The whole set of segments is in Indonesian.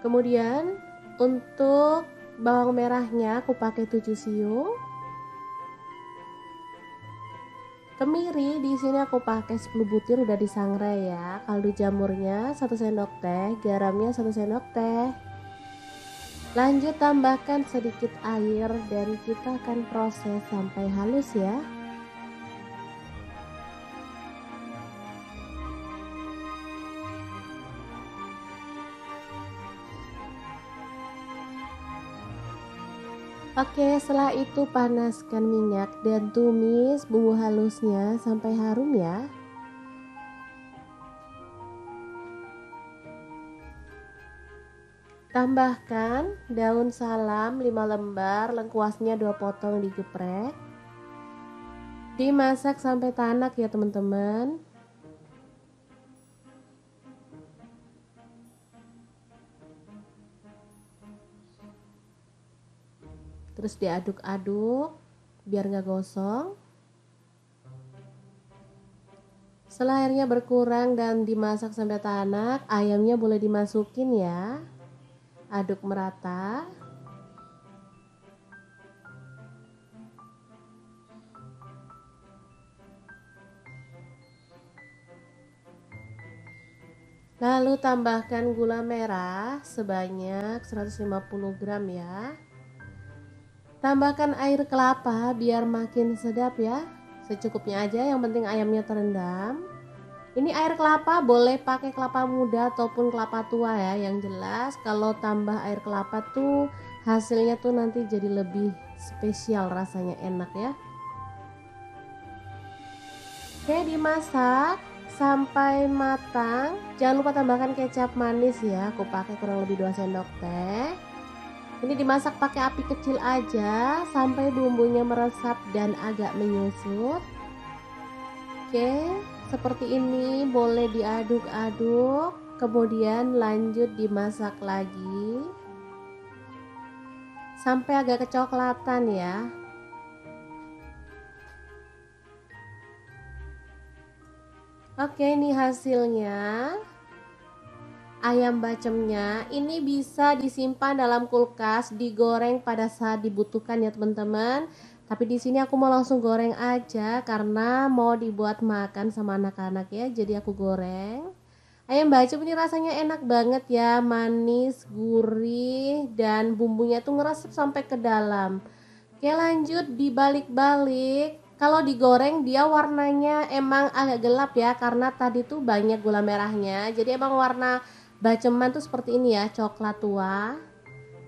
Kemudian untuk bawang merahnya aku pakai 7 siung. Kemiri di sini aku pakai 10 butir udah disangrai ya. Kaldu jamurnya 1 sendok teh, garamnya 1 sendok teh. Lanjut tambahkan sedikit air dan kita akan proses sampai halus ya. Oke, setelah itu panaskan minyak dan tumis bumbu halusnya sampai harum ya. Tambahkan daun salam 5 lembar, lengkuasnya 2 potong digeprek. Dimasak sampai tanak ya teman-teman. Terus diaduk-aduk biar nggak gosong. Setelah airnya berkurang dan dimasak sampai tanak, ayamnya boleh dimasukin ya. Aduk merata. Lalu tambahkan gula merah sebanyak 150 gram ya. Tambahkan air kelapa biar makin sedap ya. Secukupnya aja, yang penting ayamnya terendam. Ini air kelapa boleh pakai kelapa muda ataupun kelapa tua ya. Yang jelas kalau tambah air kelapa tuh hasilnya tuh nanti jadi lebih spesial, rasanya enak ya. Oke, dimasak sampai matang. Jangan lupa tambahkan kecap manis ya. Aku pakai kurang lebih 2 sendok teh. Ini dimasak pakai api kecil aja sampai bumbunya meresap dan agak menyusut. Oke, seperti ini boleh diaduk-aduk, kemudian lanjut dimasak lagi sampai agak kecoklatan ya. Oke, ini hasilnya. Ayam bacemnya ini bisa disimpan dalam kulkas, digoreng pada saat dibutuhkan ya teman-teman. Tapi di sini aku mau langsung goreng aja karena mau dibuat makan sama anak-anak ya. Jadi aku goreng. Ayam bacem ini rasanya enak banget ya, manis, gurih, dan bumbunya tuh ngeresep sampai ke dalam. Oke, lanjut dibalik-balik. Kalau digoreng dia warnanya emang agak gelap ya, karena tadi tuh banyak gula merahnya. Jadi emang warna baceman tuh seperti ini ya, coklat tua.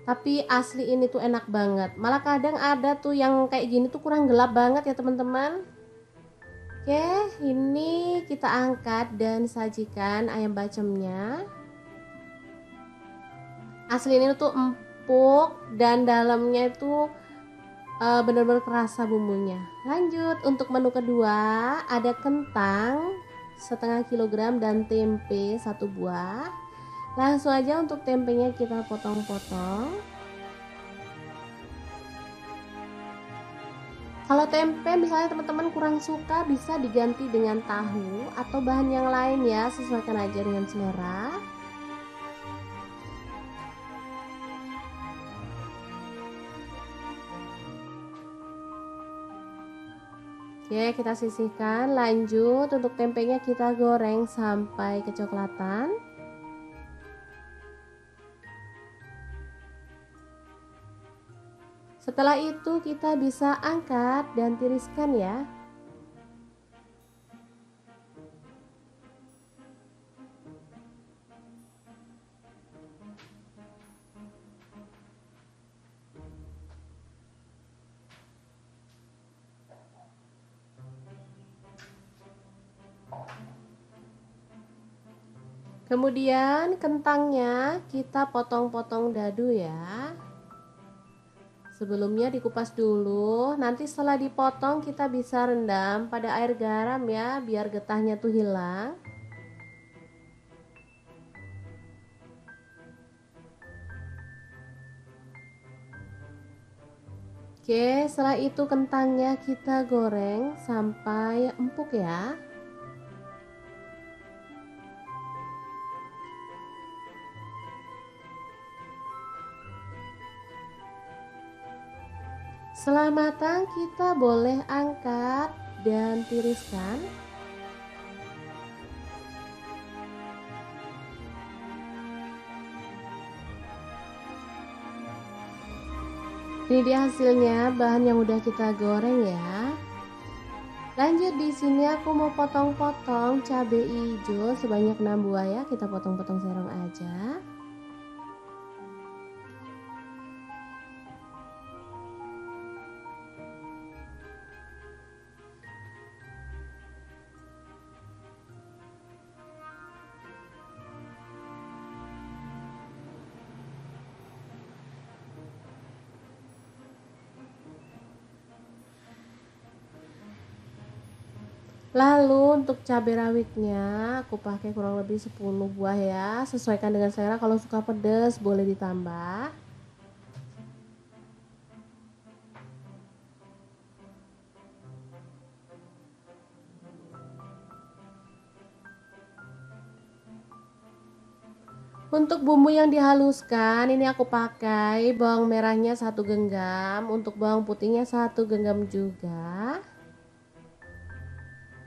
Tapi asli ini tuh enak banget. Malah kadang ada tuh yang kayak gini tuh kurang gelap banget ya teman-teman. Oke, ini kita angkat dan sajikan ayam bacemnya. Asli ini tuh empuk dan dalamnya itu benar-benar kerasa bumbunya. Lanjut untuk menu kedua, ada kentang setengah kilogram dan tempe 1 buah. Langsung aja untuk tempenya kita potong-potong. Kalau tempe misalnya teman-teman kurang suka, bisa diganti dengan tahu atau bahan yang lain ya, sesuaikan aja dengan selera. Oke, kita sisihkan. Lanjut untuk tempenya kita goreng sampai kecoklatan. Setelah itu kita bisa angkat dan tiriskan ya. Kemudian kentangnya kita potong-potong dadu ya. Sebelumnya dikupas dulu, nanti setelah dipotong kita bisa rendam pada air garam ya, biar getahnya tuh hilang. Oke, setelah itu kentangnya kita goreng sampai empuk ya. Setelah matang, kita boleh angkat dan tiriskan. Ini dia hasilnya, bahan yang udah kita goreng ya. Lanjut, di sini aku mau potong-potong cabai hijau sebanyak 6 buah ya. Kita potong-potong serong aja. Lalu untuk cabai rawitnya aku pakai kurang lebih 10 buah ya. Sesuaikan dengan selera, kalau suka pedas boleh ditambah. Untuk bumbu yang dihaluskan, ini aku pakai bawang merahnya 1 genggam, untuk bawang putihnya 1 genggam juga.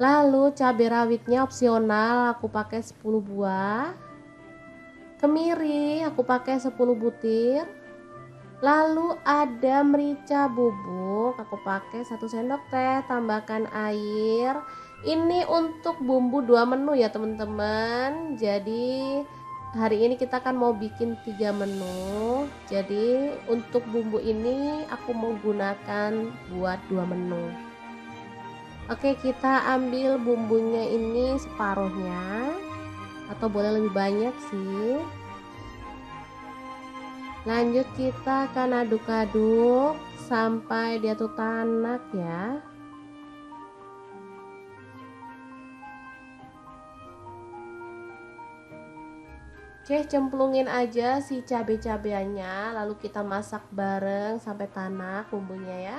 Lalu cabai rawitnya opsional, aku pakai 10 buah. Kemiri aku pakai 10 butir. Lalu ada merica bubuk, aku pakai 1 sendok teh, tambahkan air. Ini untuk bumbu 2 menu ya teman-teman. Jadi hari ini kita kan mau bikin 3 menu. Jadi untuk bumbu ini aku mau gunakan buat 2 menu. Oke, kita ambil bumbunya ini separuhnya, atau boleh lebih banyak sih. Lanjut kita akan aduk-aduk sampai dia tuh tanak ya. Oke, cemplungin aja si cabai-cabainya, lalu kita masak bareng sampai tanak bumbunya ya.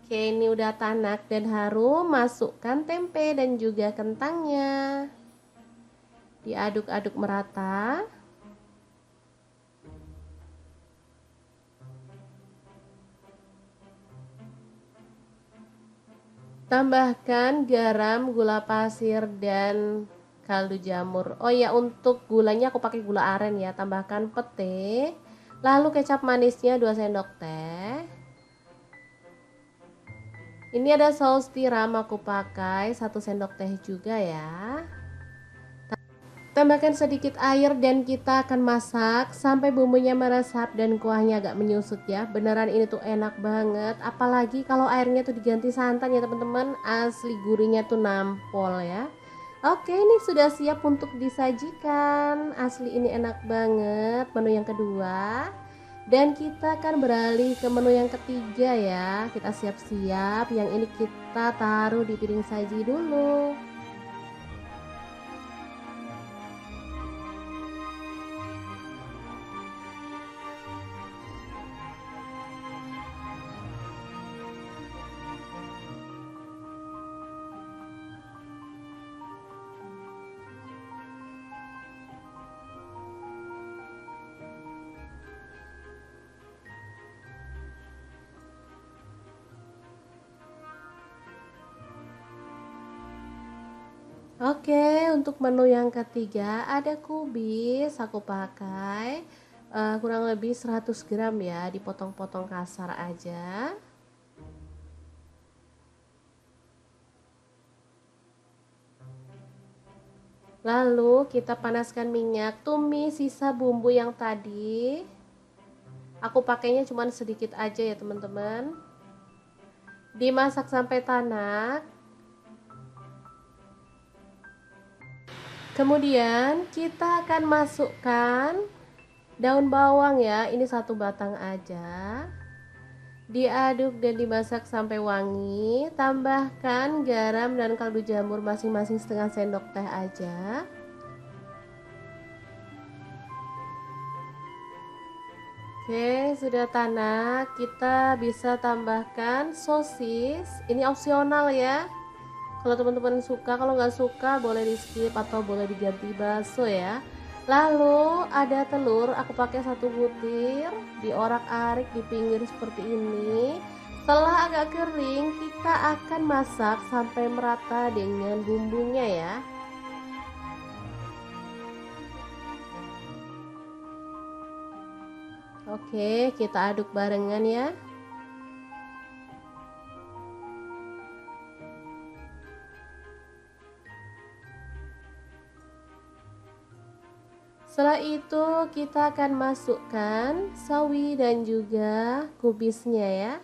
Oke, ini udah tanak dan harum, masukkan tempe dan juga kentangnya. Diaduk-aduk merata. Tambahkan garam, gula pasir, dan kaldu jamur. Oh ya, untuk gulanya aku pakai gula aren ya. Tambahkan pete. Lalu kecap manisnya 2 sendok teh. Ini ada saus tiram, aku pakai 1 sendok teh juga ya. Tambahkan sedikit air dan kita akan masak sampai bumbunya meresap dan kuahnya agak menyusut ya. Beneran ini tuh enak banget, apalagi kalau airnya tuh diganti santan ya teman-teman, asli gurihnya tuh nampol ya. Oke, ini sudah siap untuk disajikan. Asli ini enak banget menu yang kedua. Dan kita akan beralih ke menu yang ketiga ya. Kita siap-siap, yang ini kita taruh di piring saji dulu. Oke, untuk menu yang ketiga ada kubis, aku pakai kurang lebih 100 gram ya, dipotong-potong kasar aja. Lalu kita panaskan minyak, tumis sisa bumbu yang tadi. Aku pakainya cuma sedikit aja ya teman-teman. Dimasak sampai tanak. Kemudian kita akan masukkan daun bawang ya, ini 1 batang aja. Diaduk dan dimasak sampai wangi. Tambahkan garam dan kaldu jamur masing-masing setengah sendok teh aja. Oke, sudah tanak. Kita bisa tambahkan sosis. Ini opsional ya. Kalau teman-teman suka, kalau nggak suka boleh di skip atau boleh diganti bakso ya. Lalu ada telur, aku pakai 1 butir, diorak-arik di pinggir seperti ini. Setelah agak kering, kita akan masak sampai merata dengan bumbunya ya. Oke, kita aduk barengan ya. Setelah itu kita akan masukkan sawi dan juga kubisnya ya.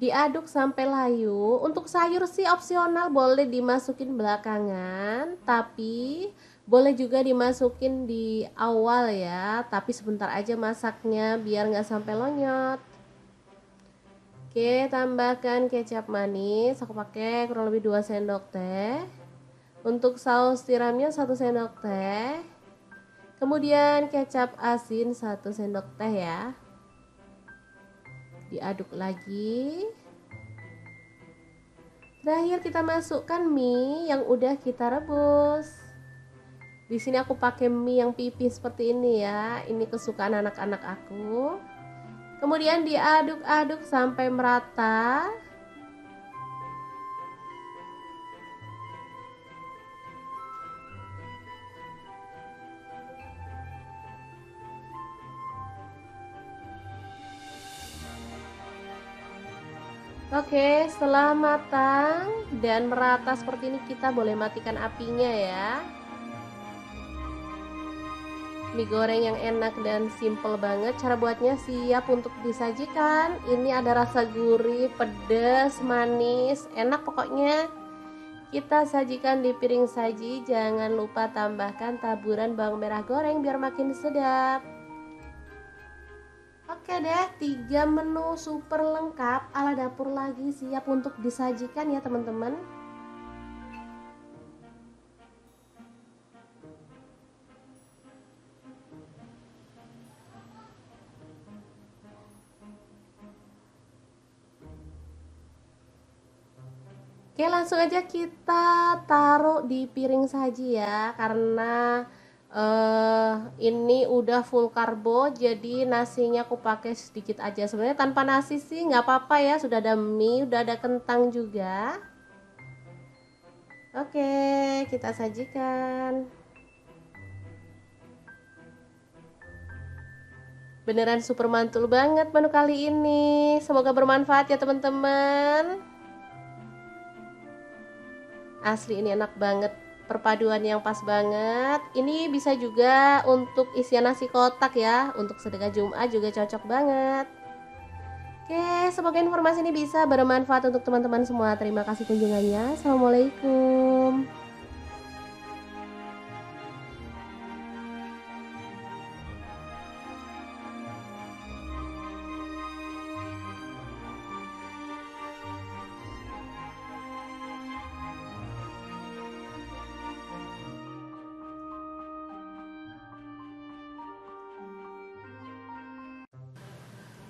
Diaduk sampai layu. Untuk sayur sih opsional, boleh dimasukin belakangan, tapi boleh juga dimasukin di awal ya. Tapi sebentar aja masaknya biar nggak sampai lonyot. Oke, tambahkan kecap manis. Aku pakai kurang lebih 2 sendok teh. Untuk saus tiramnya 1 sendok teh. Kemudian kecap asin 1 sendok teh ya. Diaduk lagi. Terakhir kita masukkan mie yang udah kita rebus. Di sini aku pakai mie yang pipih seperti ini ya. Ini kesukaan anak-anak aku. Kemudian diaduk-aduk sampai merata. Oke, setelah matang dan merata seperti ini, kita boleh matikan apinya ya. Mie goreng yang enak dan simple banget. Cara buatnya siap untuk disajikan. Ini ada rasa gurih, pedas, manis, enak pokoknya. Kita sajikan di piring saji. Jangan lupa tambahkan taburan bawang merah goreng biar makin sedap. Oke deh, 3 menu super lengkap ala dapur lagi siap untuk disajikan ya teman-teman. Oke, langsung aja kita taruh di piring saji ya, karena ini udah full karbo, jadi nasinya aku pakai sedikit aja. Sebenarnya tanpa nasi sih nggak apa-apa ya, sudah ada mie, udah ada kentang juga. Oke, kita sajikan. Beneran super mantul banget menu kali ini. Semoga bermanfaat ya teman-teman. Asli ini enak banget, perpaduan yang pas banget. Ini bisa juga untuk isian nasi kotak ya, untuk sedekah Jumat juga cocok banget. Oke, semoga informasi ini bisa bermanfaat untuk teman-teman semua. Terima kasih kunjungannya. Assalamualaikum.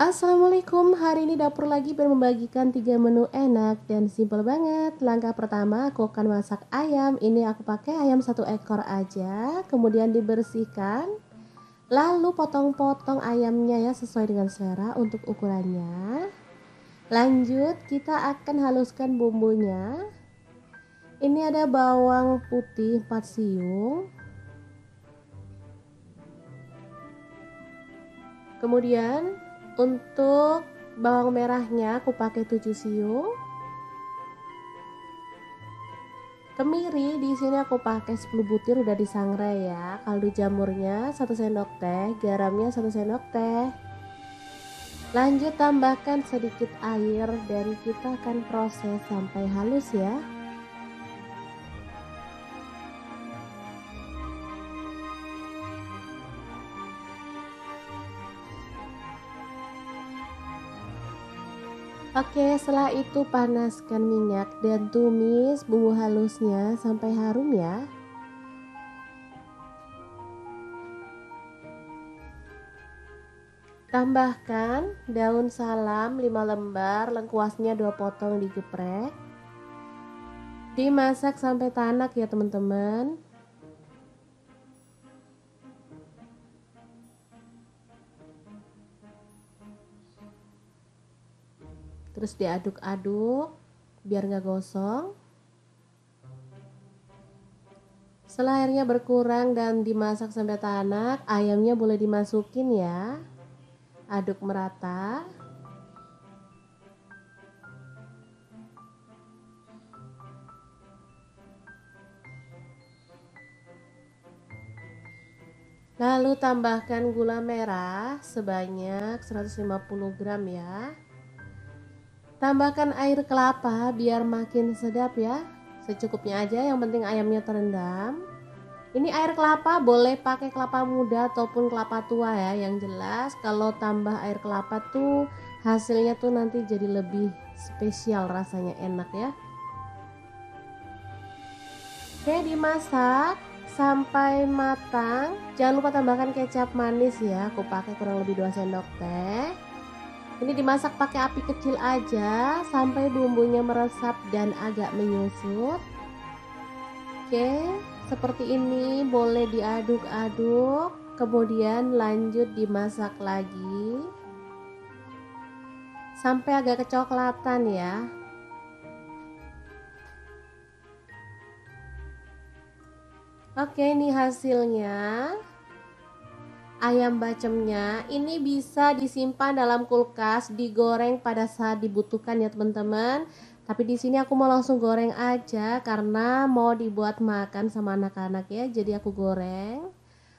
Assalamualaikum, hari ini dapur lagi membagikan 3 menu enak dan simple banget. Langkah pertama, aku akan masak ayam. Ini aku pakai ayam 1 ekor aja, kemudian dibersihkan. Lalu potong-potong ayamnya ya sesuai dengan selera untuk ukurannya. Lanjut kita akan haluskan bumbunya. Ini ada bawang putih 4 siung. Kemudian untuk bawang merahnya aku pakai 7 siung. Kemiri di sini aku pakai 10 butir udah disangrai ya. Kaldu jamurnya 1 sendok teh, garamnya 1 sendok teh. Lanjut tambahkan sedikit air dan kita akan proses sampai halus ya. Oke, setelah itu panaskan minyak dan tumis bumbu halusnya sampai harum ya. Tambahkan daun salam 5 lembar, lengkuasnya 2 potong digeprek. Dimasak sampai tanak ya teman-teman. Terus diaduk-aduk biar nggak gosong. Setelah airnya berkurang dan dimasak sampai tanak, ayamnya boleh dimasukin ya. Aduk merata. Lalu tambahkan gula merah sebanyak 150 gram ya. Tambahkan air kelapa biar makin sedap ya. Secukupnya aja, yang penting ayamnya terendam. Ini air kelapa boleh pakai kelapa muda ataupun kelapa tua ya. Yang jelas kalau tambah air kelapa tuh hasilnya tuh nanti jadi lebih spesial, rasanya enak ya. Oke, dimasak sampai matang. Jangan lupa tambahkan kecap manis ya. Aku pakai kurang lebih 2 sendok teh. Ini dimasak pakai api kecil aja sampai bumbunya meresap dan agak menyusut. Oke, seperti ini boleh diaduk-aduk, kemudian lanjut dimasak lagi sampai agak kecoklatan ya. Oke, ini hasilnya. Ayam bacemnya ini bisa disimpan dalam kulkas, digoreng pada saat dibutuhkan ya teman-teman. Tapi di sini aku mau langsung goreng aja karena mau dibuat makan sama anak-anak ya. Jadi aku goreng.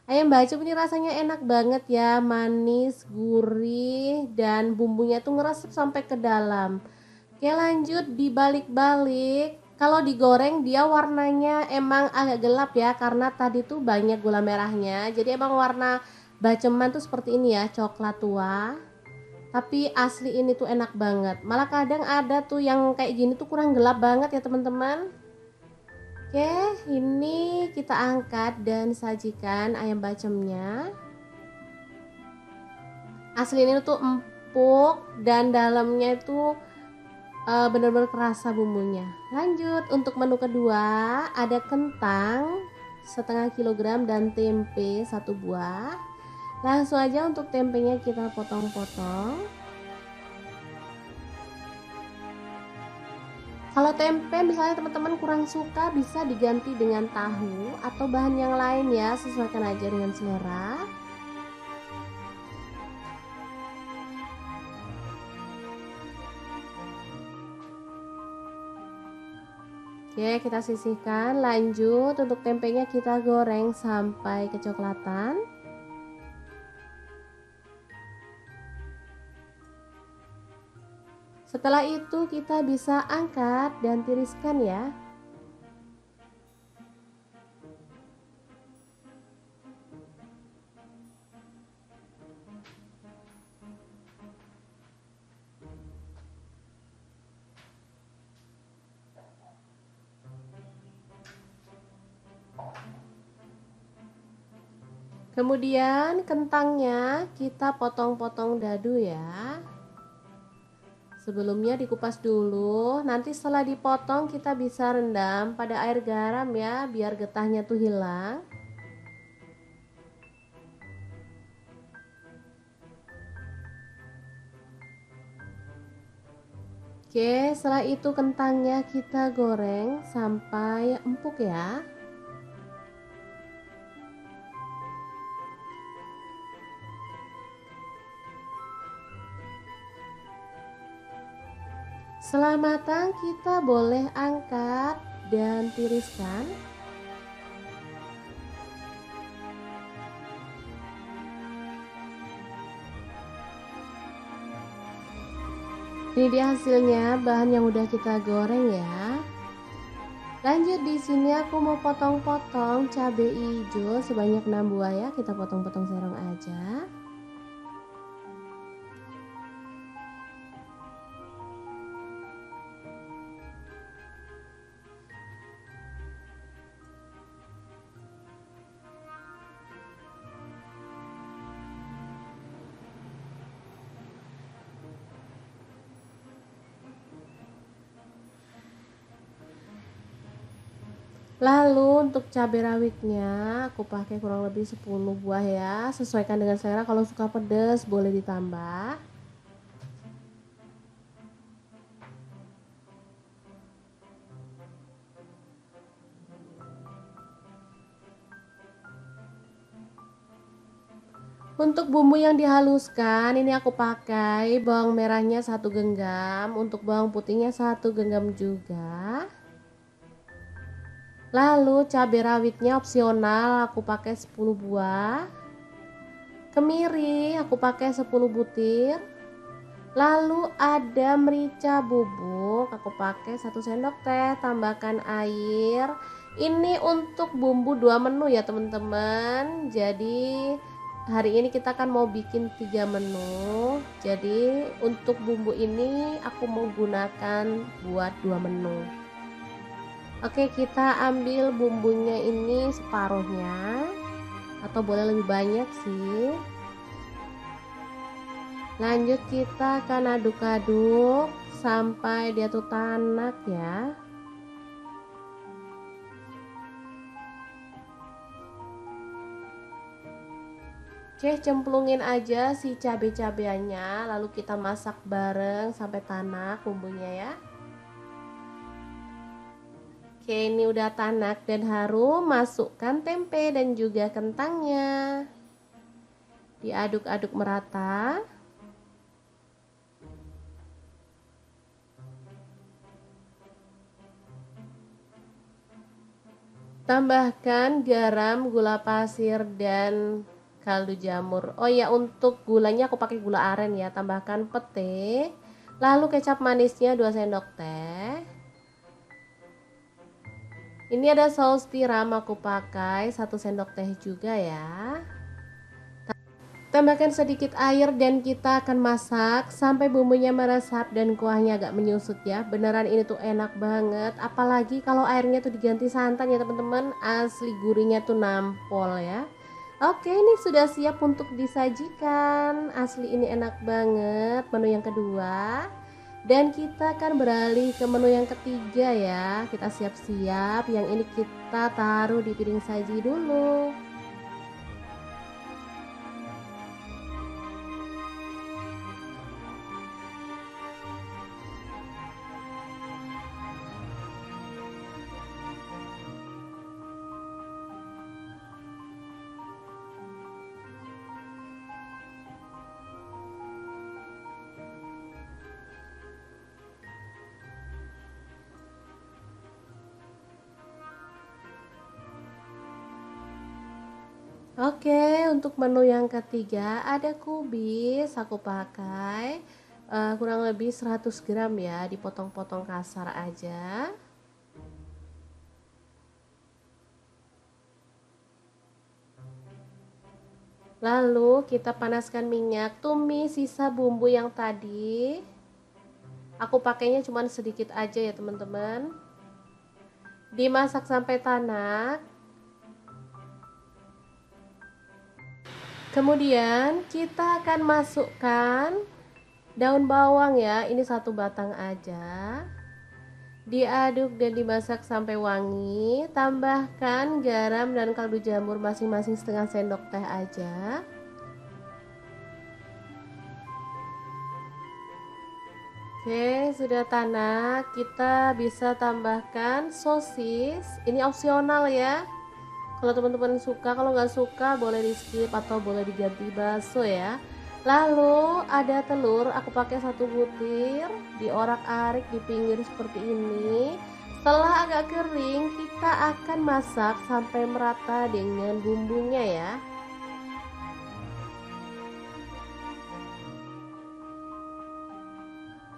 Ayam bacem ini rasanya enak banget ya, manis, gurih, dan bumbunya tuh ngeresep sampai ke dalam. Oke, lanjut dibalik-balik. Kalau digoreng dia warnanya emang agak gelap ya karena tadi tuh banyak gula merahnya. Jadi emang warna baceman tuh seperti ini ya, coklat tua. Tapi asli ini tuh enak banget. Malah kadang ada tuh yang kayak gini tuh kurang gelap banget ya teman-teman. Oke, ini kita angkat dan sajikan ayam bacemnya. Asli ini tuh empuk dan dalamnya itu benar-benar kerasa bumbunya. Lanjut untuk menu kedua, ada kentang setengah kilogram dan tempe 1 buah. Langsung aja untuk tempenya kita potong-potong. Kalau tempe misalnya teman-teman kurang suka, bisa diganti dengan tahu atau bahan yang lain ya, sesuaikan aja dengan selera. Oke, kita sisihkan. Lanjut untuk tempenya kita goreng sampai kecoklatan. Setelah itu kita bisa angkat dan tiriskan ya. Kemudian kentangnya kita potong-potong dadu ya. Sebelumnya dikupas dulu, nanti setelah dipotong kita bisa rendam pada air garam ya, biar getahnya tuh hilang. Oke, setelah itu kentangnya kita goreng sampai empuk ya. Setelah matang kita boleh angkat dan tiriskan. Ini dia hasilnya, bahan yang udah kita goreng ya. Lanjut di sini aku mau potong-potong cabai hijau sebanyak 6 buah ya, kita potong-potong serong aja. Lalu untuk cabai rawitnya aku pakai kurang lebih 10 buah ya, sesuaikan dengan selera, kalau suka pedas boleh ditambah. Untuk bumbu yang dihaluskan, ini aku pakai bawang merahnya 1 genggam, untuk bawang putihnya 1 genggam juga. Lalu cabai rawitnya opsional, aku pakai 10 buah. Kemiri aku pakai 10 butir. Lalu ada merica bubuk, aku pakai 1 sendok teh, tambahkan air. Ini untuk bumbu 2 menu ya teman-teman. Jadi hari ini kita kan mau bikin 3 menu. Jadi untuk bumbu ini aku mau gunakan buat 2 menu. Oke, kita ambil bumbunya ini separuhnya, atau boleh lebih banyak sih. Lanjut kita akan aduk-aduk sampai dia tuh tanak ya. Oke, cemplungin aja si cabai-cabainya, lalu kita masak bareng sampai tanak bumbunya ya. Oke, ini udah tanak dan harum, masukkan tempe dan juga kentangnya. Diaduk-aduk merata. Tambahkan garam, gula pasir, dan kaldu jamur. Oh ya, untuk gulanya aku pakai gula aren ya. Tambahkan pete. Lalu kecap manisnya 2 sendok teh. Ini ada saus tiram, aku pakai 1 sendok teh juga ya. Tambahkan sedikit air dan kita akan masak sampai bumbunya meresap dan kuahnya agak menyusut ya. Beneran ini tuh enak banget, apalagi kalau airnya tuh diganti santan ya teman-teman, asli gurihnya tuh nampol ya. Oke, ini sudah siap untuk disajikan. Asli ini enak banget menu yang kedua. Dan kita akan beralih ke menu yang ketiga ya. Kita siap-siap, yang ini kita taruh di piring saji dulu. Oke, untuk menu yang ketiga ada kubis, aku pakai kurang lebih 100 gram ya, dipotong-potong kasar aja. Lalu kita panaskan minyak, tumis sisa bumbu yang tadi. Aku pakainya cuma sedikit aja ya teman-teman. Dimasak sampai tanak. Kemudian kita akan masukkan daun bawang ya, ini 1 batang aja. Diaduk dan dimasak sampai wangi. Tambahkan garam dan kaldu jamur masing-masing setengah sendok teh aja. Oke, sudah tanak. Kita bisa tambahkan sosis. Ini opsional ya. Kalau teman-teman suka, kalau nggak suka boleh di skip atau boleh diganti bakso ya. Lalu ada telur, aku pakai 1 butir, diorak-arik di pinggir seperti ini. Setelah agak kering, kita akan masak sampai merata dengan bumbunya ya.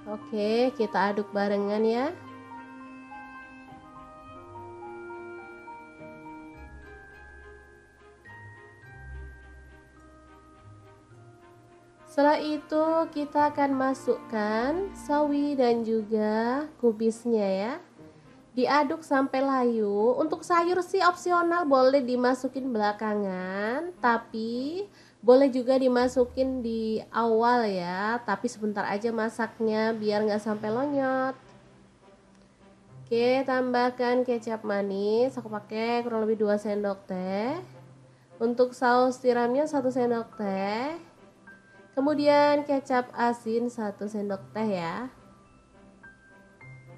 Oke, kita aduk barengan ya. Setelah itu kita akan masukkan sawi dan juga kubisnya ya. Diaduk sampai layu. Untuk sayur sih opsional, boleh dimasukin belakangan, tapi boleh juga dimasukin di awal ya. Tapi sebentar aja masaknya biar nggak sampai lonyot. Oke, tambahkan kecap manis. Aku pakai kurang lebih 2 sendok teh. Untuk saus tiramnya 1 sendok teh. Kemudian kecap asin 1 sendok teh ya.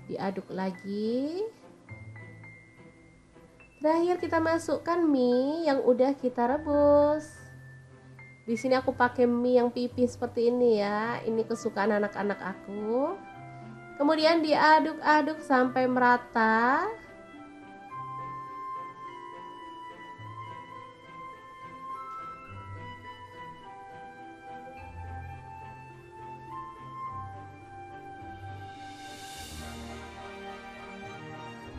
Diaduk lagi. Terakhir kita masukkan mie yang udah kita rebus. Di sini aku pakai mie yang pipih seperti ini ya. Ini kesukaan anak-anak aku. Kemudian diaduk-aduk sampai merata.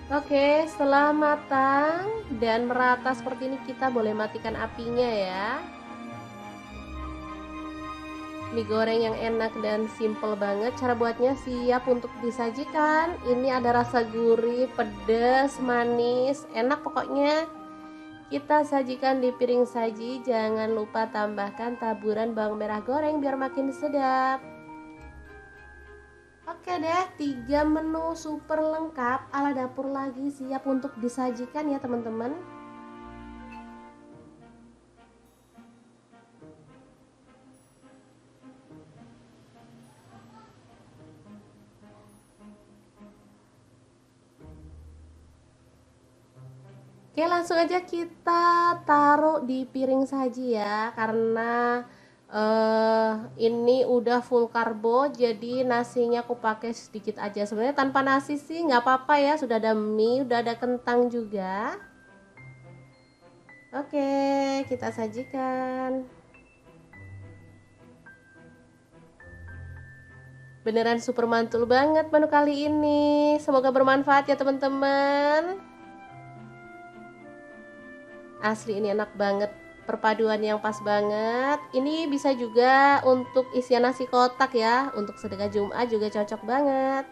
Oke, setelah matang dan merata seperti ini, kita boleh matikan apinya ya. Mie goreng yang enak dan simple banget. Cara buatnya siap untuk disajikan. Ini ada rasa gurih, pedas, manis, enak pokoknya. Kita sajikan di piring saji. Jangan lupa tambahkan taburan bawang merah goreng biar makin sedap. Oke deh, 3 menu super lengkap ala dapur lagi siap untuk disajikan ya teman-teman. Oke, langsung aja kita taruh di piring saji ya, karena ini udah full karbo, jadi nasinya aku pakai sedikit aja. Sebenarnya tanpa nasi sih nggak apa-apa ya, sudah ada mie, udah ada kentang juga. Oke, kita sajikan. Beneran super mantul banget menu kali ini. Semoga bermanfaat ya teman-teman. Asli ini enak banget, perpaduan yang pas banget. Ini bisa juga untuk isian nasi kotak ya, untuk sedekah Jumat juga cocok banget.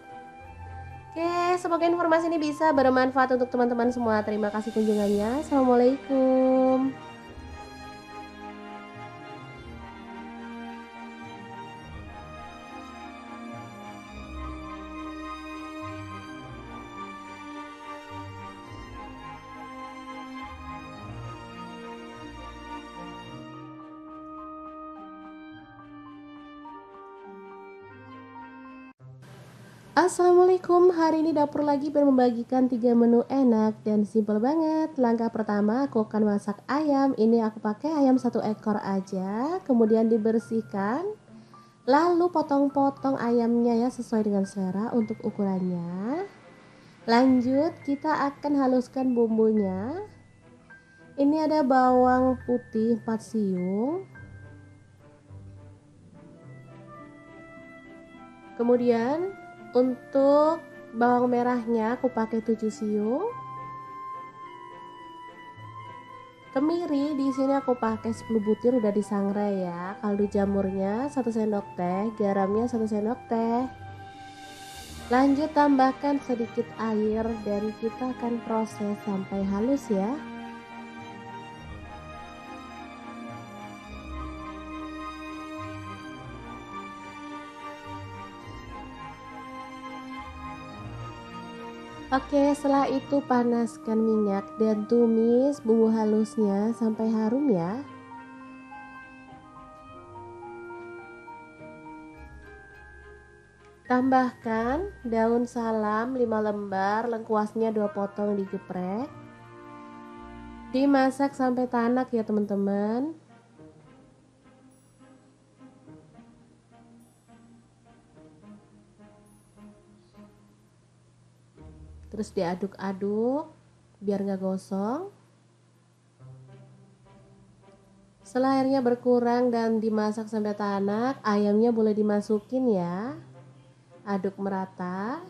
Oke, semoga informasi ini bisa bermanfaat untuk teman-teman semua. Terima kasih kunjungannya. Assalamualaikum. Assalamualaikum, hari ini dapur lagi membagikan 3 menu enak dan simple banget. Langkah pertama aku akan masak ayam. Ini aku pakai ayam 1 ekor aja. Kemudian dibersihkan. Lalu potong-potong ayamnya ya sesuai dengan selera untuk ukurannya. Lanjut kita akan haluskan bumbunya. Ini ada bawang putih 4 siung. Kemudian untuk bawang merahnya aku pakai 7 siung. Kemiri di sini aku pakai 10 butir udah disangrai ya. Kaldu jamurnya 1 sendok teh, garamnya 1 sendok teh. Lanjut tambahkan sedikit air dan kita akan proses sampai halus ya. Oke, setelah itu panaskan minyak dan tumis bumbu halusnya sampai harum ya. Tambahkan daun salam 5 lembar, lengkuasnya 2 potong digeprek. Dimasak sampai tanak ya teman-teman. Terus diaduk-aduk biar nggak gosong. Setelah airnya berkurang dan dimasak sampai tanak, ayamnya boleh dimasukin ya. Aduk merata.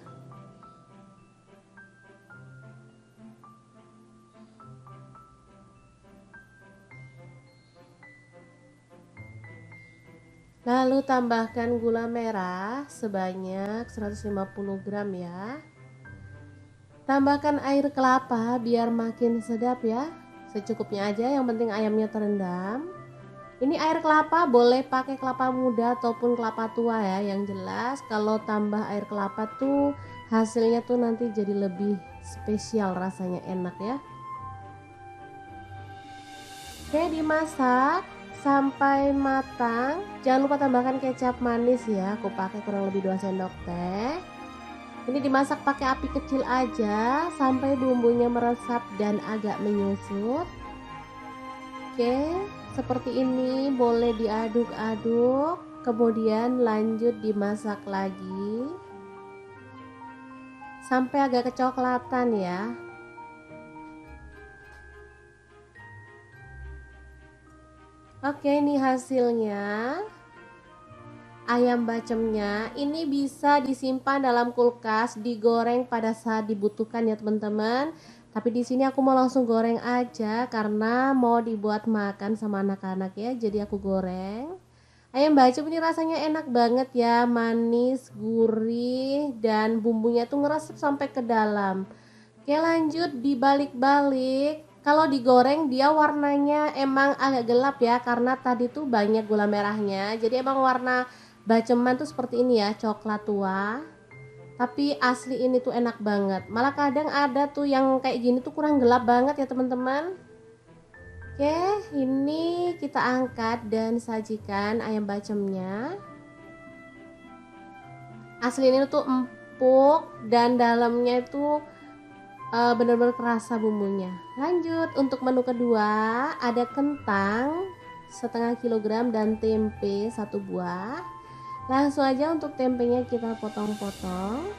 Lalu tambahkan gula merah sebanyak 150 gram ya. Tambahkan air kelapa biar makin sedap ya. Secukupnya aja, yang penting ayamnya terendam. Ini air kelapa boleh pakai kelapa muda ataupun kelapa tua ya. Yang jelas kalau tambah air kelapa tuh hasilnya tuh nanti jadi lebih spesial, rasanya enak ya. Oke, dimasak sampai matang. Jangan lupa tambahkan kecap manis ya. Aku pakai kurang lebih 2 sendok teh. Ini dimasak pakai api kecil aja sampai bumbunya meresap dan agak menyusut. Oke, seperti ini, boleh diaduk-aduk, kemudian lanjut dimasak lagi sampai agak kecoklatan ya. Oke, ini hasilnya. Ayam bacemnya ini bisa disimpan dalam kulkas, digoreng pada saat dibutuhkan ya teman-teman. Tapi di sini aku mau langsung goreng aja karena mau dibuat makan sama anak-anak ya. Jadi aku goreng. Ayam bacem ini rasanya enak banget ya, manis, gurih, dan bumbunya tuh ngeresep sampai ke dalam. Oke, lanjut dibalik-balik. Kalau digoreng dia warnanya emang agak gelap ya karena tadi tuh banyak gula merahnya. Jadi emang warna baceman tuh seperti ini ya, coklat tua. Tapi asli ini tuh enak banget. Malah kadang ada tuh yang kayak gini tuh kurang gelap banget ya teman-teman. Oke, ini kita angkat dan sajikan ayam bacemnya. Asli ini tuh empuk dan dalamnya itu benar-benar kerasa bumbunya. Lanjut untuk menu kedua, ada kentang setengah kilogram dan tempe 1 buah. Langsung aja untuk tempenya kita potong-potong.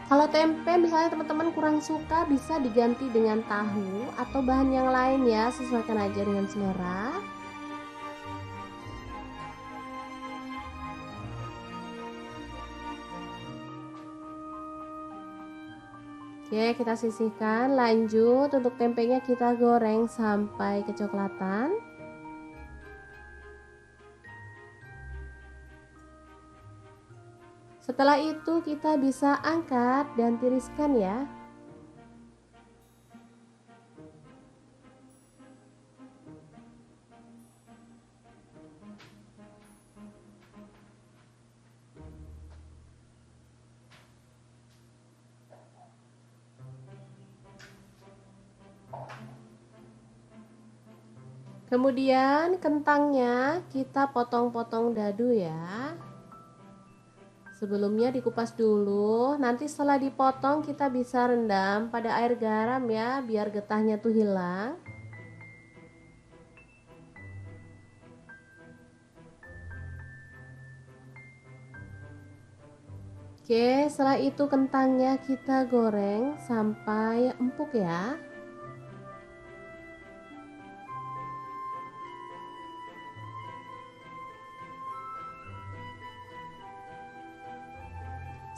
Kalau tempe misalnya teman-teman kurang suka, bisa diganti dengan tahu atau bahan yang lain ya, sesuaikan aja dengan selera. Oke, kita sisihkan. Lanjut untuk tempenya kita goreng sampai kecoklatan. Setelah itu kita bisa angkat dan tiriskan ya. Kemudian kentangnya kita potong-potong dadu ya. Sebelumnya dikupas dulu, nanti setelah dipotong kita bisa rendam pada air garam ya, biar getahnya tuh hilang. Oke, setelah itu kentangnya kita goreng sampai empuk ya.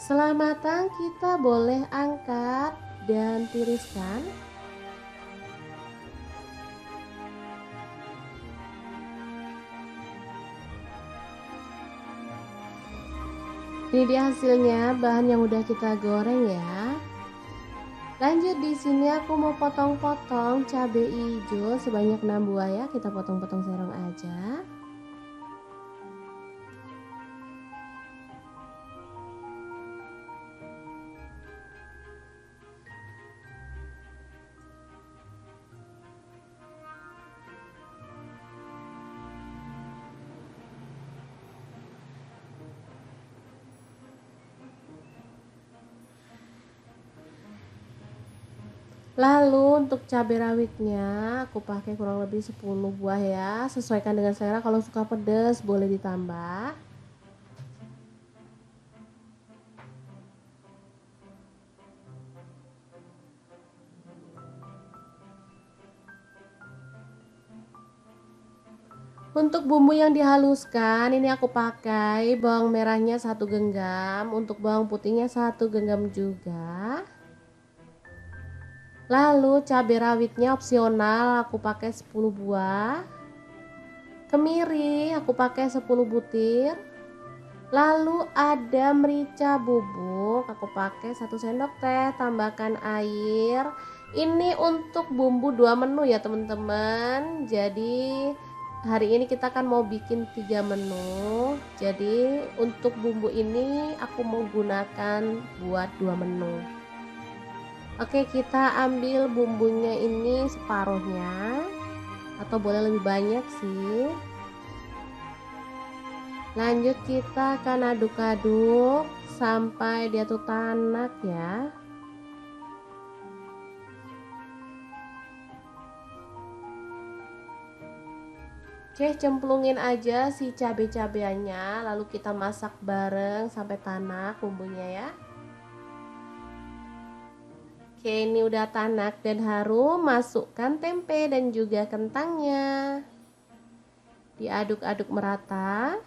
Setelah matang kita boleh angkat dan tiriskan. Ini dia hasilnya, bahan yang udah kita goreng ya. Lanjut di sini aku mau potong-potong cabai hijau sebanyak 6 buah ya, kita potong-potong serong aja. Lalu untuk cabai rawitnya aku pakai kurang lebih 10 buah ya, sesuaikan dengan selera, kalau suka pedas boleh ditambah. Untuk bumbu yang dihaluskan ini aku pakai bawang merahnya 1 genggam, untuk bawang putihnya 1 genggam juga. Lalu cabai rawitnya opsional, aku pakai 10 buah. Kemiri aku pakai 10 butir. Lalu ada merica bubuk, aku pakai 1 sendok teh, tambahkan air. Ini untuk bumbu 2 menu ya teman-teman. Jadi hari ini kita kan mau bikin 3 menu. Jadi untuk bumbu ini aku mau gunakan buat 2 menu. Oke, kita ambil bumbunya ini separuhnya, atau boleh lebih banyak sih. Lanjut kita akan aduk-aduk sampai dia tuh tanak ya. Oke, cemplungin aja si cabai-cabeannya, lalu kita masak bareng sampai tanak bumbunya ya. Oke, ini udah tanak dan harum, masukkan tempe dan juga kentangnya. Diaduk-aduk merata.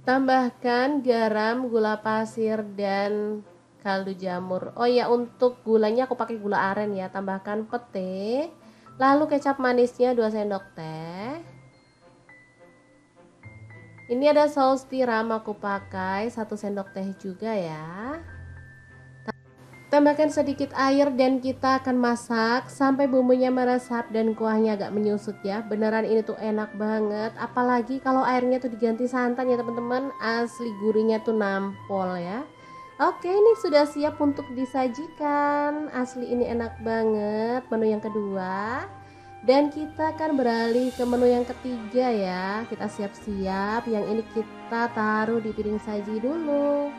Tambahkan garam, gula pasir, dan kaldu jamur. Oh ya, untuk gulanya aku pakai gula aren ya. Tambahkan pete. Lalu kecap manisnya 2 sendok teh. Ini ada saus tiram aku pakai 1 sendok teh juga ya. Tambahkan sedikit air dan kita akan masak sampai bumbunya meresap dan kuahnya agak menyusut ya. Beneran ini tuh enak banget, apalagi kalau airnya tuh diganti santan ya teman-teman. Asli gurihnya tuh nampol ya. Oke, ini sudah siap untuk disajikan. Asli ini enak banget menu yang kedua. Dan kita akan beralih ke menu yang ketiga ya. Kita siap-siap. Yang ini kita taruh di piring saji dulu.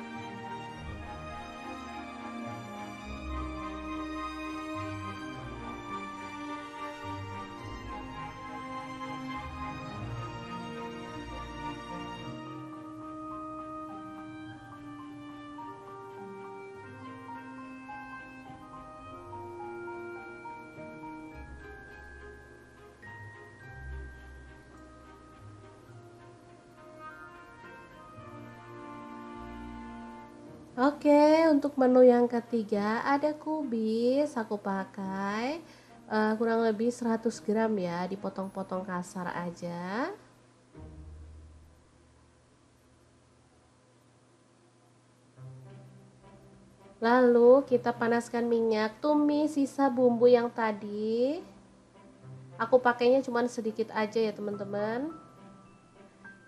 Oke, untuk menu yang ketiga ada kubis, aku pakai kurang lebih 100 gram ya, dipotong-potong kasar aja. Lalu kita panaskan minyak, tumis sisa bumbu yang tadi. Aku pakainya cuma sedikit aja ya teman-teman.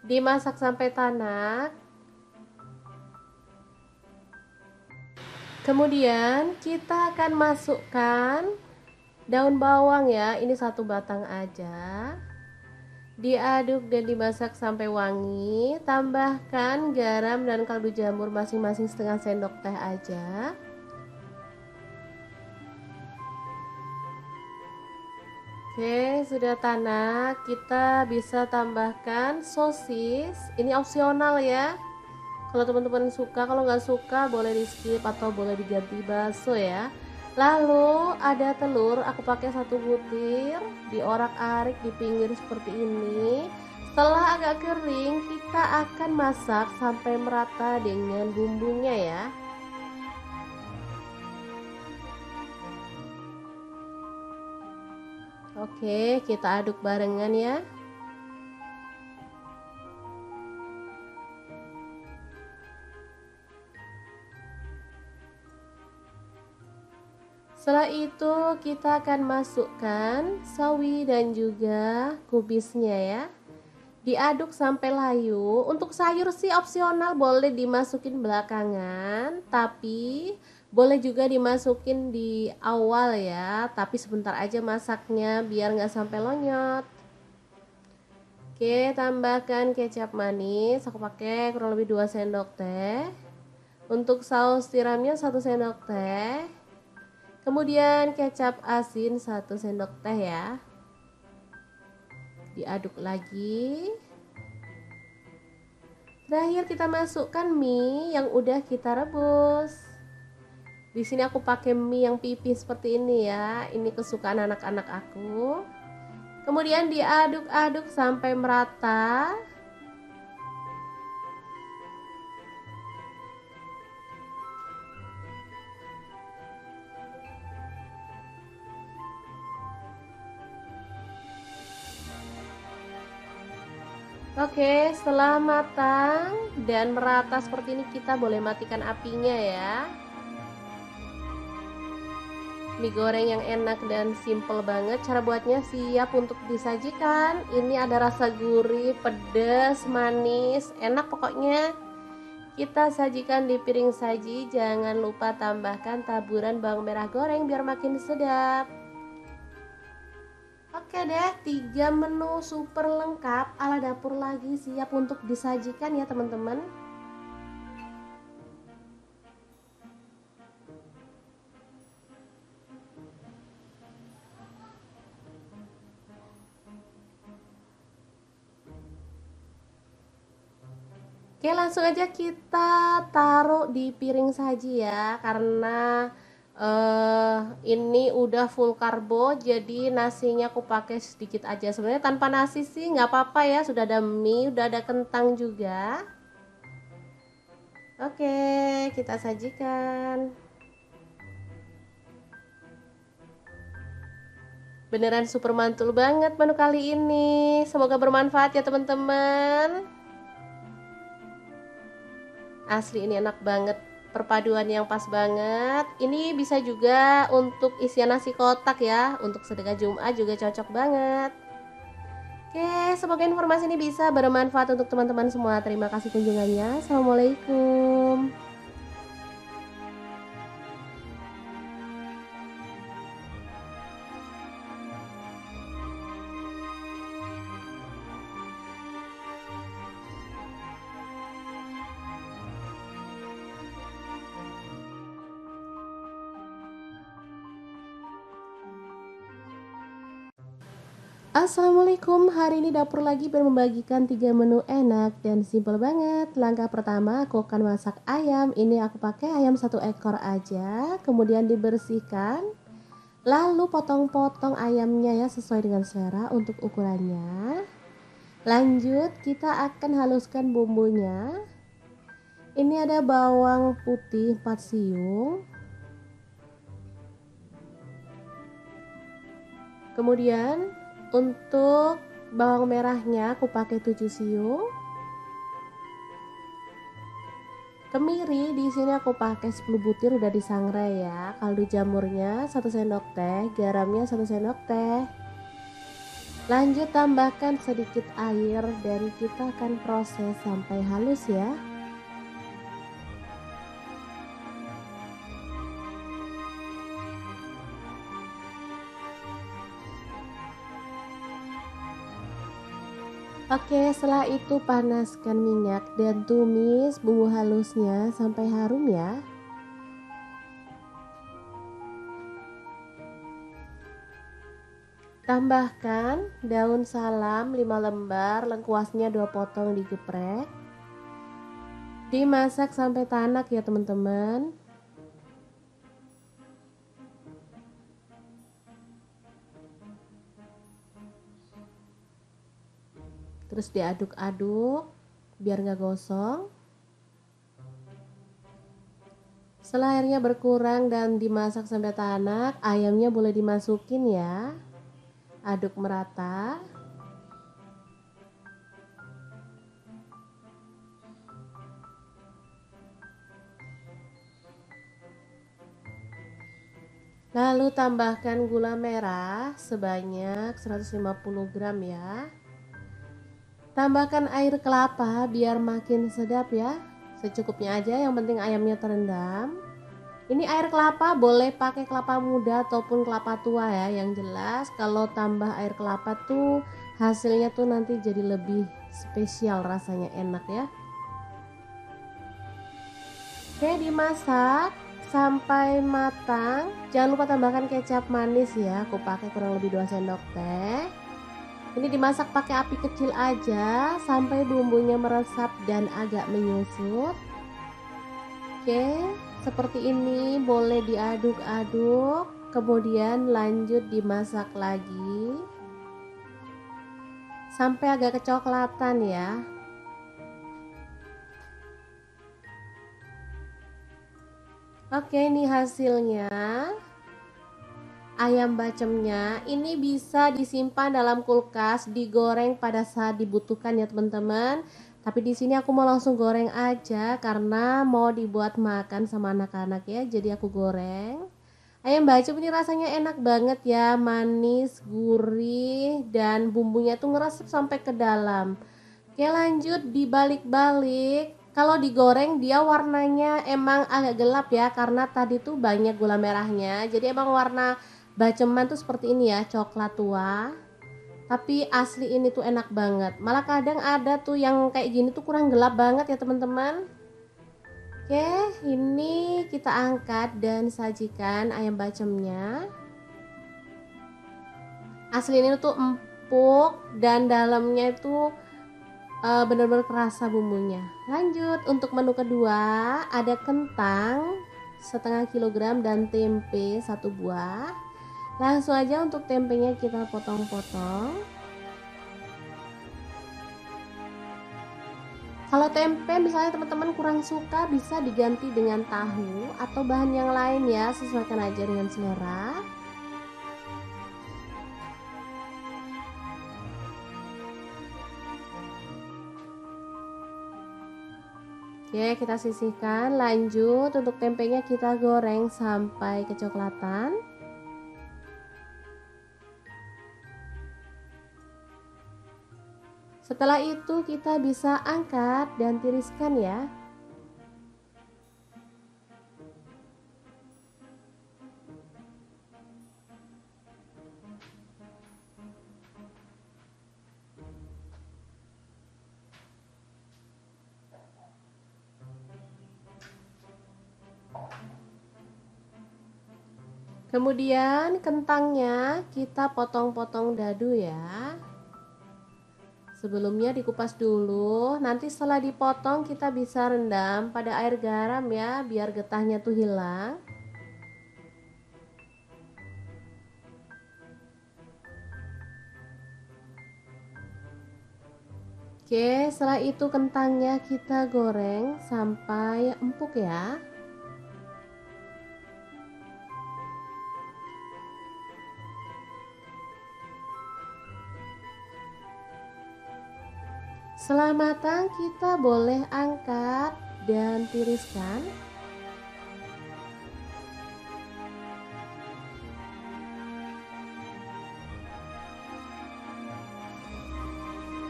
Dimasak sampai tanak. Kemudian kita akan masukkan daun bawang ya, ini 1 batang aja. Diaduk dan dimasak sampai wangi. Tambahkan garam dan kaldu jamur masing-masing setengah sendok teh aja. Oke, sudah tanak. Kita bisa tambahkan sosis. Ini opsional ya. Kalau teman-teman suka, kalau nggak suka boleh di skip atau boleh diganti bakso ya. Lalu ada telur, aku pakai 1 butir, diorak-arik di pinggir seperti ini. Setelah agak kering, kita akan masak sampai merata dengan bumbunya ya. Oke, kita aduk barengan ya. Setelah itu kita akan masukkan sawi dan juga kubisnya ya. Diaduk sampai layu. Untuk sayur sih opsional, boleh dimasukin belakangan, tapi boleh juga dimasukin di awal ya, tapi sebentar aja masaknya biar nggak sampai lonyot. Oke, tambahkan kecap manis, aku pakai kurang lebih 2 sendok teh. Untuk saus tiramnya 1 sendok teh. Kemudian kecap asin 1 sendok teh ya. Diaduk lagi. Terakhir kita masukkan mie yang udah kita rebus. Di sini aku pakai mie yang pipih seperti ini ya. Ini kesukaan anak-anak aku. Kemudian diaduk-aduk sampai merata. Oke, setelah matang dan merata seperti ini, kita boleh matikan apinya ya. Mie goreng yang enak dan simple banget. Cara buatnya siap untuk disajikan. Ini ada rasa gurih, pedas, manis, enak pokoknya. Kita sajikan di piring saji. Jangan lupa tambahkan taburan bawang merah goreng biar makin sedap. Oke deh, 3 menu super lengkap ala dapur lagi siap untuk disajikan ya teman-teman. Oke, langsung aja kita taruh di piring saji ya, karena ini udah full karbo, jadi nasinya aku pakai sedikit aja. Sebenarnya tanpa nasi sih nggak apa-apa ya, sudah ada mie, udah ada kentang juga. Oke, kita sajikan. Beneran super mantul banget menu kali ini. Semoga bermanfaat ya teman-teman. Asli ini enak banget. Perpaduan yang pas banget. Ini bisa juga untuk isian nasi kotak ya. Untuk sedekah Jumat juga cocok banget. Oke, semoga informasi ini bisa bermanfaat untuk teman-teman semua. Terima kasih kunjungannya. Assalamualaikum. Assalamualaikum, hari ini dapur lagi membagikan 3 menu enak dan simple banget. Langkah pertama aku akan masak ayam. Ini aku pakai ayam 1 ekor aja. Kemudian dibersihkan. Lalu potong-potong ayamnya ya sesuai dengan selera untuk ukurannya. Lanjut kita akan haluskan bumbunya. Ini ada bawang putih 4 siung. Kemudian untuk bawang merahnya aku pakai 7 siung. Kemiri di sini aku pakai 10 butir udah disangrai ya. Kaldu jamurnya 1 sendok teh, garamnya 1 sendok teh. Lanjut tambahkan sedikit air dan kita akan proses sampai halus ya. Oke, setelah itu panaskan minyak dan tumis bumbu halusnya sampai harum ya. Tambahkan daun salam 5 lembar, lengkuasnya 2 potong digeprek. Dimasak sampai tanak ya teman-teman. Terus diaduk-aduk biar nggak gosong. Setelah airnya berkurang dan dimasak sampai tanak, ayamnya boleh dimasukin ya. Aduk merata. Lalu tambahkan gula merah sebanyak 150 gram ya. Tambahkan air kelapa biar makin sedap ya. Secukupnya aja, yang penting ayamnya terendam. Ini air kelapa boleh pakai kelapa muda ataupun kelapa tua ya. Yang jelas kalau tambah air kelapa tuh hasilnya tuh nanti jadi lebih spesial, rasanya enak ya. Oke, dimasak sampai matang. Jangan lupa tambahkan kecap manis ya. Aku pakai kurang lebih 2 sendok teh. Ini dimasak pakai api kecil aja sampai bumbunya meresap dan agak menyusut. Oke, seperti ini boleh diaduk-aduk, kemudian lanjut dimasak lagi sampai agak kecoklatan ya. Oke, ini hasilnya. Ayam bacemnya ini bisa disimpan dalam kulkas, digoreng pada saat dibutuhkan ya teman-teman. Tapi di sini aku mau langsung goreng aja karena mau dibuat makan sama anak-anak ya. Jadi aku goreng. Ayam bacem ini rasanya enak banget ya, manis, gurih, dan bumbunya tuh ngeresep sampai ke dalam. Oke, lanjut dibalik-balik. Kalau digoreng dia warnanya emang agak gelap ya, karena tadi tuh banyak gula merahnya. Jadi emang warna baceman tuh seperti ini ya, coklat tua. Tapi asli ini tuh enak banget. Malah kadang ada tuh yang kayak gini tuh kurang gelap banget ya teman-teman. Oke, ini kita angkat dan sajikan ayam bacemnya. Asli ini tuh empuk dan dalamnya itu benar-benar kerasa bumbunya. Lanjut, untuk menu kedua ada kentang setengah kilogram dan tempe 1 buah. Langsung aja untuk tempenya kita potong-potong. Kalau tempe misalnya teman-teman kurang suka, bisa diganti dengan tahu atau bahan yang lain ya, sesuaikan aja dengan selera. Oke, kita sisihkan. Lanjut, untuk tempenya kita goreng sampai kecoklatan. Setelah itu kita bisa angkat dan tiriskan ya. Kemudian kentangnya kita potong-potong dadu ya. Sebelumnya dikupas dulu, nanti setelah dipotong kita bisa rendam pada air garam ya, biar getahnya tuh hilang. Oke, setelah itu kentangnya kita goreng sampai empuk ya. Setelah matang kita boleh angkat dan tiriskan.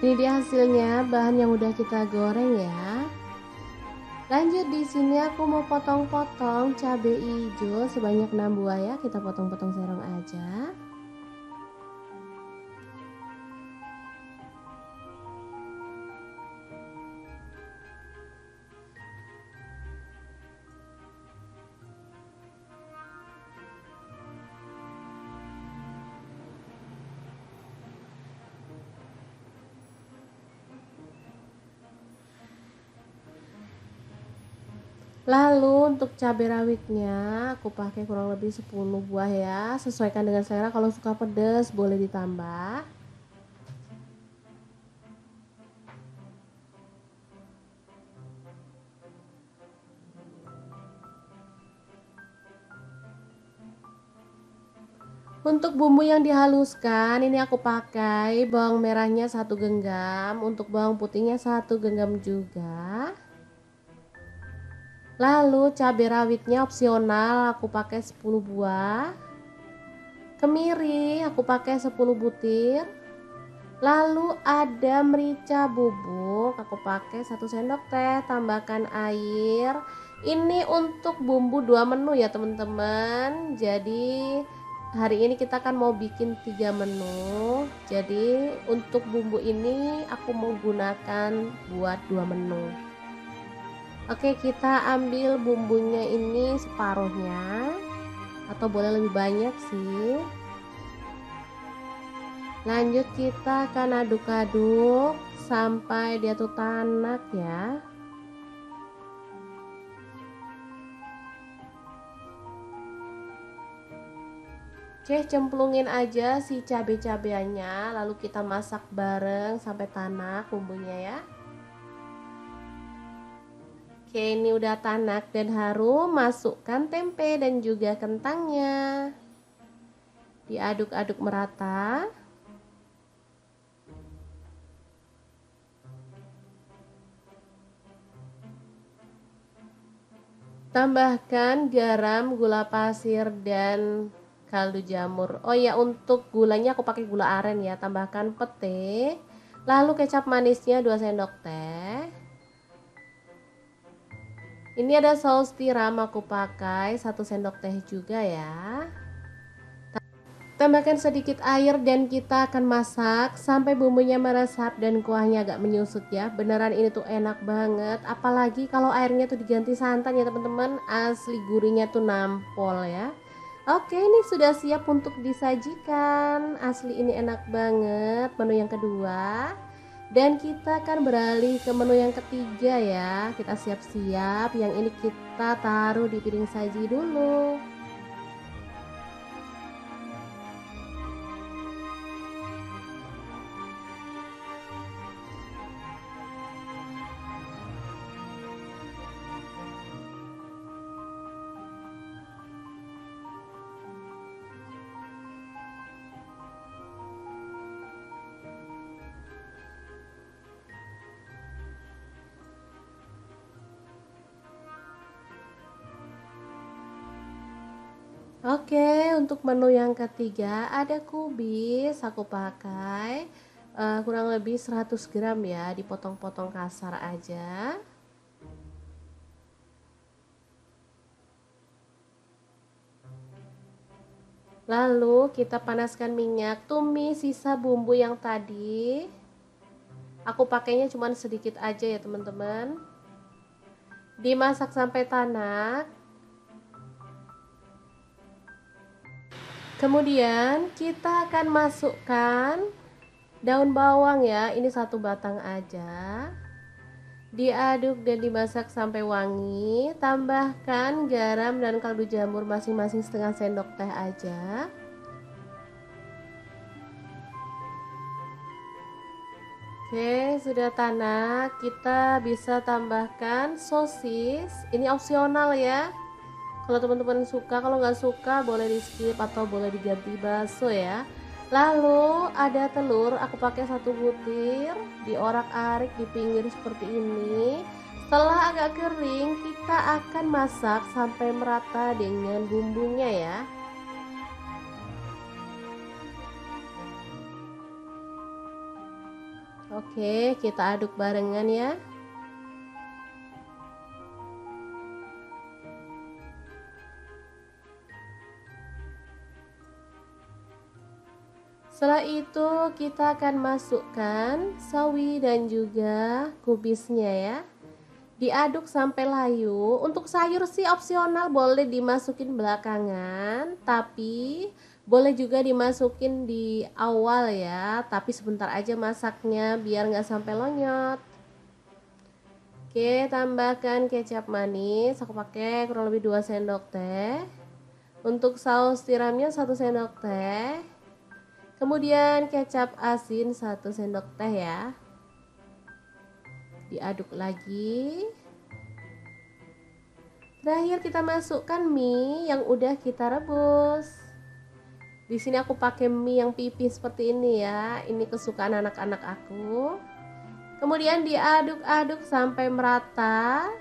Ini dia hasilnya, bahan yang udah kita goreng ya. Lanjut, di sini aku mau potong-potong cabai hijau sebanyak 6 buah ya, kita potong-potong serong aja. Lalu untuk cabai rawitnya aku pakai kurang lebih 10 buah ya, sesuaikan dengan selera, kalau suka pedas boleh ditambah. Untuk bumbu yang dihaluskan ini aku pakai bawang merahnya 1 genggam, untuk bawang putihnya 1 genggam juga. Lalu cabai rawitnya opsional, aku pakai 10 buah. Kemiri aku pakai 10 butir. Lalu ada merica bubuk, aku pakai 1 sendok teh, tambahkan air. Ini untuk bumbu 2 menu ya teman-teman. Jadi hari ini kita kan mau bikin 3 menu. Jadi untuk bumbu ini aku mau gunakan buat 2 menu. Oke, kita ambil bumbunya ini separuhnya, atau boleh lebih banyak sih. Lanjut kita akan aduk-aduk sampai dia tuh tanak ya. Oke, cemplungin aja si cabai-cabainya, lalu kita masak bareng sampai tanak bumbunya ya. Oke, ini udah tanak dan harum, masukkan tempe dan juga kentangnya. Diaduk-aduk merata. Tambahkan garam, gula pasir, dan kaldu jamur. Oh ya, untuk gulanya aku pakai gula aren ya. Tambahkan pete. Lalu kecap manisnya 2 sendok teh. Ini ada saus tiram, aku pakai 1 sendok teh juga ya. Tambahkan sedikit air dan kita akan masak sampai bumbunya meresap dan kuahnya agak menyusut ya. Beneran ini tuh enak banget, apalagi kalau airnya tuh diganti santan ya teman-teman, asli gurihnya tuh nampol ya. Oke, ini sudah siap untuk disajikan. Asli ini enak banget. Menu yang kedua Dan kita akan beralih ke menu yang ketiga ya. Kita siap-siap, yang ini kita taruh di piring saji dulu. Oke, untuk menu yang ketiga ada kubis, aku pakai kurang lebih 100 gram ya, dipotong-potong kasar aja. Lalu kita panaskan minyak, tumis sisa bumbu yang tadi. Aku pakainya cuma sedikit aja ya teman-teman. Dimasak sampai tanak. Kemudian kita akan masukkan daun bawang ya, ini 1 batang aja. Diaduk dan dimasak sampai wangi. Tambahkan garam dan kaldu jamur masing-masing setengah sendok teh aja. Oke, sudah tanak. Kita bisa tambahkan sosis. Ini opsional ya. Kalau teman-teman suka, kalau nggak suka boleh di skip atau boleh diganti bakso ya. Lalu ada telur, aku pakai 1 butir, diorak-arik di pinggir seperti ini. Setelah agak kering, kita akan masak sampai merata dengan bumbunya ya. Oke, kita aduk barengan ya. Setelah itu kita akan masukkan sawi dan juga kubisnya ya. Diaduk sampai layu. Untuk sayur sih opsional, boleh dimasukin belakangan, tapi boleh juga dimasukin di awal ya, tapi sebentar aja masaknya biar nggak sampai lonyot. Oke, tambahkan kecap manis, aku pakai kurang lebih 2 sendok teh. Untuk saus tiramnya 1 sendok teh. Kemudian kecap asin 1 sendok teh ya. Diaduk lagi. Terakhir kita masukkan mie yang udah kita rebus. Di sini aku pakai mie yang pipih seperti ini ya. Ini kesukaan anak-anak aku. Kemudian diaduk-aduk sampai merata.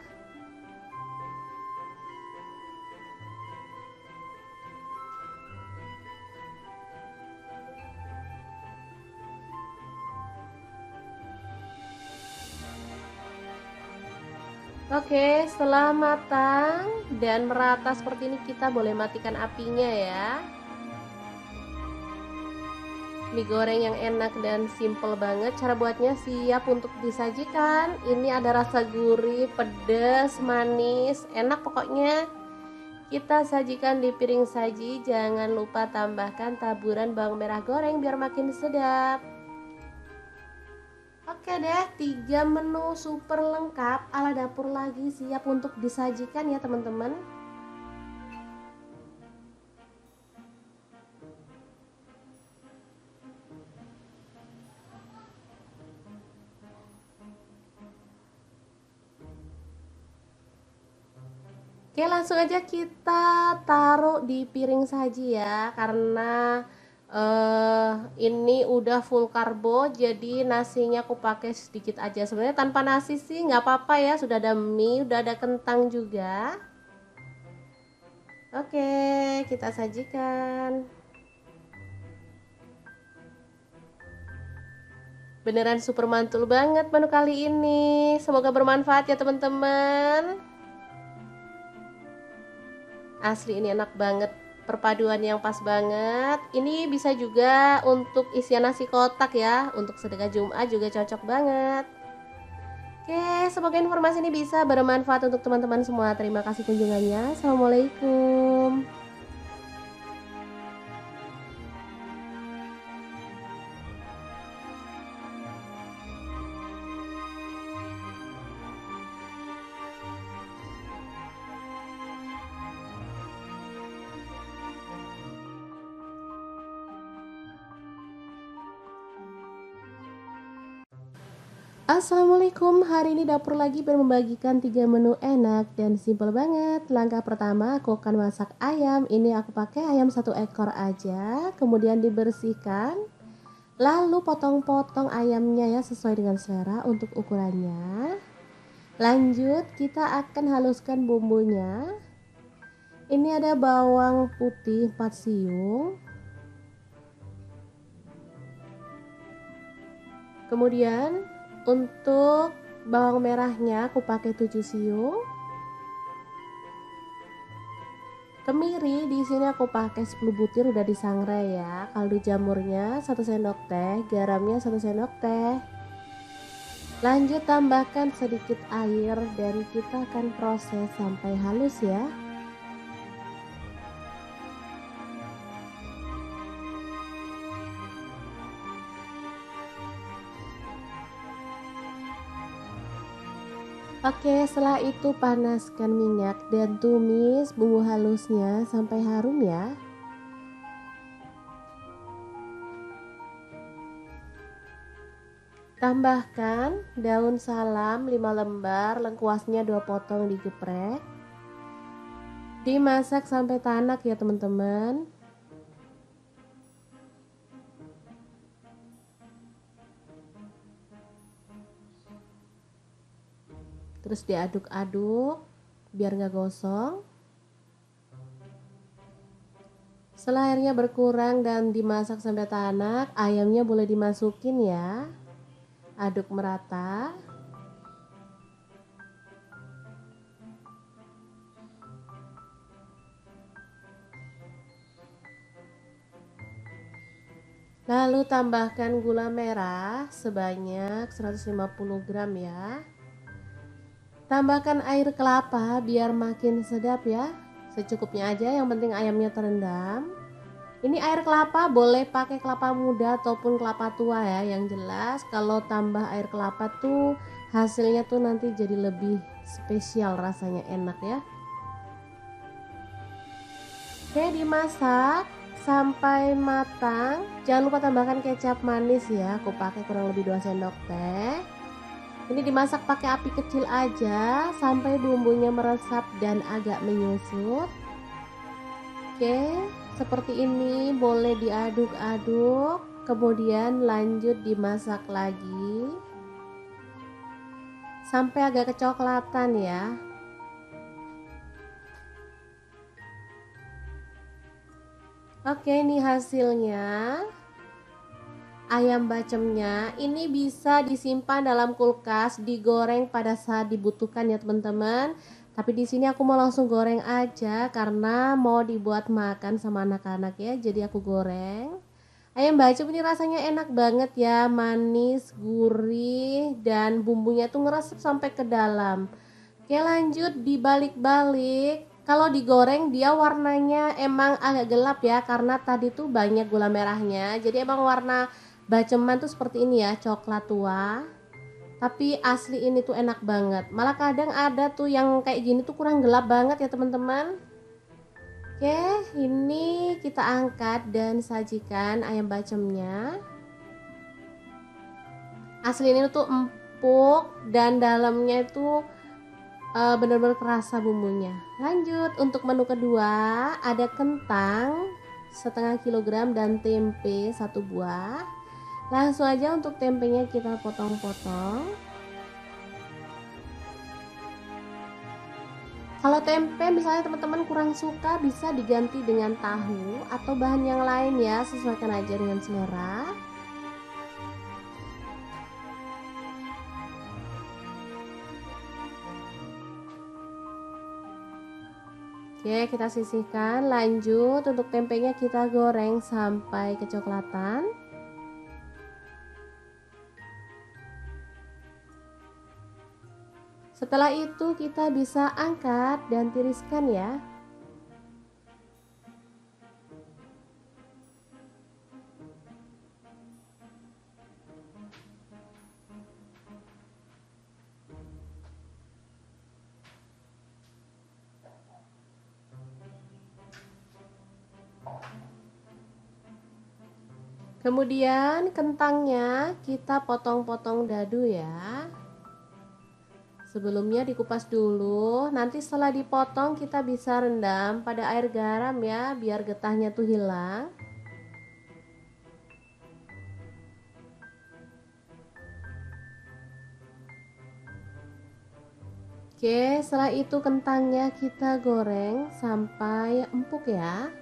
Oke, setelah matang dan merata seperti ini, kita boleh matikan apinya ya. Mie goreng yang enak dan simple banget. Cara buatnya siap untuk disajikan. Ini ada rasa gurih, pedas, manis, enak pokoknya. Kita sajikan di piring saji. Jangan lupa tambahkan taburan bawang merah goreng biar makin sedap. Oke deh, 3 menu super lengkap ala dapur lagi siap untuk disajikan ya teman-teman. Oke, langsung aja kita taruh di piring saji ya, karena ini udah full karbo, jadi nasinya aku pakai sedikit aja. Sebenarnya tanpa nasi sih nggak apa-apa ya, sudah ada mie, udah ada kentang juga. Oke, kita sajikan. Beneran super mantul banget menu kali ini. Semoga bermanfaat ya teman-teman. Asli ini enak banget, perpaduan yang pas banget. Ini bisa juga untuk isian nasi kotak ya, untuk sedekah Jumat juga cocok banget. Oke, semoga informasi ini bisa bermanfaat untuk teman-teman semua. Terima kasih kunjungannya. Assalamualaikum. Assalamualaikum, hari ini dapur lagi membagikan 3 menu enak dan simple banget. Langkah pertama, aku akan masak ayam. Ini aku pakai ayam 1 ekor aja, kemudian dibersihkan. Lalu potong-potong ayamnya ya sesuai dengan selera untuk ukurannya. Lanjut, kita akan haluskan bumbunya. Ini ada bawang putih 4 siung. Kemudian untuk bawang merahnya aku pakai 7 siung. Kemiri di sini aku pakai 10 butir udah disangrai ya. Kaldu jamurnya 1 sendok teh, garamnya 1 sendok teh. Lanjut tambahkan sedikit air dan kita akan proses sampai halus ya. Oke, setelah itu panaskan minyak dan tumis bumbu halusnya sampai harum ya. Tambahkan daun salam 5 lembar, lengkuasnya 2 potong digeprek. Dimasak sampai tanak ya teman-teman. Terus diaduk-aduk biar nggak gosong. Setelah airnya berkurang dan dimasak sampai tanak, ayamnya boleh dimasukin ya. Aduk merata. Lalu tambahkan gula merah sebanyak 150 gram ya. Tambahkan air kelapa biar makin sedap ya. Secukupnya aja, yang penting ayamnya terendam. Ini air kelapa boleh pakai kelapa muda ataupun kelapa tua ya. Yang jelas kalau tambah air kelapa tuh hasilnya tuh nanti jadi lebih spesial, rasanya enak ya. Oke, dimasak sampai matang. Jangan lupa tambahkan kecap manis ya. Aku pakai kurang lebih 2 sendok teh. Ini dimasak pakai api kecil aja sampai bumbunya meresap dan agak menyusut. Oke, seperti ini boleh diaduk-aduk, kemudian lanjut dimasak lagi sampai agak kecoklatan ya. Oke, ini hasilnya. Ayam bacemnya ini bisa disimpan dalam kulkas, digoreng pada saat dibutuhkan ya teman-teman. Tapi di sini aku mau langsung goreng aja karena mau dibuat makan sama anak-anak ya. Jadi aku goreng. Ayam bacem ini rasanya enak banget ya, manis, gurih, dan bumbunya tuh ngeresep sampai ke dalam. Oke, lanjut dibalik-balik. Kalau digoreng dia warnanya emang agak gelap ya karena tadi tuh banyak gula merahnya. Jadi emang warna baceman tuh seperti ini ya, coklat tua. Tapi asli ini tuh enak banget. Malah kadang ada tuh yang kayak gini tuh kurang gelap banget ya teman-teman. Oke, ini kita angkat dan sajikan ayam bacemnya. Asli ini tuh empuk dan dalamnya itu benar-benar kerasa bumbunya. Lanjut untuk menu kedua, ada kentang setengah kilogram dan tempe 1 buah. Langsung aja untuk tempenya kita potong-potong. Kalau tempe misalnya teman-teman kurang suka, bisa diganti dengan tahu atau bahan yang lain ya, sesuaikan aja dengan selera. Oke, kita sisihkan. Lanjut untuk tempenya kita goreng sampai kecoklatan. Setelah itu kita bisa angkat dan tiriskan ya. Kemudian kentangnya kita potong-potong dadu ya. Sebelumnya dikupas dulu, nanti setelah dipotong kita bisa rendam pada air garam ya, biar getahnya tuh hilang. Oke, setelah itu kentangnya kita goreng sampai empuk ya.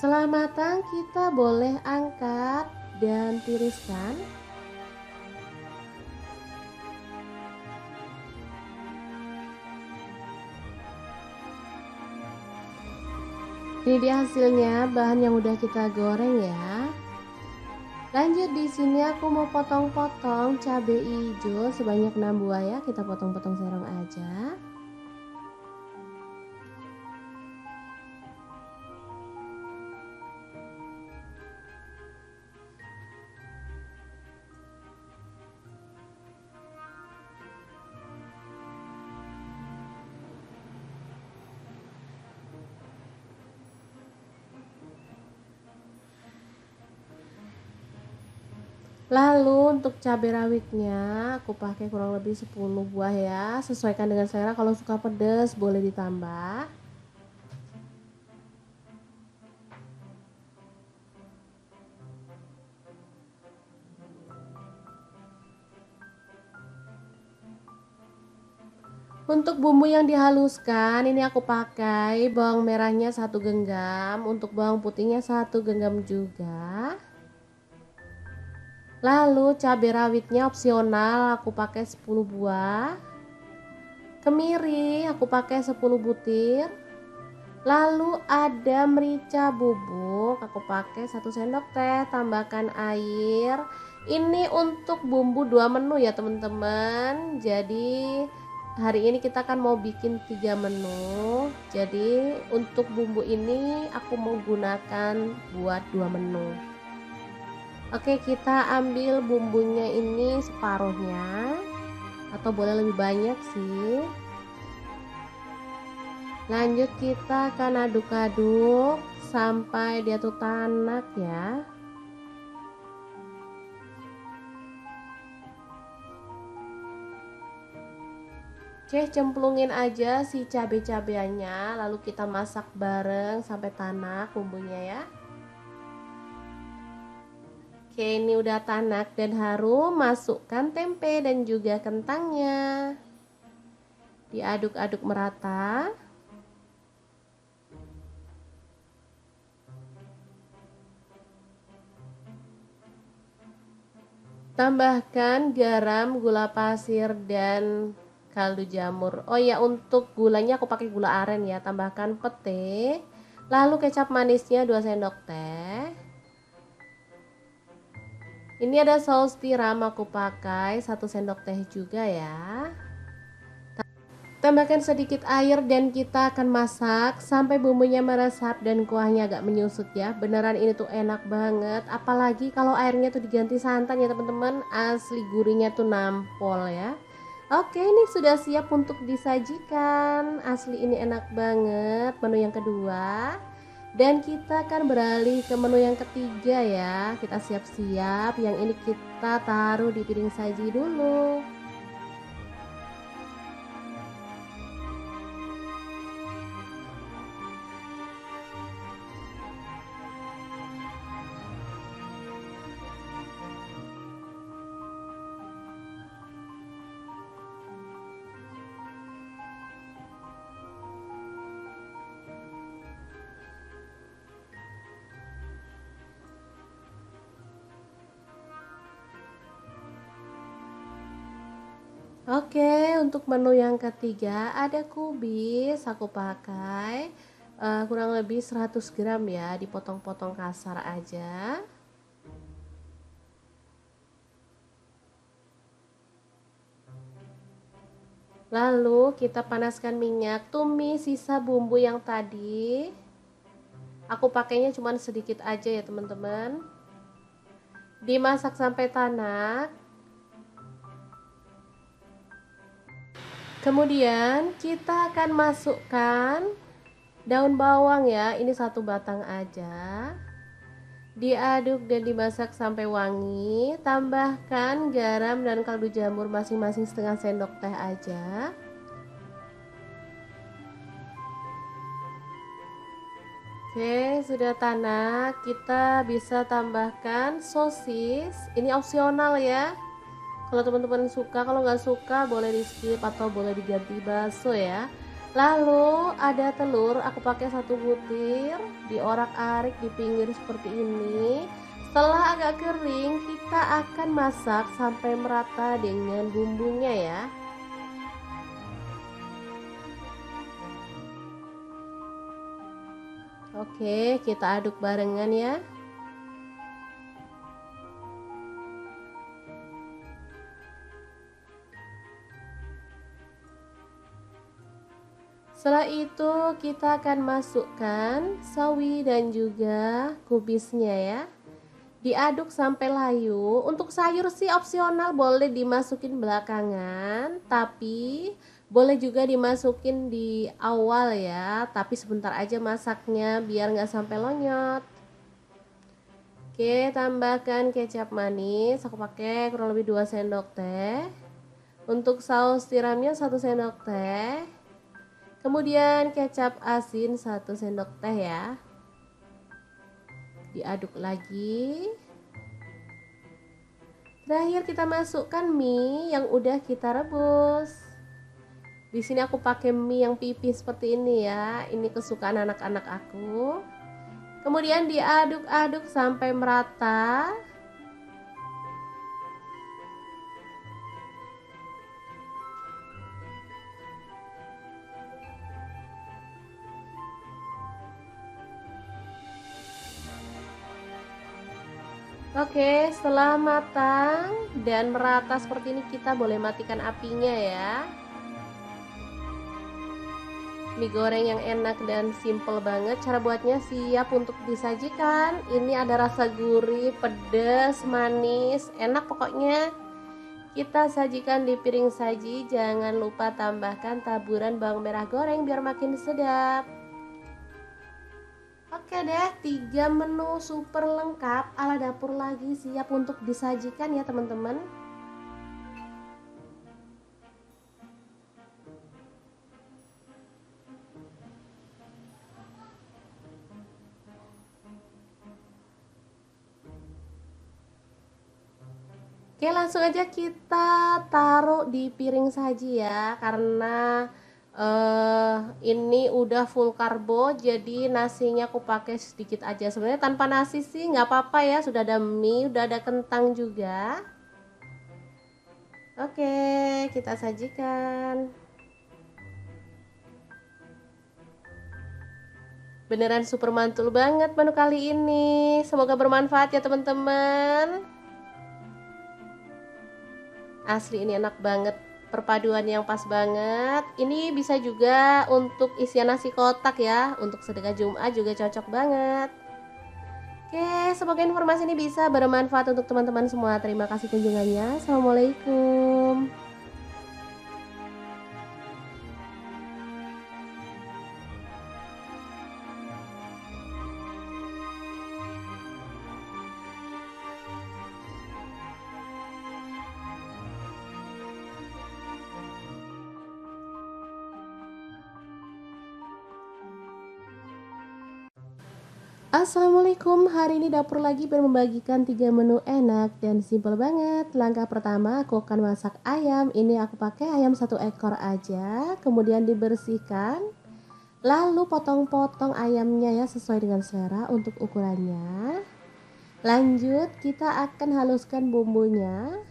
Setelah matang, kita boleh angkat dan tiriskan. Ini dia hasilnya, bahan yang udah kita goreng ya. Lanjut, di sini aku mau potong-potong cabai hijau sebanyak 6 buah ya. Kita potong-potong serong aja. Lalu untuk cabai rawitnya aku pakai kurang lebih 10 buah ya. Sesuaikan dengan selera, kalau suka pedas boleh ditambah. Untuk bumbu yang dihaluskan, ini aku pakai bawang merahnya 1 genggam, untuk bawang putihnya 1 genggam juga. Lalu cabai rawitnya opsional, aku pakai 10 buah. Kemiri aku pakai 10 butir. Lalu ada merica bubuk, aku pakai 1 sendok teh, tambahkan air. Ini untuk bumbu 2 menu ya teman-teman. Jadi hari ini kita kan mau bikin 3 menu. Jadi untuk bumbu ini aku mau gunakan buat 2 menu. Oke, kita ambil bumbunya ini separuhnya, atau boleh lebih banyak sih. Lanjut kita akan aduk-aduk sampai dia tuh tanak ya. Oke, cemplungin aja si cabai-cabainya, lalu kita masak bareng sampai tanak bumbunya ya. Oke, ini udah tanak dan harum, masukkan tempe dan juga kentangnya. Diaduk-aduk merata. Tambahkan garam, gula pasir, dan kaldu jamur. Oh ya, untuk gulanya aku pakai gula aren ya. Tambahkan pete. Lalu kecap manisnya 2 sendok teh. Ini ada saus tiram, aku pakai 1 sendok teh juga ya. Tambahkan sedikit air dan kita akan masak sampai bumbunya meresap dan kuahnya agak menyusut ya. Beneran ini tuh enak banget, apalagi kalau airnya tuh diganti santan ya teman-teman, asli gurihnya tuh nampol ya. Oke, ini sudah siap untuk disajikan. Asli ini enak banget menu yang kedua. Dan kita akan beralih ke menu yang ketiga ya. Kita siap-siap, yang ini kita taruh di piring saji dulu. Oke, untuk menu yang ketiga ada kubis, aku pakai kurang lebih 100 gram ya, dipotong-potong kasar aja. Lalu kita panaskan minyak, tumis sisa bumbu yang tadi. Aku pakainya cuma sedikit aja ya teman-teman. Dimasak sampai tanak. Kemudian kita akan masukkan Daun bawang ya, ini 1 batang aja. Diaduk dan dimasak sampai wangi. Tambahkan garam dan kaldu jamur masing-masing setengah sendok teh aja. Oke, sudah tanak. Kita bisa tambahkan sosis. Ini opsional ya. Kalau teman-teman suka, kalau nggak suka boleh di skip atau boleh diganti bakso ya. Lalu ada telur, aku pakai 1 butir, diorak-arik di pinggir seperti ini. Setelah agak kering, kita akan masak sampai merata dengan bumbunya ya. Oke, kita aduk barengan ya. Setelah itu kita akan masukkan sawi dan juga kubisnya ya. Diaduk sampai layu. Untuk sayur sih opsional, boleh dimasukin belakangan, tapi boleh juga dimasukin di awal ya, tapi sebentar aja masaknya biar nggak sampai lonyot. Oke, tambahkan kecap manis, aku pakai kurang lebih 2 sendok teh. Untuk saus tiramnya 1 sendok teh. Kemudian kecap asin 1 sendok teh ya. Diaduk lagi. Terakhir kita masukkan mie yang udah kita rebus. Di sini aku pakai mie yang pipih seperti ini ya. Ini kesukaan anak-anak aku. Kemudian diaduk-aduk sampai merata. Oke, setelah matang dan merata seperti ini, kita boleh matikan apinya ya. Mie goreng yang enak dan simple banget. Cara buatnya siap untuk disajikan. Ini ada rasa gurih, pedas, manis, enak pokoknya. Kita sajikan di piring saji. Jangan lupa tambahkan taburan bawang merah goreng biar makin sedap. Oke deh, 3 menu super lengkap ala dapur lagi siap untuk disajikan ya teman-teman. Oke, langsung aja kita taruh di piring saji ya, karena ini udah full karbo, jadi nasinya aku pakai sedikit aja. Sebenarnya tanpa nasi sih nggak apa-apa ya, sudah ada mie, udah ada kentang juga. Oke, kita sajikan. Beneran super mantul banget menu kali ini. Semoga bermanfaat ya teman-teman. Asli ini enak banget, perpaduan yang pas banget. Ini bisa juga untuk isian nasi kotak ya, untuk sedekah Jumat juga cocok banget. Oke, semoga informasi ini bisa bermanfaat untuk teman-teman semua. Terima kasih kunjungannya. Assalamualaikum. Assalamualaikum, hari ini dapur lagi membagikan 3 menu enak dan simple banget. Langkah pertama, aku akan masak ayam. Ini aku pakai ayam 1 ekor aja, kemudian dibersihkan. Lalu potong-potong ayamnya ya sesuai dengan selera untuk ukurannya. Lanjut, kita akan haluskan bumbunya.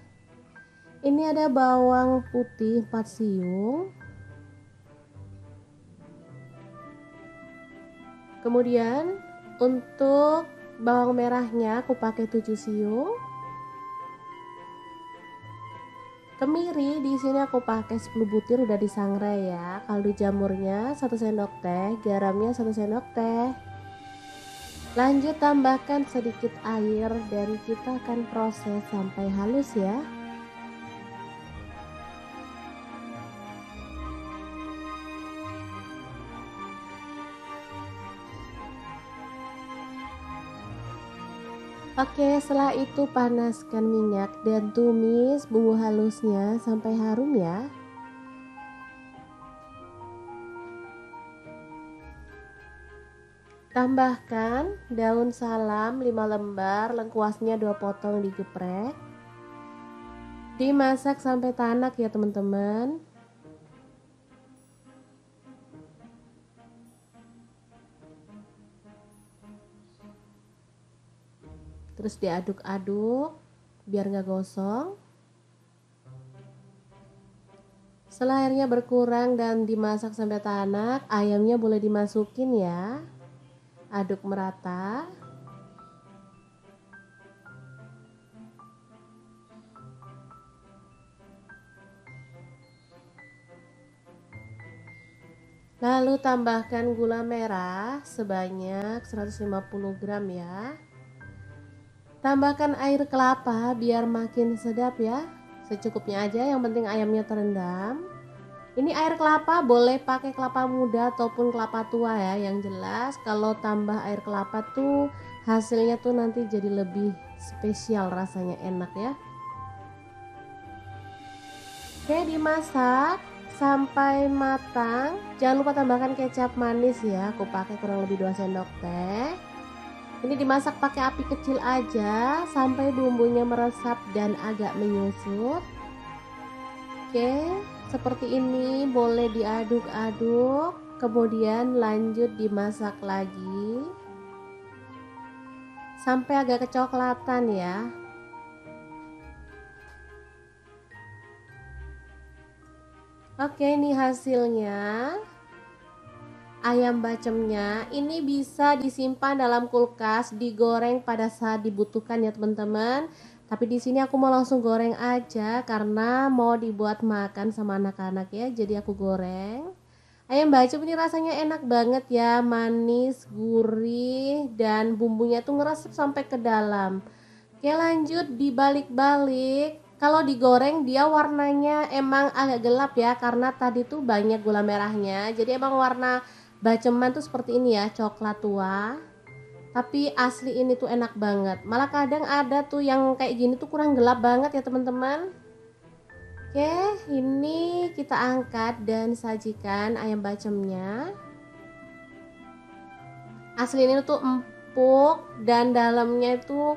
Ini ada bawang putih 4 siung. Kemudian untuk bawang merahnya aku pakai 7 siung. Kemiri di sini aku pakai 10 butir udah disangrai ya. Kaldu jamurnya 1 sendok teh, garamnya 1 sendok teh. Lanjut tambahkan sedikit air dan kita akan proses sampai halus ya. Oke, setelah itu panaskan minyak dan tumis bumbu halusnya sampai harum ya. Tambahkan daun salam 5 lembar, lengkuasnya 2 potong digeprek. Dimasak sampai tanak ya teman-teman. Terus diaduk-aduk biar nggak gosong. Setelah airnya berkurang dan dimasak sampai tanak, ayamnya boleh dimasukin ya. Aduk merata. Lalu tambahkan gula merah sebanyak 150 gram ya. Tambahkan air kelapa biar makin sedap ya. Secukupnya aja, yang penting ayamnya terendam. Ini air kelapa boleh pakai kelapa muda ataupun kelapa tua ya. Yang jelas kalau tambah air kelapa tuh hasilnya tuh nanti jadi lebih spesial, rasanya enak ya. Oke, dimasak sampai matang. Jangan lupa tambahkan kecap manis ya. Aku pakai kurang lebih 2 sendok teh. Ini dimasak pakai api kecil aja sampai bumbunya meresap dan agak menyusut. Oke, seperti ini boleh diaduk-aduk, kemudian lanjut dimasak lagi sampai agak kecoklatan ya. Oke, ini hasilnya. Ayam bacemnya ini bisa disimpan dalam kulkas, digoreng pada saat dibutuhkan ya teman-teman. Tapi di sini aku mau langsung goreng aja karena mau dibuat makan sama anak-anak ya. Jadi aku goreng. Ayam bacem ini rasanya enak banget ya, manis, gurih, dan bumbunya tuh ngeresep sampai ke dalam. Oke, lanjut dibalik-balik. Kalau digoreng dia warnanya emang agak gelap ya, karena tadi tuh banyak gula merahnya. Jadi emang warna baceman tuh seperti ini ya, coklat tua. Tapi asli ini tuh enak banget. Malah kadang ada tuh yang kayak gini tuh kurang gelap banget ya teman-teman. Oke, ini kita angkat dan sajikan ayam bacemnya. Asli ini tuh empuk dan dalamnya itu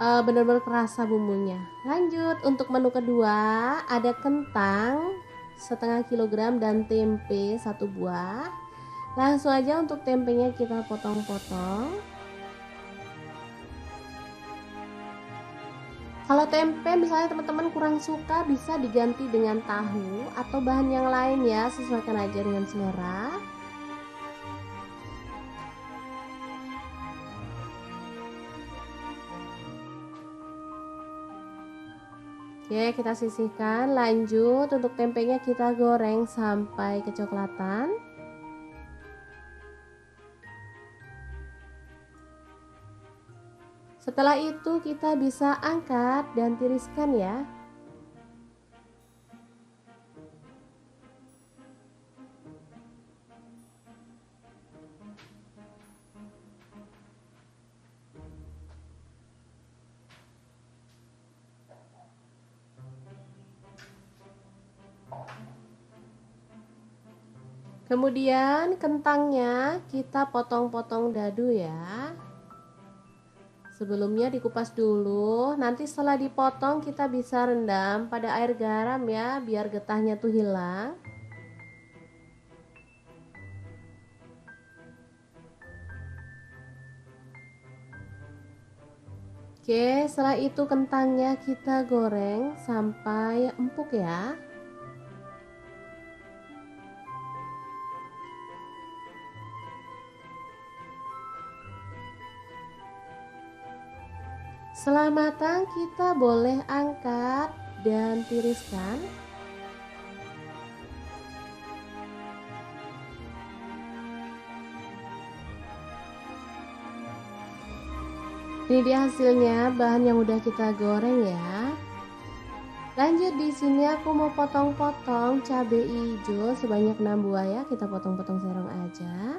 benar-benar kerasa bumbunya. Lanjut, untuk menu kedua ada kentang setengah kilogram dan tempe 1 buah. Langsung aja untuk tempenya kita potong-potong. Kalau tempe misalnya teman-teman kurang suka, bisa diganti dengan tahu atau bahan yang lain ya, sesuaikan aja dengan selera. Oke, kita sisihkan. Lanjut, untuk tempenya kita goreng sampai kecoklatan. Setelah itu kita bisa angkat dan tiriskan ya. Kemudian kentangnya kita potong-potong dadu ya. Sebelumnya dikupas dulu, nanti setelah dipotong kita bisa rendam pada air garam ya, biar getahnya tuh hilang. Oke, setelah itu kentangnya kita goreng sampai empuk ya. Setelah matang kita boleh angkat dan tiriskan. Ini dia hasilnya, bahan yang udah kita goreng ya. Lanjut, di sini aku mau potong-potong cabai hijau sebanyak 6 buah ya, kita potong-potong serong aja.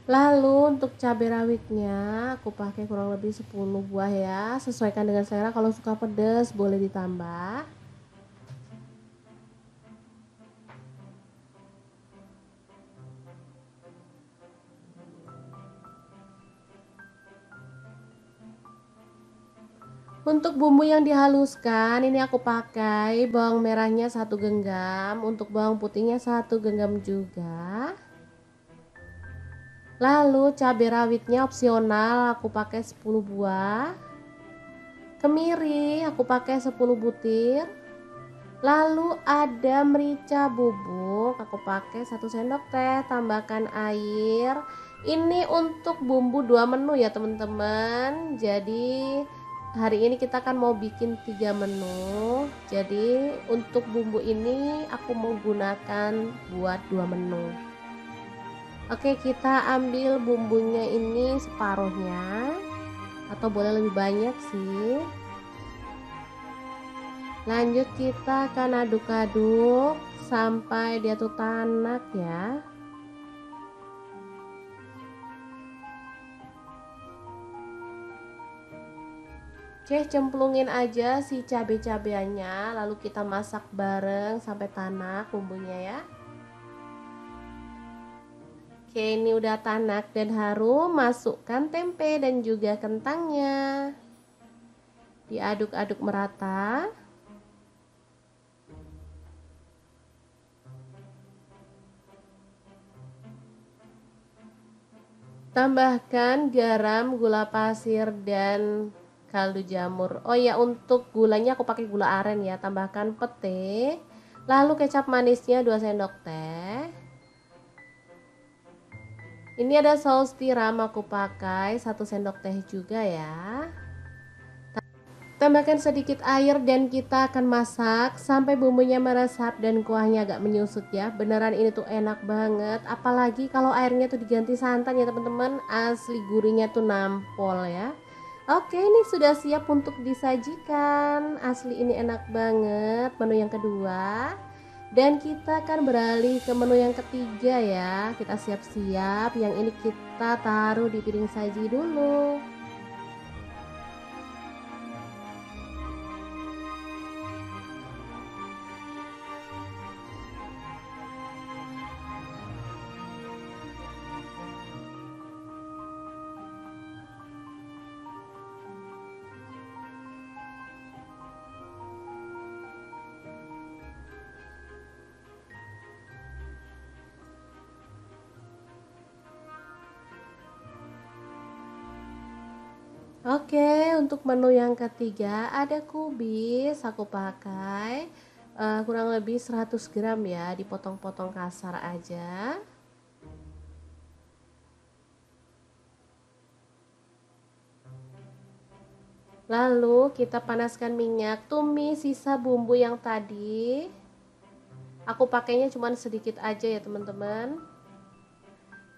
Lalu untuk cabai rawitnya aku pakai kurang lebih 10 buah ya. Sesuaikan dengan selera, kalau suka pedas boleh ditambah. Untuk bumbu yang dihaluskan ini aku pakai bawang merahnya 1 genggam, untuk bawang putihnya 1 genggam juga. Lalu cabai rawitnya opsional, aku pakai 10 buah. Kemiri aku pakai 10 butir. Lalu ada merica bubuk, aku pakai 1 sendok teh, tambahkan air. Ini untuk bumbu 2 menu ya teman-teman. Jadi hari ini kita kan mau bikin 3 menu. Jadi untuk bumbu ini aku mau gunakan buat 2 menu. Oke, kita ambil bumbunya ini separuhnya, atau boleh lebih banyak sih. Lanjut kita akan aduk-aduk sampai dia tuh tanak ya. Oke, cemplungin aja si cabai-cabeannya, lalu kita masak bareng sampai tanak bumbunya ya. Oke, ini udah tanak dan harum, masukkan tempe dan juga kentangnya. Diaduk-aduk merata. Tambahkan garam, gula pasir, dan kaldu jamur. Oh ya, untuk gulanya aku pakai gula aren ya. Tambahkan pete. Lalu kecap manisnya 2 sendok teh. Ini ada saus tiram, aku pakai 1 sendok teh juga ya. Tambahkan sedikit air dan kita akan masak sampai bumbunya meresap dan kuahnya agak menyusut ya. Beneran ini tuh enak banget, apalagi kalau airnya tuh diganti santan ya teman-teman, asli gurihnya tuh nampol ya. Oke, ini sudah siap untuk disajikan. Asli ini enak banget menu yang kedua. Dan kita akan beralih ke menu yang ketiga ya. Kita siap-siap, yang ini kita taruh di piring saji dulu. Oke, untuk menu yang ketiga ada kubis, aku pakai kurang lebih 100 gram ya, dipotong-potong kasar aja. Lalu kita panaskan minyak, tumis sisa bumbu yang tadi. Aku pakainya cuma sedikit aja ya teman-teman.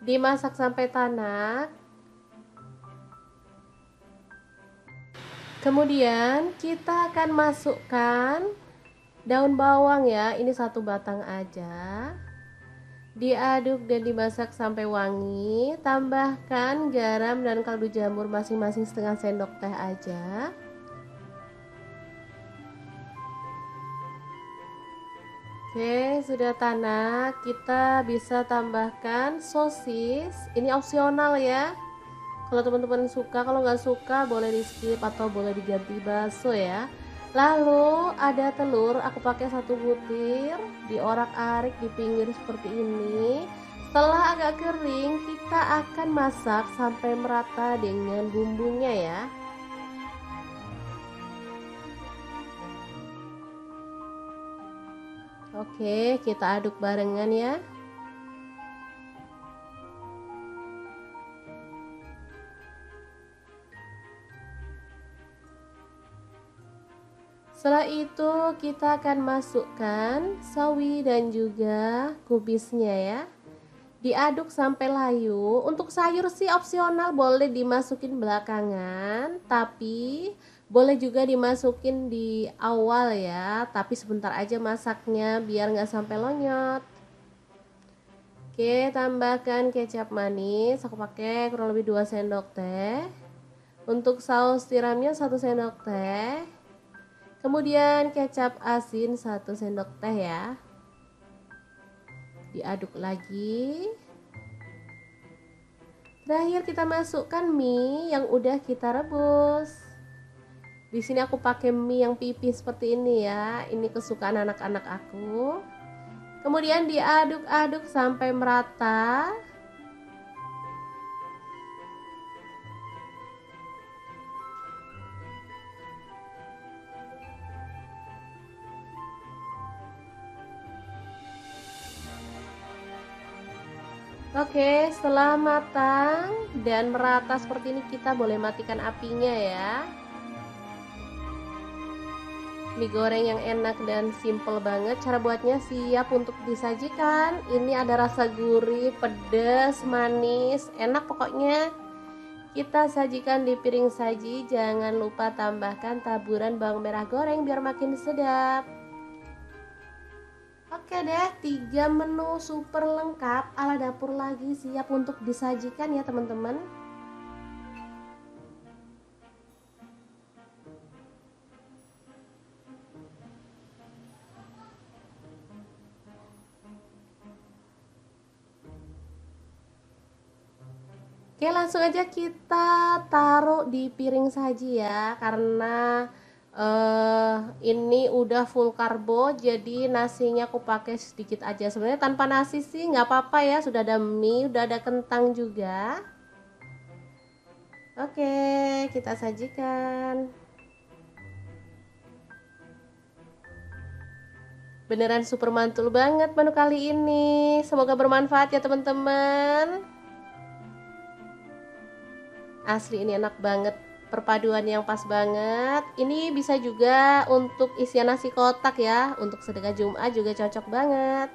Dimasak sampai tanak. Kemudian kita akan masukkan daun bawang ya, ini 1 batang aja. Diaduk dan dimasak sampai wangi. Tambahkan garam dan kaldu jamur masing-masing setengah sendok teh aja. Oke, sudah tanak. Kita bisa tambahkan sosis. Ini opsional ya. Kalau teman-teman suka, kalau nggak suka boleh di skip atau boleh diganti bakso ya. Lalu ada telur, aku pakai 1 butir, diorak-arik di pinggir seperti ini. Setelah agak kering, kita akan masak sampai merata dengan bumbunya ya. Oke, kita aduk barengan ya. Setelah itu kita akan masukkan sawi dan juga kubisnya ya. Diaduk sampai layu. Untuk sayur sih opsional, boleh dimasukin belakangan, tapi boleh juga dimasukin di awal ya, tapi sebentar aja masaknya biar nggak sampai lonyot. Oke, tambahkan kecap manis, aku pakai kurang lebih 2 sendok teh. Untuk saus tiramnya 1 sendok teh. Kemudian kecap asin 1 sendok teh ya. Diaduk lagi. Terakhir kita masukkan mie yang udah kita rebus. Di sini aku pakai mie yang pipih seperti ini ya. Ini kesukaan anak-anak aku. Kemudian diaduk-aduk sampai merata. Oke, setelah matang dan merata seperti ini, kita boleh matikan apinya ya. Mie goreng yang enak dan simple banget. Cara buatnya siap untuk disajikan. Ini ada rasa gurih, pedas, manis, enak pokoknya. Kita sajikan di piring saji. Jangan lupa tambahkan taburan bawang merah goreng biar makin sedap. Oke deh, 3 menu super lengkap ala dapur lagi siap untuk disajikan ya teman-teman. Oke, langsung aja kita taruh di piring saji ya, karena ini udah full karbo, jadi nasinya aku pakai sedikit aja. Sebenarnya tanpa nasi sih nggak apa-apa ya, sudah ada mie, udah ada kentang juga. Oke, kita sajikan. Beneran super mantul banget menu kali ini. Semoga bermanfaat ya teman-teman. Asli ini enak banget, perpaduan yang pas banget. Ini bisa juga untuk isian nasi kotak ya, untuk sedekah Jumat juga cocok banget.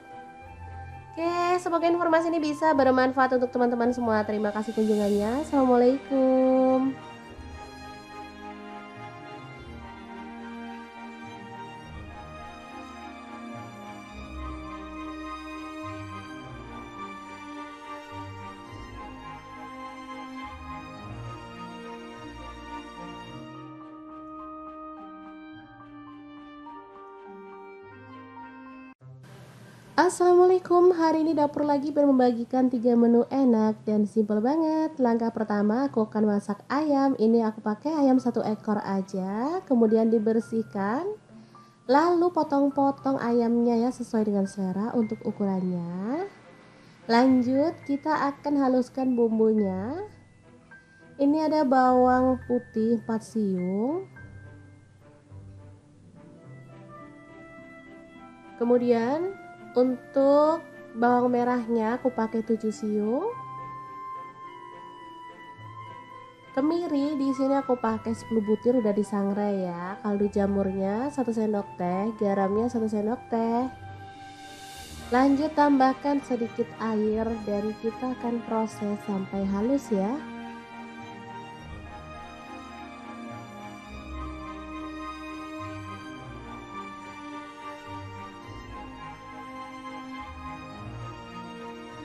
Oke, semoga informasi ini bisa bermanfaat untuk teman-teman semua. Terima kasih kunjungannya. Assalamualaikum. Assalamualaikum, hari ini dapur lagi membagikan 3 menu enak dan simpel banget. Langkah pertama aku akan masak ayam. Ini aku pakai ayam 1 ekor aja. Kemudian dibersihkan. Lalu potong-potong ayamnya ya sesuai dengan selera untuk ukurannya. Lanjut kita akan haluskan bumbunya. Ini ada bawang putih 4 siung. Kemudian untuk bawang merahnya aku pakai 7 siung. Kemiri di sini aku pakai 10 butir udah disangrai ya. Kaldu jamurnya 1 sendok teh, garamnya 1 sendok teh. Lanjut tambahkan sedikit air dan kita akan proses sampai halus ya.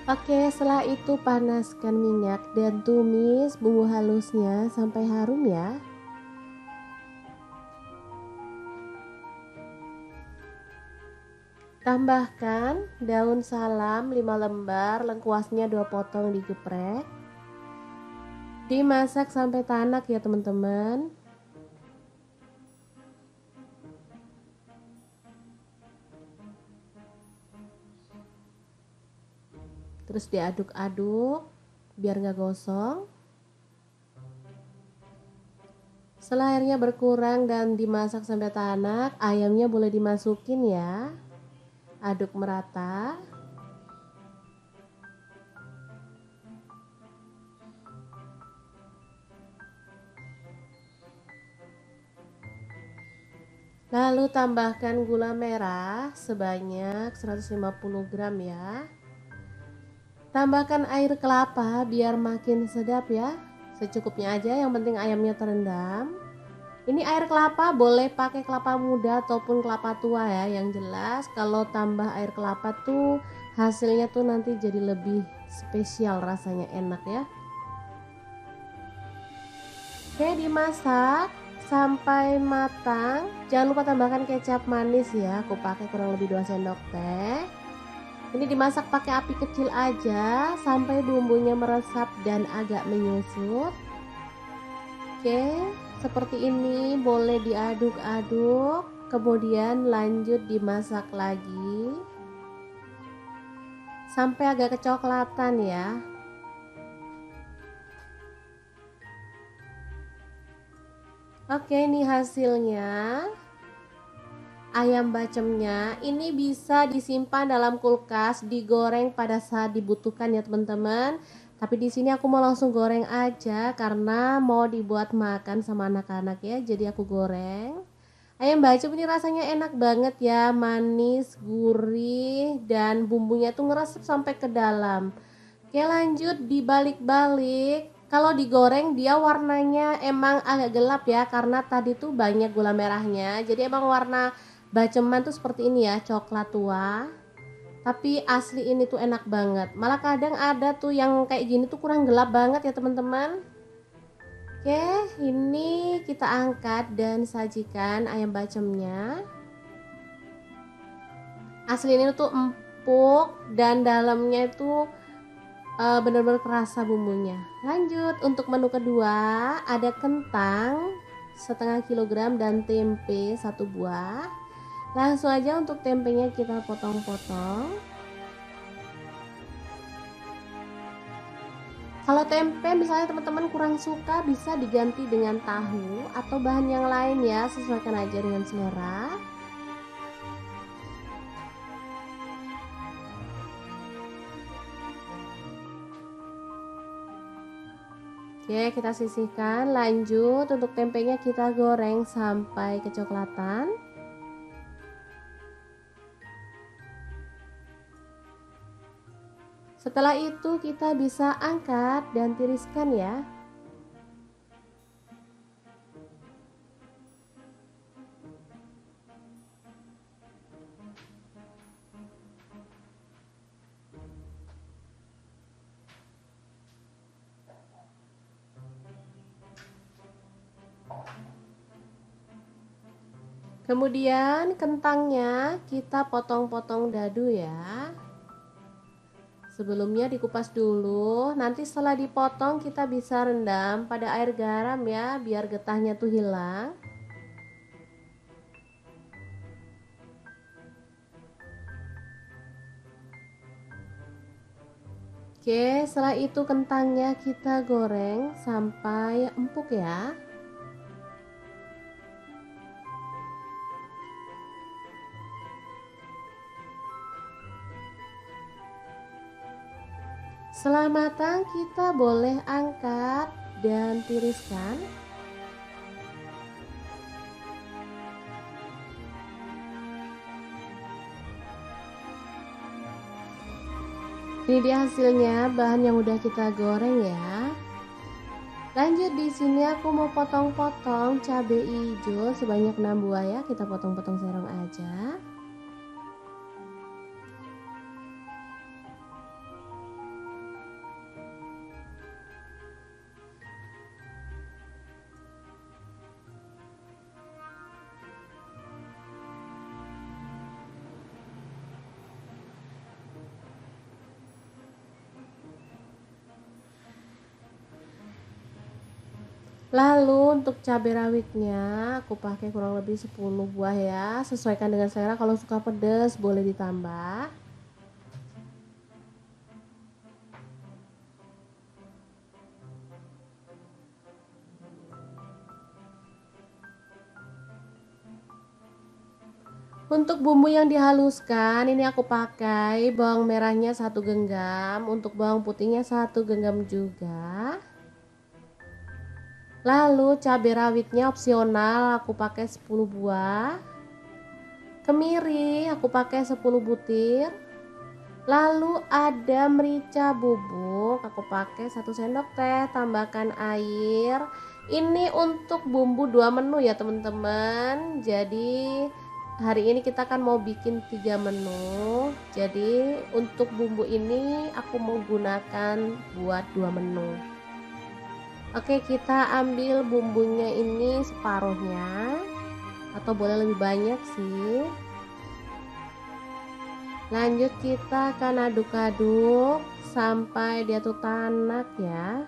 Oke, setelah itu panaskan minyak dan tumis bumbu halusnya sampai harum ya. Tambahkan daun salam 5 lembar, lengkuasnya 2 potong digeprek. Dimasak sampai tanak ya teman-teman. Terus diaduk-aduk biar nggak gosong. Setelah airnya berkurang dan dimasak sampai tanak, ayamnya boleh dimasukin ya. Aduk merata. Lalu tambahkan gula merah sebanyak 150 gram ya. Tambahkan air kelapa biar makin sedap ya. Secukupnya aja, yang penting ayamnya terendam. Ini air kelapa boleh pakai kelapa muda ataupun kelapa tua ya. Yang jelas kalau tambah air kelapa tuh hasilnya tuh nanti jadi lebih spesial, rasanya enak ya. Oke, dimasak sampai matang. Jangan lupa tambahkan kecap manis ya, aku pakai kurang lebih 2 sendok teh. Ini dimasak pakai api kecil aja sampai bumbunya meresap dan agak menyusut. Oke, seperti ini boleh diaduk-aduk, kemudian lanjut dimasak lagi sampai agak kecoklatan ya. Oke, ini hasilnya. Ayam bacemnya ini bisa disimpan dalam kulkas, digoreng pada saat dibutuhkan ya teman-teman. Tapi di sini aku mau langsung goreng aja karena mau dibuat makan sama anak-anak ya. Jadi aku goreng. Ayam bacem ini rasanya enak banget ya, manis, gurih, dan bumbunya tuh ngeresep sampai ke dalam. Oke, lanjut dibalik-balik. Kalau digoreng dia warnanya emang agak gelap ya, karena tadi tuh banyak gula merahnya. Jadi emang warna baceman tuh seperti ini ya, coklat tua. Tapi asli ini tuh enak banget. Malah kadang ada tuh yang kayak gini tuh kurang gelap banget ya teman-teman. Oke, ini kita angkat dan sajikan ayam bacemnya. Asli ini tuh empuk dan dalamnya itu benar-benar kerasa bumbunya. Lanjut untuk menu kedua, ada kentang setengah kilogram dan tempe 1 buah. Langsung aja untuk tempenya kita potong-potong. Kalau tempe misalnya teman-teman kurang suka, bisa diganti dengan tahu atau bahan yang lain ya, sesuaikan aja dengan selera. Oke, kita sisihkan. Lanjut untuk tempenya kita goreng sampai kecoklatan. Setelah itu kita bisa angkat dan tiriskan ya. Kemudian kentangnya kita potong-potong dadu ya. Sebelumnya dikupas dulu, nanti setelah dipotong kita bisa rendam pada air garam ya, biar getahnya tuh hilang. Oke, setelah itu kentangnya kita goreng sampai empuk ya. Setelah matang kita boleh angkat dan tiriskan. Ini dia hasilnya, bahan yang udah kita goreng ya. Lanjut di sini aku mau potong-potong cabai hijau sebanyak 6 buah ya, kita potong-potong serong aja. Lalu untuk cabai rawitnya aku pakai kurang lebih 10 buah ya, sesuaikan dengan selera, kalau suka pedas boleh ditambah. Untuk bumbu yang dihaluskan ini aku pakai bawang merahnya 1 genggam, untuk bawang putihnya 1 genggam juga. Lalu cabai rawitnya opsional, aku pakai 10 buah. Kemiri aku pakai 10 butir. Lalu ada merica bubuk, aku pakai 1 sendok teh, tambahkan air. Ini untuk bumbu 2 menu ya teman-teman. Jadi hari ini kita kan mau bikin 3 menu. Jadi untuk bumbu ini aku mau gunakan buat 2 menu. Oke, kita ambil bumbunya ini separuhnya, atau boleh lebih banyak sih. Lanjut kita akan aduk-aduk sampai dia tuh tanak ya.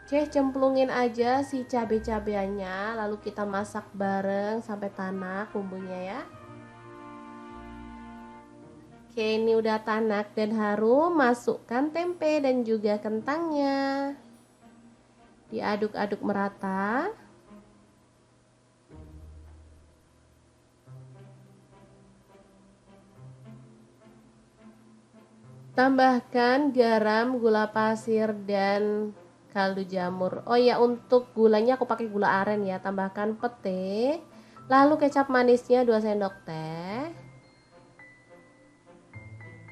Oke, cemplungin aja si cabai-cabainya, lalu kita masak bareng sampai tanak bumbunya ya. Oke, ini udah tanak dan harum, masukkan tempe dan juga kentangnya. Diaduk-aduk merata. Tambahkan garam, gula pasir, dan kaldu jamur. Oh ya, untuk gulanya aku pakai gula aren ya. Tambahkan pete, lalu kecap manisnya 2 sendok teh.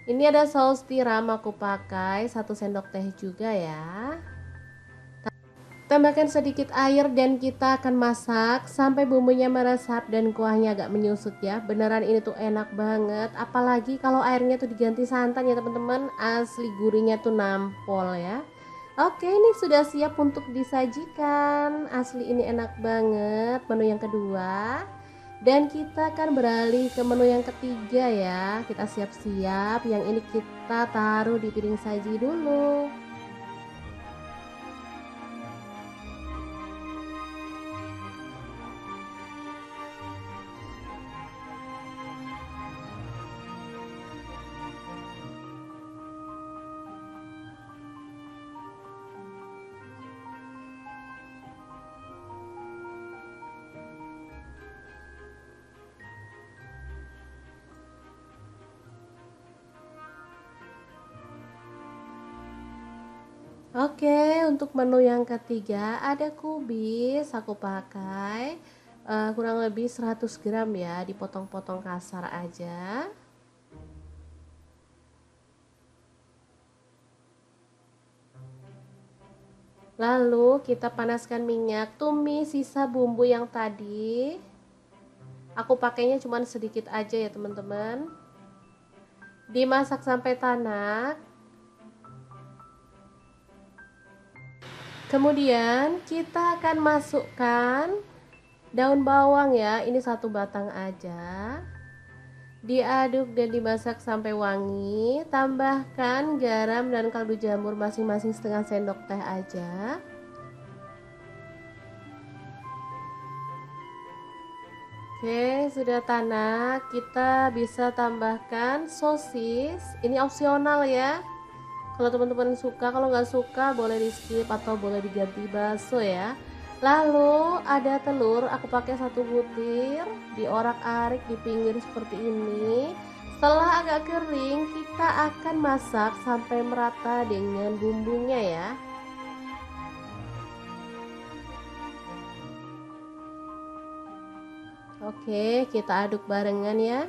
Ini ada saus tiram, aku pakai 1 sendok teh juga ya. Tambahkan sedikit air dan kita akan masak sampai bumbunya meresap dan kuahnya agak menyusut ya. Beneran ini tuh enak banget, apalagi kalau airnya tuh diganti santan ya teman-teman. Asli gurihnya tuh nampol ya. Oke, ini sudah siap untuk disajikan. Asli ini enak banget menu yang kedua. Dan kita akan beralih ke menu yang ketiga ya. Kita siap-siap, yang ini kita taruh di piring saji dulu. Oke, untuk menu yang ketiga ada kubis, aku pakai kurang lebih 100 gram ya, dipotong-potong kasar aja. Lalu kita panaskan minyak, tumis sisa bumbu yang tadi. Aku pakainya cuma sedikit aja ya teman-teman. Dimasak sampai tanak. Kemudian kita akan masukkan daun bawang ya, ini 1 batang aja. Diaduk dan dimasak sampai wangi. Tambahkan garam dan kaldu jamur masing-masing setengah sendok teh aja. Oke, sudah tanak. Kita bisa tambahkan sosis. Ini opsional ya. Kalau teman-teman suka, kalau nggak suka boleh di skip atau boleh diganti bakso ya. Lalu ada telur, aku pakai 1 butir, diorak-arik di pinggir seperti ini. Setelah agak kering, kita akan masak sampai merata dengan bumbunya ya. Oke, kita aduk barengan ya.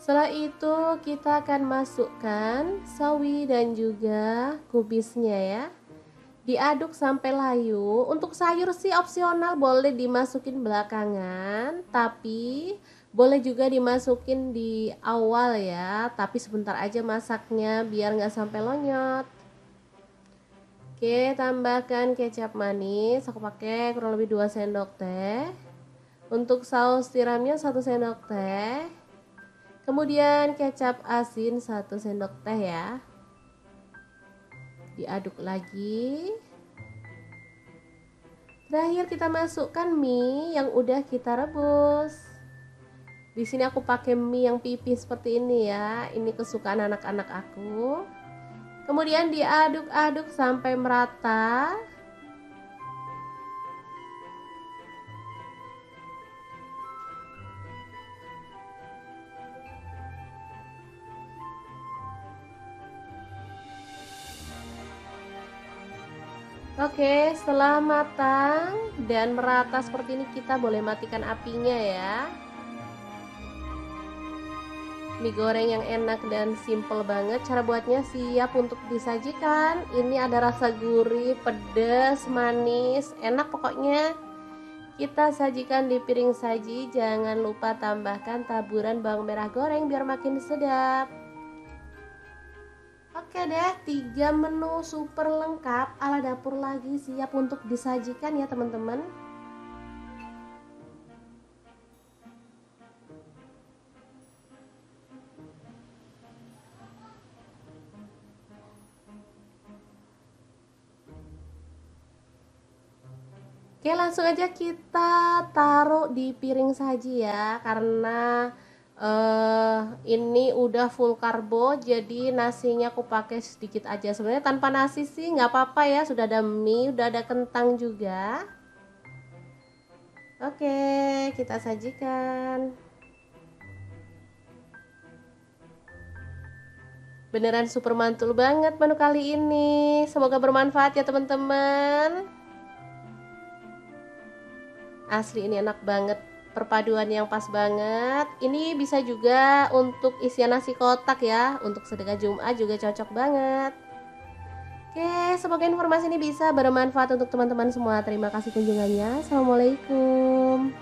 Setelah itu kita akan masukkan sawi dan juga kubisnya ya. Diaduk sampai layu. Untuk sayur sih opsional, boleh dimasukin belakangan, tapi boleh juga dimasukin di awal ya. Tapi sebentar aja masaknya biar nggak sampai lonyot. Oke, tambahkan kecap manis. Aku pakai kurang lebih 2 sendok teh. Untuk saus tiramnya 1 sendok teh. Kemudian kecap asin 1 sendok teh ya. Diaduk lagi. Terakhir kita masukkan mie yang udah kita rebus. Di sini aku pakai mie yang pipih seperti ini ya. Ini kesukaan anak-anak aku. Kemudian diaduk-aduk sampai merata. Oke, setelah matang dan merata seperti ini, kita boleh matikan apinya ya. Mie goreng yang enak dan simple banget. Cara buatnya siap untuk disajikan. Ini ada rasa gurih, pedas, manis, enak pokoknya. Kita sajikan di piring saji. Jangan lupa tambahkan taburan bawang merah goreng biar makin sedap. Oke deh, 3 menu super lengkap ala dapur lagi siap untuk disajikan ya teman-teman. Oke, langsung aja kita taruh di piring saji ya, karena ini udah full karbo, jadi nasinya aku pakai sedikit aja. Sebenarnya tanpa nasi sih nggak apa-apa ya, sudah ada mie, udah ada kentang juga. Oke, kita sajikan. Beneran super mantul banget menu kali ini. Semoga bermanfaat ya teman-teman. Asli ini enak banget, perpaduan yang pas banget. Ini bisa juga untuk isian nasi kotak ya, untuk sedekah Jumat juga cocok banget. Oke, semoga informasi ini bisa bermanfaat untuk teman-teman semua. Terima kasih kunjungannya. Assalamualaikum.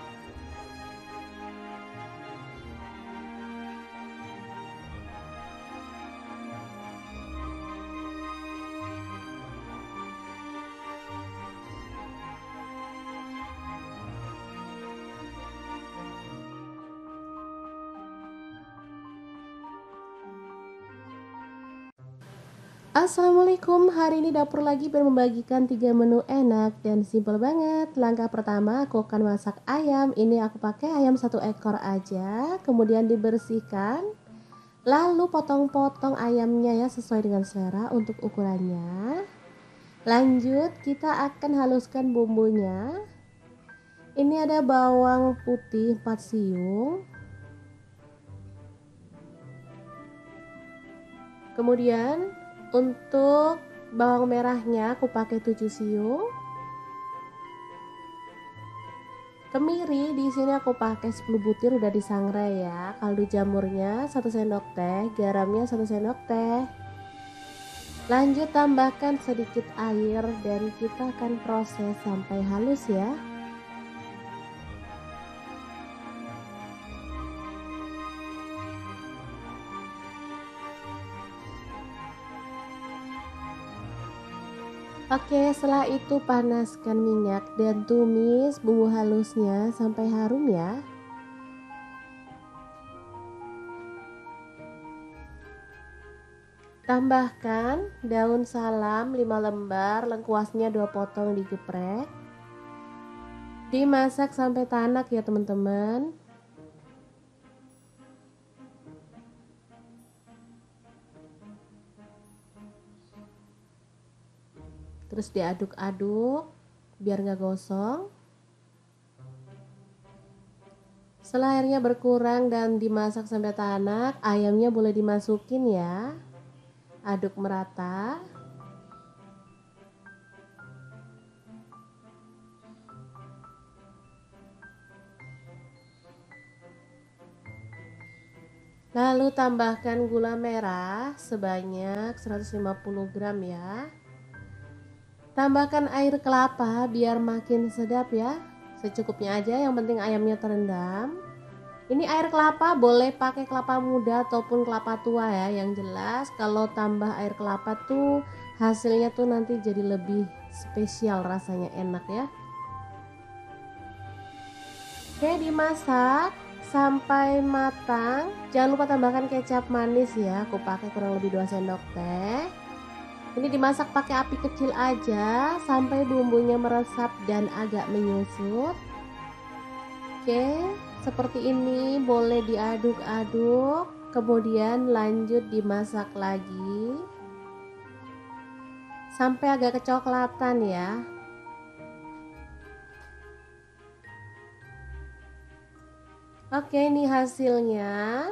Assalamualaikum, hari ini dapur lagi membagikan 3 menu enak dan simple banget. Langkah pertama aku akan masak ayam. Ini aku pakai ayam 1 ekor aja, kemudian dibersihkan. Lalu potong-potong ayamnya ya sesuai dengan selera untuk ukurannya. Lanjut kita akan haluskan bumbunya. Ini ada bawang putih 4 siung. Kemudian untuk bawang merahnya aku pakai 7 siung. Kemiri di sini aku pakai 10 butir udah disangrai ya. Kaldu jamurnya 1 sendok teh, garamnya 1 sendok teh. Lanjut tambahkan sedikit air dan kita akan proses sampai halus ya. Oke, setelah itu panaskan minyak dan tumis bumbu halusnya sampai harum ya. Tambahkan daun salam 5 lembar, lengkuasnya 2 potong digeprek. Dimasak sampai tanak ya teman-teman. Terus diaduk-aduk biar nggak gosong. Setelah airnya berkurang dan dimasak sampai tanak, ayamnya boleh dimasukin ya. Aduk merata. Lalu tambahkan gula merah sebanyak 150 gram ya. Tambahkan air kelapa biar makin sedap ya. Secukupnya aja, yang penting ayamnya terendam. Ini air kelapa boleh pakai kelapa muda ataupun kelapa tua ya. Yang jelas kalau tambah air kelapa tuh hasilnya tuh nanti jadi lebih spesial, rasanya enak ya. Oke, dimasak sampai matang. Jangan lupa tambahkan kecap manis ya. Aku pakai kurang lebih 2 sendok teh. Ini dimasak pakai api kecil aja sampai bumbunya meresap dan agak menyusut. Oke, seperti ini boleh diaduk-aduk, kemudian lanjut dimasak lagi sampai agak kecoklatan ya. Oke, ini hasilnya.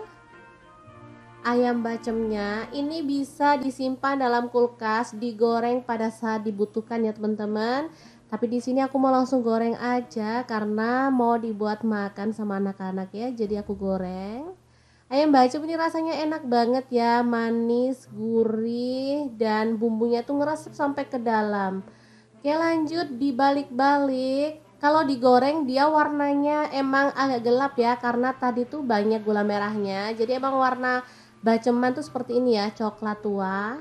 Ayam bacemnya ini bisa disimpan dalam kulkas, digoreng pada saat dibutuhkan ya teman-teman. Tapi di sini aku mau langsung goreng aja karena mau dibuat makan sama anak-anak ya. Jadi aku goreng. Ayam bacem ini rasanya enak banget ya, manis, gurih, dan bumbunya tuh ngeresep sampai ke dalam. Oke, lanjut dibalik-balik. Kalau digoreng dia warnanya emang agak gelap ya, karena tadi tuh banyak gula merahnya. Jadi emang warna baceman tuh seperti ini ya, coklat tua.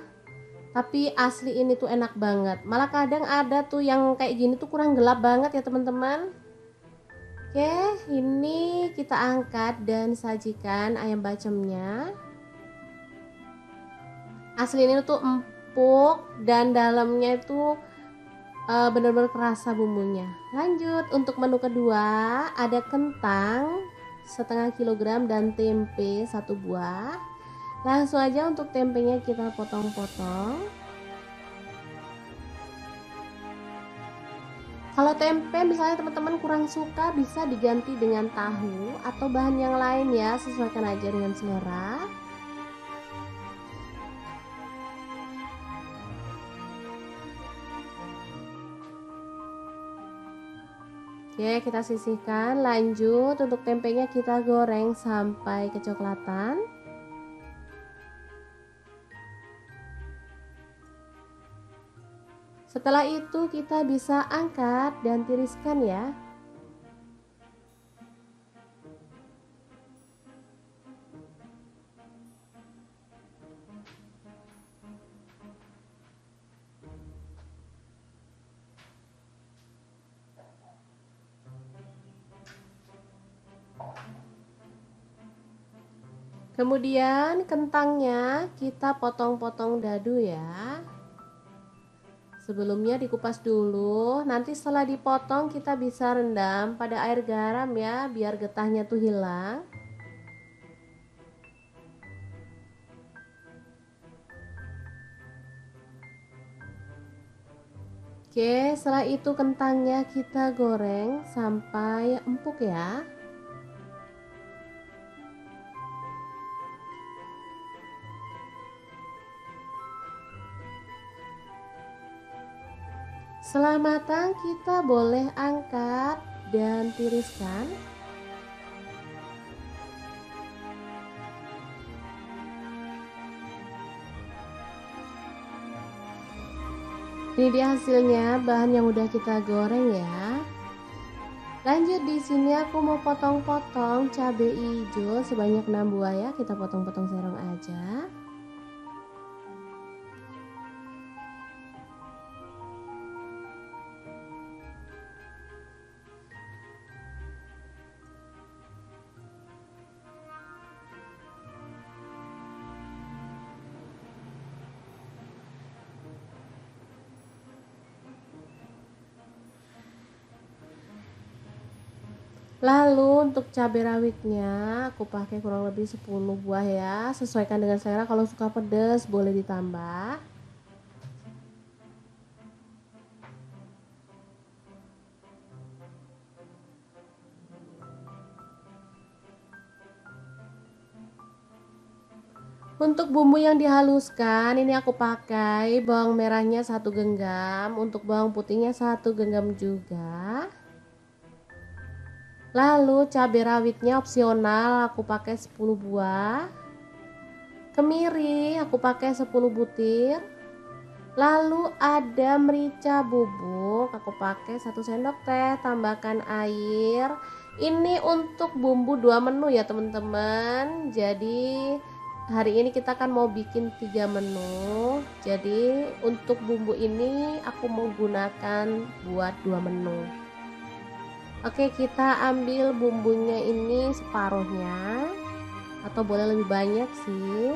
Tapi asli ini tuh enak banget. Malah kadang ada tuh yang kayak gini tuh kurang gelap banget ya teman-teman. Oke, ini kita angkat dan sajikan ayam bacemnya. Asli ini tuh empuk dan dalamnya itu benar-benar kerasa bumbunya. Lanjut untuk menu kedua, ada kentang setengah kilogram dan tempe satu buah. Langsung aja untuk tempenya kita potong-potong. Kalau tempe misalnya teman-teman kurang suka, bisa diganti dengan tahu atau bahan yang lain ya, sesuaikan aja dengan selera. Oke, kita sisihkan. Lanjut untuk tempenya kita goreng sampai kecoklatan. Setelah itu kita bisa angkat dan tiriskan ya. Kemudian kentangnya kita potong-potong dadu ya. Sebelumnya dikupas dulu, nanti setelah dipotong kita bisa rendam pada air garam ya, biar getahnya tuh hilang. Oke, setelah itu kentangnya kita goreng sampai empuk ya. Setelah matang kita boleh angkat dan tiriskan. Ini dia hasilnya, bahan yang udah kita goreng ya. Lanjut di sini aku mau potong-potong cabai hijau sebanyak 6 buah ya, kita potong-potong serong aja. Lalu untuk cabai rawitnya aku pakai kurang lebih 10 buah ya, sesuaikan dengan selera, kalau suka pedas boleh ditambah. Untuk bumbu yang dihaluskan ini aku pakai bawang merahnya 1 genggam, untuk bawang putihnya 1 genggam juga. Lalu cabai rawitnya opsional, aku pakai 10 buah. Kemiri aku pakai 10 butir. Lalu ada merica bubuk, aku pakai 1 sendok teh, tambahkan air. Ini untuk bumbu 2 menu ya teman-teman. Jadi hari ini kita kan mau bikin 3 menu. Jadi untuk bumbu ini aku mau gunakan buat 2 menu. Oke, kita ambil bumbunya ini separuhnya, atau boleh lebih banyak sih.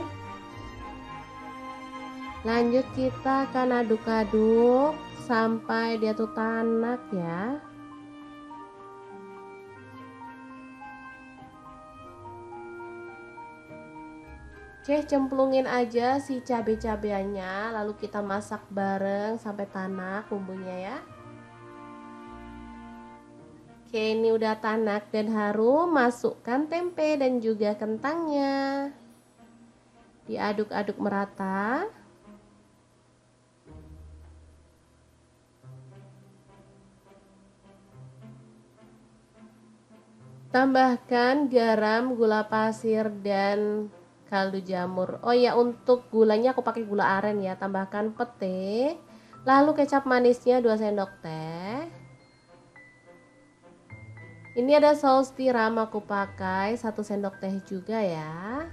Lanjut kita akan aduk-aduk sampai dia tuh tanak ya. Oke, cemplungin aja si cabai-cabainya, lalu kita masak bareng sampai tanak bumbunya ya. Oke, ini udah tanak dan harum, masukkan tempe dan juga kentangnya. Diaduk-aduk merata. Tambahkan garam, gula pasir, dan kaldu jamur. Oh ya, untuk gulanya aku pakai gula aren ya. Tambahkan pete. Lalu kecap manisnya 2 sendok teh. Ini ada saus tiram aku pakai 1 sendok teh juga ya.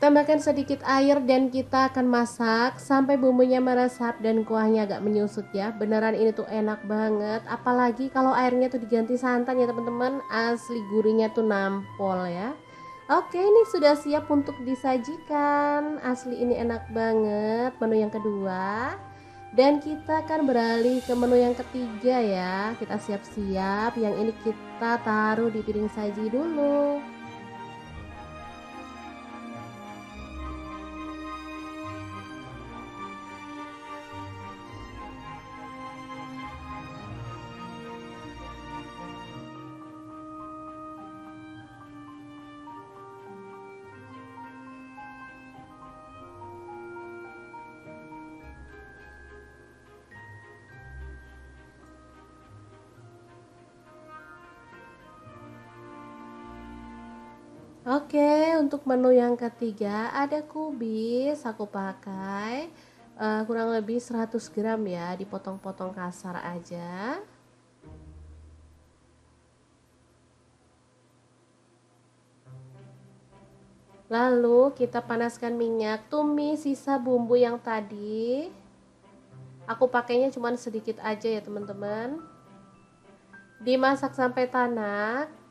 Tambahkan sedikit air dan kita akan masak sampai bumbunya meresap dan kuahnya agak menyusut ya. Beneran ini tuh enak banget. Apalagi kalau airnya tuh diganti santan ya teman-teman. Asli gurihnya tuh nampol ya. Oke, ini sudah siap untuk disajikan. Asli ini enak banget. Menu yang kedua. Dan kita akan beralih ke menu yang ketiga ya. Kita siap-siap. Yang ini kita taruh di piring saji dulu. Oke, untuk menu yang ketiga ada kubis aku pakai kurang lebih 100 gram ya, dipotong-potong kasar aja. Lalu kita panaskan minyak, tumis sisa bumbu yang tadi. Aku pakainya cuma sedikit aja ya teman-teman. Dimasak sampai tanak.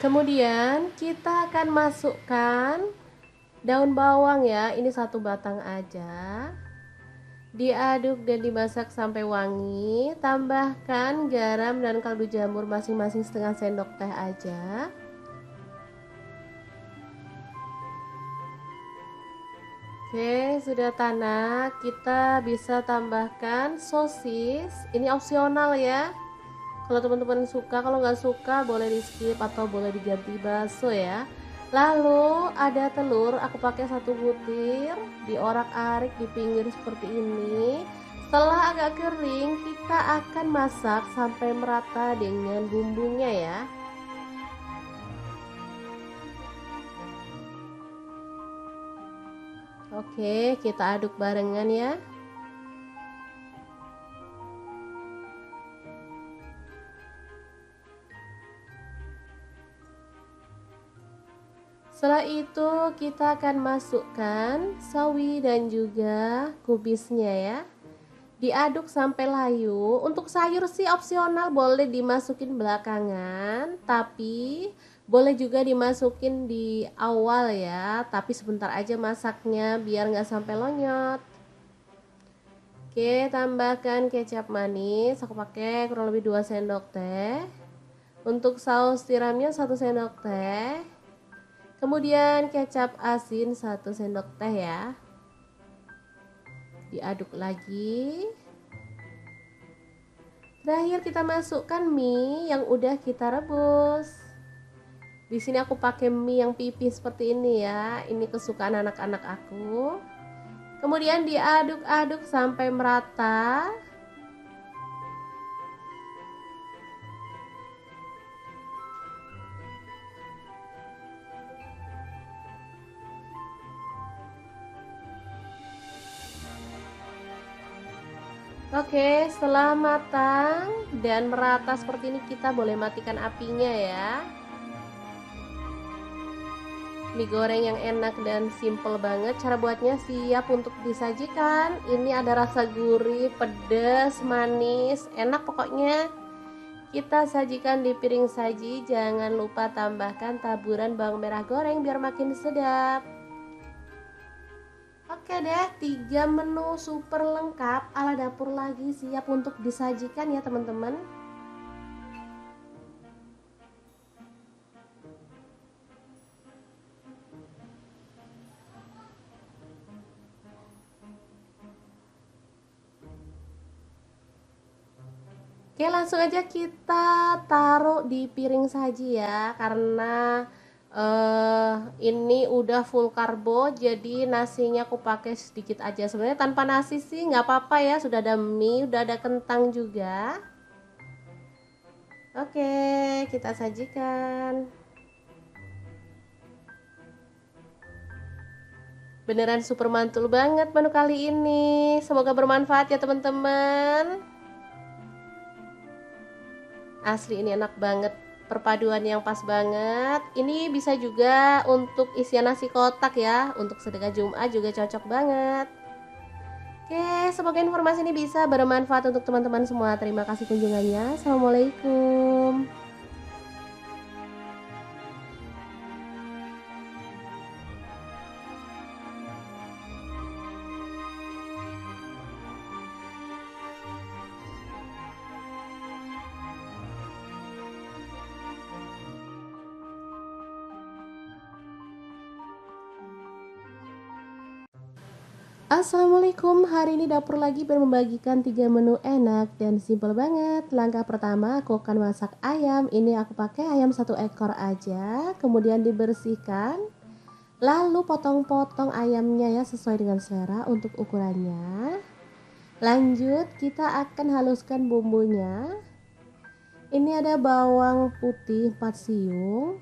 Kemudian kita akan masukkan daun bawang ya, ini 1 batang aja. Diaduk dan dimasak sampai wangi. Tambahkan garam dan kaldu jamur masing-masing setengah sendok teh aja. Oke, sudah tanak. Kita bisa tambahkan sosis. Ini opsional ya. Kalau teman-teman suka, kalau nggak suka boleh di skip atau boleh diganti bakso ya. Lalu ada telur, aku pakai 1 butir, diorak-arik di pinggir seperti ini. Setelah agak kering, kita akan masak sampai merata dengan bumbunya ya. Oke, kita aduk barengan ya. Setelah itu kita akan masukkan sawi dan juga kubisnya ya. Diaduk sampai layu. Untuk sayur sih opsional, boleh dimasukin belakangan, tapi boleh juga dimasukin di awal ya. Tapi sebentar aja masaknya biar nggak sampai lonyot. Oke, tambahkan kecap manis. Aku pakai kurang lebih 2 sendok teh. Untuk saus tiramnya 1 sendok teh. Kemudian kecap asin 1 sendok teh ya. Diaduk lagi. Terakhir kita masukkan mie yang udah kita rebus. Di sini aku pakai mie yang pipih seperti ini ya. Ini kesukaan anak-anak aku. Kemudian diaduk-aduk sampai merata. Oke, setelah matang dan merata seperti ini kita boleh matikan apinya ya. Mie goreng yang enak dan simple banget. Cara buatnya siap untuk disajikan. Ini ada rasa gurih, pedas, manis, enak pokoknya. Kita sajikan di piring saji. Jangan lupa tambahkan taburan bawang merah goreng biar makin sedap. Oke deh, 3 menu super lengkap ala dapur lagi siap untuk disajikan ya teman-teman. Oke, langsung aja kita taruh di piring saji ya, karena ini udah full karbo, jadi nasinya aku pakai sedikit aja. Sebenarnya tanpa nasi sih nggak apa-apa ya, sudah ada mie, udah ada kentang juga. Oke, kita sajikan. Beneran super mantul banget menu kali ini. Semoga bermanfaat ya teman-teman. Asli ini enak banget, perpaduan yang pas banget. Ini bisa juga untuk isian nasi kotak ya, untuk sedekah Jumat juga cocok banget. Oke, semoga informasi ini bisa bermanfaat untuk teman-teman semua. Terima kasih kunjungannya. Assalamualaikum. Assalamualaikum, hari ini dapur lagi membagikan 3 menu enak dan simple banget. Langkah pertama, aku akan masak ayam. Ini aku pakai ayam 1 ekor aja, kemudian dibersihkan. Lalu potong-potong ayamnya ya sesuai dengan selera untuk ukurannya. Lanjut kita akan haluskan bumbunya. Ini ada bawang putih 4 siung.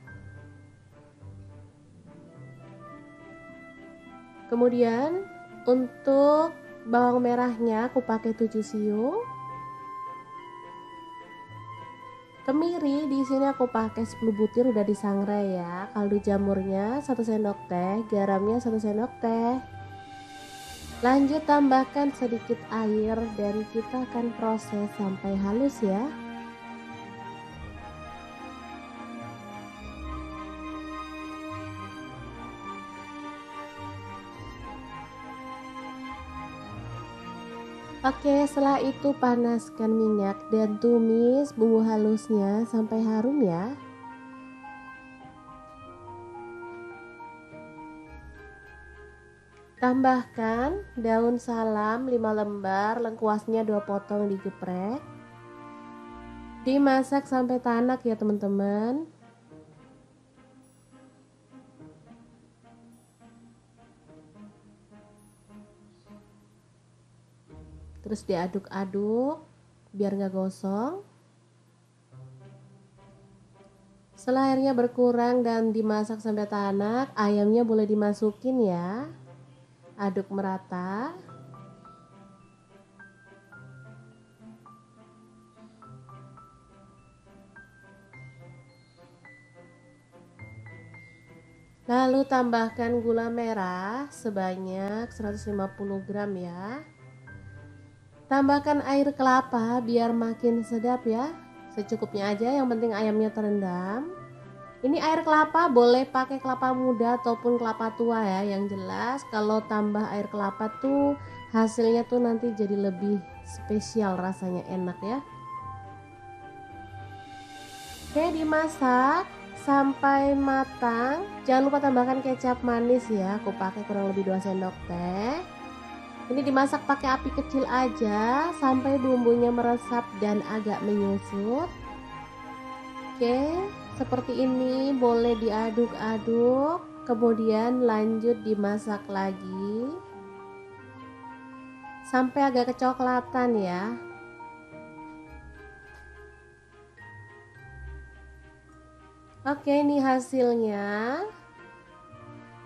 Kemudian untuk bawang merahnya aku pakai 7 siung. Kemiri di sini aku pakai 10 butir udah disangrai ya. Kaldu jamurnya 1 sendok teh, garamnya 1 sendok teh. Lanjut tambahkan sedikit air dan kita akan proses sampai halus ya. Oke, setelah itu panaskan minyak dan tumis bumbu halusnya sampai harum ya. Tambahkan daun salam 5 lembar, lengkuasnya 2 potong digeprek. Dimasak sampai tanak ya teman-teman. Terus diaduk-aduk biar nggak gosong. Setelah airnya berkurang dan dimasak sampai tanak, ayamnya boleh dimasukin ya. Aduk merata. Lalu tambahkan gula merah sebanyak 150 gram ya. Tambahkan air kelapa biar makin sedap ya. Secukupnya aja, yang penting ayamnya terendam. Ini air kelapa boleh pakai kelapa muda ataupun kelapa tua ya. Yang jelas kalau tambah air kelapa tuh hasilnya tuh nanti jadi lebih spesial, rasanya enak ya. Oke, dimasak sampai matang. Jangan lupa tambahkan kecap manis ya. Aku pakai kurang lebih 2 sendok teh. Ini dimasak pakai api kecil aja sampai bumbunya meresap dan agak menyusut. Oke, seperti ini boleh diaduk-aduk, kemudian lanjut dimasak lagi sampai agak kecoklatan ya. Oke, ini hasilnya.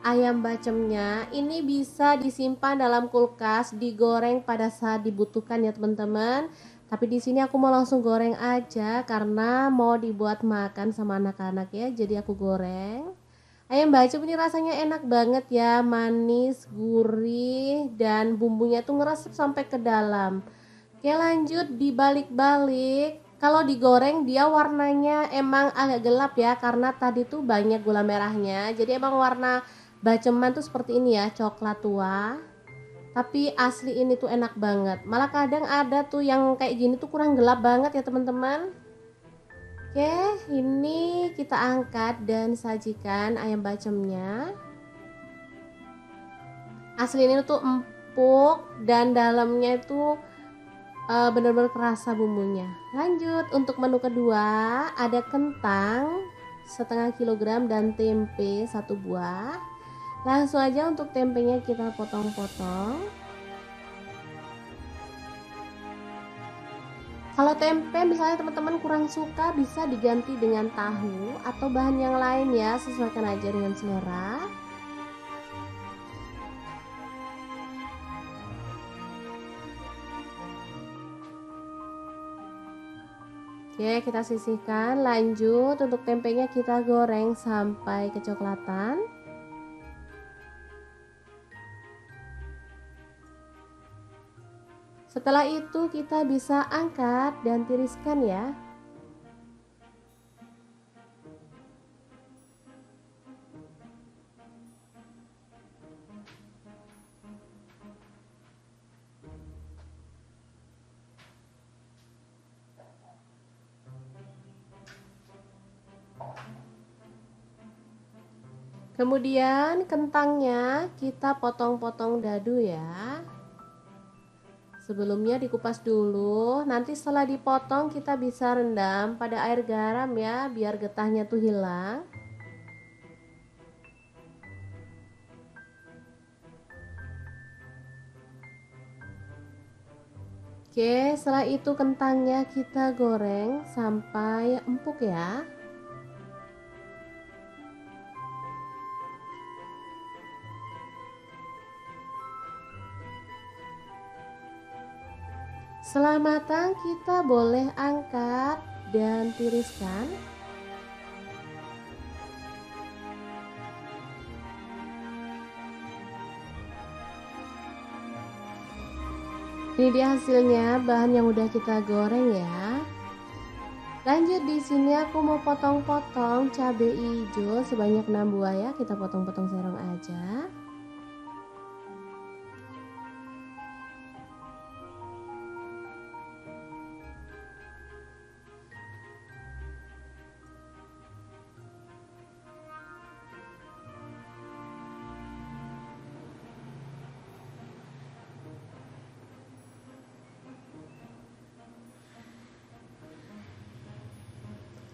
Ayam bacemnya ini bisa disimpan dalam kulkas, digoreng pada saat dibutuhkan ya teman-teman. Tapi di sini aku mau langsung goreng aja karena mau dibuat makan sama anak-anak ya. Jadi aku goreng. Ayam bacem ini rasanya enak banget ya, manis, gurih, dan bumbunya tuh ngeresep sampai ke dalam. Oke, lanjut dibalik-balik. Kalau digoreng dia warnanya emang agak gelap ya karena tadi tuh banyak gula merahnya. Jadi emang warna baceman tuh seperti ini ya, coklat tua. Tapi asli ini tuh enak banget. Malah kadang ada tuh yang kayak gini tuh kurang gelap banget ya teman-teman. Oke, ini kita angkat dan sajikan ayam bacemnya. Asli ini tuh empuk dan dalamnya itu benar-benar kerasa bumbunya. Lanjut untuk menu kedua, ada kentang setengah kilogram dan tempe 1 buah. Langsung aja untuk tempenya kita potong-potong. Kalau tempe misalnya teman-teman kurang suka, bisa diganti dengan tahu atau bahan yang lain ya, sesuaikan aja dengan selera. Oke, kita sisihkan. Lanjut, untuk tempenya kita goreng sampai kecoklatan. Setelah itu kita bisa angkat dan tiriskan ya. Kemudian kentangnya kita potong-potong dadu ya. Sebelumnya dikupas dulu, nanti setelah dipotong kita bisa rendam pada air garam ya, biar getahnya tuh hilang. Oke, setelah itu kentangnya kita goreng sampai empuk ya. Setelah matang kita boleh angkat dan tiriskan. Ini dia hasilnya, bahan yang udah kita goreng ya. Lanjut, di sini aku mau potong-potong cabai hijau sebanyak 6 buah ya. Kita potong-potong serong aja.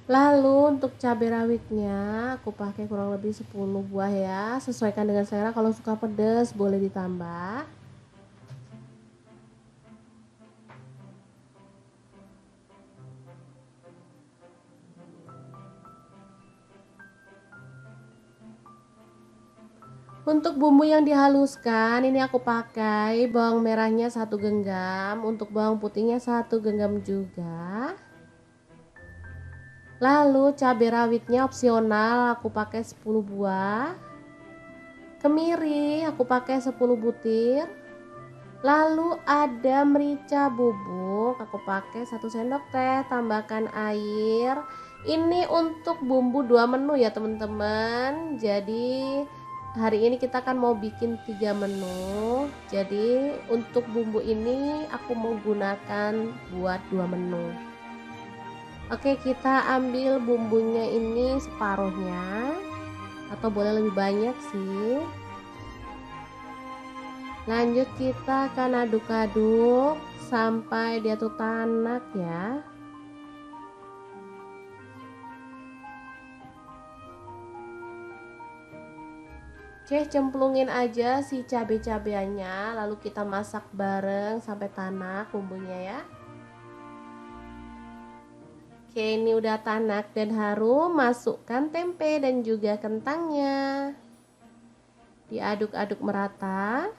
Lalu untuk cabai rawitnya aku pakai kurang lebih 10 buah ya. Sesuaikan dengan selera, kalau suka pedas boleh ditambah. Untuk bumbu yang dihaluskan, ini aku pakai bawang merahnya 1 genggam, untuk bawang putihnya 1 genggam juga. Lalu cabai rawitnya opsional, aku pakai 10 buah. Kemiri aku pakai 10 butir. Lalu ada merica bubuk, aku pakai 1 sendok teh, tambahkan air. Ini untuk bumbu 2 menu ya teman-teman. Jadi hari ini kita kan mau bikin 3 menu. Jadi untuk bumbu ini aku mau gunakan buat 2 menu. Oke, kita ambil bumbunya ini separuhnya, atau boleh lebih banyak sih. Lanjut kita akan aduk-aduk sampai dia tuh tanak ya. Oke, cemplungin aja si cabai-cabainya, lalu kita masak bareng sampai tanak bumbunya ya. Oke, ini udah tanak dan harum, masukkan tempe dan juga kentangnya. Diaduk-aduk merata.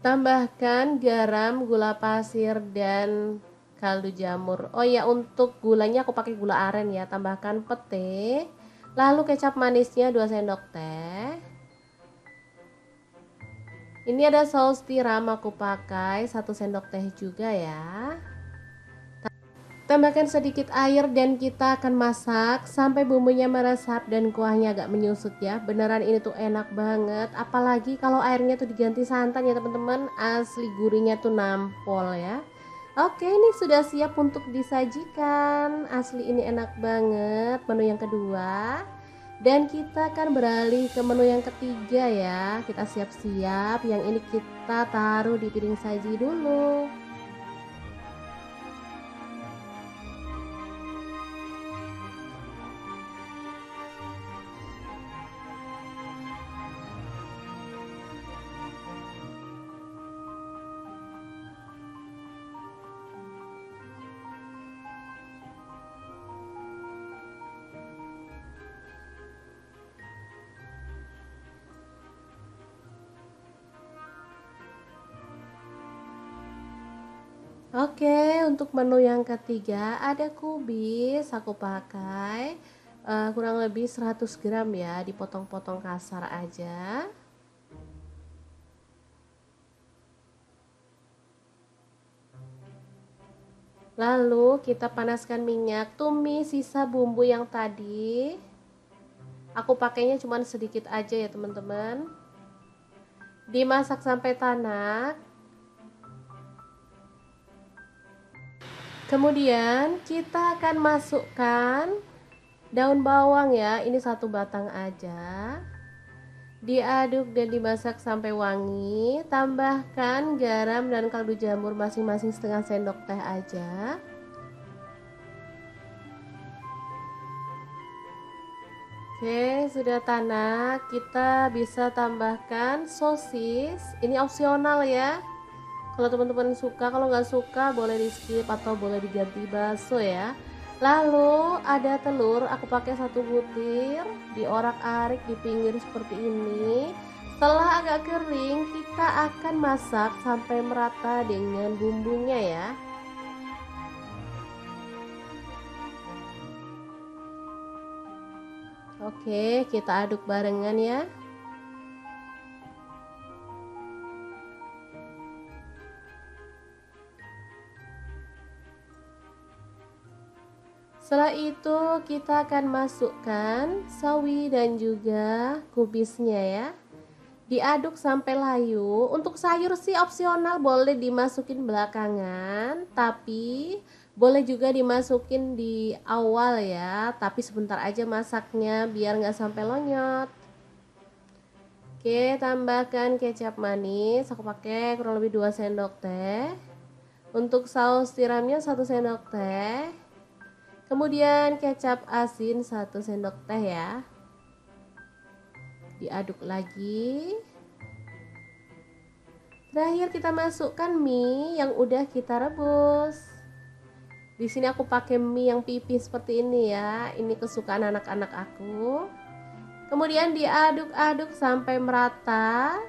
Tambahkan garam, gula pasir, dan kaldu jamur. Oh ya, untuk gulanya aku pakai gula aren ya. Tambahkan pete. Lalu kecap manisnya 2 sendok teh. Ini ada saus tiram, aku pakai 1 sendok teh juga ya. Tambahkan sedikit air dan kita akan masak sampai bumbunya meresap dan kuahnya agak menyusut ya. Beneran ini tuh enak banget, apalagi kalau airnya tuh diganti santan ya teman-teman, asli gurihnya tuh nampol ya. Oke, ini sudah siap untuk disajikan. Asli ini enak banget menu yang kedua. Dan kita akan beralih ke menu yang ketiga ya. Kita siap-siap. Yang ini kita taruh di piring saji dulu. Oke, untuk menu yang ketiga ada kubis, aku pakai kurang lebih 100 gram ya, dipotong-potong kasar aja. Lalu kita panaskan minyak, tumis sisa bumbu yang tadi. Aku pakainya cuma sedikit aja ya teman-teman. Dimasak sampai tanak. Kemudian kita akan masukkan daun bawang ya, ini satu batang aja. Diaduk dan dimasak sampai wangi. Tambahkan garam dan kaldu jamur masing-masing setengah sendok teh aja. Oke, sudah tanak. Kita bisa tambahkan sosis. Ini opsional ya. Kalau teman-teman suka, kalau nggak suka boleh di skip atau boleh diganti bakso ya. Lalu ada telur, aku pakai 1 butir, diorak-arik di pinggir seperti ini. Setelah agak kering, kita akan masak sampai merata dengan bumbunya ya. Oke, kita aduk barengan ya. Setelah itu kita akan masukkan sawi dan juga kubisnya ya. Diaduk sampai layu. Untuk sayur sih opsional, boleh dimasukin belakangan, tapi boleh juga dimasukin di awal ya. Tapi sebentar aja masaknya biar nggak sampai lonyot. Oke, tambahkan kecap manis. Aku pakai kurang lebih 2 sendok teh. Untuk saus tiramnya 1 sendok teh. Kemudian kecap asin 1 sendok teh ya. Diaduk lagi. Terakhir kita masukkan mie yang udah kita rebus. Di sini aku pakai mie yang pipih seperti ini ya. Ini kesukaan anak-anak aku. Kemudian diaduk-aduk sampai merata.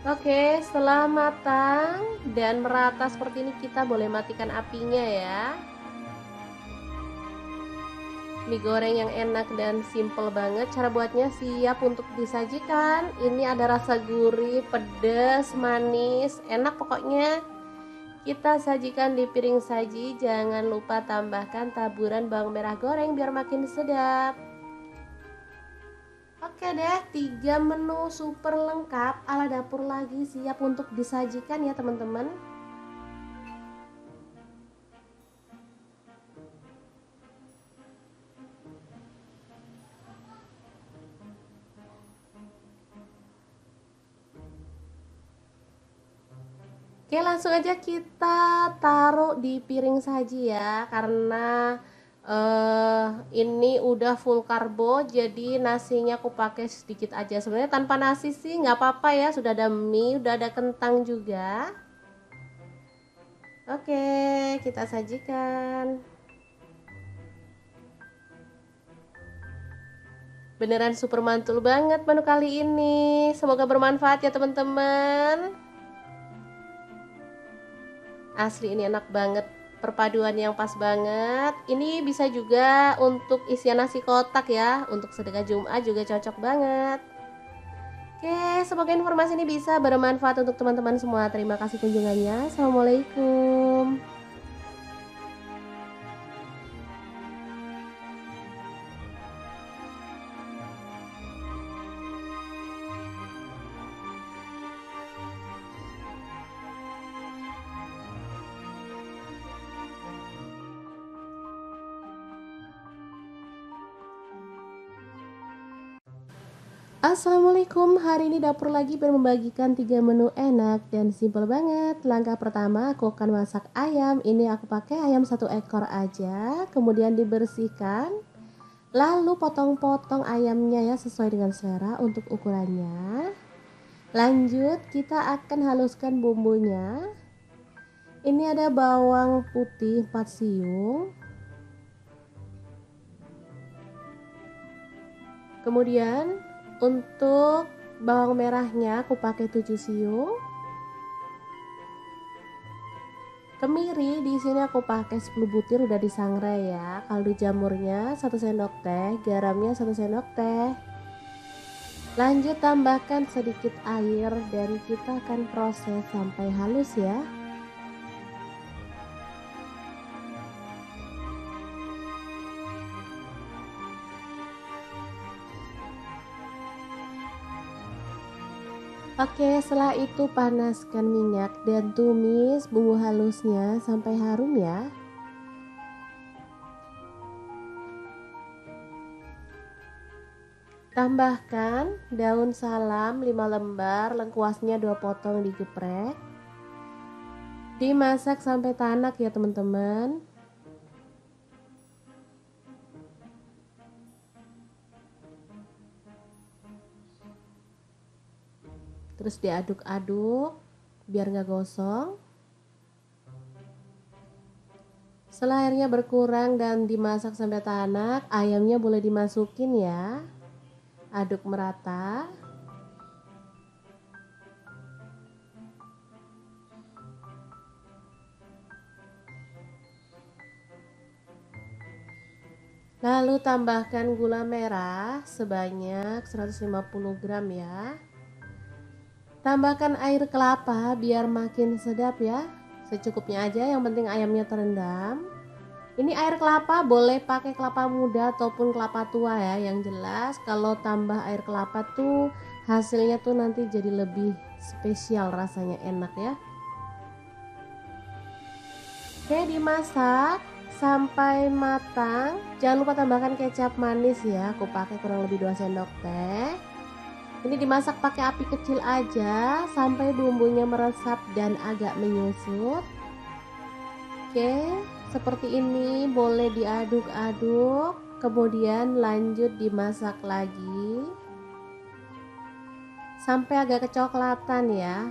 Oke, setelah matang dan merata seperti ini, kita boleh matikan apinya ya. Mie goreng yang enak dan simple banget. Cara buatnya siap untuk disajikan. Ini ada rasa gurih, pedas, manis, enak pokoknya. Kita sajikan di piring saji. Jangan lupa tambahkan taburan bawang merah goreng biar makin sedap. Oke deh, 3 menu super lengkap ala dapur lagi siap untuk disajikan ya teman-teman. Oke, langsung aja kita taruh di piring saji ya, karena ini udah full karbo, jadi nasinya aku pakai sedikit aja. Sebenarnya tanpa nasi sih nggak apa-apa ya, sudah ada mie, udah ada kentang juga. Oke, kita sajikan. Beneran super mantul banget menu kali ini. Semoga bermanfaat ya teman-teman. Asli ini enak banget, perpaduan yang pas banget. Ini bisa juga untuk isian nasi kotak ya, untuk sedekah Jumat juga cocok banget. Oke, semoga informasi ini bisa bermanfaat untuk teman-teman semua. Terima kasih kunjungannya. Assalamualaikum. Assalamualaikum, hari ini dapur lagi membagikan 3 menu enak dan simple banget. Langkah pertama, aku akan masak ayam. Ini aku pakai ayam 1 ekor aja, kemudian dibersihkan. Lalu potong-potong ayamnya ya sesuai dengan selera untuk ukurannya. Lanjut, kita akan haluskan bumbunya. Ini ada bawang putih 4 siung. Kemudian untuk bawang merahnya aku pakai 7 siung. Kemiri di sini aku pakai 10 butir udah disangrai ya. Kaldu jamurnya 1 sendok teh, garamnya 1 sendok teh. Lanjut tambahkan sedikit air dan kita akan proses sampai halus ya. Oke, setelah itu panaskan minyak dan tumis bumbu halusnya sampai harum ya. Tambahkan daun salam 5 lembar, lengkuasnya 2 potong digeprek. Dimasak sampai tanak ya teman-teman. Terus diaduk-aduk biar nggak gosong. Setelah airnya berkurang dan dimasak sampai tanak, ayamnya boleh dimasukin ya. Aduk merata. Lalu tambahkan gula merah sebanyak 150 gram ya. Tambahkan air kelapa biar makin sedap ya. Secukupnya aja, yang penting ayamnya terendam. Ini air kelapa boleh pakai kelapa muda ataupun kelapa tua ya. Yang jelas kalau tambah air kelapa tuh hasilnya tuh nanti jadi lebih spesial, rasanya enak ya. Oke, dimasak sampai matang. Jangan lupa tambahkan kecap manis ya. Aku pakai kurang lebih 2 sendok teh. Ini dimasak pakai api kecil aja sampai bumbunya meresap dan agak menyusut. Oke, seperti ini boleh diaduk-aduk, kemudian lanjut dimasak lagi sampai agak kecoklatan ya.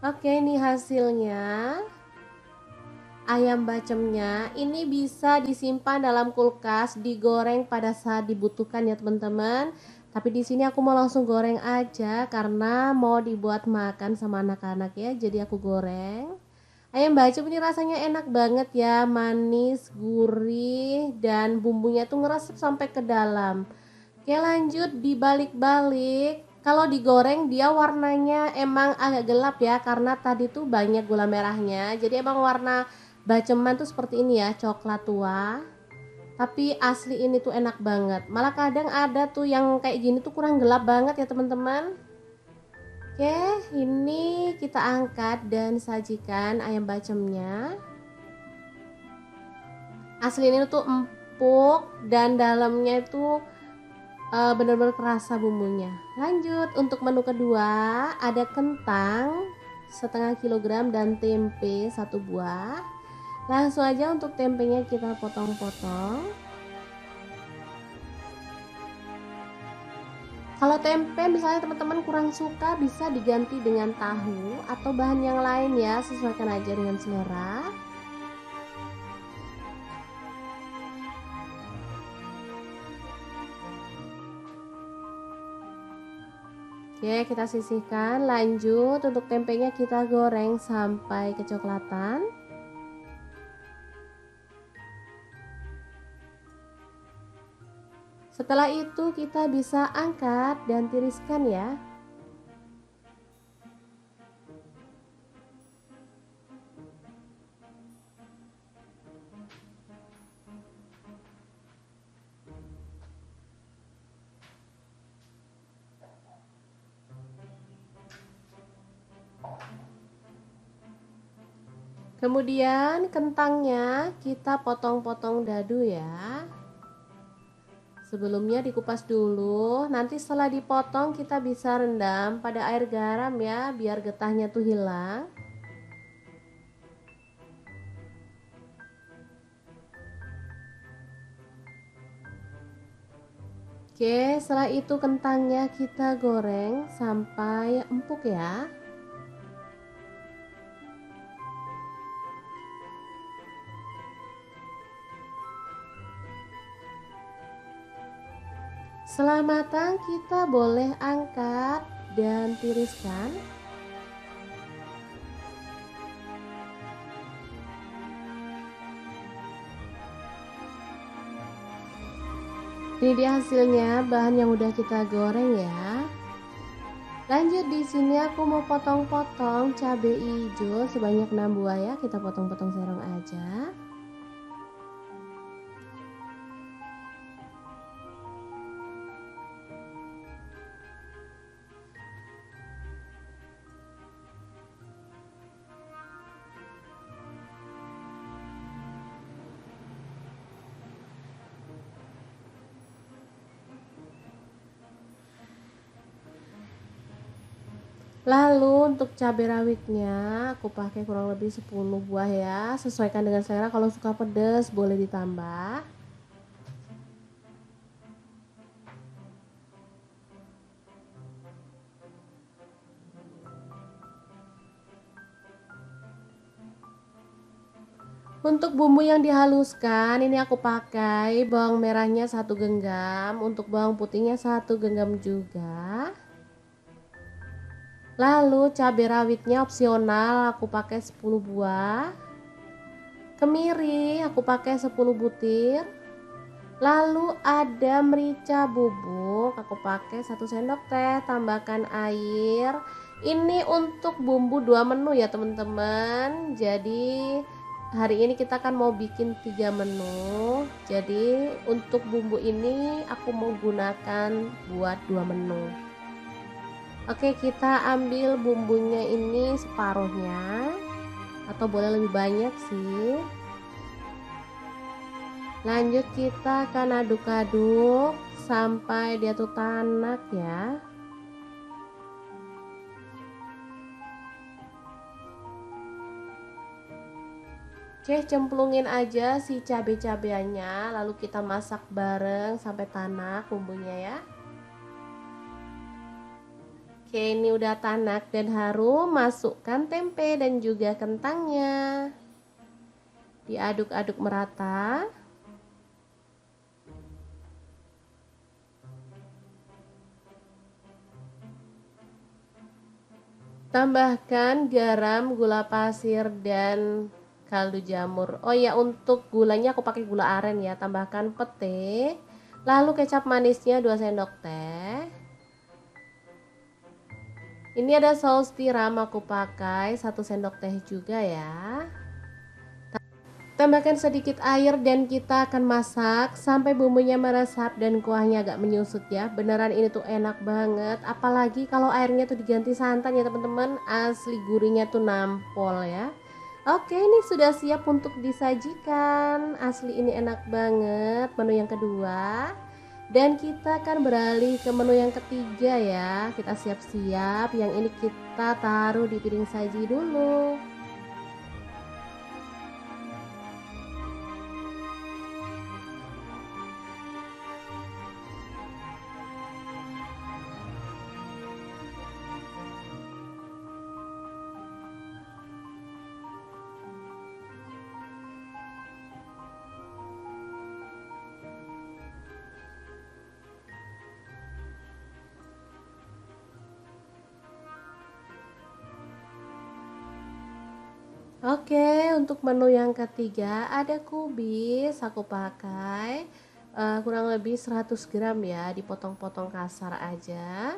Oke, ini hasilnya. Ayam bacemnya ini bisa disimpan dalam kulkas, digoreng pada saat dibutuhkan ya teman-teman. Tapi di sini aku mau langsung goreng aja karena mau dibuat makan sama anak-anak ya. Jadi aku goreng. Ayam bacem ini rasanya enak banget ya, manis, gurih, dan bumbunya tuh ngeresep sampai ke dalam. Oke, lanjut dibalik-balik. Kalau digoreng dia warnanya emang agak gelap ya karena tadi tuh banyak gula merahnya. Jadi emang warna baceman tuh seperti ini ya, coklat tua. Tapi asli ini tuh enak banget. Malah kadang ada tuh yang kayak gini tuh kurang gelap banget ya teman-teman. Oke, ini kita angkat dan sajikan ayam bacemnya. Asli ini tuh empuk dan dalamnya itu benar-benar kerasa bumbunya. Lanjut untuk menu kedua, ada kentang setengah kilogram dan tempe 1 buah. Langsung aja untuk tempenya kita potong-potong. Kalau tempe misalnya teman-teman kurang suka, bisa diganti dengan tahu atau bahan yang lain ya, sesuaikan aja dengan selera. Oke, kita sisihkan. Lanjut untuk tempenya kita goreng sampai kecoklatan. Setelah itu kita bisa angkat dan tiriskan ya. Kemudian kentangnya kita potong-potong dadu ya. Sebelumnya dikupas dulu, nanti setelah dipotong kita bisa rendam pada air garam ya, biar getahnya tuh hilang. Oke, setelah itu kentangnya kita goreng sampai empuk ya. Setelah matang, kita boleh angkat dan tiriskan. Ini dia hasilnya, bahan yang udah kita goreng ya. Lanjut, di sini aku mau potong-potong cabai hijau sebanyak 6 buah ya. Kita potong-potong serong aja. Lalu untuk cabai rawitnya aku pakai kurang lebih 10 buah ya. Sesuaikan dengan selera, kalau suka pedas boleh ditambah. Untuk bumbu yang dihaluskan, ini aku pakai bawang merahnya 1 genggam, untuk bawang putihnya 1 genggam juga. Lalu cabai rawitnya opsional, aku pakai 10 buah. Kemiri aku pakai 10 butir. Lalu ada merica bubuk, aku pakai 1 sendok teh, tambahkan air. Ini untuk bumbu 2 menu ya teman-teman. Jadi hari ini kita kan mau bikin 3 menu. Jadi untuk bumbu ini aku mau gunakan buat 2 menu. Oke, kita ambil bumbunya ini separuhnya, atau boleh lebih banyak sih. Lanjut kita akan aduk-aduk sampai dia tuh tanak ya. Oke, cemplungin aja si cabai-cabeannya, lalu kita masak bareng sampai tanak bumbunya ya. Oke, ini udah tanak dan harum, masukkan tempe dan juga kentangnya. Diaduk-aduk merata. Tambahkan garam, gula pasir, dan kaldu jamur. Oh ya, untuk gulanya aku pakai gula aren ya. Tambahkan pete. Lalu kecap manisnya 2 sendok teh. Ini ada saus tiram, aku pakai 1 sendok teh juga ya. Tambahkan sedikit air dan kita akan masak sampai bumbunya meresap dan kuahnya agak menyusut ya. Beneran ini tuh enak banget, apalagi kalau airnya tuh diganti santan ya teman-teman, asli gurihnya tuh nampol ya. Oke, ini sudah siap untuk disajikan. Asli ini enak banget menu yang kedua. Dan kita akan beralih ke menu yang ketiga ya. Kita siap-siap, yang ini kita taruh di piring saji dulu. Oke, untuk menu yang ketiga ada kubis, aku pakai kurang lebih 100 gram ya, dipotong-potong kasar aja.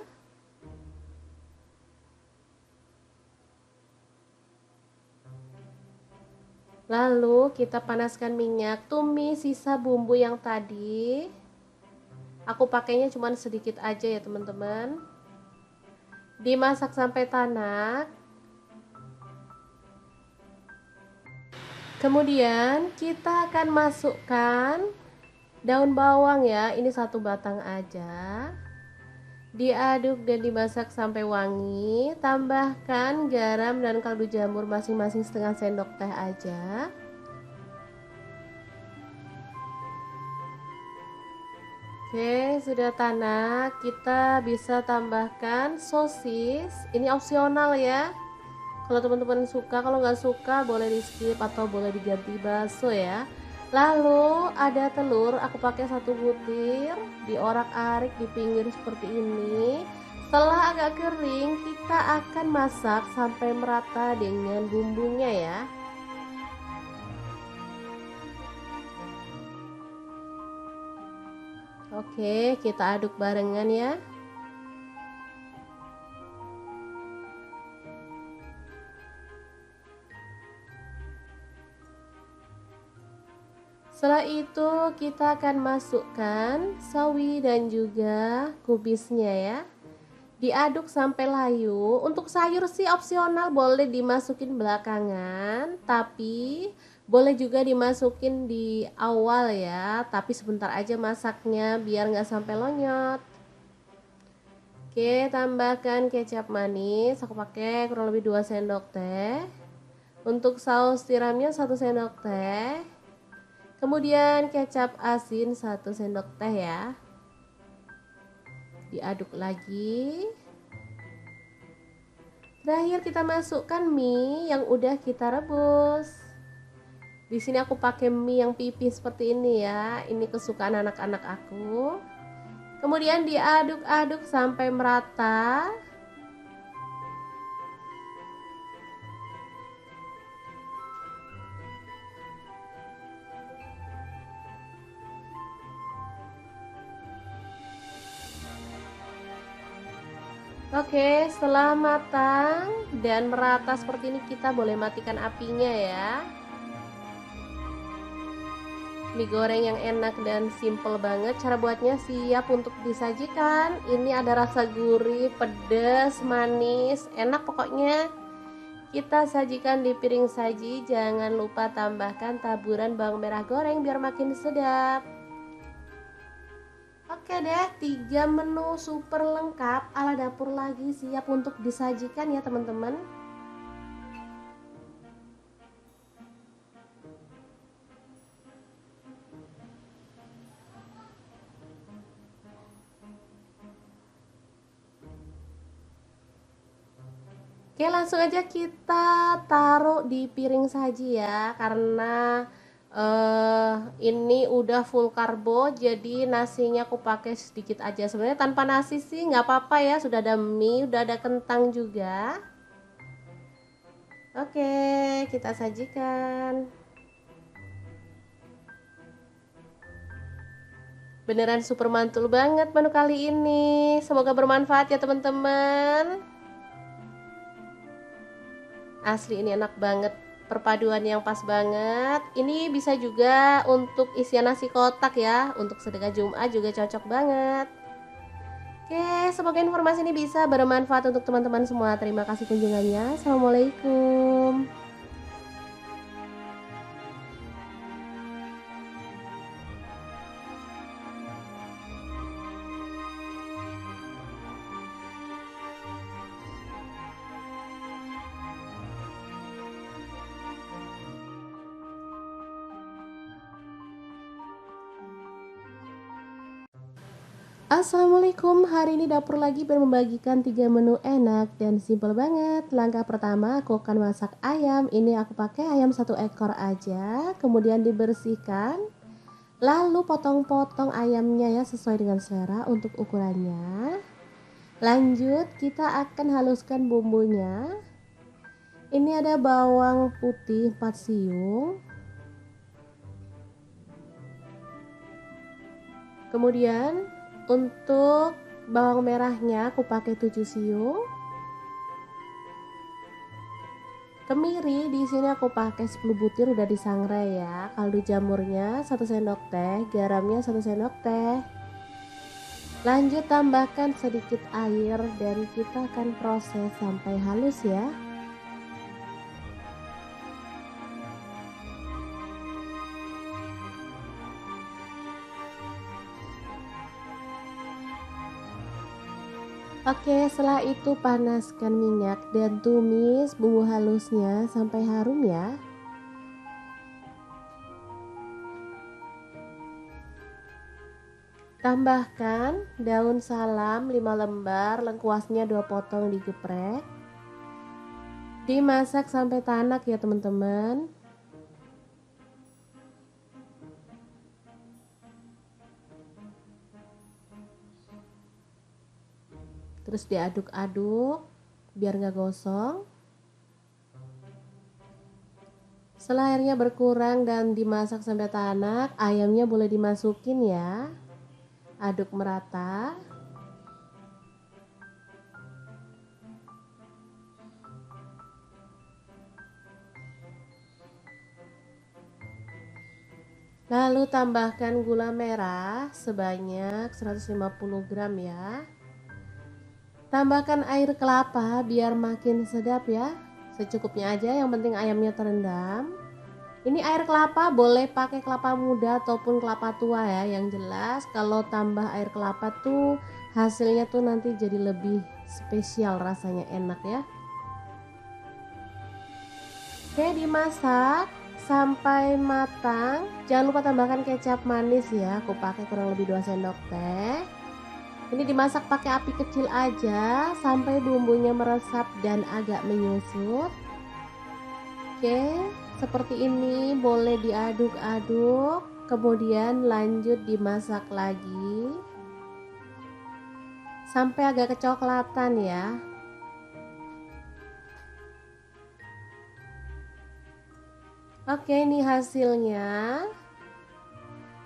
Lalu kita panaskan minyak, tumis sisa bumbu yang tadi. Aku pakainya cuma sedikit aja ya teman-teman. Dimasak sampai tanak. Kemudian kita akan masukkan daun bawang ya, ini 1 batang aja. Diaduk dan dimasak sampai wangi. Tambahkan garam dan kaldu jamur masing-masing setengah sendok teh aja. Oke, sudah tanak. Kita bisa tambahkan sosis. Ini opsional ya. Kalau teman-teman suka, kalau nggak suka boleh di skip atau boleh diganti bakso ya. Lalu ada telur, aku pakai 1 butir, diorak-arik di pinggir seperti ini. Setelah agak kering, kita akan masak sampai merata dengan bumbunya ya. Oke, kita aduk barengan ya. Setelah itu kita akan masukkan sawi dan juga kubisnya ya. Diaduk sampai layu. Untuk sayur sih opsional, boleh dimasukin belakangan, tapi boleh juga dimasukin di awal ya, tapi sebentar aja masaknya biar nggak sampai lonyot. Oke, tambahkan kecap manis, aku pakai kurang lebih 2 sendok teh. Untuk saus tiramnya 1 sendok teh. Kemudian kecap asin 1 sendok teh ya. Diaduk lagi. Terakhir kita masukkan mie yang udah kita rebus. Di sini aku pakai mie yang pipih seperti ini ya. Ini kesukaan anak-anak aku. Kemudian diaduk-aduk sampai merata. Oke, setelah matang dan merata seperti ini, kita boleh matikan apinya ya. Mie goreng yang enak dan simple banget. Cara buatnya siap untuk disajikan. Ini ada rasa gurih, pedas, manis, enak pokoknya. Kita sajikan di piring saji. Jangan lupa tambahkan taburan bawang merah goreng biar makin sedap. Oke deh, 3 menu super lengkap ala dapur lagi siap untuk disajikan ya teman-teman. Oke, langsung aja kita taruh di piring saji ya, karena ini udah full karbo, jadi nasinya aku pakai sedikit aja. Sebenarnya tanpa nasi sih nggak apa-apa ya, sudah ada mie, udah ada kentang juga. Oke, kita sajikan. Beneran super mantul banget menu kali ini. Semoga bermanfaat ya teman-teman. Asli ini enak banget, perpaduan yang pas banget. Ini bisa juga untuk isian nasi kotak ya, untuk sedekah Jumat juga cocok banget. Oke, semoga informasi ini bisa bermanfaat untuk teman-teman semua. Terima kasih kunjungannya. Assalamualaikum. Assalamualaikum, hari ini dapur lagi membagikan 3 menu enak dan simpel banget. Langkah pertama aku akan masak ayam. Ini aku pakai ayam 1 ekor aja. Kemudian dibersihkan. Lalu potong-potong ayamnya ya sesuai dengan selera untuk ukurannya. Lanjut kita akan haluskan bumbunya. Ini ada bawang putih 4 siung. Kemudian untuk bawang merahnya aku pakai 7 siung. Kemiri di sini aku pakai 10 butir udah disangrai ya. Kaldu jamurnya 1 sendok teh, garamnya 1 sendok teh. Lanjut tambahkan sedikit air dan kita akan proses sampai halus ya. Oke, setelah itu panaskan minyak dan tumis bumbu halusnya sampai harum ya. Tambahkan daun salam 5 lembar, lengkuasnya 2 potong digeprek. Dimasak sampai tanak ya teman-teman. Terus diaduk-aduk biar nggak gosong. Setelah airnya berkurang dan dimasak sampai tanak, ayamnya boleh dimasukin ya. Aduk merata. Lalu tambahkan gula merah sebanyak 150 gram ya. Tambahkan air kelapa biar makin sedap ya. Secukupnya aja, yang penting ayamnya terendam. Ini air kelapa boleh pakai kelapa muda ataupun kelapa tua ya. Yang jelas kalau tambah air kelapa tuh hasilnya tuh nanti jadi lebih spesial, rasanya enak ya. Oke, dimasak sampai matang. Jangan lupa tambahkan kecap manis ya. Aku pakai kurang lebih 2 sendok teh. Ini dimasak pakai api kecil aja sampai bumbunya meresap dan agak menyusut. Oke, seperti ini boleh diaduk-aduk, kemudian lanjut dimasak lagi sampai agak kecoklatan ya. Oke, ini hasilnya.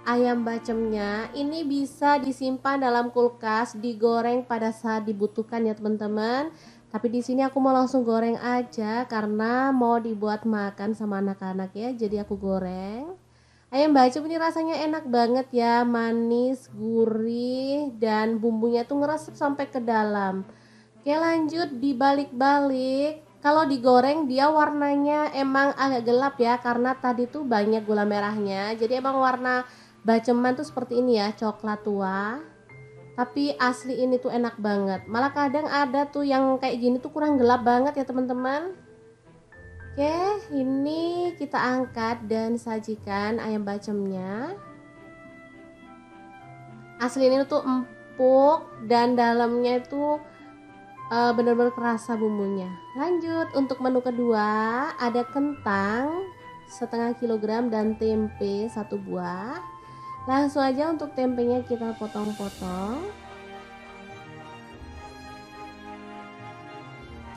Ayam bacemnya ini bisa disimpan dalam kulkas, digoreng pada saat dibutuhkan ya teman-teman. Tapi di sini aku mau langsung goreng aja karena mau dibuat makan sama anak-anak ya. Jadi aku goreng. Ayam bacem ini rasanya enak banget ya, manis, gurih, dan bumbunya tuh ngeresep sampai ke dalam. Oke, lanjut dibalik-balik. Kalau digoreng dia warnanya emang agak gelap ya, karena tadi tuh banyak gula merahnya. Jadi emang warna baceman tuh seperti ini ya, coklat tua. Tapi asli ini tuh enak banget. Malah kadang ada tuh yang kayak gini tuh kurang gelap banget ya teman-teman. Oke, ini kita angkat dan sajikan ayam bacemnya. Asli ini tuh empuk dan dalamnya itu benar-benar kerasa bumbunya. Lanjut untuk menu kedua, ada kentang setengah kilogram dan tempe 1 buah. Langsung aja untuk tempenya kita potong-potong.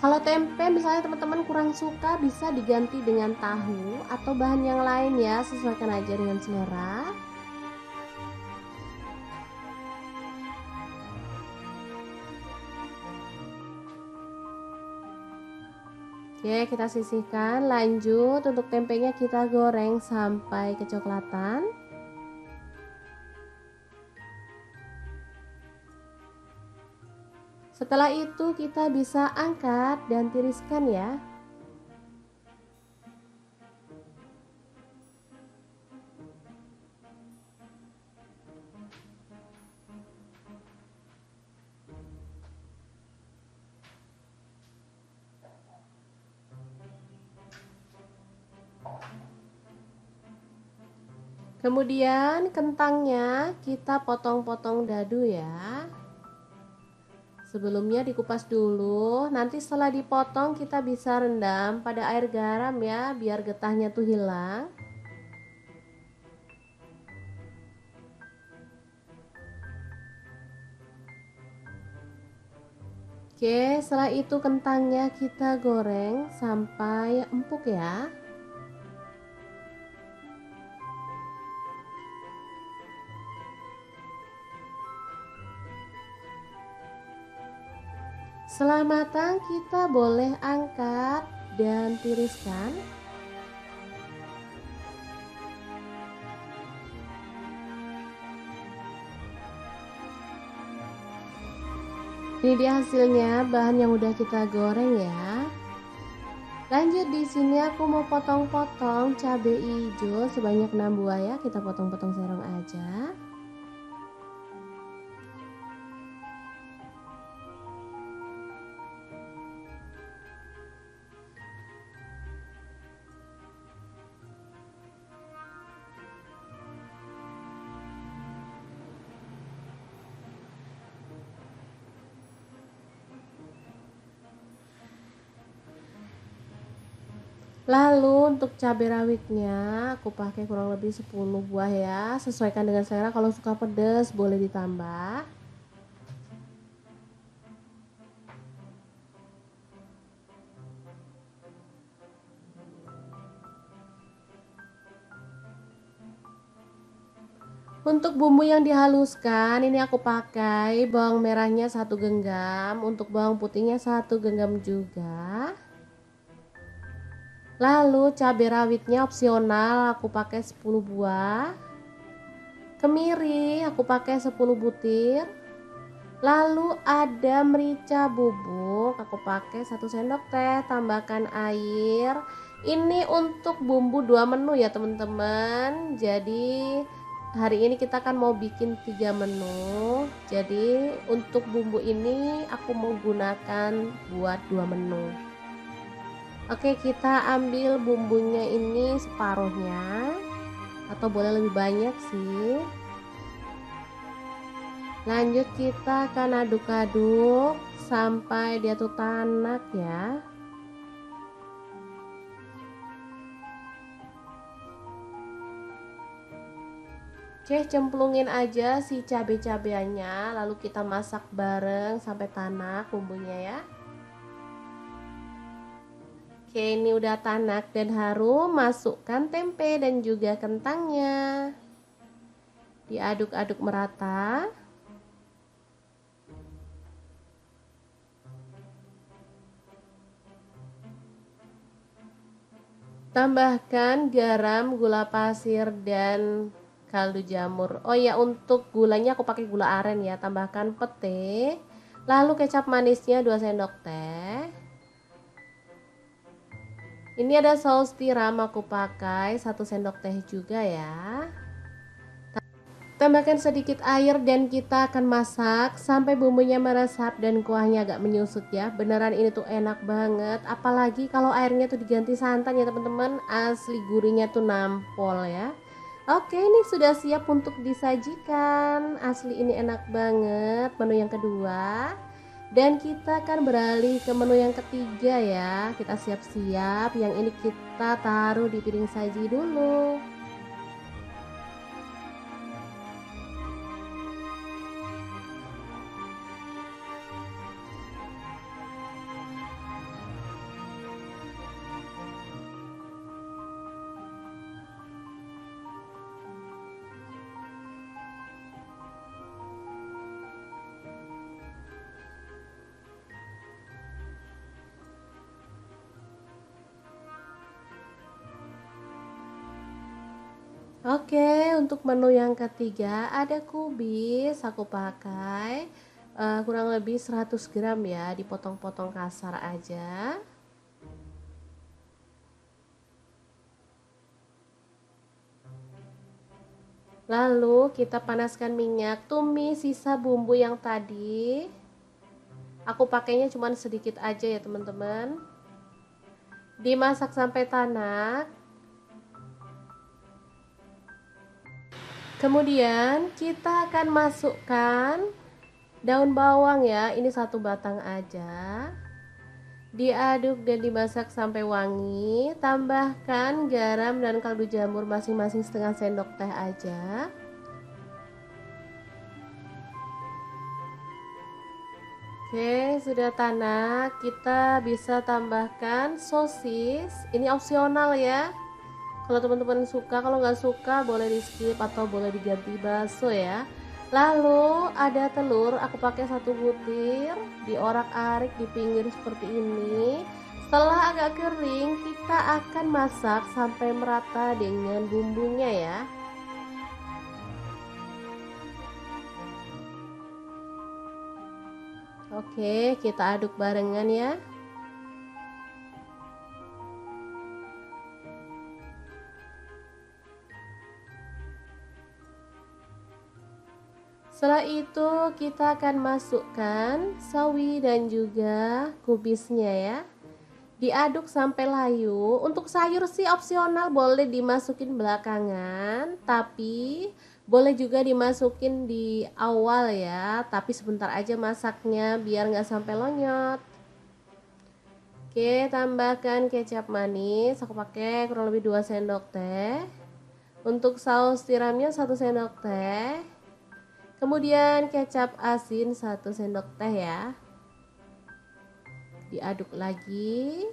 Kalau tempe misalnya teman-teman kurang suka, bisa diganti dengan tahu atau bahan yang lain ya, sesuaikan aja dengan selera. Oke, kita sisihkan. Lanjut untuk tempenya kita goreng sampai kecoklatan. Setelah itu kita bisa angkat dan tiriskan ya. Kemudian kentangnya kita potong-potong dadu ya. Sebelumnya dikupas dulu, nanti setelah dipotong kita bisa rendam pada air garam ya, biar getahnya tuh hilang. Oke, setelah itu kentangnya kita goreng sampai empuk ya. Setelah matang kita boleh angkat dan tiriskan. Ini dia hasilnya, bahan yang udah kita goreng ya. Lanjut di sini aku mau potong-potong cabai hijau sebanyak 6 buah ya, kita potong-potong serong aja. Lalu untuk cabai rawitnya aku pakai kurang lebih 10 buah ya. Sesuaikan dengan selera, kalau suka pedas boleh ditambah. Untuk bumbu yang dihaluskan ini aku pakai bawang merahnya 1 genggam, untuk bawang putihnya 1 genggam juga. Lalu cabai rawitnya opsional, aku pakai 10 buah. Kemiri aku pakai 10 butir. Lalu ada merica bubuk, aku pakai 1 sendok teh, tambahkan air. Ini untuk bumbu 2 menu ya teman-teman. Jadi hari ini kita kan mau bikin 3 menu. Jadi untuk bumbu ini aku mau gunakan buat 2 menu. Oke, kita ambil bumbunya ini separuhnya, atau boleh lebih banyak sih. Lanjut kita akan aduk-aduk sampai dia tuh tanak ya. Oke, cemplungin aja si cabai-cabainya, lalu kita masak bareng sampai tanak bumbunya ya. Oke, ini udah tanak dan harum, masukkan tempe dan juga kentangnya. Diaduk-aduk merata. Tambahkan garam, gula pasir, dan kaldu jamur. Oh ya, untuk gulanya aku pakai gula aren ya. Tambahkan pete. Lalu kecap manisnya 2 sendok teh. Ini ada saus tiram, aku pakai 1 sendok teh juga ya. Tambahkan sedikit air dan kita akan masak sampai bumbunya meresap dan kuahnya agak menyusut ya. Beneran ini tuh enak banget, apalagi kalau airnya tuh diganti santan ya teman-teman. Asli gurihnya tuh nampol ya. Oke, ini sudah siap untuk disajikan. Asli ini enak banget menu yang kedua. Dan kita akan beralih ke menu yang ketiga ya. Kita siap-siap. Yang ini kita taruh di piring saji dulu. Oke, untuk menu yang ketiga ada kubis, aku pakai kurang lebih 100 gram ya, dipotong-potong kasar aja. Lalu kita panaskan minyak, tumis sisa bumbu yang tadi. Aku pakainya cuma sedikit aja ya teman-teman. Dimasak sampai tanak. Kemudian kita akan masukkan daun bawang ya, ini 1 batang aja. Diaduk dan dimasak sampai wangi. Tambahkan garam dan kaldu jamur masing-masing setengah sendok teh aja. Oke, sudah tanak. Kita bisa tambahkan sosis. Ini opsional ya. Kalau teman-teman suka, kalau nggak suka boleh di skip atau boleh diganti bakso ya. Lalu ada telur, aku pakai 1 butir, diorak-arik di pinggir seperti ini. Setelah agak kering, kita akan masak sampai merata dengan bumbunya ya. Oke, kita aduk barengan ya. Setelah itu kita akan masukkan sawi dan juga kubisnya ya. Diaduk sampai layu. Untuk sayur sih opsional, boleh dimasukin belakangan, tapi boleh juga dimasukin di awal ya, tapi sebentar aja masaknya biar nggak sampai lonyot. Oke, tambahkan kecap manis, aku pakai kurang lebih 2 sendok teh. Untuk saus tiramnya 1 sendok teh. Kemudian kecap asin 1 sendok teh ya. Diaduk lagi.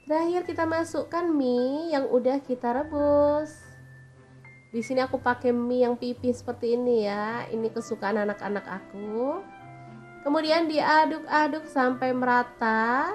Terakhir kita masukkan mie yang udah kita rebus. Di sini aku pakai mie yang pipih seperti ini ya. Ini kesukaan anak-anak aku. Kemudian diaduk-aduk sampai merata.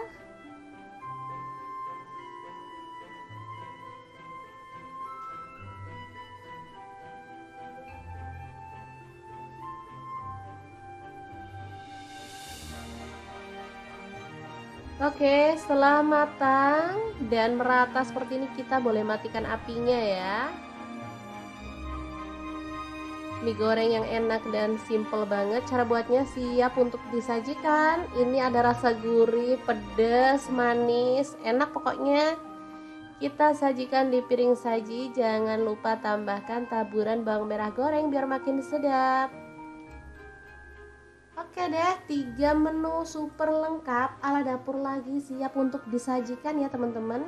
Oke, setelah matang dan merata seperti ini, kita boleh matikan apinya ya. Mie goreng yang enak dan simple banget. Cara buatnya siap untuk disajikan. Ini ada rasa gurih, pedas, manis, enak pokoknya. Kita sajikan di piring saji. Jangan lupa tambahkan taburan bawang merah goreng biar makin sedap. Oke deh, 3 menu super lengkap ala dapur lagi siap untuk disajikan ya teman-teman.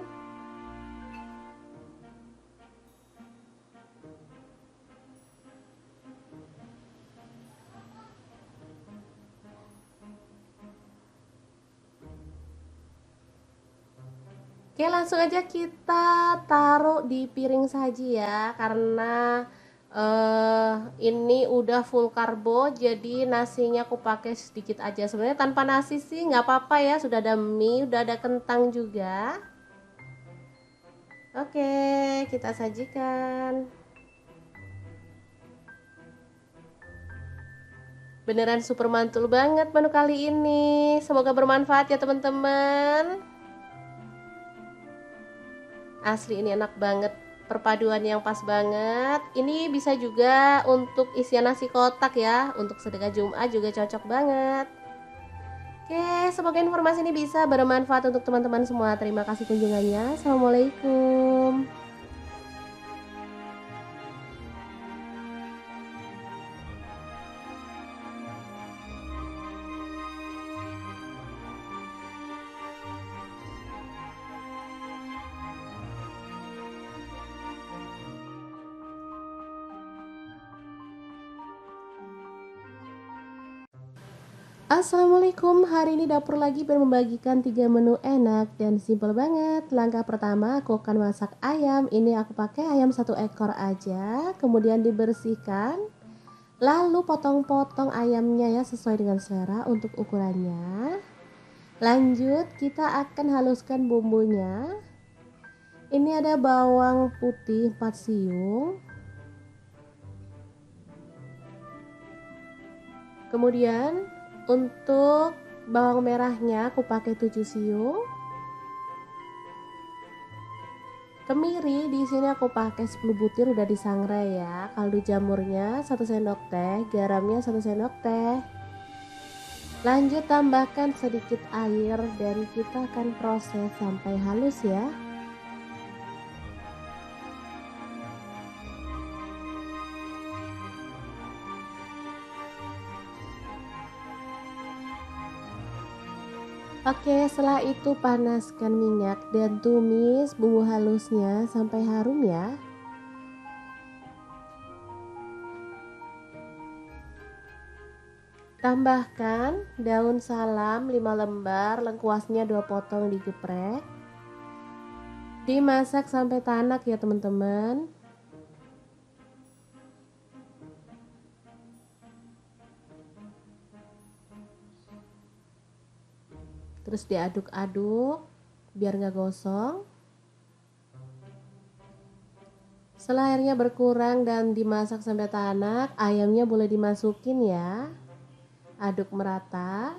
Oke, langsung aja kita taruh di piring saji ya, karena ini udah full karbo, jadi nasinya aku pakai sedikit aja. Sebenarnya tanpa nasi sih nggak apa-apa ya, sudah ada mie, udah ada kentang juga. Oke, kita sajikan. Beneran super mantul banget menu kali ini. Semoga bermanfaat ya teman-teman. Asli ini enak banget, perpaduan yang pas banget. Ini bisa juga untuk isian nasi kotak ya, untuk sedekah Jumat juga cocok banget. Oke, semoga informasi ini bisa bermanfaat untuk teman-teman semua. Terima kasih kunjungannya. Assalamualaikum. Assalamualaikum, hari ini dapur lagi membagikan 3 menu enak dan simple banget. Langkah pertama aku akan masak ayam. Ini aku pakai ayam 1 ekor aja. Kemudian dibersihkan. Lalu potong-potong ayamnya ya sesuai dengan selera untuk ukurannya. Lanjut kita akan haluskan bumbunya. Ini ada bawang putih 4 siung. Kemudian untuk bawang merahnya aku pakai 7 siung. Kemiri di sini aku pakai 10 butir udah disangrai ya. Kaldu jamurnya 1 sendok teh, garamnya 1 sendok teh. Lanjut tambahkan sedikit air dan kita akan proses sampai halus ya. Oke, setelah itu panaskan minyak dan tumis bumbu halusnya sampai harum ya. Tambahkan daun salam 5 lembar, lengkuasnya 2 potong digeprek. Dimasak sampai tanak ya teman-teman. Terus diaduk-aduk biar nggak gosong. Setelah airnya berkurang dan dimasak sampai tanak, ayamnya boleh dimasukin ya. Aduk merata.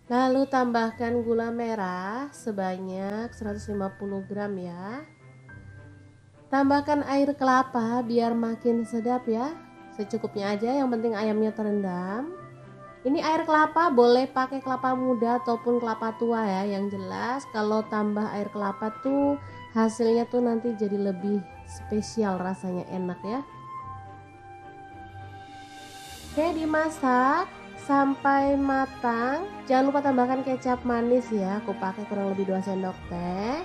Lalu tambahkan gula merah sebanyak 150 gram ya. Tambahkan air kelapa biar makin sedap ya. Secukupnya aja, yang penting ayamnya terendam. Ini air kelapa boleh pakai kelapa muda ataupun kelapa tua ya. Yang jelas kalau tambah air kelapa tuh hasilnya tuh nanti jadi lebih spesial, rasanya enak ya. Oke, dimasak sampai matang. Jangan lupa tambahkan kecap manis ya, aku pakai kurang lebih 2 sendok teh.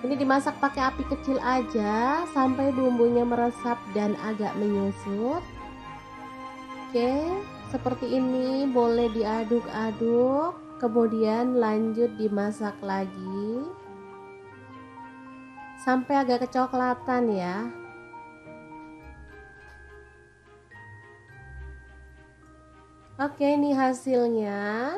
Ini dimasak pakai api kecil aja sampai bumbunya meresap dan agak menyusut. Oke, seperti ini boleh diaduk-aduk, kemudian lanjut dimasak lagi sampai agak kecoklatan ya. Oke, ini hasilnya.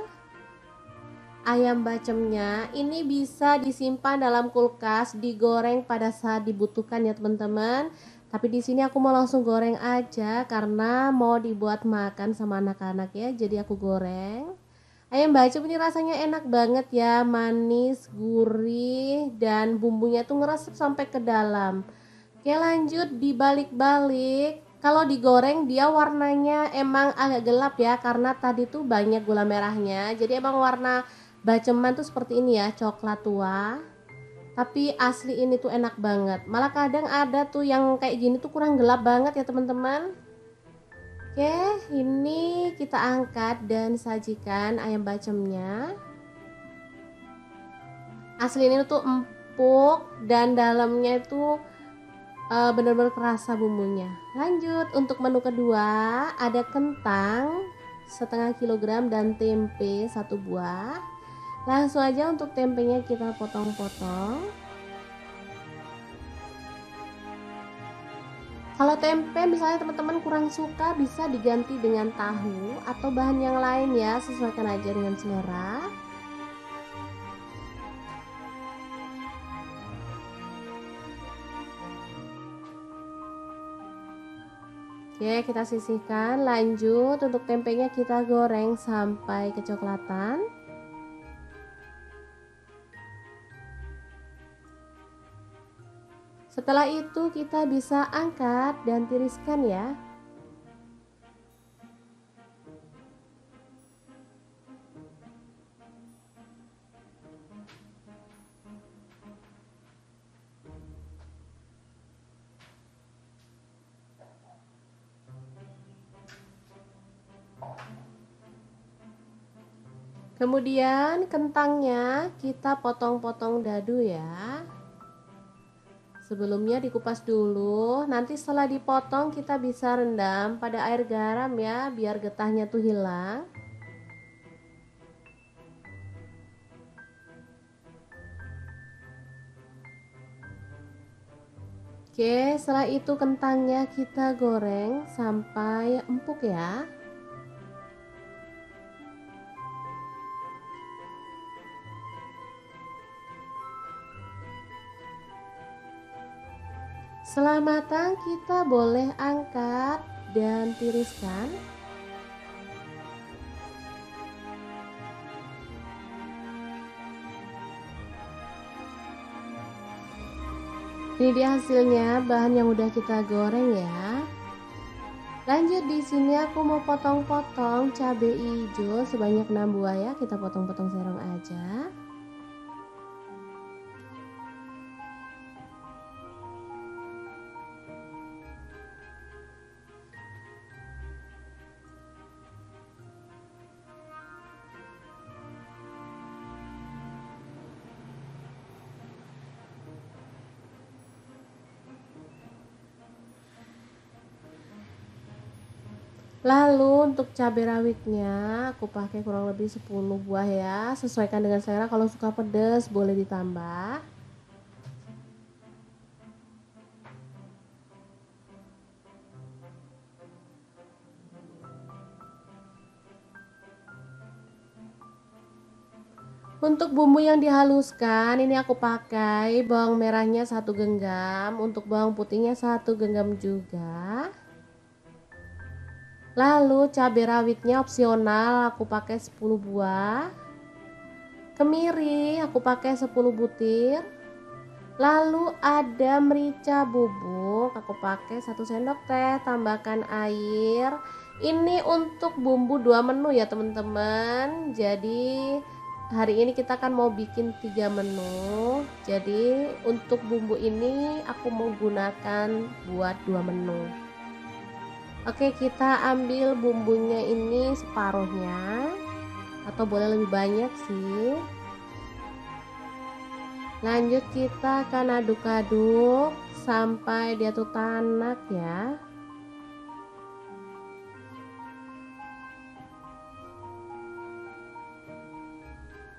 Ayam bacemnya ini bisa disimpan dalam kulkas, digoreng pada saat dibutuhkan ya teman-teman. Tapi di sini aku mau langsung goreng aja karena mau dibuat makan sama anak-anak ya. Jadi aku goreng. Ayam bacem ini rasanya enak banget ya, manis, gurih, dan bumbunya tuh ngeresep sampai ke dalam. Oke, lanjut dibalik-balik. Kalau digoreng dia warnanya emang agak gelap ya, karena tadi tuh banyak gula merahnya. Jadi emang warna baceman tuh seperti ini ya, coklat tua. Tapi asli ini tuh enak banget. Malah kadang ada tuh yang kayak gini tuh kurang gelap banget ya teman-teman. Oke, ini kita angkat dan sajikan ayam bacemnya. Asli ini tuh empuk dan dalamnya itu benar-benar kerasa bumbunya. Lanjut untuk menu kedua, ada kentang setengah kilogram dan tempe 1 buah. Langsung aja untuk tempenya kita potong-potong. Kalau tempe misalnya teman-teman kurang suka, bisa diganti dengan tahu atau bahan yang lain ya, sesuaikan aja dengan selera. Oke, kita sisihkan. Lanjut untuk tempenya kita goreng sampai kecoklatan. Setelah itu kita bisa angkat dan tiriskan ya. Kemudian kentangnya kita potong-potong dadu ya. Sebelumnya dikupas dulu, nanti setelah dipotong kita bisa rendam pada air garam ya, biar getahnya tuh hilang. Oke, setelah itu kentangnya kita goreng sampai empuk ya. Setelah matang kita boleh angkat dan tiriskan. Ini dia hasilnya, bahan yang udah kita goreng ya. Lanjut di sini aku mau potong-potong cabai hijau sebanyak 6 buah ya, kita potong-potong serong aja. Lalu untuk cabai rawitnya aku pakai kurang lebih 10 buah ya, sesuaikan dengan selera, kalau suka pedas boleh ditambah. Untuk bumbu yang dihaluskan ini aku pakai bawang merahnya 1 genggam, untuk bawang putihnya 1 genggam juga. Lalu cabai rawitnya opsional, aku pakai 10 buah. Kemiri aku pakai 10 butir. Lalu ada merica bubuk, aku pakai 1 sendok teh, tambahkan air. Ini untuk bumbu 2 menu ya teman-teman. Jadi hari ini kita kan mau bikin 3 menu. Jadi untuk bumbu ini aku mau gunakan buat 2 menu. Oke, kita ambil bumbunya ini separuhnya, atau boleh lebih banyak sih. Lanjut kita akan aduk-aduk sampai dia tuh tanak ya.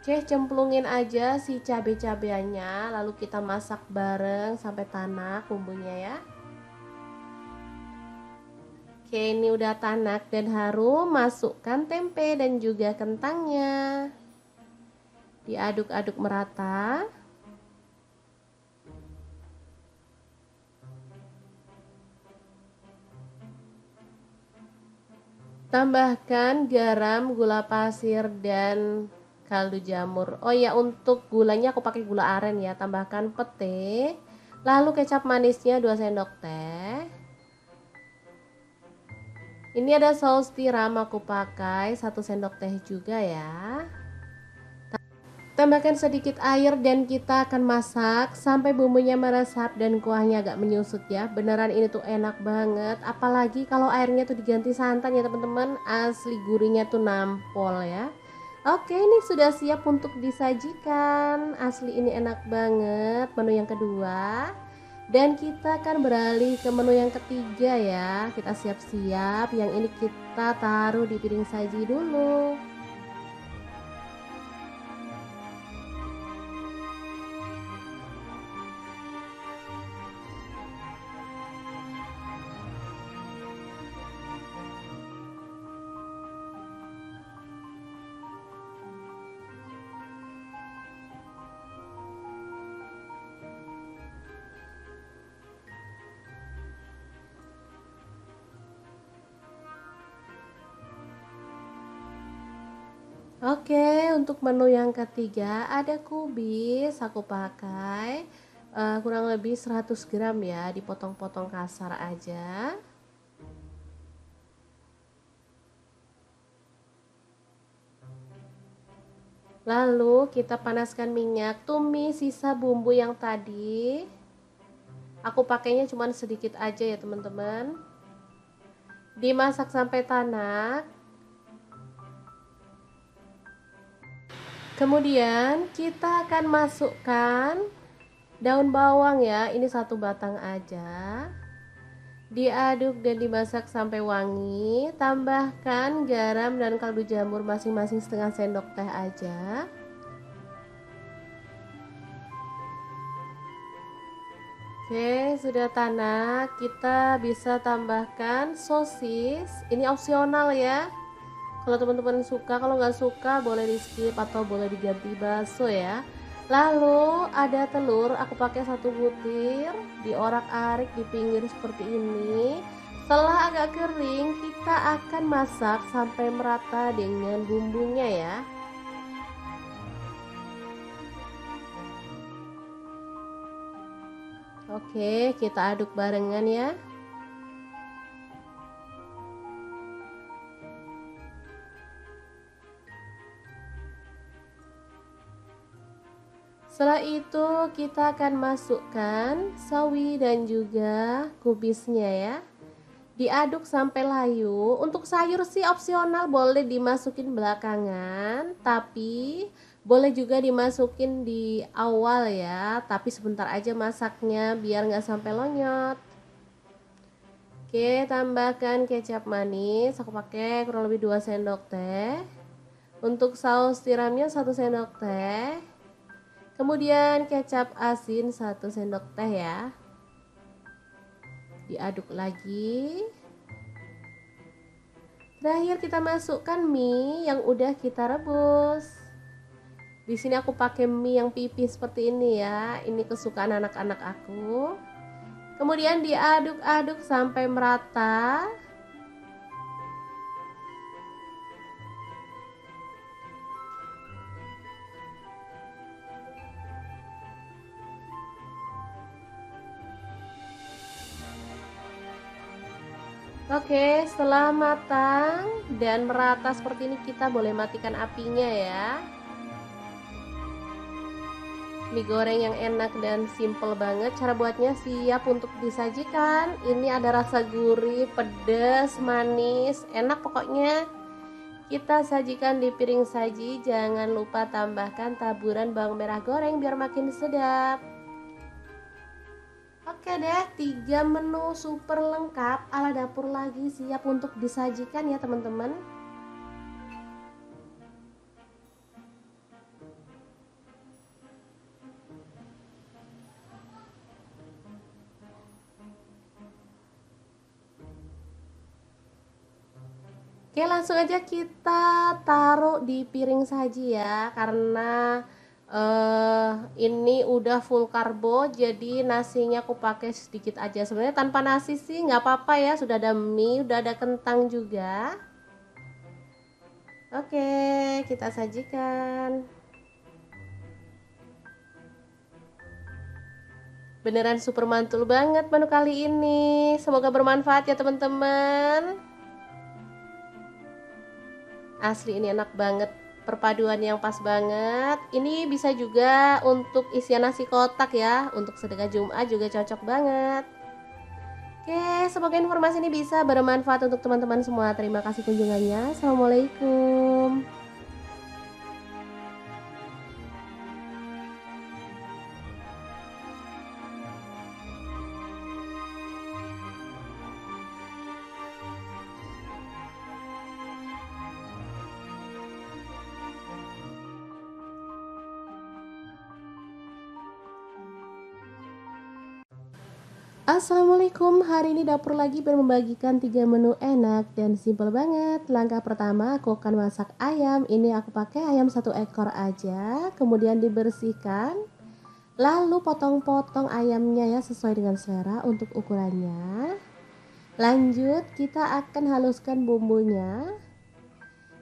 Oke, cemplungin aja si cabai-cabainya, lalu kita masak bareng sampai tanak bumbunya ya. Oke, ini udah tanak dan harum, masukkan tempe dan juga kentangnya. Diaduk-aduk merata. Tambahkan garam, gula pasir, dan kaldu jamur. Oh ya, untuk gulanya aku pakai gula aren ya. Tambahkan pete, lalu kecap manisnya 2 sendok teh. Ini ada saus tiram, aku pakai 1 sendok teh juga ya. Tambahkan sedikit air dan kita akan masak sampai bumbunya meresap dan kuahnya agak menyusut ya. Beneran ini tuh enak banget, apalagi kalau airnya tuh diganti santan ya teman-teman. Asli gurihnya tuh nampol ya. Oke, ini sudah siap untuk disajikan. Asli ini enak banget. Menu yang kedua. Dan kita akan beralih ke menu yang ketiga ya. Kita siap-siap. Yang ini kita taruh di piring saji dulu. Oke, untuk menu yang ketiga ada kubis, aku pakai kurang lebih 100 gram ya, dipotong-potong kasar aja. Lalu kita panaskan minyak, tumis sisa bumbu yang tadi. Aku pakainya cuma sedikit aja ya teman-teman. Dimasak sampai tanak. Kemudian kita akan masukkan daun bawang ya, ini 1 batang aja. Diaduk dan dimasak sampai wangi. Tambahkan garam dan kaldu jamur masing-masing setengah sendok teh aja. Oke, sudah tanak. Kita bisa tambahkan sosis. Ini opsional ya. Kalau teman-teman suka, kalau nggak suka boleh di skip atau boleh diganti bakso ya. Lalu ada telur, aku pakai 1 butir, diorak-arik di pinggir seperti ini. Setelah agak kering, kita akan masak sampai merata dengan bumbunya ya. Oke, kita aduk barengan ya. Setelah itu kita akan masukkan sawi dan juga kubisnya ya. Diaduk sampai layu. Untuk sayur sih opsional, boleh dimasukin belakangan, tapi boleh juga dimasukin di awal ya. Tapi sebentar aja masaknya biar nggak sampai lonyot. Oke, tambahkan kecap manis. Aku pakai kurang lebih 2 sendok teh. Untuk saus tiramnya 1 sendok teh. Kemudian kecap asin 1 sendok teh ya. Diaduk lagi. Terakhir kita masukkan mie yang udah kita rebus. Di sini aku pakai mie yang pipih seperti ini ya. Ini kesukaan anak-anak aku. Kemudian diaduk-aduk sampai merata. Oke, setelah matang dan merata seperti ini kita boleh matikan apinya ya. mie goreng yang enak dan simple banget. Cara buatnya siap untuk disajikan. Ini ada rasa gurih, pedas, manis, enak pokoknya. Kita sajikan di piring saji. Jangan lupa tambahkan taburan bawang merah goreng biar makin sedap. Oke deh, 3 menu super lengkap ala dapur lagi siap untuk disajikan ya teman-teman. Oke, langsung aja kita taruh di piring saji ya, karena ini udah full karbo, jadi nasinya aku pakai sedikit aja. Sebenarnya tanpa nasi sih nggak apa-apa ya, sudah ada mie, udah ada kentang juga. Oke, kita sajikan. Beneran super mantul banget menu kali ini. Semoga bermanfaat ya teman-teman. Asli ini enak banget, perpaduan yang pas banget. Ini bisa juga untuk isian nasi kotak ya, untuk sedekah Jumat juga cocok banget. Oke, semoga informasi ini bisa bermanfaat untuk teman-teman semua. Terima kasih kunjungannya. Assalamualaikum. Assalamualaikum, hari ini dapur lagi membagikan 3 menu enak dan simple banget. Langkah pertama, aku akan masak ayam. Ini aku pakai ayam 1 ekor aja, kemudian dibersihkan. Lalu potong-potong ayamnya ya sesuai dengan selera untuk ukurannya. Lanjut kita akan haluskan bumbunya.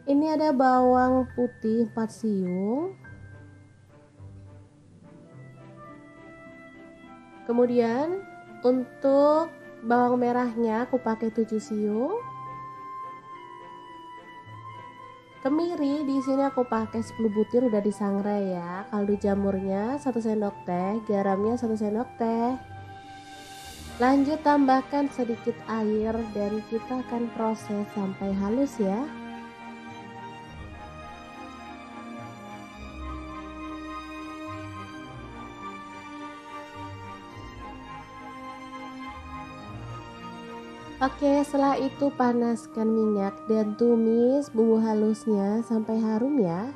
Ini ada bawang putih 4 siung. Kemudian untuk bawang merahnya aku pakai 7 siung. Kemiri di sini aku pakai 10 butir udah disangrai ya. Kaldu jamurnya 1 sendok teh, garamnya 1 sendok teh. Lanjut tambahkan sedikit air dan kita akan proses sampai halus ya. Oke, setelah itu panaskan minyak dan tumis bumbu halusnya sampai harum ya.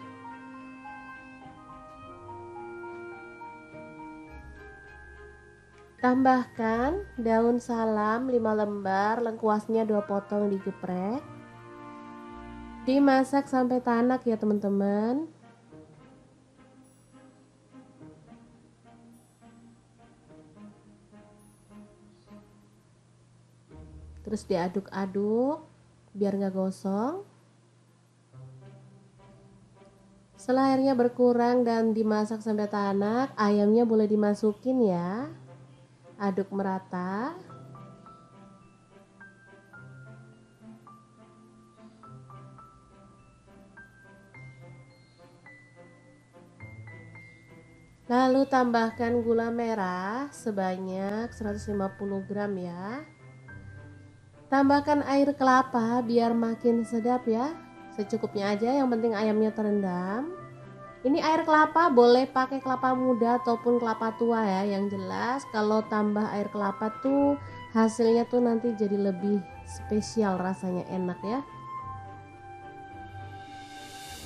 Tambahkan daun salam 5 lembar, lengkuasnya 2 potong digeprek. Dimasak sampai tanak ya teman-teman. Terus diaduk-aduk biar nggak gosong. Setelah airnya berkurang dan dimasak sampai tanak, ayamnya boleh dimasukin ya. Aduk merata. Lalu tambahkan gula merah sebanyak 150 gram ya. Tambahkan air kelapa biar makin sedap ya. Secukupnya aja, yang penting ayamnya terendam. Ini air kelapa boleh pakai kelapa muda ataupun kelapa tua ya. Yang jelas kalau tambah air kelapa tuh hasilnya tuh nanti jadi lebih spesial, rasanya enak ya.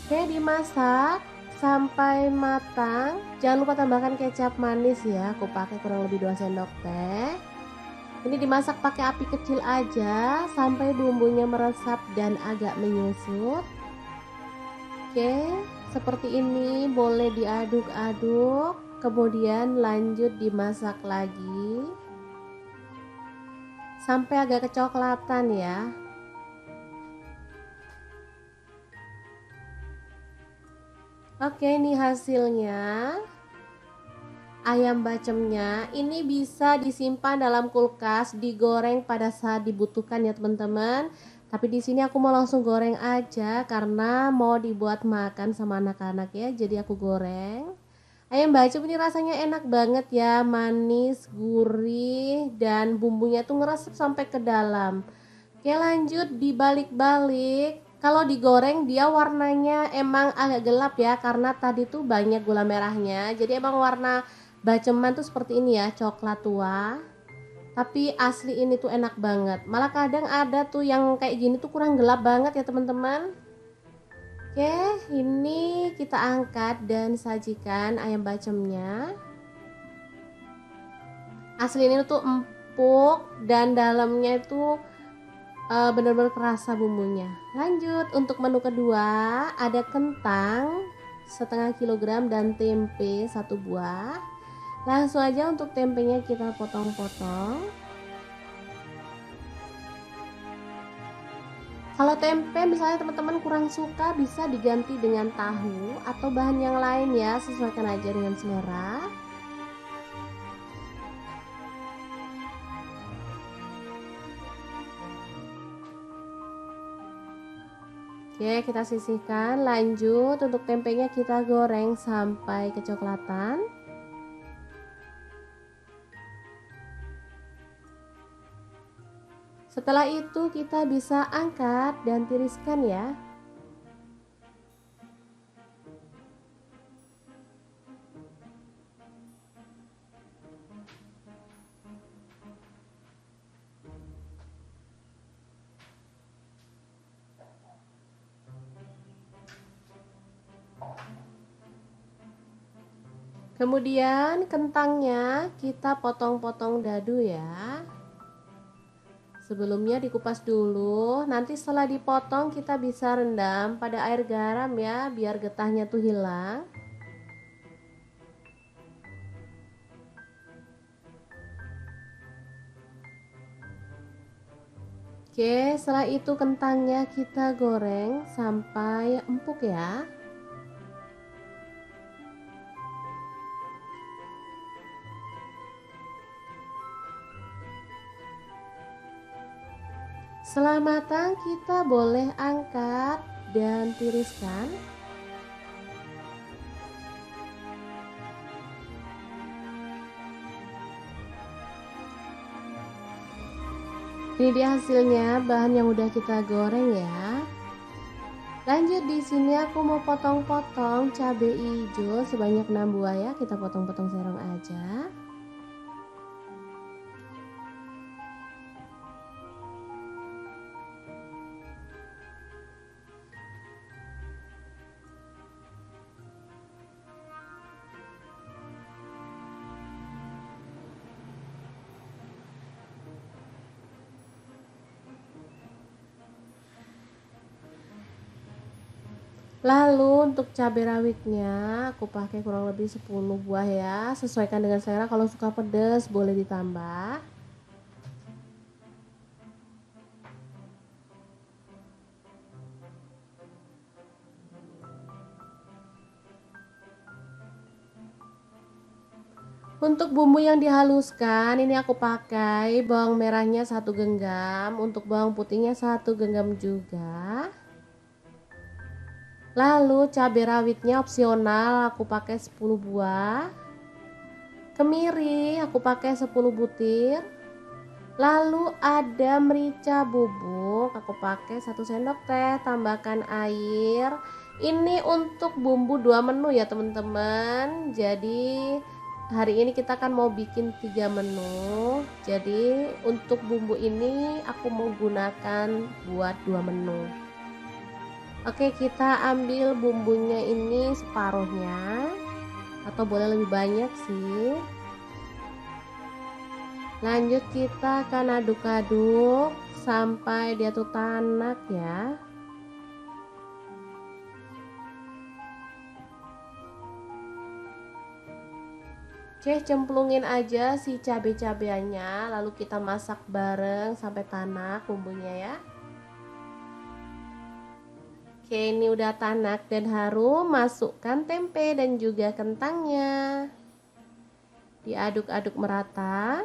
Oke, dimasak sampai matang. Jangan lupa tambahkan kecap manis ya. Aku pakai kurang lebih 2 sendok teh. Ini dimasak pakai api kecil aja sampai bumbunya meresap dan agak menyusut. Oke, seperti ini boleh diaduk-aduk, kemudian lanjut dimasak lagi sampai agak kecoklatan ya. Oke, ini hasilnya. Ayam bacemnya ini bisa disimpan dalam kulkas, digoreng pada saat dibutuhkan ya teman-teman. Tapi di sini aku mau langsung goreng aja karena mau dibuat makan sama anak-anak ya. Jadi aku goreng. Ayam bacem ini rasanya enak banget ya, manis, gurih, dan bumbunya tuh ngeresep sampai ke dalam. Oke, lanjut dibalik-balik. Kalau digoreng dia warnanya emang agak gelap ya, karena tadi tuh banyak gula merahnya. Jadi emang warna baceman tuh seperti ini ya, coklat tua. Tapi asli ini tuh enak banget. Malah kadang ada tuh yang kayak gini tuh kurang gelap banget ya teman-teman. Oke, ini kita angkat dan sajikan ayam bacemnya. Asli ini tuh empuk dan dalamnya itu benar-benar kerasa bumbunya. Lanjut untuk menu kedua, ada kentang setengah kilogram dan tempe 1 buah. Langsung aja untuk tempenya kita potong-potong. Kalau tempe misalnya teman-teman kurang suka, bisa diganti dengan tahu atau bahan yang lain ya, sesuaikan aja dengan selera. Oke, kita sisihkan. Lanjut untuk tempenya kita goreng sampai kecoklatan. Setelah itu kita bisa angkat dan tiriskan ya. Kemudian kentangnya kita potong-potong dadu ya. Sebelumnya dikupas dulu, nanti setelah dipotong kita bisa rendam pada air garam ya, biar getahnya tuh hilang. Oke, setelah itu kentangnya kita goreng sampai empuk ya. Setelah matang kita boleh angkat dan tiriskan. Ini dia hasilnya, bahan yang udah kita goreng ya. Lanjut di sini aku mau potong-potong cabai hijau sebanyak 6 buah ya, kita potong-potong serong aja. Lalu untuk cabai rawitnya aku pakai kurang lebih 10 buah ya, sesuaikan dengan selera, kalau suka pedas boleh ditambah. Untuk bumbu yang dihaluskan ini aku pakai bawang merahnya 1 genggam, untuk bawang putihnya 1 genggam juga. Lalu cabai rawitnya opsional, aku pakai 10 buah. Kemiri aku pakai 10 butir. Lalu ada merica bubuk, aku pakai 1 sendok teh, tambahkan air. Ini untuk bumbu 2 menu ya teman-teman. Jadi hari ini kita kan mau bikin 3 menu. Jadi untuk bumbu ini aku mau gunakan buat 2 menu. Oke, kita ambil bumbunya ini separuhnya, atau boleh lebih banyak sih. Lanjut kita akan aduk-aduk sampai dia tuh tanak ya. Oke, cemplungin aja si cabai-cabainya, lalu kita masak bareng sampai tanak bumbunya ya. Oke, ini udah tanak dan harum, masukkan tempe dan juga kentangnya. Diaduk-aduk merata.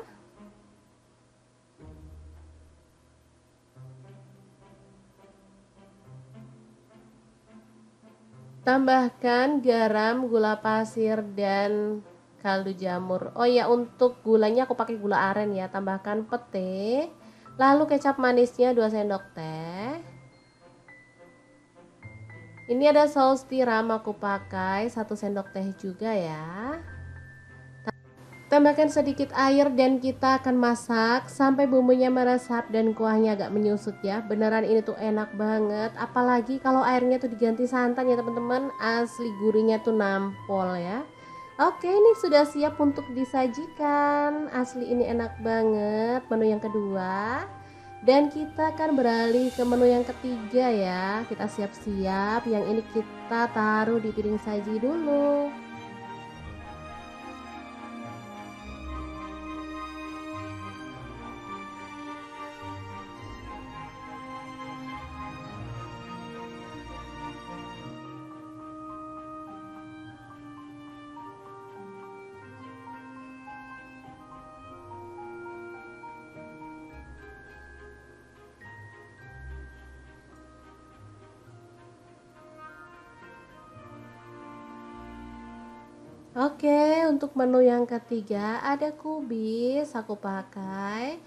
Tambahkan garam, gula pasir, dan kaldu jamur. Oh ya, untuk gulanya aku pakai gula aren ya. Tambahkan pete, lalu kecap manisnya 2 sendok teh. Ini ada saus tiram, aku pakai 1 sendok teh juga ya. Tambahkan sedikit air dan kita akan masak sampai bumbunya meresap dan kuahnya agak menyusut ya. Beneran ini tuh enak banget, apalagi kalau airnya tuh diganti santan ya teman-teman. Asli gurihnya tuh nampol ya. Oke, ini sudah siap untuk disajikan. Asli ini enak banget menu yang kedua. Dan kita akan beralih ke menu yang ketiga ya. Kita siap-siap. Yang ini kita taruh di piring saji dulu. Oke, untuk menu yang ketiga ada kubis, aku pakai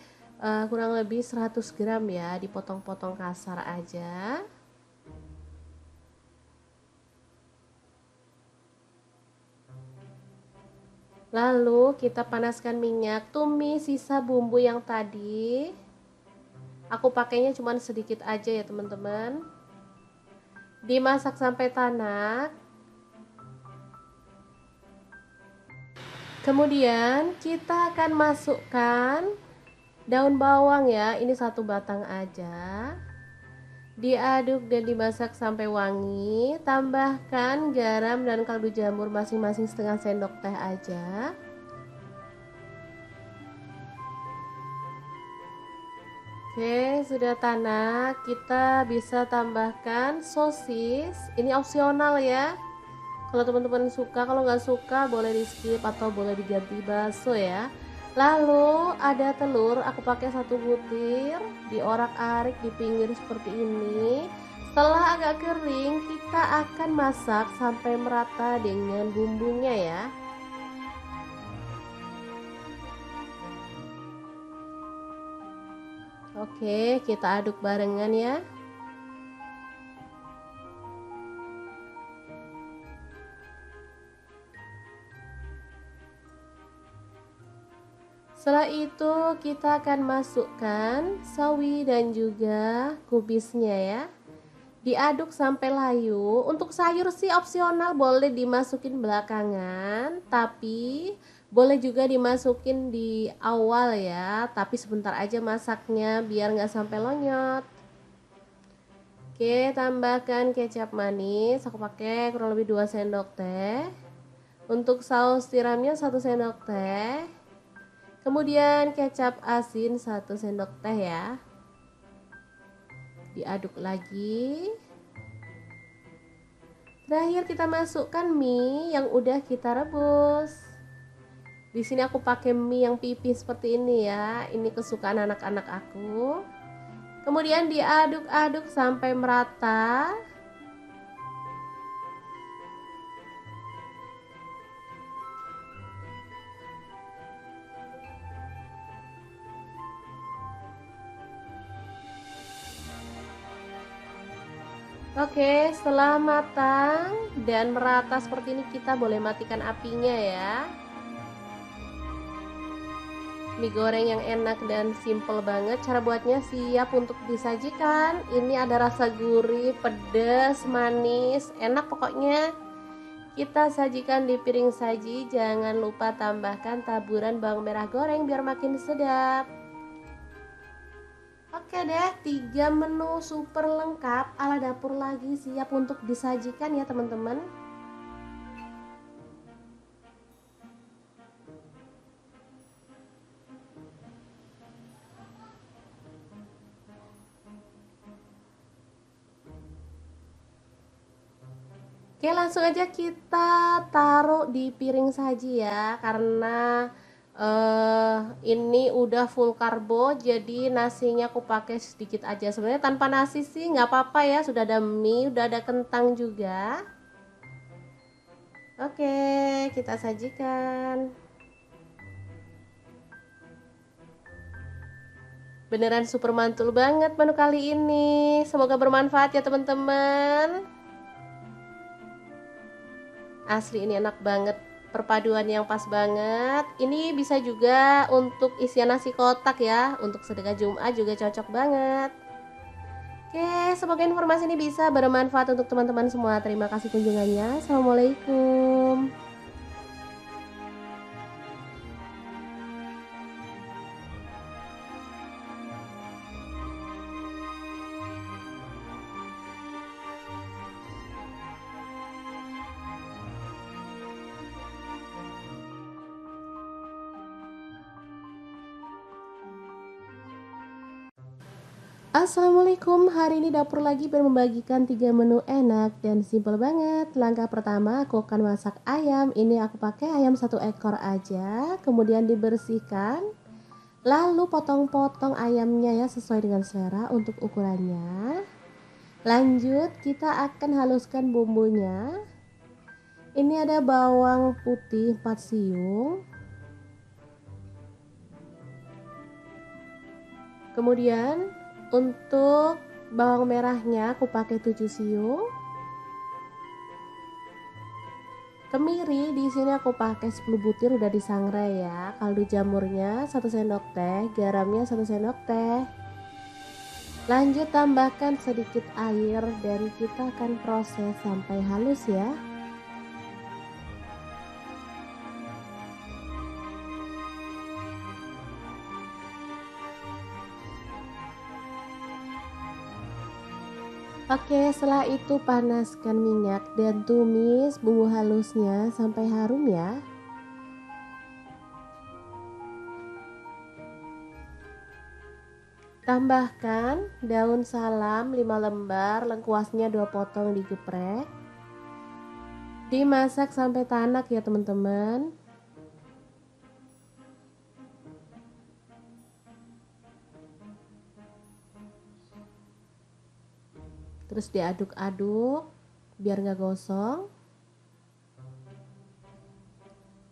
kurang lebih 100 gram ya, dipotong-potong kasar aja. Lalu kita panaskan minyak, tumis sisa bumbu yang tadi. Aku pakainya cuma sedikit aja ya teman-teman. Dimasak sampai tanak. Kemudian kita akan masukkan daun bawang ya, ini 1 batang aja. Diaduk dan dimasak sampai wangi. Tambahkan garam dan kaldu jamur masing-masing setengah sendok teh aja. Oke, sudah tanak. Kita bisa tambahkan sosis. Ini opsional ya. Kalau teman-teman suka, kalau nggak suka boleh di skip atau boleh diganti bakso ya. Lalu ada telur, aku pakai 1 butir, diorak-arik di pinggir seperti ini. Setelah agak kering, kita akan masak sampai merata dengan bumbunya ya. Oke, kita aduk barengan ya. Setelah itu kita akan masukkan sawi dan juga kubisnya ya. Diaduk sampai layu. Untuk sayur sih opsional, boleh dimasukin belakangan, tapi boleh juga dimasukin di awal ya. Tapi sebentar aja masaknya biar nggak sampai lonyot. Oke, tambahkan kecap manis. Aku pakai kurang lebih 2 sendok teh. Untuk saus tiramnya 1 sendok teh. Kemudian kecap asin 1 sendok teh ya. Diaduk lagi. Terakhir kita masukkan mie yang udah kita rebus. Di sini aku pakai mie yang pipih seperti ini ya. Ini kesukaan anak-anak aku. Kemudian diaduk-aduk sampai merata. Oke, setelah matang dan merata seperti ini, kita boleh matikan apinya ya. Mie goreng yang enak dan simple banget. Cara buatnya siap untuk disajikan. Ini ada rasa gurih, pedas, manis, enak pokoknya. Kita sajikan di piring saji. Jangan lupa tambahkan taburan bawang merah goreng biar makin sedap. Oke deh, 3 menu super lengkap ala dapur lagi siap untuk disajikan ya teman-teman. Oke, langsung aja kita taruh di piring saji ya, karena ini udah full karbo, jadi nasinya aku pakai sedikit aja. Sebenarnya tanpa nasi sih nggak apa-apa ya, sudah ada mie, udah ada kentang juga. Oke, kita sajikan. Beneran super mantul banget menu kali ini. Semoga bermanfaat ya teman-teman. Asli ini enak banget, perpaduan yang pas banget. Ini bisa juga untuk isian nasi kotak ya, untuk sedekah Jumat juga cocok banget. Oke, semoga informasi ini bisa bermanfaat untuk teman-teman semua. Terima kasih kunjungannya. Assalamualaikum. Assalamualaikum, hari ini dapur lagi membagikan 3 menu enak dan simple banget. Langkah pertama aku akan masak ayam. Ini aku pakai ayam 1 ekor aja, kemudian dibersihkan. Lalu potong-potong ayamnya ya sesuai dengan selera untuk ukurannya. Lanjut kita akan haluskan bumbunya. Ini ada bawang putih 4 siung. Kemudian untuk bawang merahnya aku pakai 7 siung. Kemiri di sini aku pakai 10 butir udah disangrai ya. Kaldu jamurnya 1 sendok teh, garamnya 1 sendok teh. Lanjut tambahkan sedikit air dan kita akan proses sampai halus ya. Oke, setelah itu panaskan minyak dan tumis bumbu halusnya sampai harum ya. Tambahkan daun salam 5 lembar, lengkuasnya 2 potong digeprek. Dimasak sampai tanak ya teman-teman. Terus diaduk-aduk biar nggak gosong.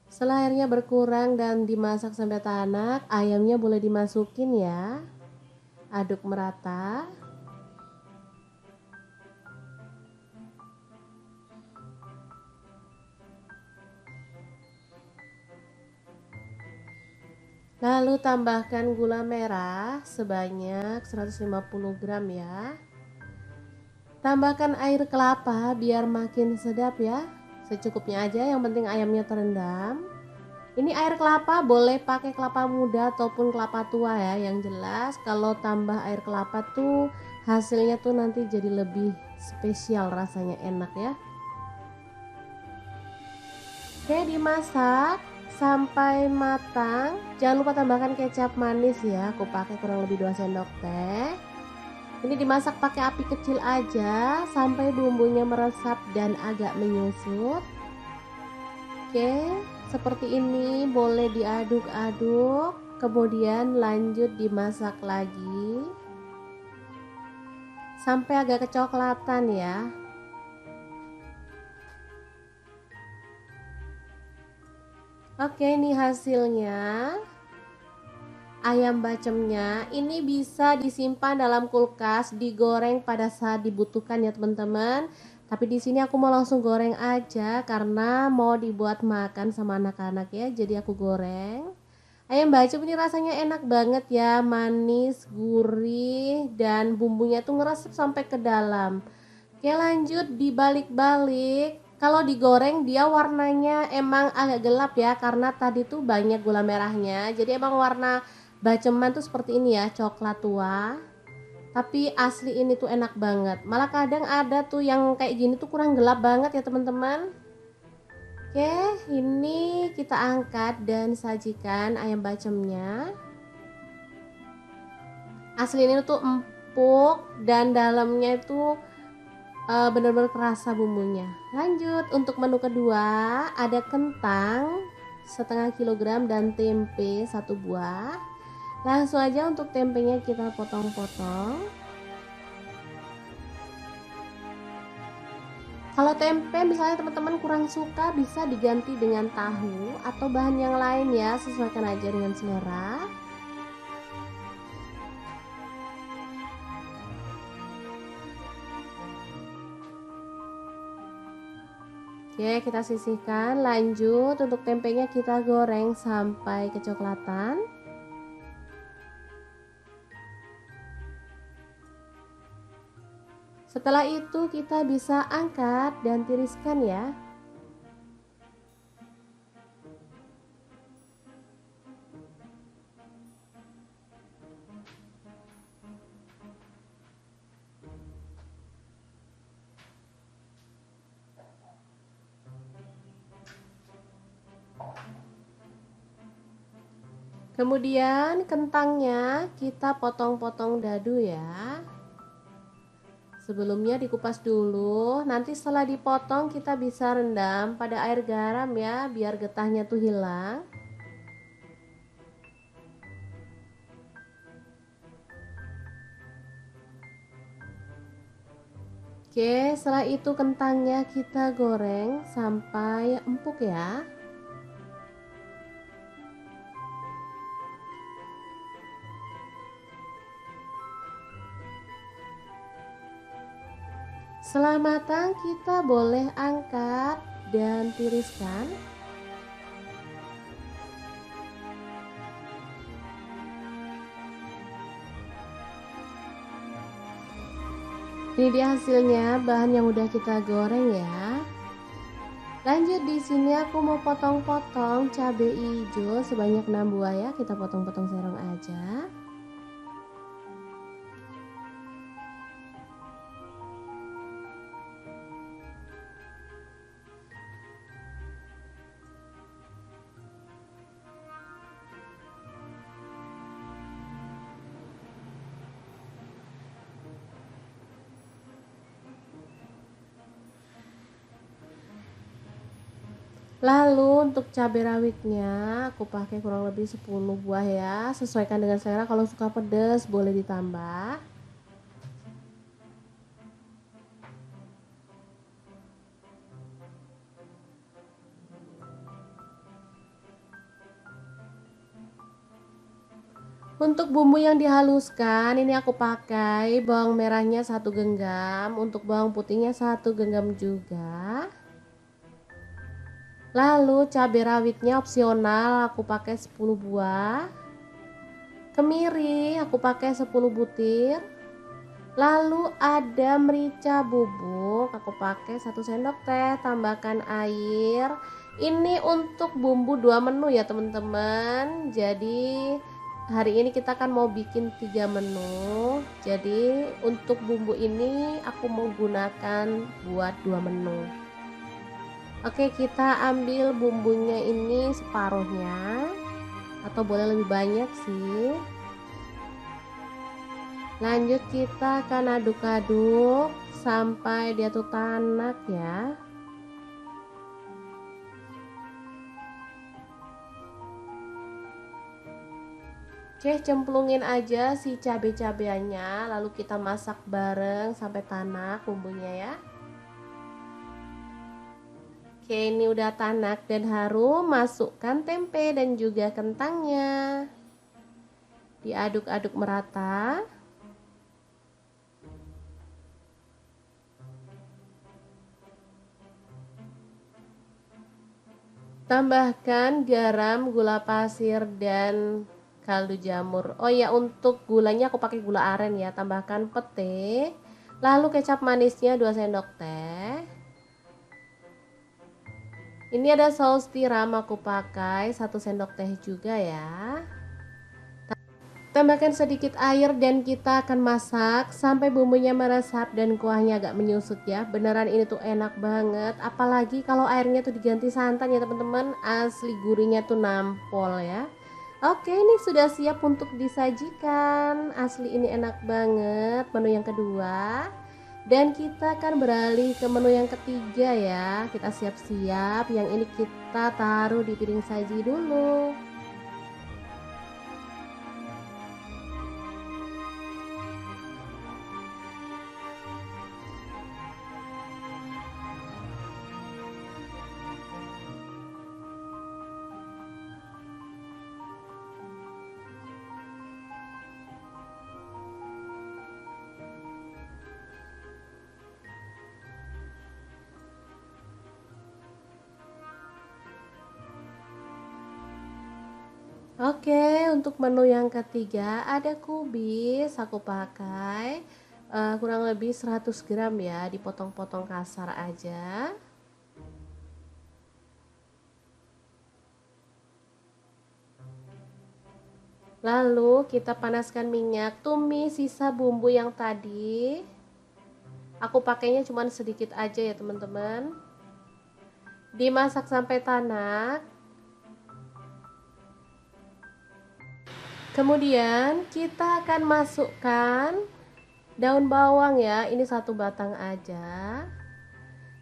Setelah airnya berkurang dan dimasak sampai tanak, ayamnya boleh dimasukin ya. Aduk merata. Lalu tambahkan gula merah sebanyak 150 gram ya. Tambahkan air kelapa biar makin sedap ya. Secukupnya aja, yang penting ayamnya terendam. Ini air kelapa boleh pakai kelapa muda ataupun kelapa tua ya. Yang jelas kalau tambah air kelapa tuh hasilnya tuh nanti jadi lebih spesial, rasanya enak ya. Oke, dimasak sampai matang. Jangan lupa tambahkan kecap manis ya. Aku pakai kurang lebih 2 sendok teh. Ini dimasak pakai api kecil aja sampai bumbunya meresap dan agak menyusut. Oke, seperti ini boleh diaduk-aduk, kemudian lanjut dimasak lagi sampai agak kecoklatan ya. Oke, ini hasilnya. Ayam bacemnya ini bisa disimpan dalam kulkas, digoreng pada saat dibutuhkan ya teman-teman. Tapi di sini aku mau langsung goreng aja karena mau dibuat makan sama anak-anak ya. Jadi aku goreng. Ayam bacem ini rasanya enak banget ya, manis, gurih, dan bumbunya tuh ngeresep sampai ke dalam. Oke, lanjut dibalik-balik. Kalau digoreng dia warnanya emang agak gelap ya, karena tadi tuh banyak gula merahnya. Jadi emang warna baceman tuh seperti ini ya, coklat tua. Tapi asli ini tuh enak banget. Malah kadang ada tuh yang kayak gini tuh kurang gelap banget ya teman-teman. Oke, ini kita angkat dan sajikan ayam bacemnya. Asli ini tuh empuk dan dalamnya itu benar-benar kerasa bumbunya. Lanjut untuk menu kedua, ada kentang setengah kilogram dan tempe 1 buah. Langsung aja untuk tempenya kita potong-potong. Kalau tempe misalnya teman-teman kurang suka, bisa diganti dengan tahu atau bahan yang lain ya, sesuaikan aja dengan selera. Oke, kita sisihkan. Lanjut, untuk tempenya kita goreng sampai kecoklatan. Setelah itu kita bisa angkat dan tiriskan ya. Kemudian kentangnya kita potong-potong dadu ya. Sebelumnya dikupas dulu, nanti setelah dipotong kita bisa rendam pada air garam ya, biar getahnya tuh hilang. Oke, setelah itu kentangnya kita goreng sampai empuk ya. Setelah matang kita boleh angkat dan tiriskan. Ini dia hasilnya, bahan yang udah kita goreng ya. Lanjut, di sini aku mau potong-potong cabai hijau sebanyak 6 buah ya. Kita potong-potong serong aja. Lalu untuk cabai rawitnya aku pakai kurang lebih 10 buah ya. Sesuaikan dengan selera, kalau suka pedas boleh ditambah. Untuk bumbu yang dihaluskan, ini aku pakai bawang merahnya 1 genggam, untuk bawang putihnya 1 genggam juga. Lalu cabai rawitnya opsional, aku pakai 10 buah. Kemiri aku pakai 10 butir. Lalu ada merica bubuk, aku pakai 1 sendok teh, tambahkan air. Ini untuk bumbu 2 menu ya teman-teman. Jadi hari ini kita kan mau bikin 3 menu. Jadi untuk bumbu ini aku mau gunakan buat 2 menu. Oke, kita ambil bumbunya ini separuhnya, atau boleh lebih banyak sih. Lanjut kita akan aduk-aduk sampai dia tuh tanak ya. Oke, cemplungin aja si cabai-cabeannya, lalu kita masak bareng sampai tanak bumbunya ya. Oke, ini udah tanak dan harum, masukkan tempe dan juga kentangnya. Diaduk-aduk merata. Tambahkan garam, gula pasir, dan kaldu jamur. Oh ya, untuk gulanya aku pakai gula aren ya. Tambahkan pete, lalu kecap manisnya 2 sendok teh. Ini ada saus tiram, aku pakai 1 sendok teh juga ya. Tambahkan sedikit air dan kita akan masak sampai bumbunya meresap dan kuahnya agak menyusut ya. Beneran ini tuh enak banget, apalagi kalau airnya tuh diganti santan ya teman-teman, asli gurihnya tuh nampol ya. Oke, ini sudah siap untuk disajikan. Asli ini enak banget menu yang kedua. Dan kita akan beralih ke menu yang ketiga ya. Kita siap-siap, yang ini kita taruh di piring saji dulu. Oke, untuk menu yang ketiga ada kubis, aku pakai kurang lebih 100 gram ya, dipotong-potong kasar aja. Lalu kita panaskan minyak, tumis sisa bumbu yang tadi. Aku pakainya cuma sedikit aja ya teman-teman. Dimasak sampai tanak. Kemudian kita akan masukkan daun bawang ya, ini 1 batang aja.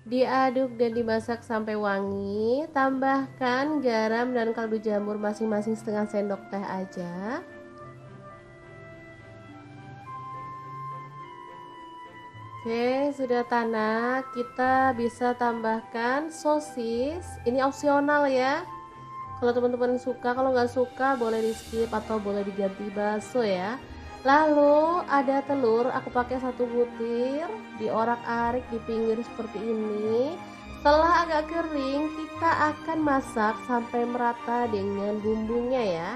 Diaduk dan dimasak sampai wangi. Tambahkan garam dan kaldu jamur masing-masing setengah sendok teh aja. Oke, sudah tanak. Kita bisa tambahkan sosis. Ini opsional ya. Kalau teman-teman suka, kalau nggak suka boleh di skip atau boleh diganti bakso ya. Lalu ada telur, aku pakai 1 butir, diorak-arik di pinggir seperti ini. Setelah agak kering, kita akan masak sampai merata dengan bumbunya ya.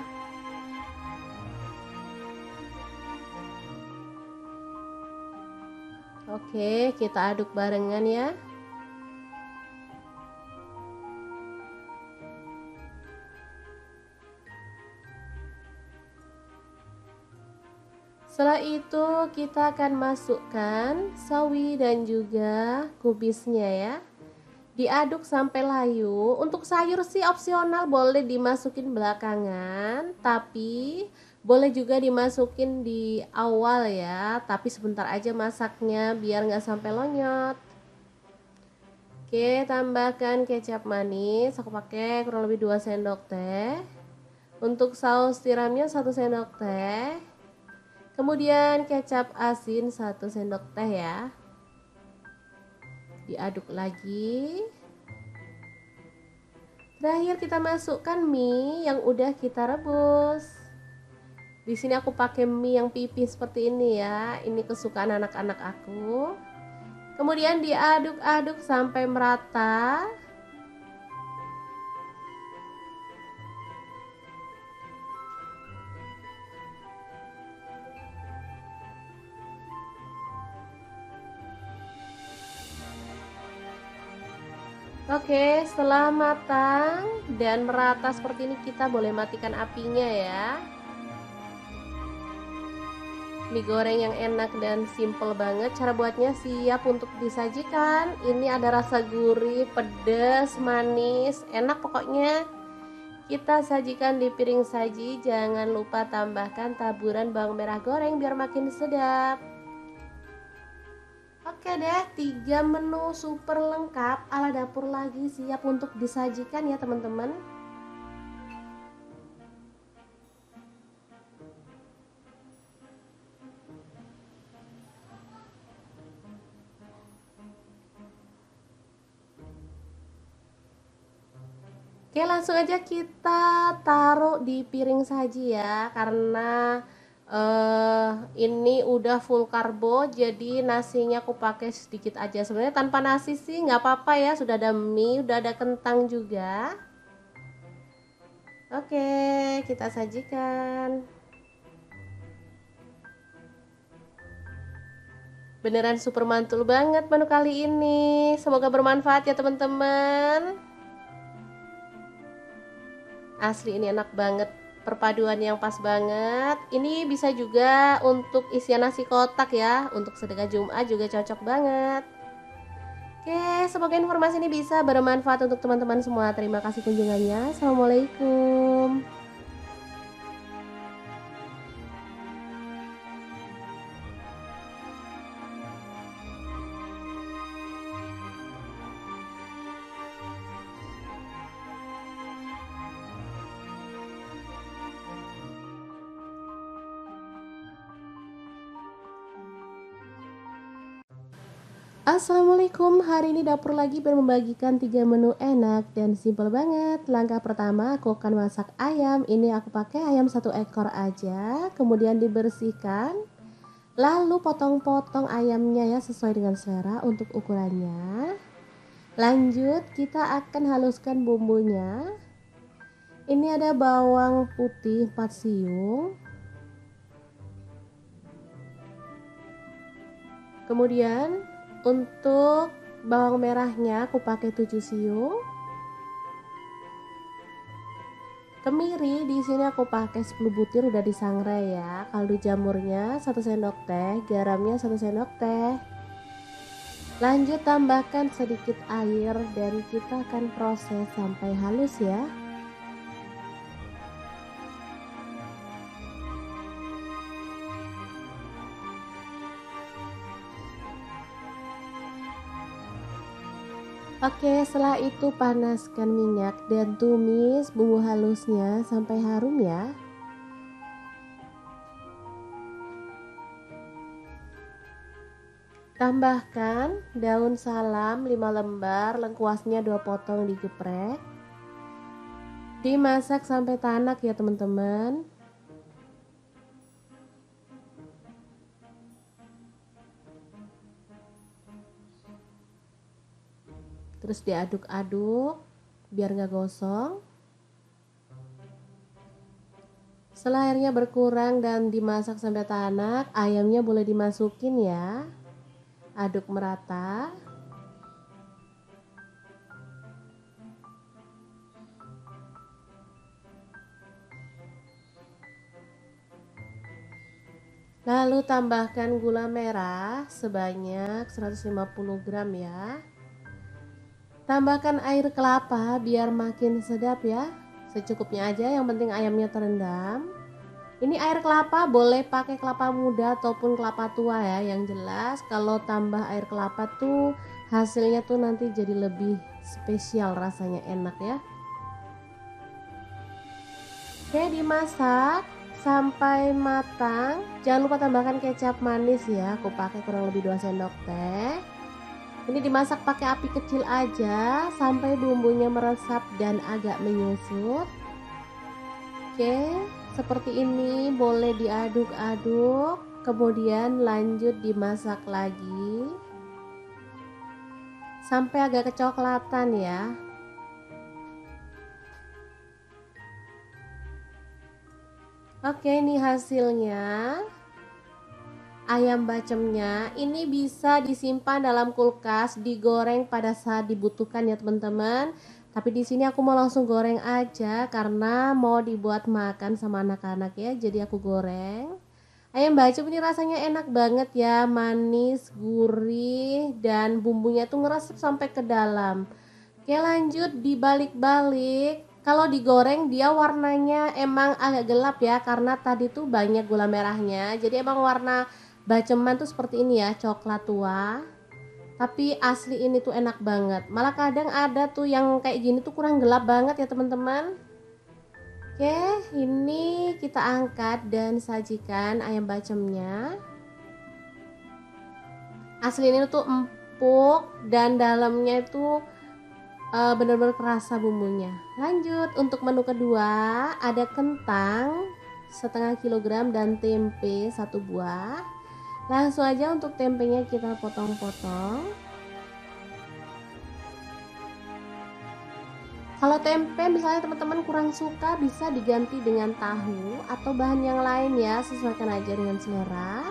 Oke, kita aduk barengan ya. Setelah itu kita akan masukkan sawi dan juga kubisnya ya. Diaduk sampai layu. Untuk sayur sih opsional, boleh dimasukin belakangan, tapi boleh juga dimasukin di awal ya, tapi sebentar aja masaknya biar nggak sampai lonyot. Oke, tambahkan kecap manis, aku pakai kurang lebih 2 sendok teh. Untuk saus tiramnya 1 sendok teh. Kemudian kecap asin 1 sendok teh ya. Diaduk lagi. Terakhir kita masukkan mie yang udah kita rebus. Di sini aku pakai mie yang pipih seperti ini ya. Ini kesukaan anak-anak aku. Kemudian diaduk-aduk sampai merata. Oke, setelah matang dan merata seperti ini, kita boleh matikan apinya ya. Mie goreng yang enak dan simple banget. Cara buatnya siap untuk disajikan. Ini ada rasa gurih, pedas, manis, enak pokoknya. Kita sajikan di piring saji. Jangan lupa tambahkan taburan bawang merah goreng biar makin sedap. Oke deh, 3 menu super lengkap ala dapur lagi siap untuk disajikan ya teman-teman. Oke, langsung aja kita taruh di piring saji ya, karena ini udah full karbo, jadi nasinya aku pakai sedikit aja. Sebenarnya tanpa nasi sih nggak apa-apa ya, sudah ada mie, udah ada kentang juga. Oke, kita sajikan. Beneran super mantul banget menu kali ini. Semoga bermanfaat ya teman-teman. Asli ini enak banget, perpaduan yang pas banget. Ini bisa juga untuk isian nasi kotak ya, untuk sedekah Jumat juga cocok banget. Oke, semoga informasi ini bisa bermanfaat untuk teman-teman semua. Terima kasih kunjungannya. Assalamualaikum. Assalamualaikum, hari ini dapur lagi membagikan 3 menu enak dan simpel banget. Langkah pertama aku akan masak ayam. Ini aku pakai ayam 1 ekor aja. Kemudian dibersihkan. Lalu potong-potong ayamnya ya sesuai dengan selera untuk ukurannya. Lanjut kita akan haluskan bumbunya. Ini ada bawang putih 4 siung. Kemudian untuk bawang merahnya aku pakai 7 siung. Kemiri di sini aku pakai 10 butir udah disangrai ya. Kaldu jamurnya 1 sendok teh, garamnya 1 sendok teh. Lanjut tambahkan sedikit air dan kita akan proses sampai halus ya. Oke, setelah itu panaskan minyak dan tumis bumbu halusnya sampai harum ya. Tambahkan daun salam 5 lembar, lengkuasnya 2 potong digeprek. Dimasak sampai tanak ya teman-teman. Terus diaduk-aduk biar nggak gosong. Setelah airnya berkurang dan dimasak sampai tanak, ayamnya boleh dimasukin ya. Aduk merata. Lalu tambahkan gula merah sebanyak 150 gram ya. Tambahkan air kelapa biar makin sedap ya. Secukupnya aja, yang penting ayamnya terendam. Ini air kelapa boleh pakai kelapa muda ataupun kelapa tua ya. Yang jelas kalau tambah air kelapa tuh hasilnya tuh nanti jadi lebih spesial, rasanya enak ya. Oke, dimasak sampai matang. Jangan lupa tambahkan kecap manis ya. Aku pakai kurang lebih 2 sendok teh. Ini dimasak pakai api kecil aja sampai bumbunya meresap dan agak menyusut. Oke, seperti ini boleh diaduk-aduk, kemudian lanjut dimasak lagi sampai agak kecoklatan ya. Oke, ini hasilnya. Ayam bacemnya ini bisa disimpan dalam kulkas, digoreng pada saat dibutuhkan ya teman-teman. Tapi di sini aku mau langsung goreng aja karena mau dibuat makan sama anak-anak ya. Jadi aku goreng. Ayam bacem ini rasanya enak banget ya, manis, gurih, dan bumbunya tuh ngeresep sampai ke dalam. Oke, lanjut dibalik-balik. Kalau digoreng dia warnanya emang agak gelap ya, karena tadi tuh banyak gula merahnya. Jadi emang warna baceman tuh seperti ini ya, coklat tua. Tapi asli ini tuh enak banget. Malah kadang ada tuh yang kayak gini tuh kurang gelap banget ya teman-teman. Oke, ini kita angkat dan sajikan ayam bacemnya. Asli ini tuh empuk dan dalamnya itu benar-benar kerasa bumbunya. Lanjut untuk menu kedua, ada kentang setengah kilogram dan tempe 1 buah. Langsung aja untuk tempenya kita potong-potong. Kalau tempe misalnya teman-teman kurang suka, bisa diganti dengan tahu atau bahan yang lain ya, sesuaikan aja dengan selera.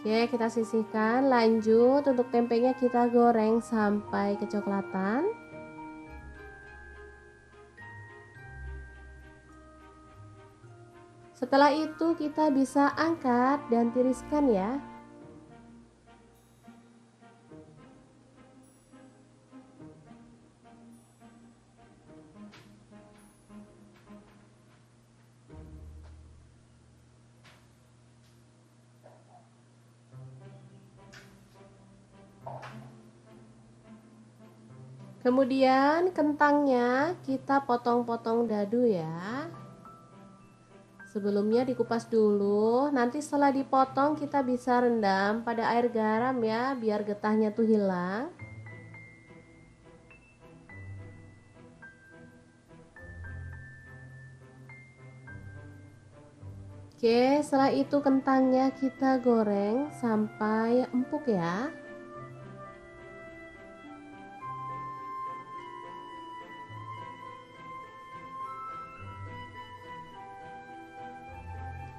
Oke, kita sisihkan. Lanjut untuk tempenya kita goreng sampai kecoklatan. Setelah itu kita bisa angkat dan tiriskan ya. Kemudian kentangnya kita potong-potong dadu ya. Sebelumnya dikupas dulu, nanti setelah dipotong kita bisa rendam pada air garam ya, biar getahnya tuh hilang. Oke, setelah itu kentangnya kita goreng sampai empuk ya.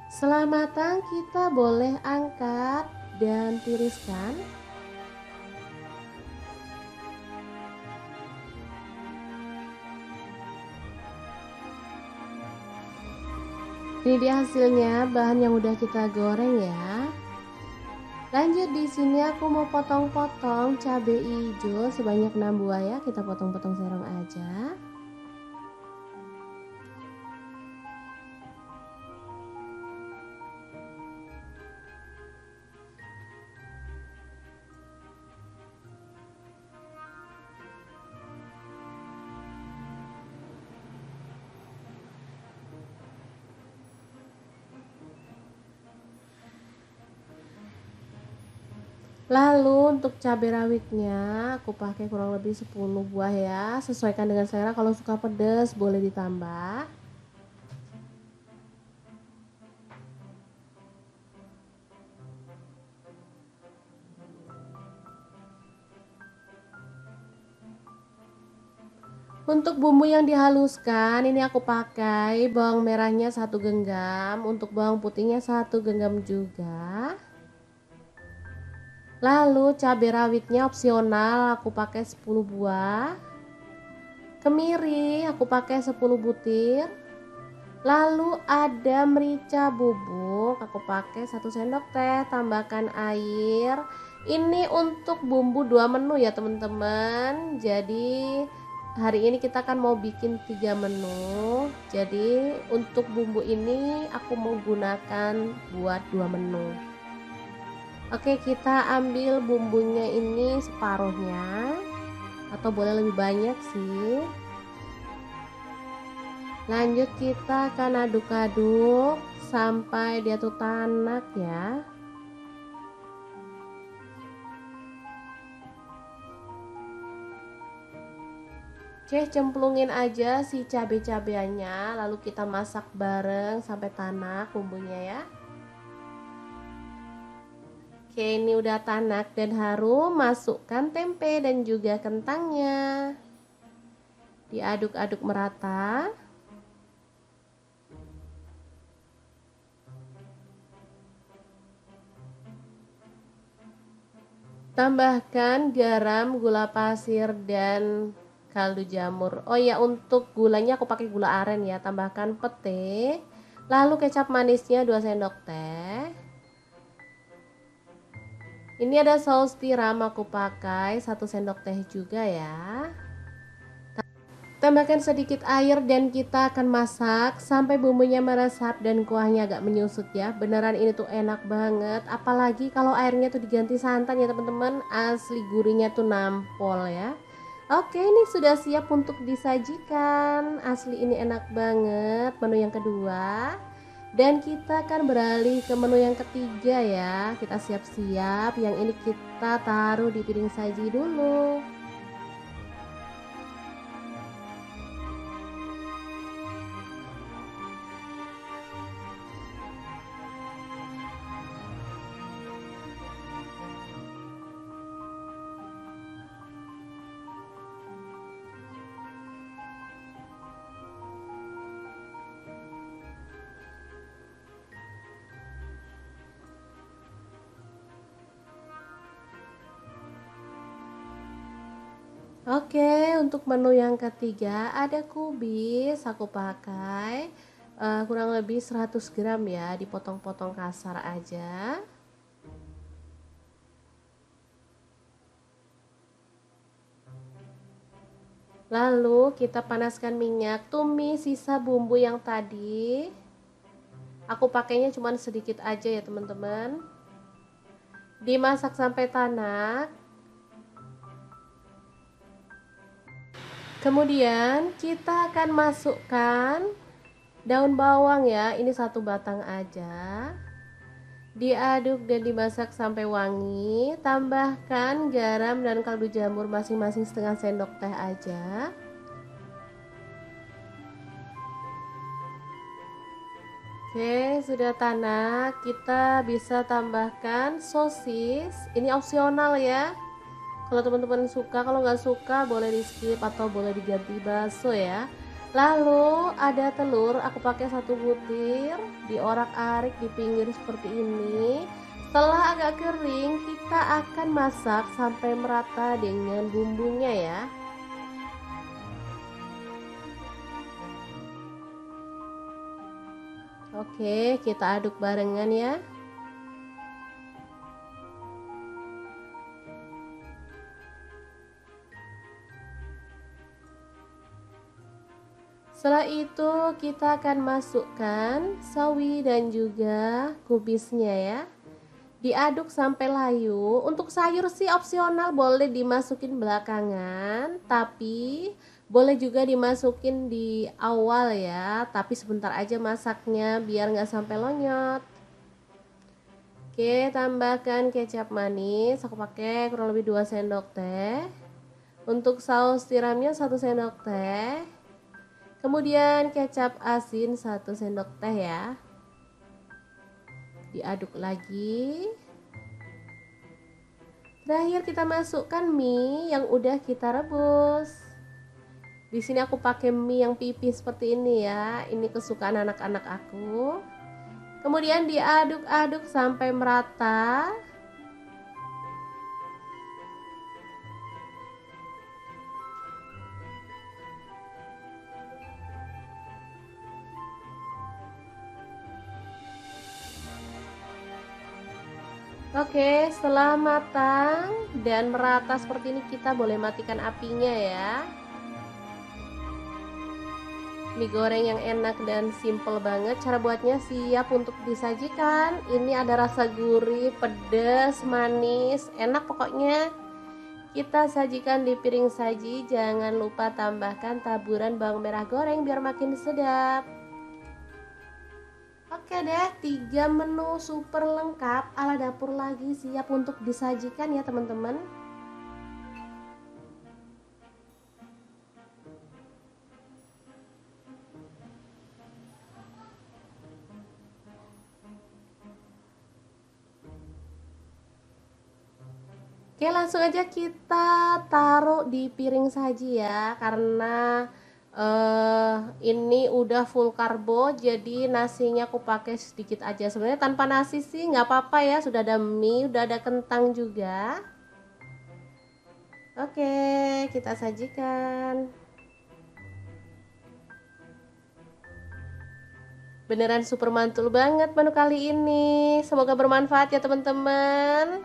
Setelah matang, kita boleh angkat dan tiriskan. Ini dia hasilnya, bahan yang udah kita goreng ya. Lanjut, di sini aku mau potong-potong cabai hijau sebanyak 6 buah ya. Kita potong-potong serong aja. Lalu untuk cabai rawitnya aku pakai kurang lebih 10 buah ya. Sesuaikan dengan selera, kalau suka pedas boleh ditambah. Untuk bumbu yang dihaluskan, ini aku pakai bawang merahnya 1 genggam, untuk bawang putihnya 1 genggam juga. Lalu cabai rawitnya opsional, aku pakai 10 buah. Kemiri aku pakai 10 butir. Lalu ada merica bubuk, aku pakai 1 sendok teh, tambahkan air. Ini untuk bumbu 2 menu ya teman-teman. Jadi hari ini kita kan mau bikin 3 menu. Jadi untuk bumbu ini aku mau gunakan buat 2 menu. Oke, kita ambil bumbunya ini separuhnya, atau boleh lebih banyak sih. Lanjut kita akan aduk-aduk sampai dia tuh tanak ya. Oke, cemplungin aja si cabai-cabeannya, lalu kita masak bareng sampai tanak bumbunya ya. Oke, ini udah tanak dan harum, masukkan tempe dan juga kentangnya. Diaduk-aduk merata. Tambahkan garam, gula pasir, dan kaldu jamur. Oh ya, untuk gulanya aku pakai gula aren ya. Tambahkan pete. Lalu kecap manisnya 2 sendok teh. Ini ada saus tiram, aku pakai 1 sendok teh juga ya. Tambahkan sedikit air dan kita akan masak sampai bumbunya meresap dan kuahnya agak menyusut ya. Beneran ini tuh enak banget, apalagi kalau airnya tuh diganti santan ya teman-teman. Asli gurihnya tuh nampol ya. Oke, ini sudah siap untuk disajikan. Asli ini enak banget menu yang kedua. Dan kita akan beralih ke menu yang ketiga ya. Kita siap-siap, yang ini kita taruh di piring saji dulu. Oke, untuk menu yang ketiga ada kubis, aku pakai kurang lebih 100 gram ya, dipotong-potong kasar aja. Lalu kita panaskan minyak, tumis sisa bumbu yang tadi. Aku pakainya cuma sedikit aja ya teman-teman. Dimasak sampai tanak. Kemudian kita akan masukkan daun bawang ya, ini 1 batang aja. Diaduk dan dimasak sampai wangi. Tambahkan garam dan kaldu jamur masing-masing setengah sendok teh aja. Oke, sudah tanak. Kita bisa tambahkan sosis. Ini opsional ya. Kalau teman-teman suka, kalau nggak suka boleh di skip atau boleh diganti bakso ya. Lalu ada telur, aku pakai 1 butir, diorak-arik di pinggir seperti ini. Setelah agak kering, kita akan masak sampai merata dengan bumbunya ya. Oke, kita aduk barengan ya. Setelah itu kita akan masukkan sawi dan juga kubisnya ya. Diaduk sampai layu. Untuk sayur sih opsional, boleh dimasukin belakangan, tapi boleh juga dimasukin di awal ya. Tapi sebentar aja masaknya biar nggak sampai lonyot. Oke, tambahkan kecap manis. Aku pakai kurang lebih 2 sendok teh. Untuk saus tiramnya 1 sendok teh. Kemudian kecap asin 1 sendok teh ya. Diaduk lagi. Terakhir kita masukkan mie yang udah kita rebus. Di sini aku pakai mie yang pipih seperti ini ya. Ini kesukaan anak-anak aku. Kemudian diaduk-aduk sampai merata. Oke, setelah matang dan merata seperti ini, kita boleh matikan apinya ya. Mie goreng yang enak dan simple banget. Cara buatnya siap untuk disajikan. Ini ada rasa gurih, pedas, manis, enak pokoknya. Kita sajikan di piring saji. Jangan lupa tambahkan taburan bawang merah goreng biar makin sedap. Oke deh, 3 menu super lengkap ala dapur lagi siap untuk disajikan ya teman-teman. Oke, langsung aja kita taruh di piring saji ya, karena ini udah full karbo, jadi nasinya aku pakai sedikit aja. Sebenarnya tanpa nasi sih nggak apa-apa ya, sudah ada mie, udah ada kentang juga. Oke, kita sajikan. Beneran super mantul banget menu kali ini. Semoga bermanfaat ya teman-teman.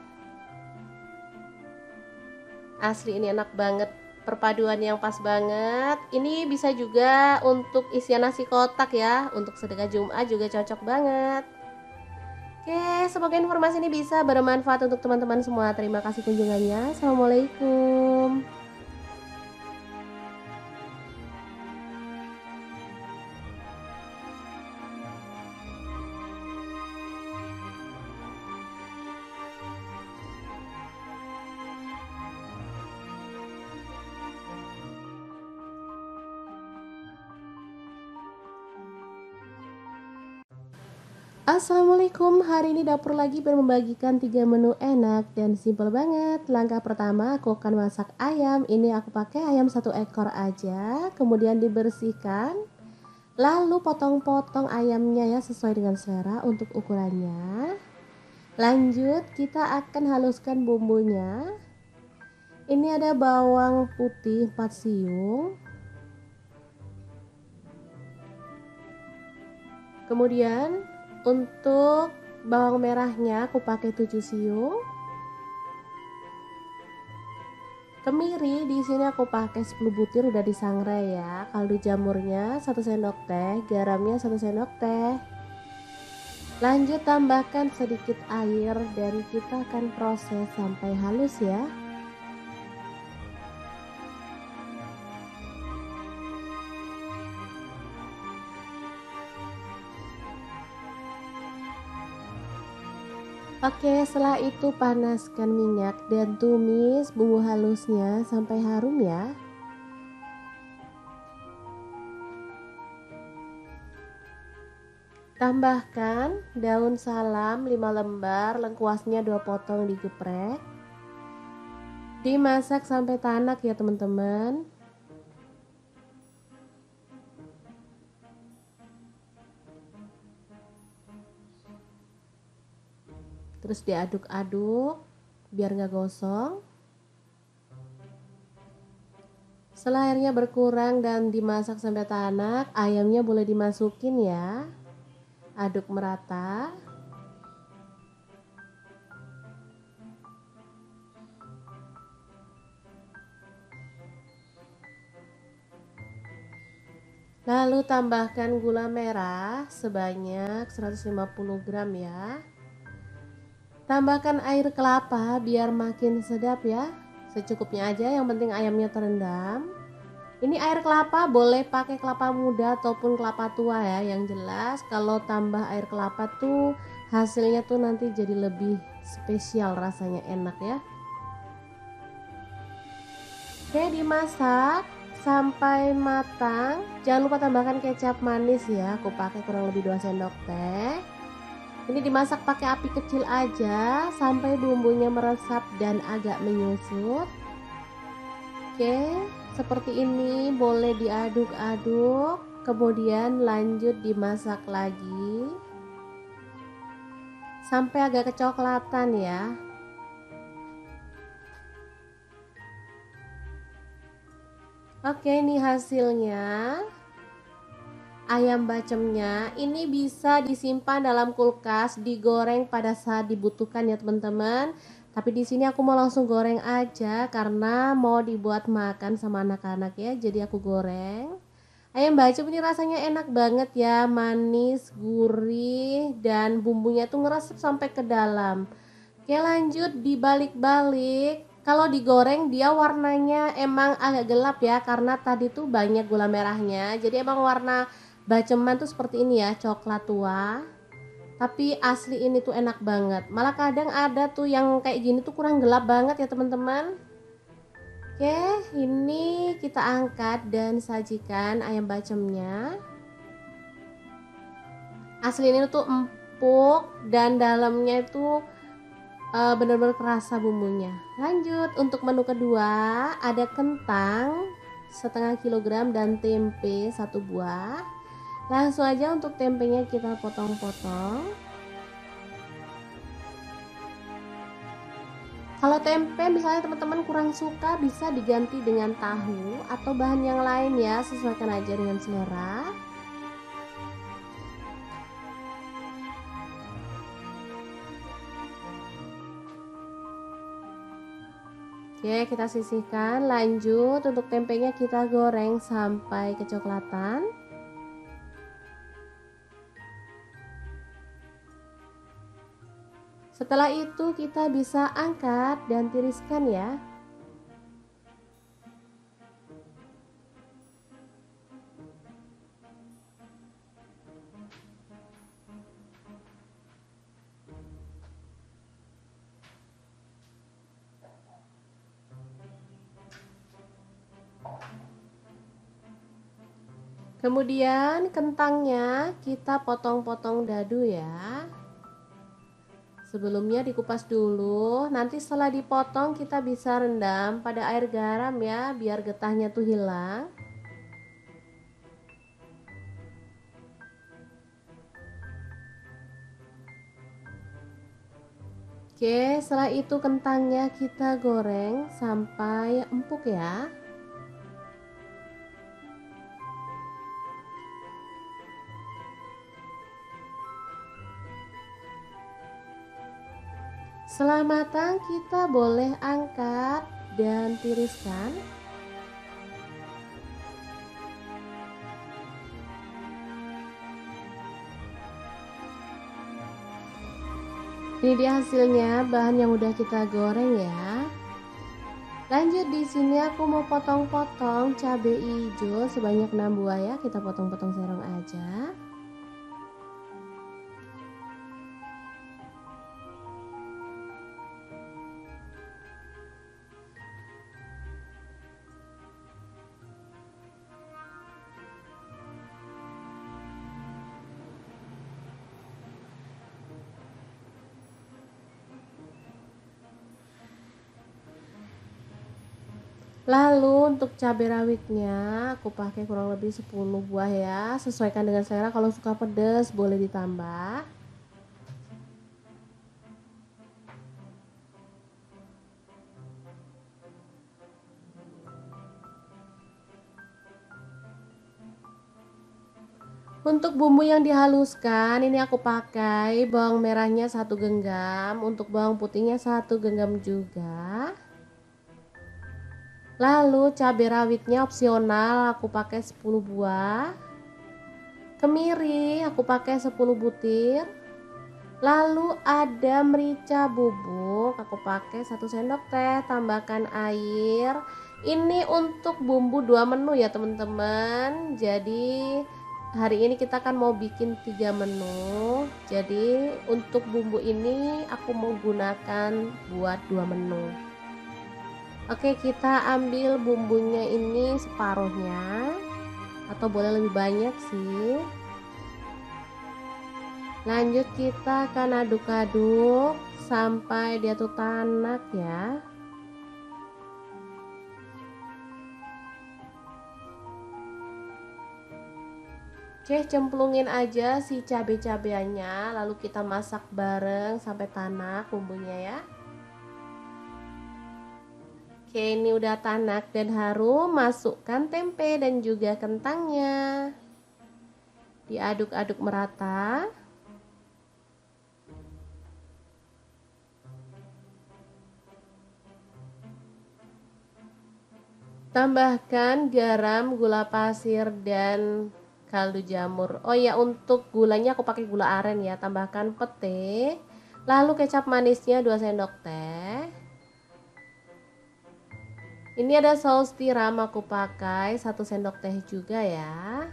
Asli ini enak banget, perpaduan yang pas banget. Ini bisa juga untuk isian nasi kotak ya, untuk sedekah Jumat juga cocok banget. Oke, semoga informasi ini bisa bermanfaat untuk teman-teman semua. Terima kasih kunjungannya. Assalamualaikum. Assalamualaikum, hari ini dapur lagi membagikan 3 menu enak dan simple banget. Langkah pertama aku akan masak ayam. Ini aku pakai ayam 1 ekor aja. Kemudian dibersihkan. Lalu potong-potong ayamnya ya sesuai dengan selera untuk ukurannya. Lanjut kita akan haluskan bumbunya. Ini ada bawang putih 4 siung. Kemudian untuk bawang merahnya aku pakai 7 siung. Kemiri di sini aku pakai 10 butir udah disangrai ya. Kaldu jamurnya 1 sendok teh, garamnya 1 sendok teh. Lanjut tambahkan sedikit air dan kita akan proses sampai halus ya. Oke, setelah itu panaskan minyak dan tumis bumbu halusnya sampai harum ya. Tambahkan daun salam 5 lembar, lengkuasnya 2 potong digeprek. Dimasak sampai tanak ya teman-teman. Terus diaduk-aduk biar nggak gosong. Setelah airnya berkurang dan dimasak sampai tanak, ayamnya boleh dimasukin ya. Aduk merata. Lalu tambahkan gula merah sebanyak 150 gram ya. Tambahkan air kelapa biar makin sedap ya. Secukupnya aja, yang penting ayamnya terendam. Ini air kelapa boleh pakai kelapa muda ataupun kelapa tua ya. Yang jelas kalau tambah air kelapa tuh hasilnya tuh nanti jadi lebih spesial, rasanya enak ya. Oke, dimasak sampai matang. Jangan lupa tambahkan kecap manis ya. Aku pakai kurang lebih 2 sendok teh. Ini dimasak pakai api kecil aja sampai bumbunya meresap dan agak menyusut. Oke, seperti ini boleh diaduk-aduk, kemudian lanjut dimasak lagi sampai agak kecoklatan ya. Oke, ini hasilnya. Ayam bacemnya ini bisa disimpan dalam kulkas, digoreng pada saat dibutuhkan ya teman-teman. Tapi di sini aku mau langsung goreng aja karena mau dibuat makan sama anak-anak ya. Jadi aku goreng. Ayam bacem ini rasanya enak banget ya, manis, gurih, dan bumbunya tuh ngeresep sampai ke dalam. Oke, lanjut dibalik-balik. Kalau digoreng dia warnanya emang agak gelap ya, karena tadi tuh banyak gula merahnya. Jadi emang warna baceman tuh seperti ini ya, coklat tua. Tapi asli ini tuh enak banget. Malah kadang ada tuh yang kayak gini tuh kurang gelap banget ya teman-teman. Oke, ini kita angkat dan sajikan ayam bacemnya. Asli ini tuh empuk dan dalamnya itu benar-benar kerasa bumbunya. Lanjut untuk menu kedua, ada kentang setengah kilogram dan tempe 1 buah. Langsung aja untuk tempenya kita potong-potong. Kalau tempe misalnya teman-teman kurang suka, bisa diganti dengan tahu atau bahan yang lain ya, sesuaikan aja dengan selera. Oke, kita sisihkan. Lanjut untuk tempenya kita goreng sampai kecoklatan. Setelah itu kita bisa angkat dan tiriskan ya. Kemudian kentangnya kita potong-potong dadu ya. Sebelumnya dikupas dulu, nanti setelah dipotong kita bisa rendam pada air garam ya, biar getahnya tuh hilang. Oke, setelah itu kentangnya kita goreng sampai empuk ya. Setelah matang kita boleh angkat dan tiriskan. Ini dia hasilnya, bahan yang udah kita goreng ya. Lanjut di sini aku mau potong-potong cabai hijau sebanyak 6 buah ya, kita potong-potong serong aja. Lalu untuk cabai rawitnya aku pakai kurang lebih 10 buah ya, sesuaikan dengan selera, kalau suka pedas boleh ditambah. Untuk bumbu yang dihaluskan ini aku pakai bawang merahnya 1 genggam, untuk bawang putihnya 1 genggam juga. Lalu cabai rawitnya opsional, aku pakai 10 buah. Kemiri aku pakai 10 butir. Lalu ada merica bubuk, aku pakai 1 sendok teh, tambahkan air. Ini untuk bumbu 2 menu ya teman-teman. Jadi hari ini kita kan mau bikin 3 menu. Jadi untuk bumbu ini aku mau gunakan buat 2 menu. Oke, kita ambil bumbunya ini separuhnya, atau boleh lebih banyak sih. Lanjut kita akan aduk-aduk sampai dia tuh tanak ya. Oke, cemplungin aja si cabai-cabainya, lalu kita masak bareng sampai tanak bumbunya ya. Oke, ini udah tanak dan harum, masukkan tempe dan juga kentangnya. Diaduk-aduk merata. Tambahkan garam, gula pasir, dan kaldu jamur. Oh ya, untuk gulanya aku pakai gula aren ya. Tambahkan pete. Lalu kecap manisnya 2 sendok teh. Ini ada saus tiram, aku pakai 1 sendok teh juga ya.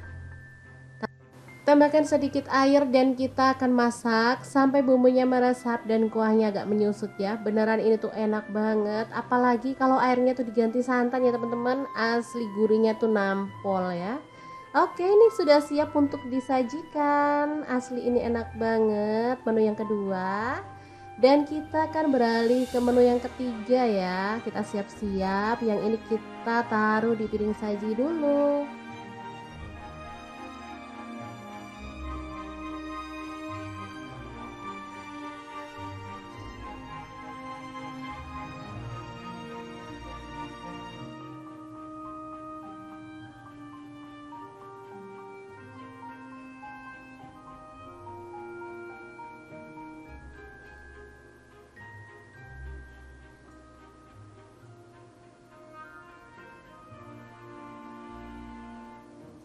Tambahkan sedikit air dan kita akan masak sampai bumbunya meresap dan kuahnya agak menyusut ya. Beneran ini tuh enak banget, apalagi kalau airnya tuh diganti santan ya teman-teman, asli gurihnya tuh nampol ya. Oke, ini sudah siap untuk disajikan. Asli ini enak banget menu yang kedua. Dan kita akan beralih ke menu yang ketiga ya. Kita siap-siap, yang ini kita taruh di piring saji dulu.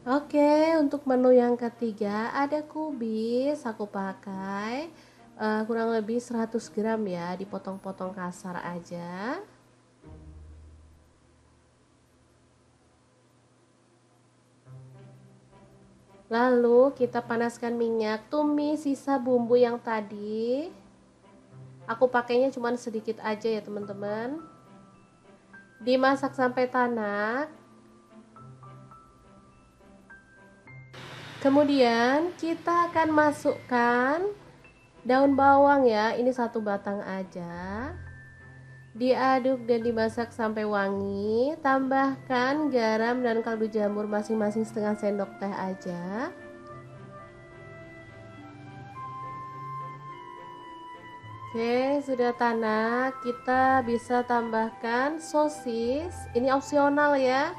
Oke, untuk menu yang ketiga ada kubis, aku pakai kurang lebih 100 gram ya, dipotong-potong kasar aja. Lalu kita panaskan minyak, tumis sisa bumbu yang tadi. Aku pakainya cuma sedikit aja ya teman-teman. Dimasak sampai tanak. Kemudian kita akan masukkan daun bawang ya, ini 1 batang aja. Diaduk dan dimasak sampai wangi. Tambahkan garam dan kaldu jamur masing-masing setengah sendok teh aja. Oke, sudah tanak. Kita bisa tambahkan sosis. Ini opsional ya.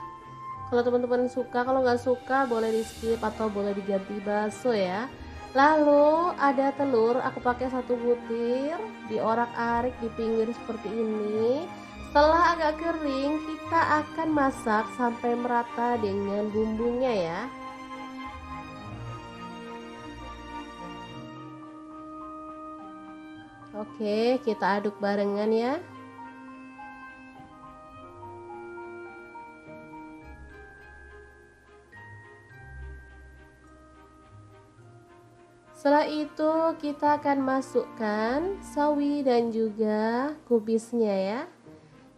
Kalau teman-teman suka, kalau nggak suka boleh di skip atau boleh diganti bakso ya. Lalu ada telur, aku pakai 1 butir, diorak-arik di pinggir seperti ini. Setelah agak kering, kita akan masak sampai merata dengan bumbunya ya. Oke, kita aduk barengan ya. Setelah itu kita akan masukkan sawi dan juga kubisnya ya.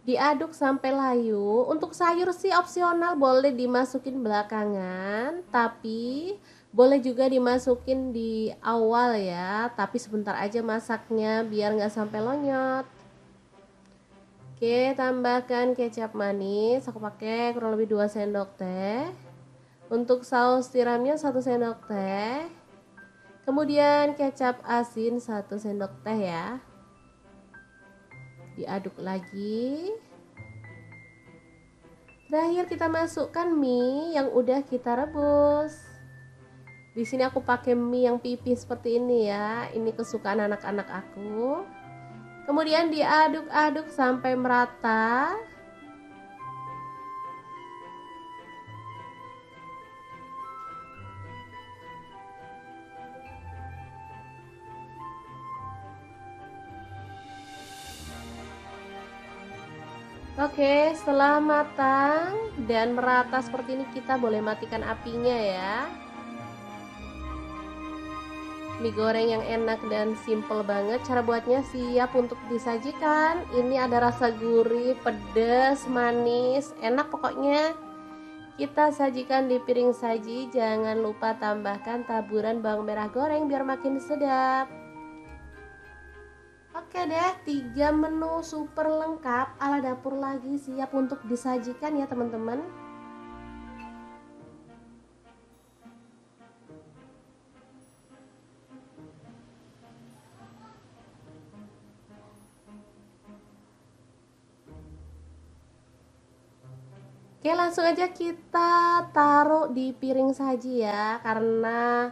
Diaduk sampai layu. Untuk sayur sih opsional, boleh dimasukin belakangan, tapi boleh juga dimasukin di awal ya, tapi sebentar aja masaknya biar nggak sampai lonyot. Oke, tambahkan kecap manis, aku pakai kurang lebih 2 sendok teh. Untuk saus tiramnya 1 sendok teh. Kemudian kecap asin 1 sendok teh ya. Diaduk lagi. Terakhir kita masukkan mie yang udah kita rebus. Di sini aku pakai mie yang pipih seperti ini ya. Ini kesukaan anak-anak aku. Kemudian diaduk-aduk sampai merata. Oke, setelah matang dan merata seperti ini, kita boleh matikan apinya ya. Mie goreng yang enak dan simple banget. Cara buatnya siap untuk disajikan. Ini ada rasa gurih, pedas, manis, enak pokoknya. Kita sajikan di piring saji. Jangan lupa tambahkan taburan bawang merah goreng biar makin sedap. Oke deh, 3 menu super lengkap ala dapur lagi siap untuk disajikan ya teman-teman. Oke, langsung aja kita taruh di piring saji ya, karena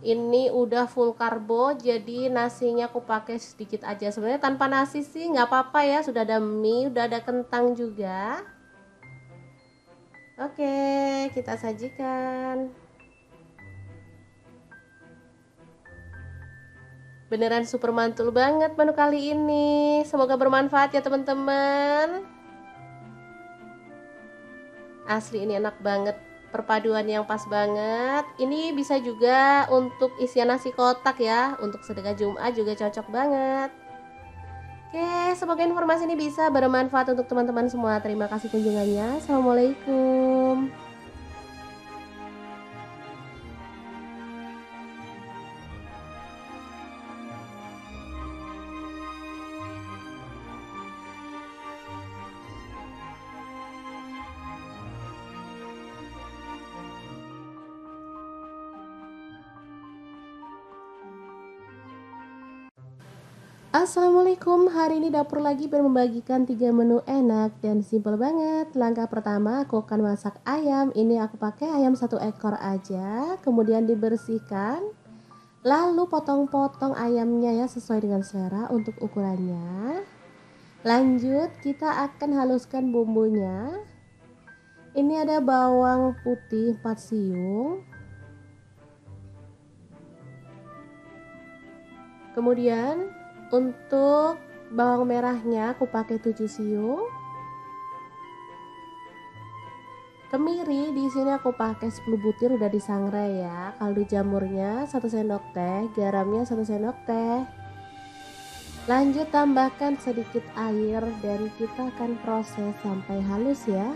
ini udah full karbo, jadi nasinya aku pakai sedikit aja. Sebenarnya tanpa nasi sih nggak apa-apa ya, sudah ada mie, udah ada kentang juga. Oke, kita sajikan. Beneran super mantul banget menu kali ini. Semoga bermanfaat ya teman-teman. Asli ini enak banget, perpaduan yang pas banget. Ini bisa juga untuk isian nasi kotak ya, untuk sedekah Jumat juga cocok banget. Oke, semoga informasi ini bisa bermanfaat untuk teman-teman semua. Terima kasih kunjungannya. Assalamualaikum. Assalamualaikum, hari ini dapur lagi membagikan 3 menu enak dan simple banget. Langkah pertama, aku akan masak ayam. Ini aku pakai ayam 1 ekor aja, kemudian dibersihkan. Lalu potong-potong ayamnya ya sesuai dengan selera untuk ukurannya. Lanjut kita akan haluskan bumbunya. Ini ada bawang putih 4 siung. Kemudian untuk bawang merahnya aku pakai 7 siung. Kemiri di sini aku pakai 10 butir udah disangrai ya. Kaldu jamurnya 1 sendok teh, garamnya 1 sendok teh. Lanjut tambahkan sedikit air dan kita akan proses sampai halus ya.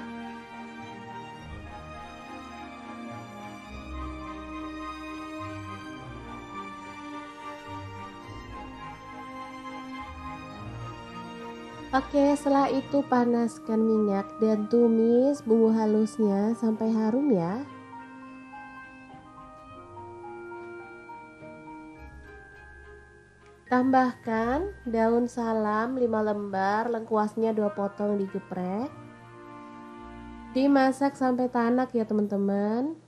Oke, setelah itu panaskan minyak dan tumis bumbu halusnya sampai harum ya. Tambahkan daun salam 5 lembar, lengkuasnya 2 potong digeprek. Dimasak sampai tanak ya teman-teman.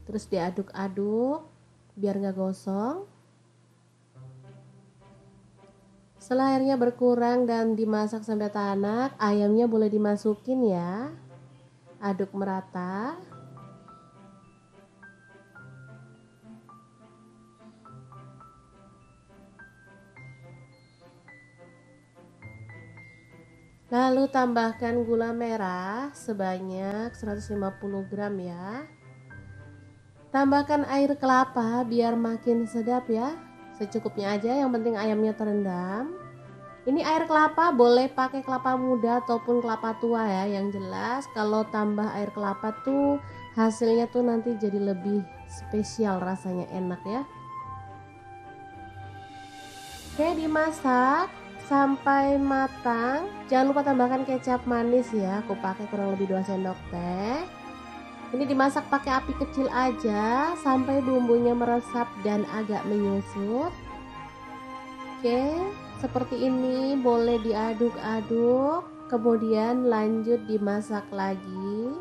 Terus diaduk-aduk biar nggak gosong. Setelah airnya berkurang dan dimasak sampai tanak, ayamnya boleh dimasukin ya. Aduk merata. Lalu tambahkan gula merah sebanyak 150 gram ya. Tambahkan air kelapa biar makin sedap ya. Secukupnya aja, yang penting ayamnya terendam. Ini air kelapa boleh pakai kelapa muda ataupun kelapa tua ya. Yang jelas kalau tambah air kelapa tuh hasilnya tuh nanti jadi lebih spesial, rasanya enak ya. Oke, dimasak sampai matang. Jangan lupa tambahkan kecap manis ya, aku pakai kurang lebih 2 sendok teh. Ini dimasak pakai api kecil aja sampai bumbunya meresap dan agak menyusut. Oke, seperti ini, boleh diaduk-aduk, kemudian lanjut dimasak lagi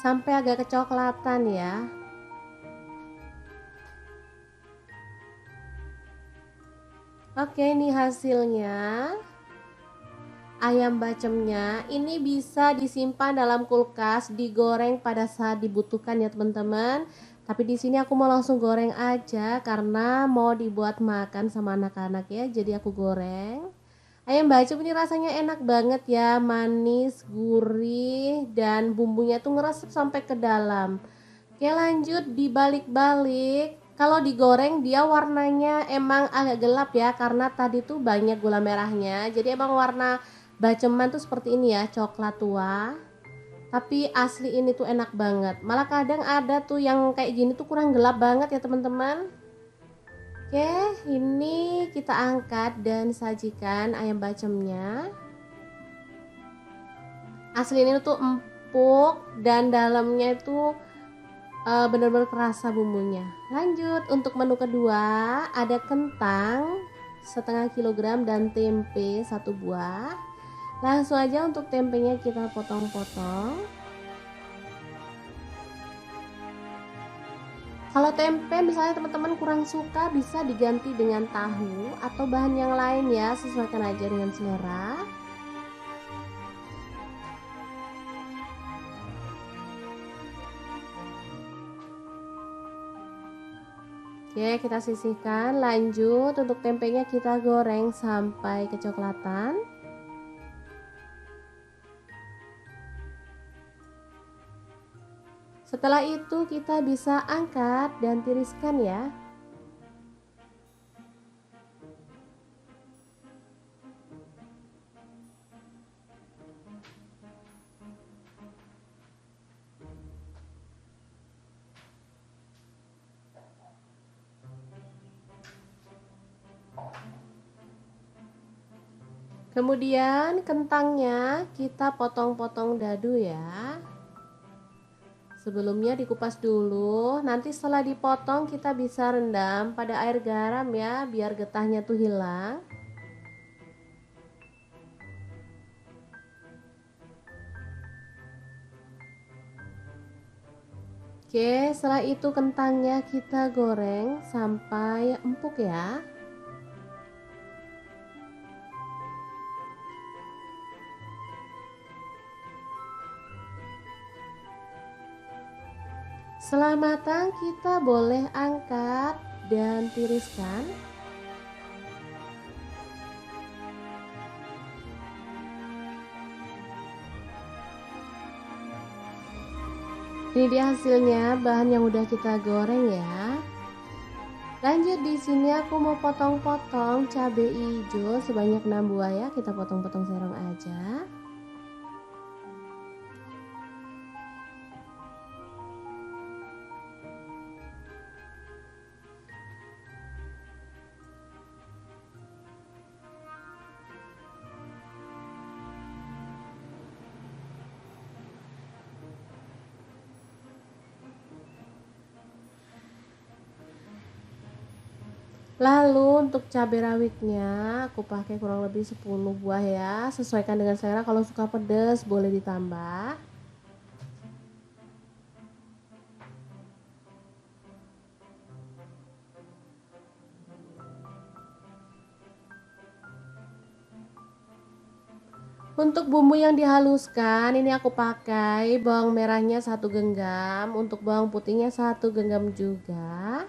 sampai agak kecoklatan ya. Oke, ini hasilnya. Ayam bacemnya ini bisa disimpan dalam kulkas, digoreng pada saat dibutuhkan ya teman-teman. Tapi di sini aku mau langsung goreng aja karena mau dibuat makan sama anak-anak ya. Jadi aku goreng. Ayam bacem ini rasanya enak banget ya, manis, gurih, dan bumbunya tuh ngeresep sampai ke dalam. Oke, lanjut dibalik-balik. Kalau digoreng dia warnanya emang agak gelap ya, karena tadi tuh banyak gula merahnya. Jadi emang warna baceman tuh seperti ini ya, coklat tua. Tapi asli ini tuh enak banget. Malah kadang ada tuh yang kayak gini tuh kurang gelap banget ya teman-teman. Oke, ini kita angkat dan sajikan ayam bacemnya. Asli ini tuh empuk dan dalamnya itu benar-benar kerasa bumbunya. Lanjut untuk menu kedua, ada kentang setengah kilogram dan tempe 1 buah. Langsung aja untuk tempenya kita potong-potong. Kalau tempe misalnya teman-teman kurang suka, bisa diganti dengan tahu atau bahan yang lain ya, sesuaikan aja dengan selera. Oke, kita sisihkan. Lanjut untuk tempenya kita goreng sampai kecoklatan. Setelah itu kita bisa angkat dan tiriskan ya. Kemudian kentangnya kita potong-potong dadu ya. Sebelumnya dikupas dulu, nanti setelah dipotong kita bisa rendam pada air garam ya, biar getahnya tuh hilang. Oke, setelah itu kentangnya kita goreng sampai empuk ya. Setelah matang kita boleh angkat dan tiriskan. Ini dia hasilnya, bahan yang udah kita goreng ya. Lanjut di sini aku mau potong-potong cabai hijau sebanyak 6 buah ya, kita potong-potong serong aja. Lalu untuk cabai rawitnya aku pakai kurang lebih 10 buah ya, sesuaikan dengan selera, kalau suka pedas boleh ditambah. Untuk bumbu yang dihaluskan ini aku pakai bawang merahnya 1 genggam, untuk bawang putihnya 1 genggam juga.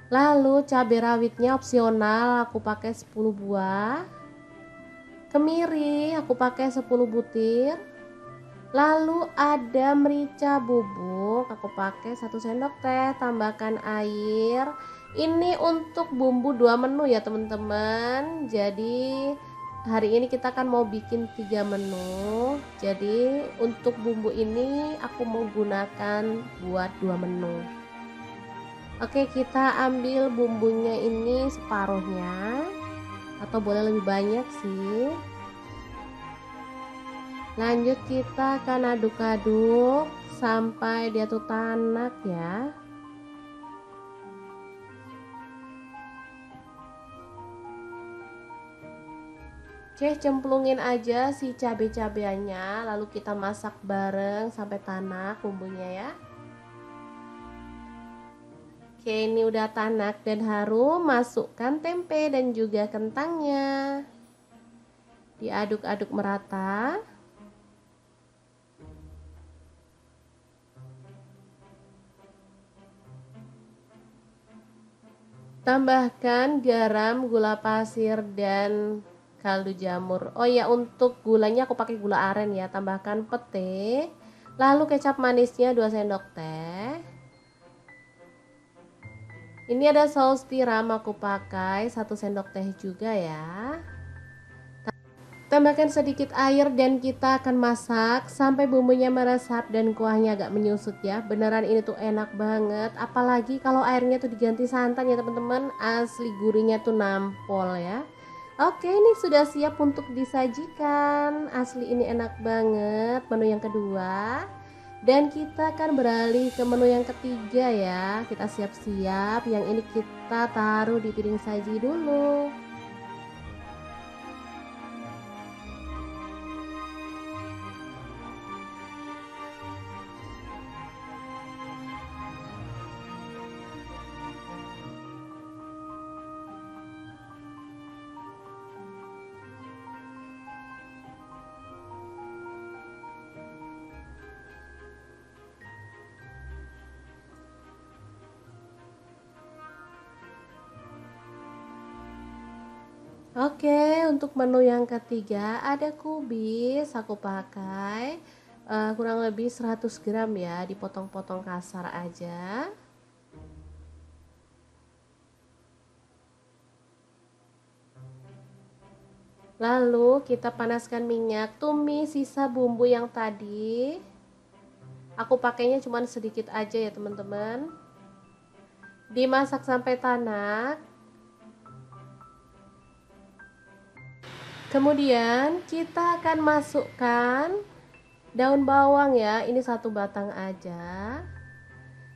Lalu cabai rawitnya opsional, aku pakai 10 buah. Kemiri aku pakai 10 butir. Lalu ada merica bubuk, aku pakai 1 sendok teh, tambahkan air. Ini untuk bumbu 2 menu ya teman-teman. Jadi hari ini kita kan mau bikin 3 menu. Jadi untuk bumbu ini aku mau gunakan buat 2 menu. Oke, kita ambil bumbunya ini separuhnya, atau boleh lebih banyak sih. Lanjut kita akan aduk-aduk sampai dia tuh tanak ya. Oke, cemplungin aja si cabai-cabainya, lalu kita masak bareng sampai tanak bumbunya ya. Oke, ini udah tanak dan harum, masukkan tempe dan juga kentangnya. Diaduk-aduk merata. Tambahkan garam, gula pasir, dan kaldu jamur. Oh ya, untuk gulanya aku pakai gula aren ya. Tambahkan pete, lalu kecap manisnya 2 sendok teh. Ini ada saus tiram, aku pakai 1 sendok teh juga ya. Tambahkan sedikit air dan kita akan masak sampai bumbunya meresap dan kuahnya agak menyusut ya. Beneran ini tuh enak banget, apalagi kalau airnya tuh diganti santan ya teman-teman. Asli gurihnya tuh nampol ya. Oke, ini sudah siap untuk disajikan. Asli ini enak banget menu yang kedua. Dan kita akan beralih ke menu yang ketiga ya. Kita siap-siap. Yang ini kita taruh di piring saji dulu. Oke, untuk menu yang ketiga ada kubis, aku pakai kurang lebih 100 gram ya, dipotong-potong kasar aja. Lalu kita panaskan minyak, tumis sisa bumbu yang tadi. Aku pakainya cuma sedikit aja ya teman-teman. Dimasak sampai tanak. Kemudian kita akan masukkan daun bawang ya, ini 1 batang aja.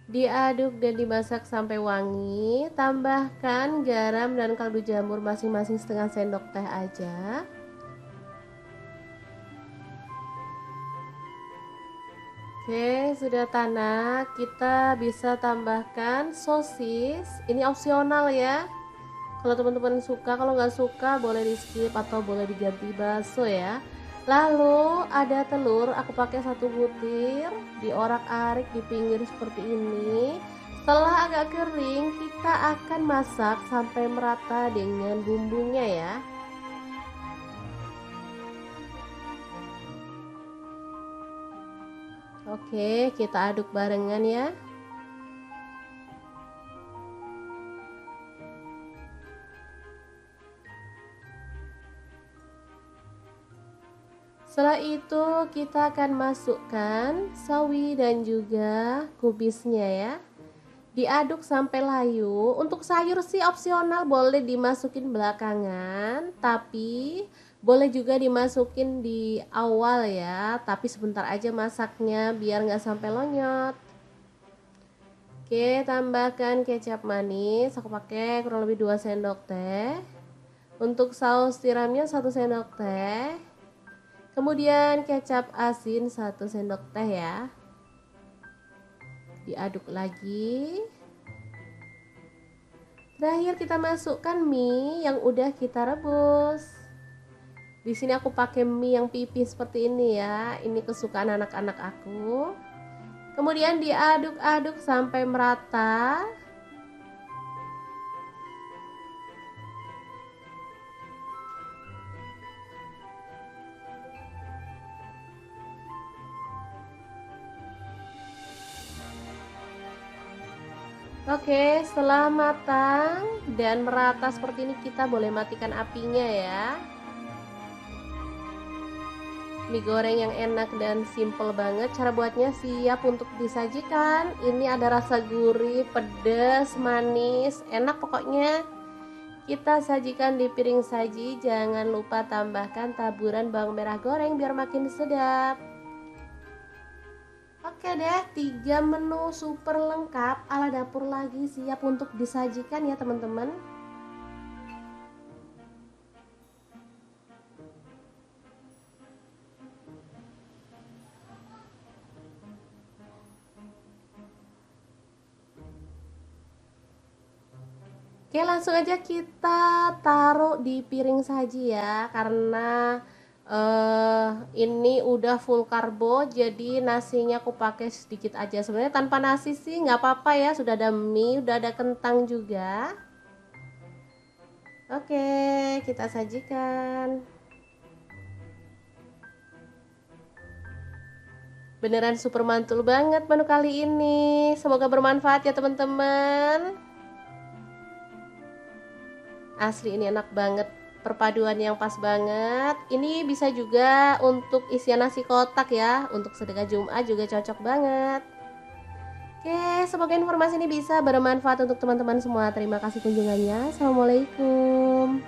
Diaduk dan dimasak sampai wangi. Tambahkan garam dan kaldu jamur masing-masing setengah sendok teh aja. Oke, sudah tanak. Kita bisa tambahkan sosis. Ini opsional ya. Kalau teman-teman suka, kalau nggak suka boleh di skip atau boleh diganti bakso ya. Lalu ada telur, aku pakai 1 butir, diorak-arik di pinggir seperti ini. Setelah agak kering, kita akan masak sampai merata dengan bumbunya ya. Oke, kita aduk barengan ya. Setelah itu kita akan masukkan sawi dan juga kubisnya ya. Diaduk sampai layu. Untuk sayur sih opsional, boleh dimasukin belakangan, tapi boleh juga dimasukin di awal ya. Tapi sebentar aja masaknya biar nggak sampai lonyot. Oke, tambahkan kecap manis. Aku pakai kurang lebih 2 sendok teh. Untuk saus tiramnya 1 sendok teh. Kemudian kecap asin 1 sendok teh ya. Diaduk lagi. Terakhir kita masukkan mie yang udah kita rebus. Di sini aku pakai mie yang pipih seperti ini ya. Ini kesukaan anak-anak aku. Kemudian diaduk-aduk sampai merata. Oke, setelah matang dan merata seperti ini kita boleh matikan apinya ya. Mie goreng yang enak dan simple banget. Cara buatnya siap untuk disajikan. Ini ada rasa gurih, pedas, manis, enak pokoknya. Kita sajikan di piring saji. Jangan lupa tambahkan taburan bawang merah goreng biar makin sedap. Oke deh, 3 menu super lengkap ala dapur lagi siap untuk disajikan ya teman-teman. Oke, langsung aja kita taruh di piring saji ya, karena ini udah full karbo, jadi nasinya aku pakai sedikit aja. Sebenarnya tanpa nasi sih nggak apa-apa ya, sudah ada mie, udah ada kentang juga. Oke, kita sajikan. Beneran super mantul banget menu kali ini. Semoga bermanfaat ya teman-teman. Asli ini enak banget, perpaduan yang pas banget. Ini bisa juga untuk isian nasi kotak ya, untuk sedekah Jumat juga cocok banget. Oke, semoga informasi ini bisa bermanfaat untuk teman-teman semua. Terima kasih kunjungannya. Assalamualaikum.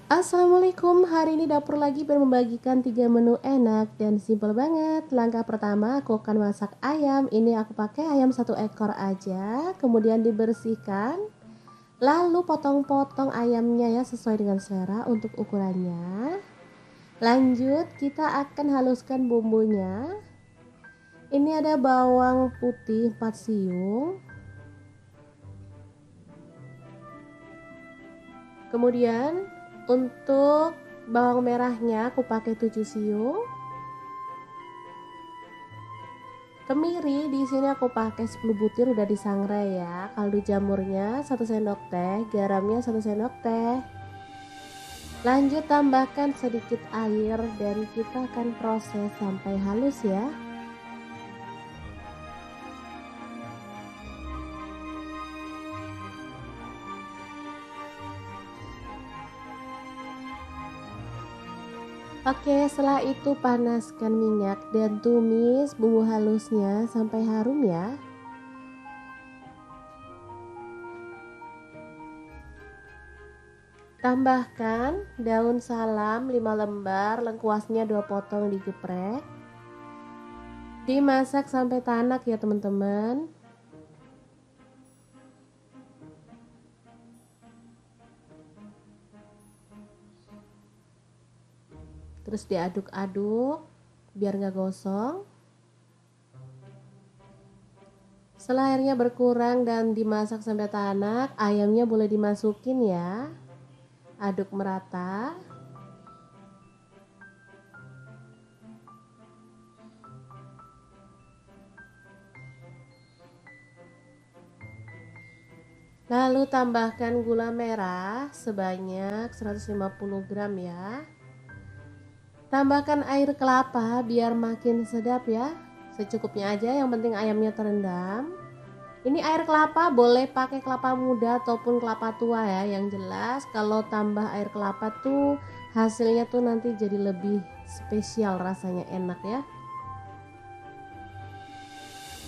Assalamualaikum, hari ini dapur lagi membagikan 3 menu enak dan simple banget. Langkah pertama aku akan masak ayam. Ini aku pakai ayam 1 ekor aja, kemudian dibersihkan. Lalu potong-potong ayamnya ya sesuai dengan selera untuk ukurannya. Lanjut kita akan haluskan bumbunya. Ini ada bawang putih 4 siung. Kemudian untuk bawang merahnya aku pakai 7 siung. Kemiri di sini aku pakai 10 butir udah disangrai ya. Kaldu jamurnya 1 sendok teh, garamnya 1 sendok teh. Lanjut tambahkan sedikit air dan kita akan proses sampai halus ya. Oke, setelah itu panaskan minyak dan tumis bumbu halusnya sampai harum ya. Tambahkan daun salam 5 lembar, lengkuasnya 2 potong digeprek. Dimasak sampai tanak ya teman-teman. Terus diaduk-aduk biar nggak gosong. Setelah airnya berkurang dan dimasak sampai tanak, ayamnya boleh dimasukin ya. Aduk merata. Lalu tambahkan gula merah sebanyak 150 gram ya. Tambahkan air kelapa biar makin sedap ya. Secukupnya aja, yang penting ayamnya terendam. Ini air kelapa boleh pakai kelapa muda ataupun kelapa tua ya. Yang jelas kalau tambah air kelapa tuh hasilnya tuh nanti jadi lebih spesial, rasanya enak ya.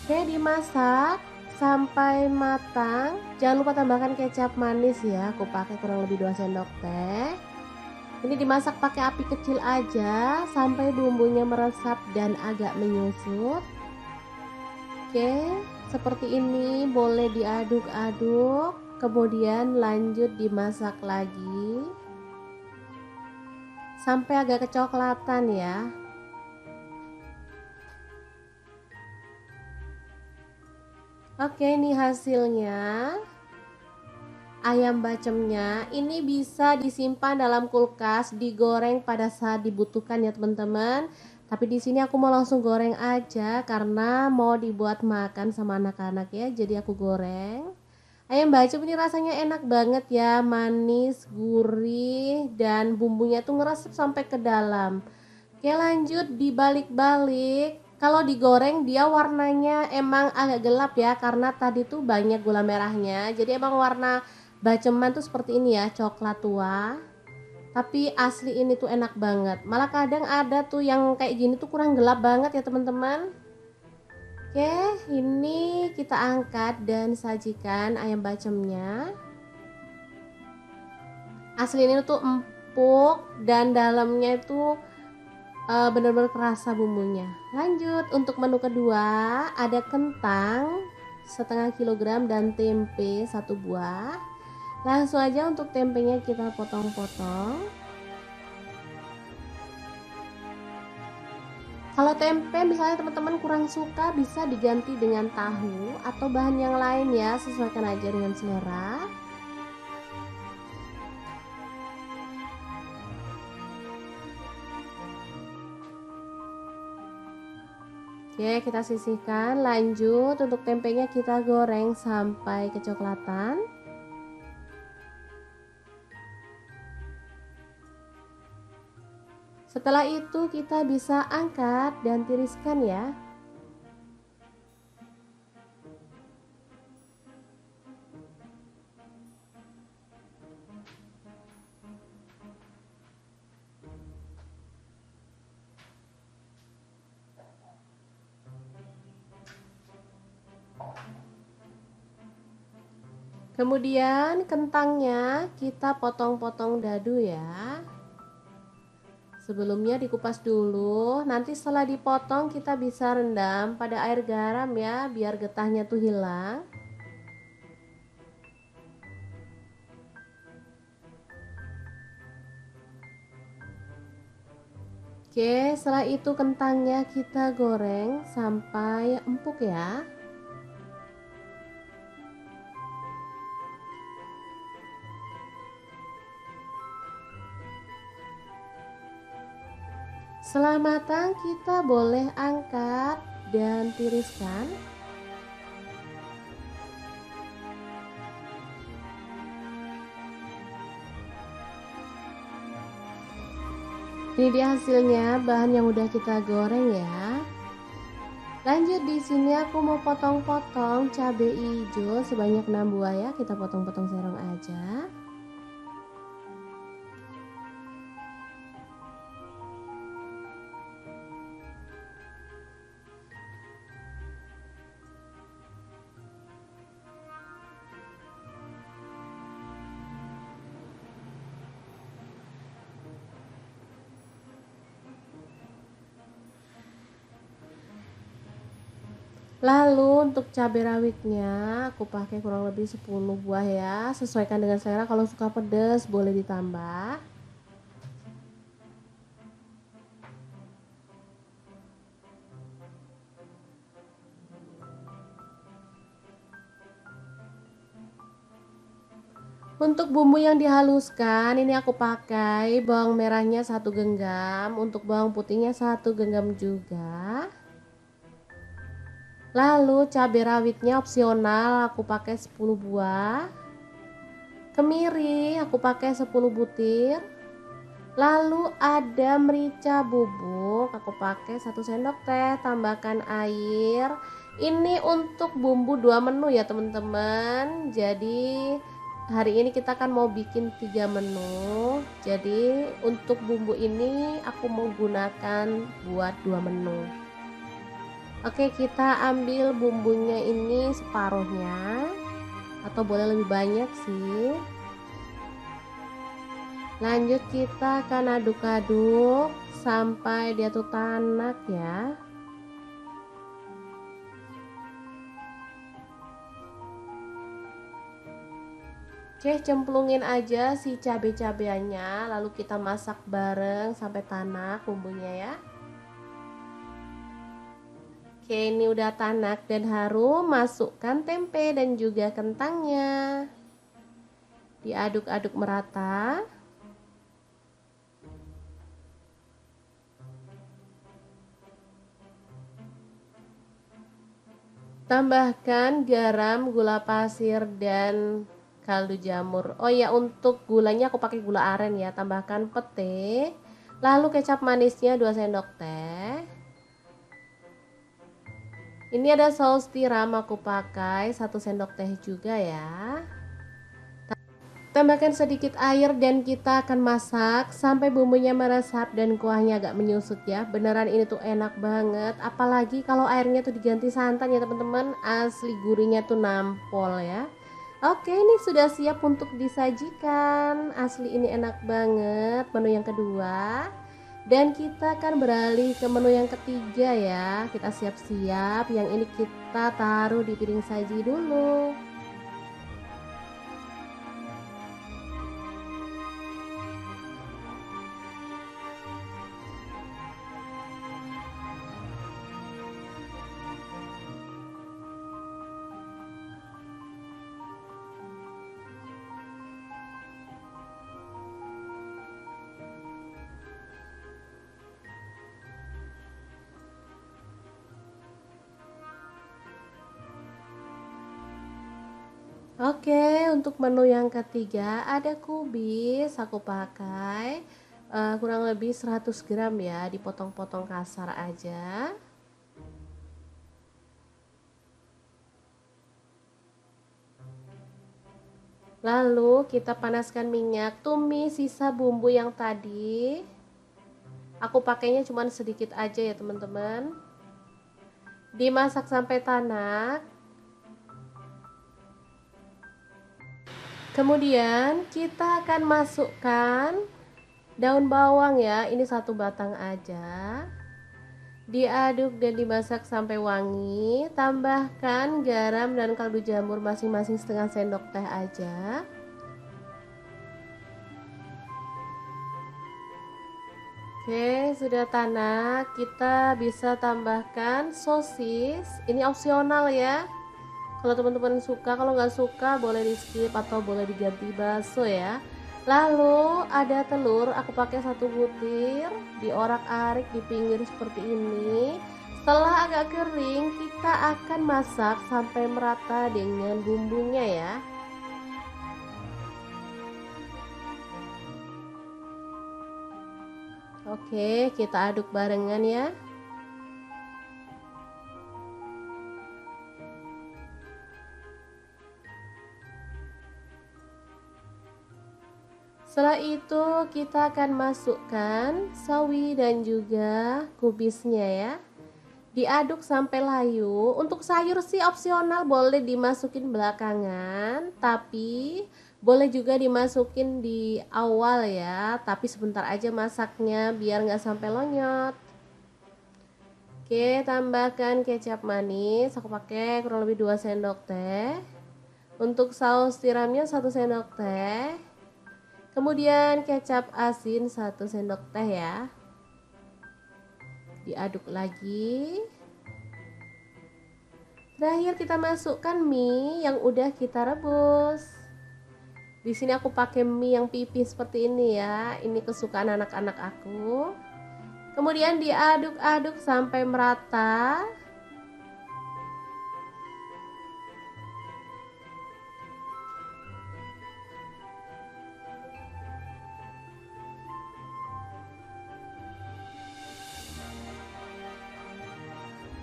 Oke, dimasak sampai matang. Jangan lupa tambahkan kecap manis ya. Aku pakai kurang lebih 2 sendok teh. Ini dimasak pakai api kecil aja sampai bumbunya meresap dan agak menyusut. Oke, seperti ini boleh diaduk-aduk, kemudian lanjut dimasak lagi sampai agak kecoklatan ya. Oke, ini hasilnya. Ayam bacemnya ini bisa disimpan dalam kulkas, digoreng pada saat dibutuhkan ya teman-teman. Tapi di sini aku mau langsung goreng aja karena mau dibuat makan sama anak-anak ya. Jadi aku goreng. Ayam bacem ini rasanya enak banget ya, manis, gurih, dan bumbunya tuh ngeresep sampai ke dalam. Oke, lanjut dibalik-balik. Kalau digoreng dia warnanya emang agak gelap ya, karena tadi tuh banyak gula merahnya. Jadi emang warna baceman tuh seperti ini ya, coklat tua. Tapi asli ini tuh enak banget. Malah kadang ada tuh yang kayak gini tuh kurang gelap banget ya teman-teman. Oke, ini kita angkat dan sajikan ayam bacemnya. Asli ini tuh empuk dan dalamnya itu benar-benar kerasa bumbunya. Lanjut untuk menu kedua, ada kentang setengah kilogram dan tempe 1 buah. Langsung aja untuk tempenya kita potong-potong. Kalau tempe misalnya teman-teman kurang suka, bisa diganti dengan tahu atau bahan yang lain ya, sesuaikan aja dengan selera. Oke, kita sisihkan. Lanjut untuk tempenya kita goreng sampai kecoklatan. Setelah itu kita bisa angkat dan tiriskan ya. Kemudian kentangnya kita potong-potong dadu ya. Sebelumnya dikupas dulu, nanti setelah dipotong kita bisa rendam pada air garam ya, biar getahnya tuh hilang. Oke, setelah itu kentangnya kita goreng sampai empuk ya. Setelah matang kita boleh angkat dan tiriskan. Ini dia hasilnya, bahan yang udah kita goreng ya. Lanjut di sini aku mau potong-potong cabai hijau sebanyak 6 buah ya, kita potong-potong serong aja. Lalu untuk cabai rawitnya aku pakai kurang lebih 10 buah ya, sesuaikan dengan selera, kalau suka pedas boleh ditambah. Untuk bumbu yang dihaluskan ini aku pakai bawang merahnya 1 genggam, untuk bawang putihnya 1 genggam juga. Lalu cabai rawitnya opsional, aku pakai 10 buah. Kemiri aku pakai 10 butir. Lalu ada merica bubuk, aku pakai 1 sendok teh, tambahkan air. Ini untuk bumbu 2 menu ya teman-teman. Jadi hari ini kita kan mau bikin 3 menu. Jadi untuk bumbu ini aku mau gunakan buat 2 menu. Oke, kita ambil bumbunya ini separuhnya, atau boleh lebih banyak sih. Lanjut kita akan aduk-aduk sampai dia tuh tanak ya. Oke, cemplungin aja si cabai-cabeannya, lalu kita masak bareng sampai tanak bumbunya ya. Oke, ini udah tanak dan harum, masukkan tempe dan juga kentangnya. Diaduk-aduk merata. Tambahkan garam, gula pasir, dan kaldu jamur. Oh ya, untuk gulanya aku pakai gula aren ya. Tambahkan pete. Lalu kecap manisnya 2 sendok teh. Ini ada saus tiram aku pakai 1 sendok teh juga ya. Tambahkan sedikit air dan kita akan masak sampai bumbunya meresap dan kuahnya agak menyusut ya. Beneran ini tuh enak banget. Apalagi kalau airnya tuh diganti santan ya teman-teman. Asli gurihnya tuh nampol ya. Oke, ini sudah siap untuk disajikan. Asli ini enak banget. Menu yang kedua. Dan kita akan beralih ke menu yang ketiga ya. Kita siap-siap. Yang ini kita taruh di piring saji dulu. Oke, untuk menu yang ketiga ada kubis aku pakai kurang lebih 100 gram ya, dipotong-potong kasar aja. Lalu kita panaskan minyak, tumis sisa bumbu yang tadi. Aku pakainya cuma sedikit aja ya teman-teman. Dimasak sampai tanak. Kemudian kita akan masukkan daun bawang ya, ini 1 batang aja. Diaduk dan dimasak sampai wangi. Tambahkan garam dan kaldu jamur masing-masing setengah sendok teh aja. Oke, sudah tanak. Kita bisa tambahkan sosis. Ini opsional ya. Kalau teman-teman suka, kalau nggak suka boleh di skip atau boleh diganti bakso ya. Lalu ada telur, aku pakai 1 butir, diorak-arik di pinggir seperti ini. Setelah agak kering, kita akan masak sampai merata dengan bumbunya ya. Oke, kita aduk barengan ya. Setelah itu kita akan masukkan sawi dan juga kubisnya ya. Diaduk sampai layu. Untuk sayur sih opsional, boleh dimasukin belakangan, tapi boleh juga dimasukin di awal ya. Tapi sebentar aja masaknya biar nggak sampai lonyot. Oke, tambahkan kecap manis. Aku pakai kurang lebih 2 sendok teh. Untuk saus tiramnya 1 sendok teh. Kemudian kecap asin 1 sendok teh ya. Diaduk lagi. Terakhir kita masukkan mie yang udah kita rebus. Di sini aku pakai mie yang pipih seperti ini ya. Ini kesukaan anak-anak aku. Kemudian diaduk-aduk sampai merata.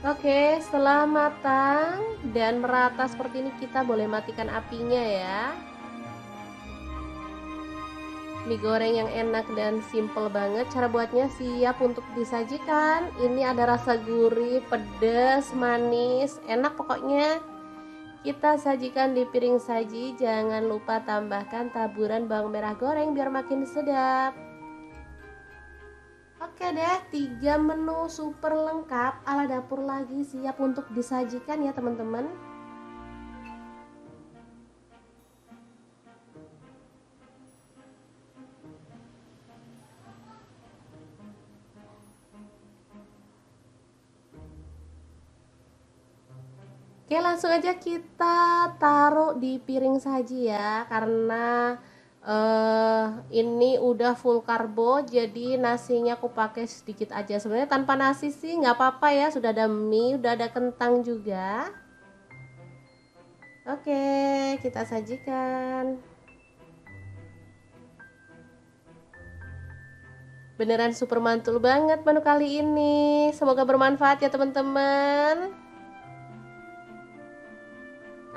Oke, setelah matang dan merata seperti ini kita boleh matikan apinya ya. Mie goreng yang enak dan simple banget. Cara buatnya siap untuk disajikan. Ini ada rasa gurih, pedas, manis, enak pokoknya. Kita sajikan di piring saji. Jangan lupa tambahkan taburan bawang merah goreng biar makin sedap. Oke deh, 3 menu super lengkap ala dapur lagi siap untuk disajikan ya teman-teman. Oke, langsung aja kita taruh di piring saji ya, karena ini udah full karbo, jadi nasinya aku pakai sedikit aja. Sebenarnya tanpa nasi sih nggak apa-apa ya, sudah ada mie, udah ada kentang juga. Oke, kita sajikan. Beneran super mantul banget menu kali ini. Semoga bermanfaat ya teman-teman.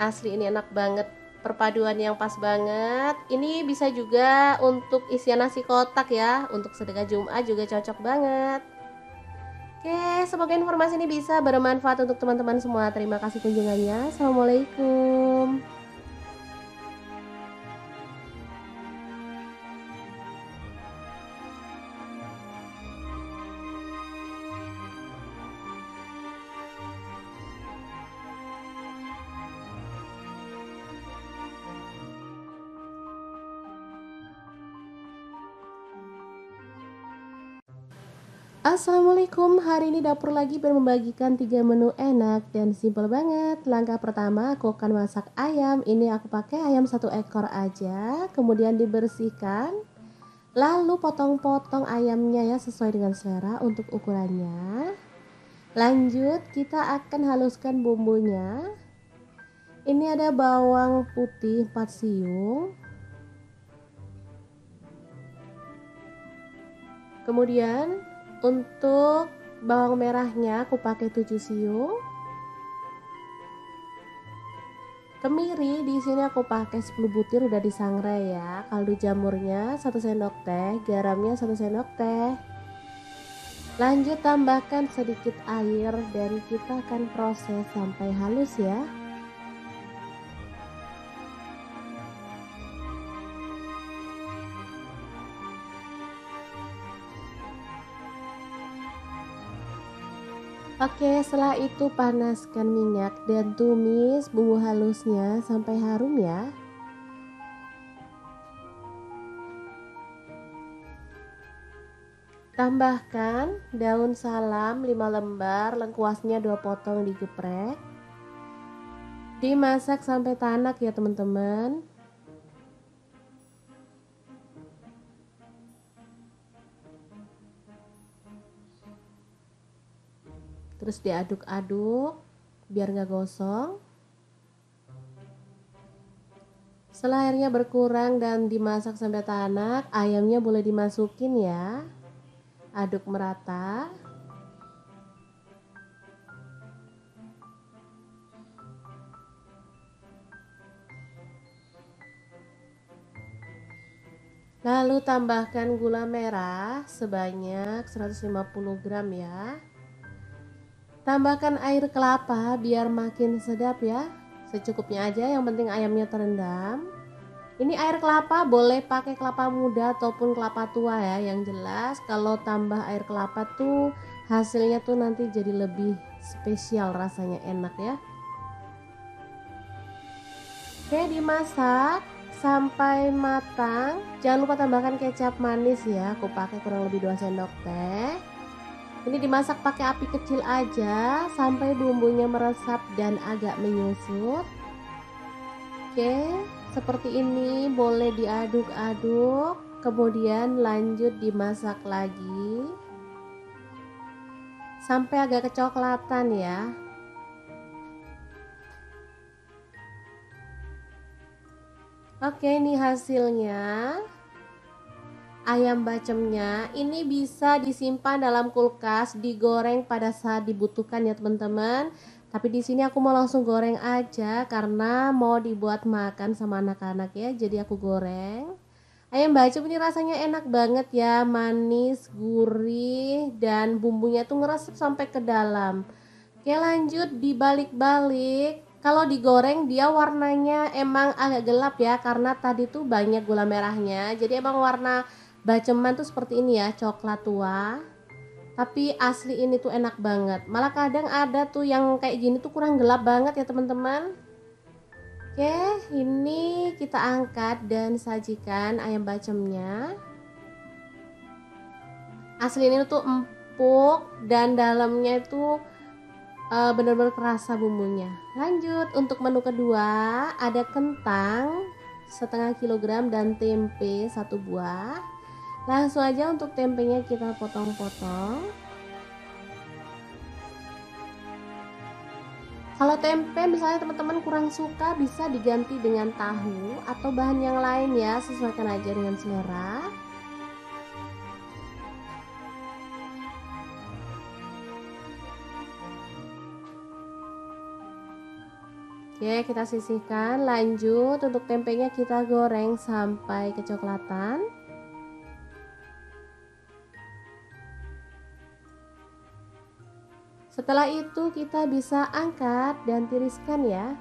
Asli ini enak banget. Perpaduan yang pas banget. Ini bisa juga untuk isian nasi kotak ya. Untuk sedekah Jumat juga cocok banget. Oke, semoga informasi ini bisa bermanfaat untuk teman-teman semua. Terima kasih kunjungannya. Assalamualaikum. Assalamualaikum, hari ini dapur lagi membagikan 3 menu enak dan simpel banget. Langkah pertama aku akan masak ayam. Ini aku pakai ayam 1 ekor aja. Kemudian dibersihkan. Lalu potong-potong ayamnya ya sesuai dengan selera untuk ukurannya. Lanjut kita akan haluskan bumbunya. Ini ada bawang putih 4 siung. Kemudian untuk bawang merahnya aku pakai 7 siung. Kemiri di sini aku pakai 10 butir udah disangrai ya. Kaldu jamurnya 1 sendok teh, garamnya 1 sendok teh. Lanjut tambahkan sedikit air dan kita akan proses sampai halus ya. Oke, setelah itu panaskan minyak dan tumis bumbu halusnya sampai harum ya. Tambahkan daun salam 5 lembar, lengkuasnya 2 potong digeprek. Dimasak sampai tanak ya teman-teman. Terus diaduk-aduk biar nggak gosong. Setelah airnya berkurang dan dimasak sampai tanak, ayamnya boleh dimasukin ya. Aduk merata. Lalu tambahkan gula merah sebanyak 150 gram ya. Tambahkan air kelapa biar makin sedap ya. Secukupnya aja, yang penting ayamnya terendam. Ini air kelapa boleh pakai kelapa muda ataupun kelapa tua ya. Yang jelas kalau tambah air kelapa tuh hasilnya tuh nanti jadi lebih spesial, rasanya enak ya. Oke, dimasak sampai matang. Jangan lupa tambahkan kecap manis ya. Aku pakai kurang lebih 2 sendok teh. Ini dimasak pakai api kecil aja sampai bumbunya meresap dan agak menyusut. Oke, seperti ini boleh diaduk-aduk, kemudian lanjut dimasak lagi sampai agak kecoklatan ya. Oke, ini hasilnya. Ayam bacemnya ini bisa disimpan dalam kulkas, digoreng pada saat dibutuhkan ya teman-teman. Tapi di sini aku mau langsung goreng aja karena mau dibuat makan sama anak-anak ya. Jadi aku goreng. Ayam bacem ini rasanya enak banget ya, manis, gurih, dan bumbunya tuh ngeresep sampai ke dalam. Oke, lanjut dibalik-balik. Kalau digoreng dia warnanya emang agak gelap ya karena tadi tuh banyak gula merahnya. Jadi emang warna baceman tuh seperti ini ya, coklat tua. Tapi asli ini tuh enak banget. Malah kadang ada tuh yang kayak gini tuh kurang gelap banget ya teman-teman. Oke, ini kita angkat dan sajikan ayam bacemnya. Asli ini tuh empuk dan dalamnya itu benar-benar kerasa bumbunya. Lanjut untuk menu kedua, ada kentang setengah kilogram dan tempe 1 buah. Langsung aja untuk tempenya kita potong-potong. Kalau tempe misalnya teman-teman kurang suka, bisa diganti dengan tahu atau bahan yang lain ya, sesuaikan aja dengan selera. Oke, kita sisihkan. Lanjut, untuk tempenya kita goreng sampai kecoklatan. Setelah itu kita bisa angkat dan tiriskan ya.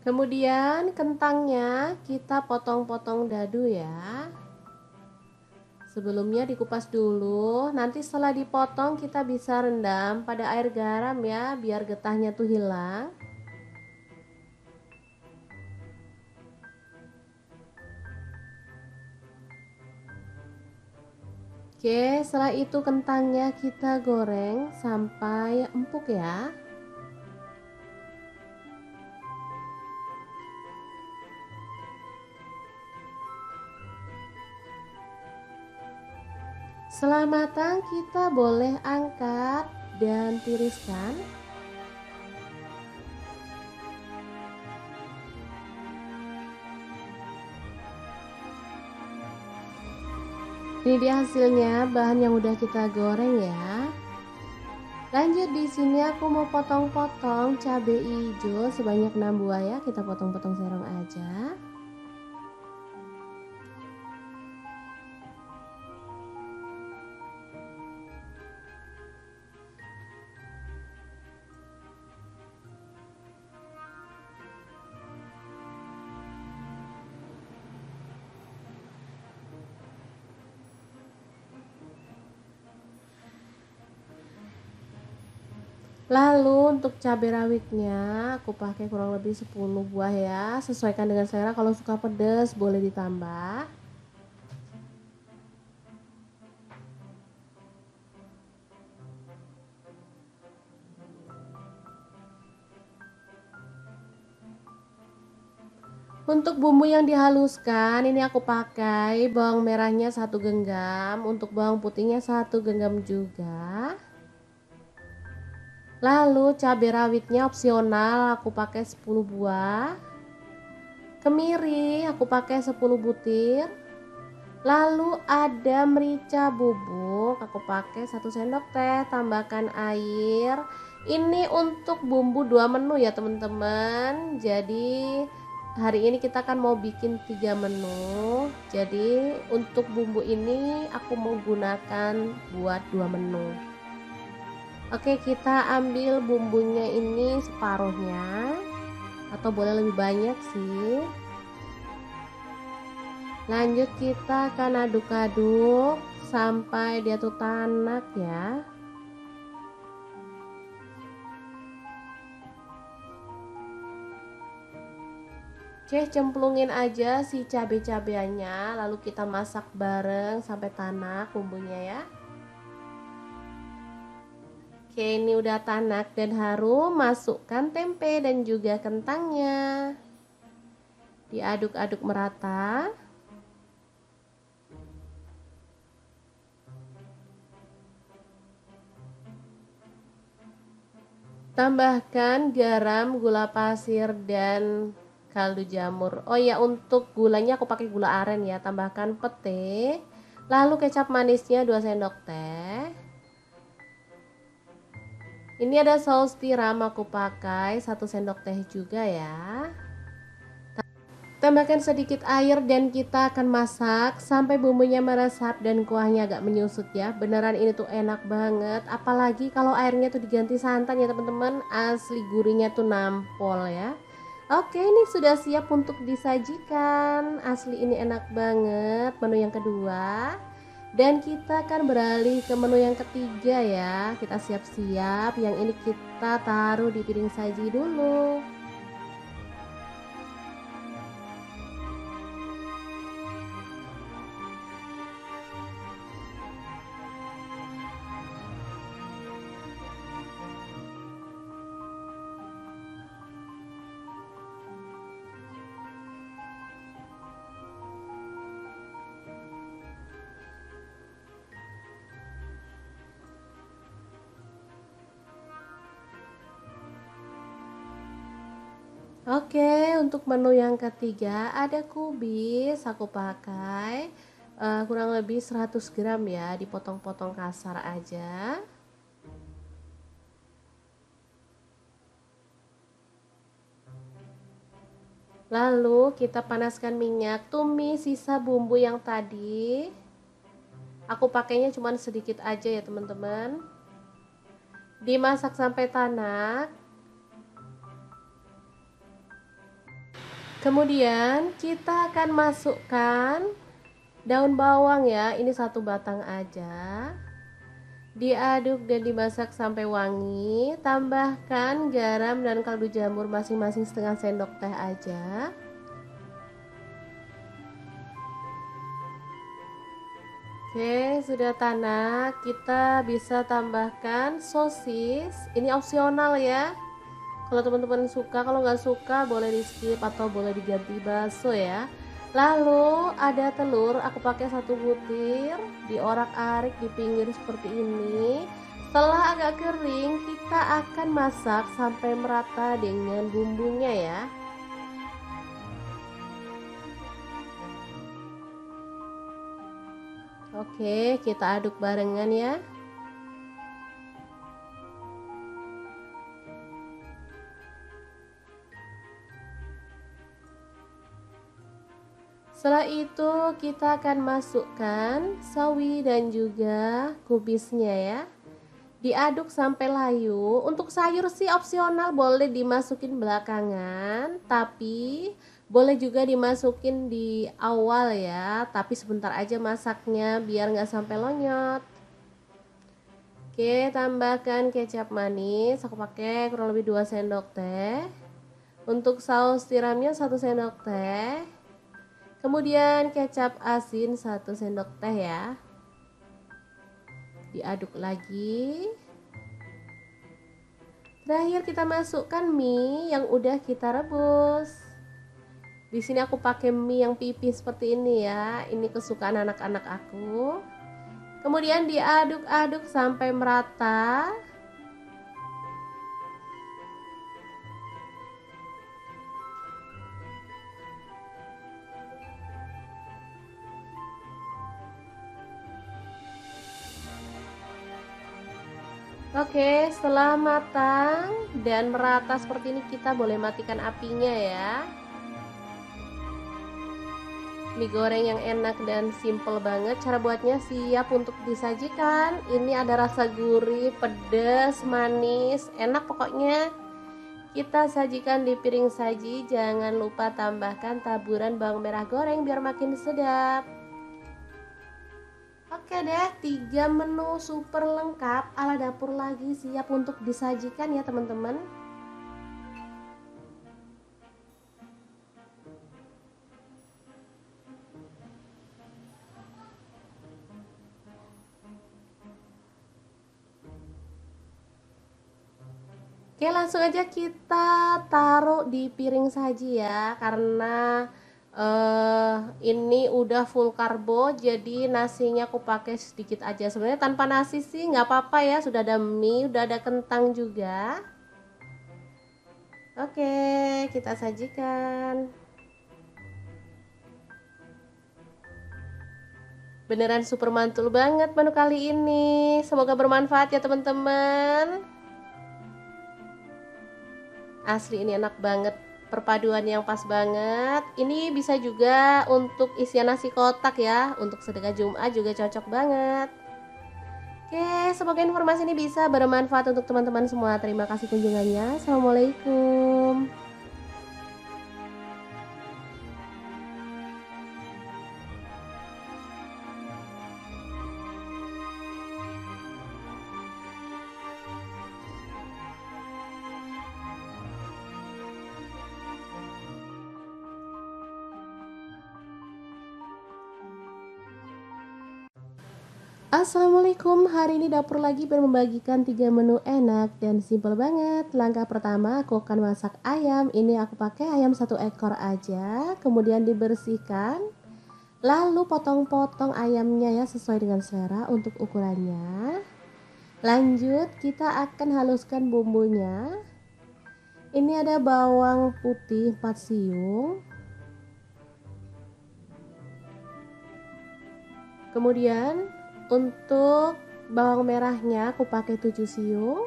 Kemudian kentangnya kita potong-potong dadu ya. Sebelumnya dikupas dulu, nanti setelah dipotong kita bisa rendam pada air garam ya, biar getahnya tuh hilang. Oke, setelah itu kentangnya kita goreng sampai empuk ya. Setelah matang kita boleh angkat dan tiriskan. Ini dia hasilnya, bahan yang udah kita goreng ya. Lanjut, di sini aku mau potong-potong cabai hijau sebanyak 6 buah ya. Kita potong-potong serong aja. Lalu untuk cabai rawitnya aku pakai kurang lebih 10 buah ya. Sesuaikan dengan selera, kalau suka pedas boleh ditambah. Untuk bumbu yang dihaluskan, ini aku pakai bawang merahnya 1 genggam, untuk bawang putihnya 1 genggam juga. Lalu cabai rawitnya opsional, aku pakai 10 buah. Kemiri aku pakai 10 butir. Lalu ada merica bubuk, aku pakai 1 sendok teh, tambahkan air. Ini untuk bumbu 2 menu ya teman-teman. Jadi hari ini kita kan mau bikin 3 menu. Jadi untuk bumbu ini aku mau gunakan buat 2 menu. Oke, kita ambil bumbunya ini separuhnya, atau boleh lebih banyak sih. Lanjut kita akan aduk-aduk sampai dia tuh tanak ya. Oke, cemplungin aja si cabai-cabainya, lalu kita masak bareng sampai tanak bumbunya ya. Oke, ini udah tanak dan harum, masukkan tempe dan juga kentangnya. Diaduk-aduk merata. Tambahkan garam, gula pasir, dan kaldu jamur. Oh ya, untuk gulanya aku pakai gula aren ya. Tambahkan pete. Lalu kecap manisnya 2 sendok teh. Ini ada saus tiram, aku pakai 1 sendok teh juga ya. Tambahkan sedikit air dan kita akan masak sampai bumbunya meresap dan kuahnya agak menyusut ya. Beneran ini tuh enak banget, apalagi kalau airnya tuh diganti santan ya teman-teman, asli gurihnya tuh nampol ya. Oke, ini sudah siap untuk disajikan. Asli ini enak banget menu yang kedua. Dan kita akan beralih ke menu yang ketiga ya. Kita siap-siap, yang ini kita taruh di piring saji dulu. Oke, untuk menu yang ketiga ada kubis, aku pakai kurang lebih 100 gram ya, dipotong-potong kasar aja. Lalu kita panaskan minyak, tumis sisa bumbu yang tadi. Aku pakainya cuma sedikit aja ya teman-teman. Dimasak sampai tanak. Kemudian kita akan masukkan daun bawang ya, ini 1 batang aja. Diaduk dan dimasak sampai wangi. Tambahkan garam dan kaldu jamur masing-masing setengah sendok teh aja. Oke, sudah tanak. Kita bisa tambahkan sosis. Ini opsional ya. Kalau teman-teman suka, kalau nggak suka boleh di skip atau boleh diganti bakso ya. Lalu ada telur, aku pakai 1 butir, diorak-arik di pinggir seperti ini. Setelah agak kering, kita akan masak sampai merata dengan bumbunya ya. Oke, kita aduk barengan ya. Setelah itu kita akan masukkan sawi dan juga kubisnya ya. Diaduk sampai layu. Untuk sayur sih opsional, boleh dimasukin belakangan, tapi boleh juga dimasukin di awal ya, tapi sebentar aja masaknya biar nggak sampai lonyot. Oke, tambahkan kecap manis, aku pakai kurang lebih 2 sendok teh. Untuk saus tiramnya 1 sendok teh. Kemudian kecap asin 1 sendok teh ya. Diaduk lagi. Terakhir kita masukkan mie yang udah kita rebus. Di sini aku pakai mie yang pipih seperti ini ya. Ini kesukaan anak-anak aku. Kemudian diaduk-aduk sampai merata. Oke, setelah matang dan merata seperti ini, kita boleh matikan apinya ya. Mie goreng yang enak dan simple banget, cara buatnya siap untuk disajikan. Ini ada rasa gurih, pedas, manis, enak pokoknya. Kita sajikan di piring saji, jangan lupa tambahkan taburan bawang merah goreng biar makin sedap. Oke deh, 3 menu super lengkap ala dapur lagi siap untuk disajikan ya teman-teman. Oke, langsung aja kita taruh di piring saji ya, karena ini udah full karbo, jadi nasinya aku pakai sedikit aja. Sebenarnya tanpa nasi sih nggak apa-apa ya, sudah ada mie, udah ada kentang juga. Oke, kita sajikan. Beneran super mantul banget menu kali ini. Semoga bermanfaat ya teman-teman. Asli ini enak banget, perpaduan yang pas banget. Ini bisa juga untuk isian nasi kotak ya, untuk sedekah Jumat juga cocok banget. Oke, semoga informasi ini bisa bermanfaat untuk teman-teman semua. Terima kasih kunjungannya. Assalamualaikum. Assalamualaikum, hari ini dapur lagi membagikan 3 menu enak dan simple banget. Langkah pertama aku akan masak ayam. Ini aku pakai ayam 1 ekor aja. Kemudian dibersihkan. Lalu potong-potong ayamnya ya sesuai dengan selera untuk ukurannya. Lanjut kita akan haluskan bumbunya. Ini ada bawang putih 4 siung. Kemudian untuk bawang merahnya aku pakai 7 siung.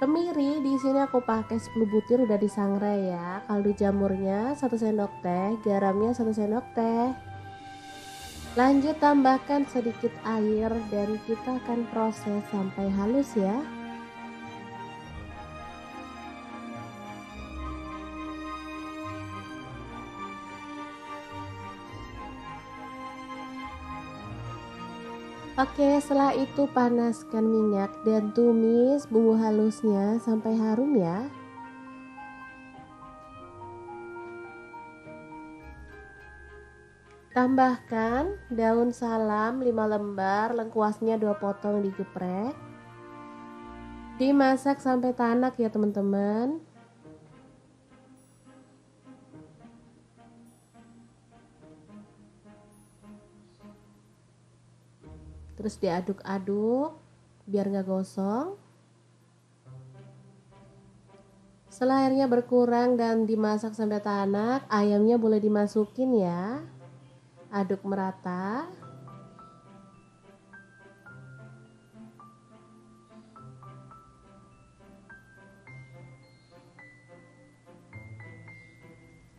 Kemiri di sini aku pakai 10 butir udah disangrai ya. Kaldu jamurnya 1 sendok teh, garamnya 1 sendok teh. Lanjut tambahkan sedikit air dan kita akan proses sampai halus ya. Oke, setelah itu panaskan minyak dan tumis bumbu halusnya sampai harum ya. Tambahkan daun salam 5 lembar, lengkuasnya 2 potong digeprek. Dimasak sampai tanak ya teman-teman. Terus diaduk-aduk biar nggak gosong. Setelah airnya berkurang dan dimasak sampai tanak, ayamnya boleh dimasukin ya. Aduk merata.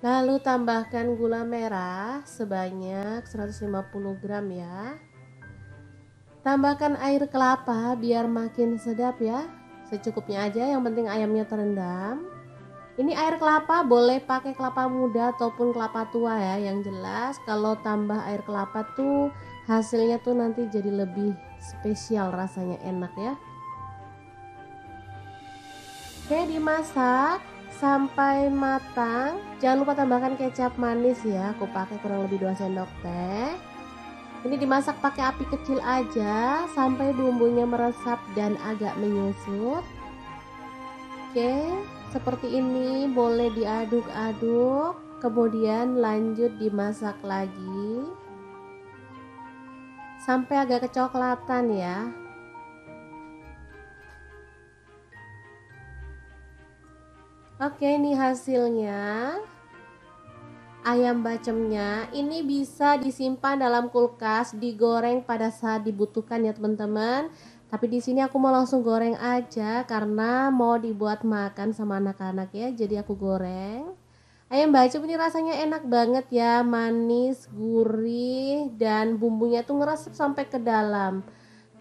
Lalu tambahkan gula merah sebanyak 150 gram ya. Tambahkan air kelapa biar makin sedap ya. Secukupnya aja, yang penting ayamnya terendam. Ini air kelapa boleh pakai kelapa muda ataupun kelapa tua ya. Yang jelas kalau tambah air kelapa tuh hasilnya tuh nanti jadi lebih spesial, rasanya enak ya. Oke, dimasak sampai matang. Jangan lupa tambahkan kecap manis ya. Aku pakai kurang lebih 2 sendok teh. Ini dimasak pakai api kecil aja sampai bumbunya meresap dan agak menyusut. Oke, seperti ini boleh diaduk-aduk, kemudian lanjut dimasak lagi sampai agak kecoklatan ya. Oke, ini hasilnya. Ayam bacemnya ini bisa disimpan dalam kulkas, digoreng pada saat dibutuhkan ya teman-teman. Tapi di sini aku mau langsung goreng aja karena mau dibuat makan sama anak-anak ya. Jadi aku goreng. Ayam bacem ini rasanya enak banget ya, manis, gurih, dan bumbunya tuh ngeresep sampai ke dalam.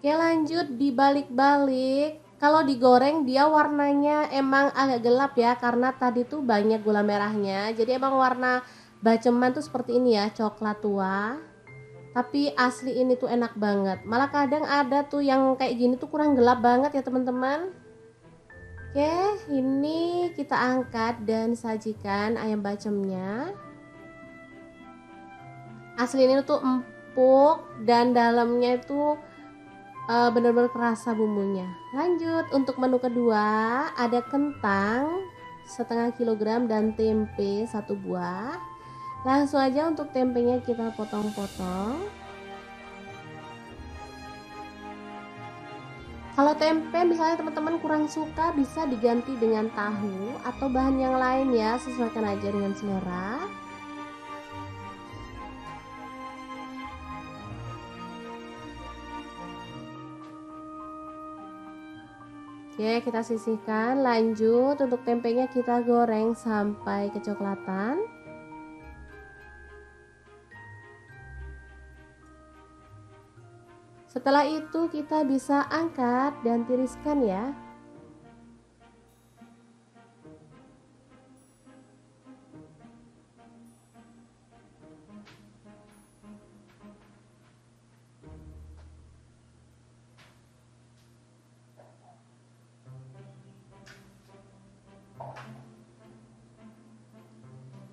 Oke, lanjut dibalik-balik. Kalau digoreng dia warnanya emang agak gelap ya, karena tadi tuh banyak gula merahnya. Jadi emang warna baceman tuh seperti ini ya, coklat tua. Tapi asli ini tuh enak banget. Malah kadang ada tuh yang kayak gini tuh kurang gelap banget ya teman-teman. Oke, ini kita angkat dan sajikan ayam bacemnya. Asli ini tuh empuk dan dalamnya itu benar-benar kerasa bumbunya. Lanjut untuk menu kedua, ada kentang setengah kilogram dan tempe 1 buah. Langsung aja untuk tempenya kita potong-potong. Kalau tempe misalnya teman-teman kurang suka, bisa diganti dengan tahu atau bahan yang lain ya, sesuaikan aja dengan selera. Oke, kita sisihkan. Lanjut untuk tempenya kita goreng sampai kecoklatan. Setelah itu kita bisa angkat dan tiriskan ya.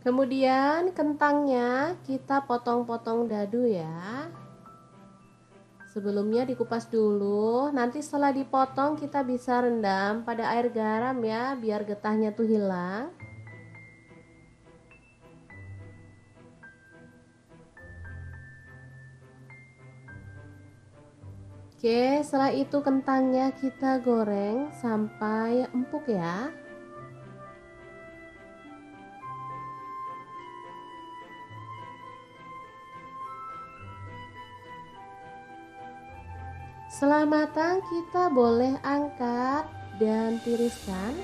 Kemudian kentangnya kita potong-potong dadu ya. Sebelumnya dikupas dulu, nanti setelah dipotong kita bisa rendam pada air garam ya, biar getahnya tuh hilang. Oke, setelah itu kentangnya kita goreng sampai empuk ya. Setelah matang, kita boleh angkat dan tiriskan.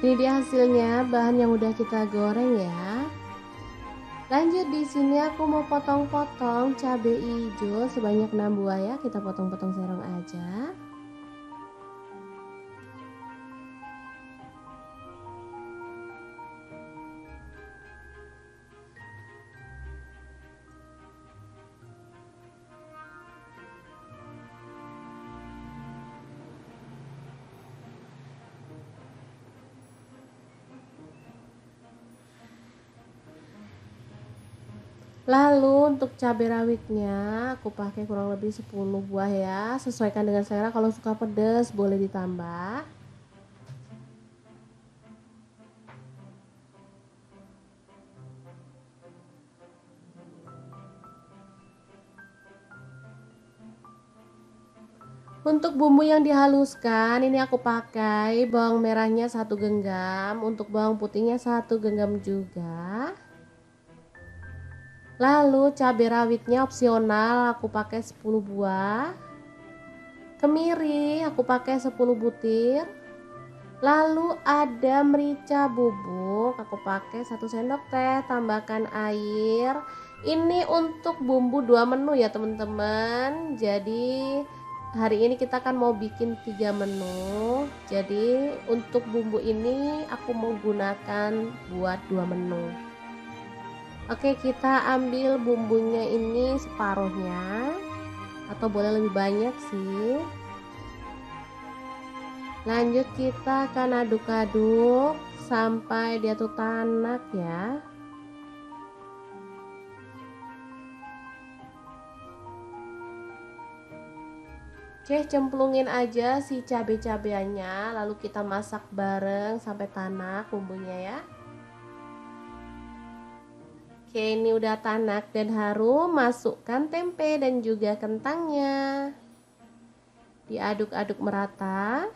Ini dia hasilnya, bahan yang udah kita goreng ya. Lanjut, di sini aku mau potong-potong cabai hijau sebanyak 6 buah ya. Kita potong-potong serong aja. Lalu untuk cabai rawitnya aku pakai kurang lebih 10 buah ya. Sesuaikan dengan selera, kalau suka pedas boleh ditambah. Untuk bumbu yang dihaluskan, ini aku pakai bawang merahnya 1 genggam, untuk bawang putihnya 1 genggam juga. Lalu cabai rawitnya opsional, aku pakai 10 buah. Kemiri aku pakai 10 butir. Lalu ada merica bubuk, aku pakai 1 sendok teh, tambahkan air. Ini untuk bumbu 2 menu ya teman-teman. Jadi hari ini kita kan mau bikin 3 menu. Jadi untuk bumbu ini aku mau gunakan buat 2 menu. Oke, kita ambil bumbunya ini separuhnya, atau boleh lebih banyak sih. Lanjut kita akan aduk-aduk sampai dia tuh tanak ya. Oke, cemplungin aja si cabai-cabainya, lalu kita masak bareng sampai tanak bumbunya ya. Oke, ini udah tanak dan harum, masukkan tempe dan juga kentangnya. Diaduk-aduk merata.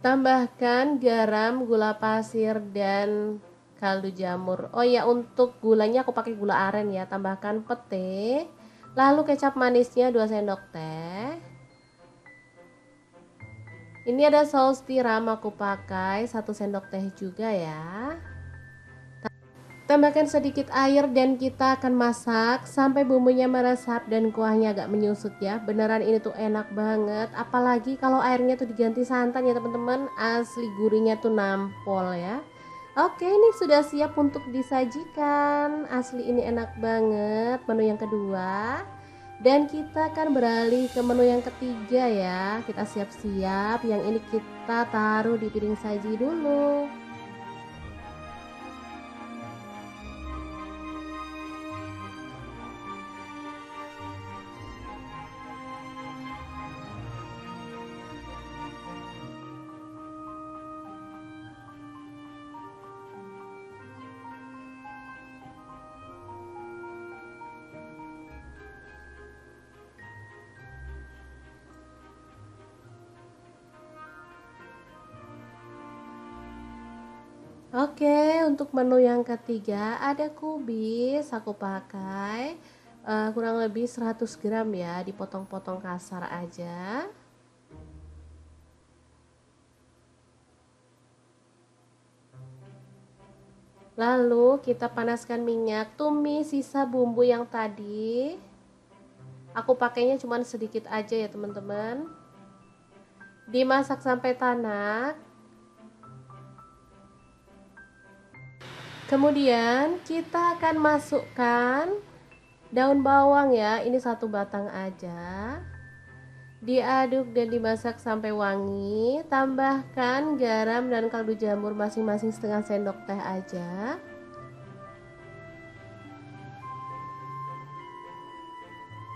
Tambahkan garam, gula pasir, dan kaldu jamur. Oh ya, untuk gulanya aku pakai gula aren ya. Tambahkan pete. Lalu kecap manisnya 2 sendok teh. Ini ada saus tiram, aku pakai 1 sendok teh juga ya. Tambahkan sedikit air dan kita akan masak sampai bumbunya meresap dan kuahnya agak menyusut ya. Beneran ini tuh enak banget, apalagi kalau airnya tuh diganti santan ya teman-teman, asli gurihnya tuh nampol ya. Oke, ini sudah siap untuk disajikan. Asli ini enak banget menu yang kedua. Dan kita akan beralih ke menu yang ketiga ya. Kita siap-siap, yang ini kita taruh di piring saji dulu. Oke, untuk menu yang ketiga ada kubis, aku pakai kurang lebih 100 gram ya, dipotong-potong kasar aja. Lalu kita panaskan minyak, tumis sisa bumbu yang tadi. Aku pakainya cuma sedikit aja ya teman-teman. Dimasak sampai tanak. Kemudian kita akan masukkan daun bawang ya, ini 1 batang aja. Diaduk dan dimasak sampai wangi. Tambahkan garam dan kaldu jamur masing-masing setengah sendok teh aja.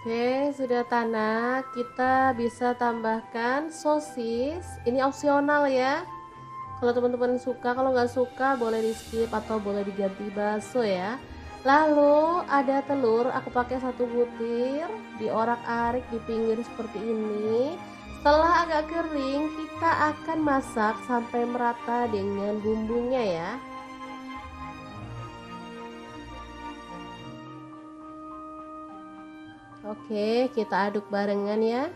Oke, sudah tanak. Kita bisa tambahkan sosis. Ini opsional ya. Kalau teman-teman suka, kalau nggak suka boleh di skip atau boleh diganti bakso ya. Lalu ada telur, aku pakai 1 butir, diorak-arik di pinggir seperti ini. Setelah agak kering, kita akan masak sampai merata dengan bumbunya ya. Oke, kita aduk barengan ya.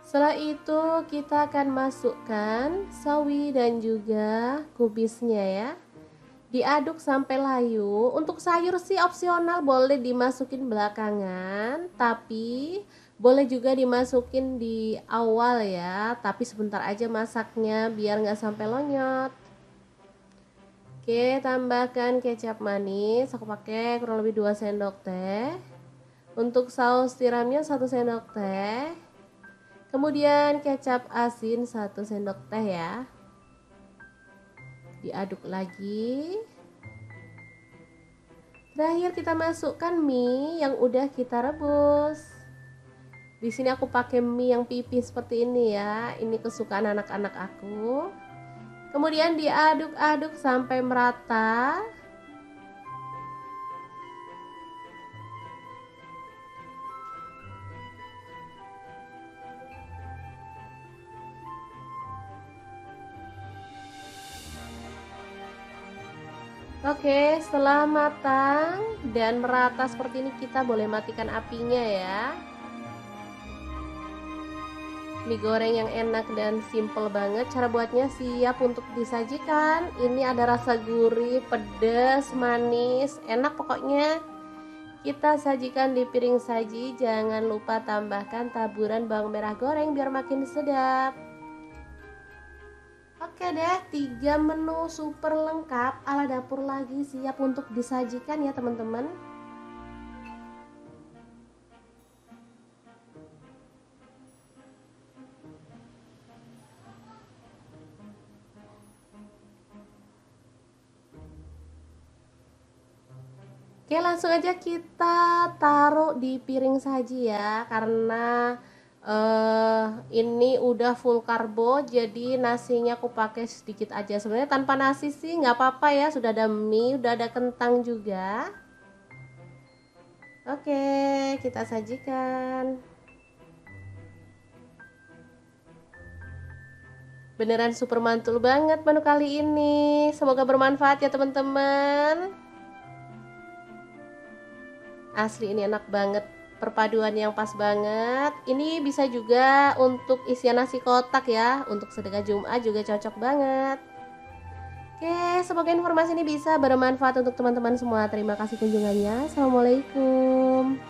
Setelah itu kita akan masukkan sawi dan juga kubisnya ya. Diaduk sampai layu. Untuk sayur sih opsional, boleh dimasukin belakangan, tapi boleh juga dimasukin di awal ya. Tapi sebentar aja masaknya biar nggak sampai lonyot. Oke, tambahkan kecap manis. Aku pakai kurang lebih 2 sendok teh. Untuk saus tiramnya 1 sendok teh. Kemudian kecap asin 1 sendok teh ya. Diaduk lagi. Terakhir kita masukkan mie yang udah kita rebus. Di sini aku pakai mie yang pipih seperti ini ya. Ini kesukaan anak-anak aku. Kemudian diaduk-aduk sampai merata. Oke, setelah matang dan merata seperti ini, kita boleh matikan apinya ya. Mie goreng yang enak dan simple banget. Cara buatnya siap untuk disajikan. Ini ada rasa gurih, pedas, manis, enak pokoknya. Kita sajikan di piring saji. Jangan lupa tambahkan taburan bawang merah goreng biar makin sedap. Oke deh, 3 menu super lengkap ala dapur lagi siap untuk disajikan ya teman-teman. Oke, langsung aja kita taruh di piring saji ya, karena ini udah full karbo, jadi nasinya aku pakai sedikit aja. Sebenarnya tanpa nasi sih nggak apa-apa ya, sudah ada mie, udah ada kentang juga. Oke, kita sajikan. Beneran super mantul banget menu kali ini. Semoga bermanfaat ya teman-teman. Asli ini enak banget, perpaduan yang pas banget. Ini bisa juga untuk isian nasi kotak ya, untuk sedekah Jumat juga cocok banget. Oke, semoga informasi ini bisa bermanfaat untuk teman-teman semua. Terima kasih kunjungannya. Assalamualaikum.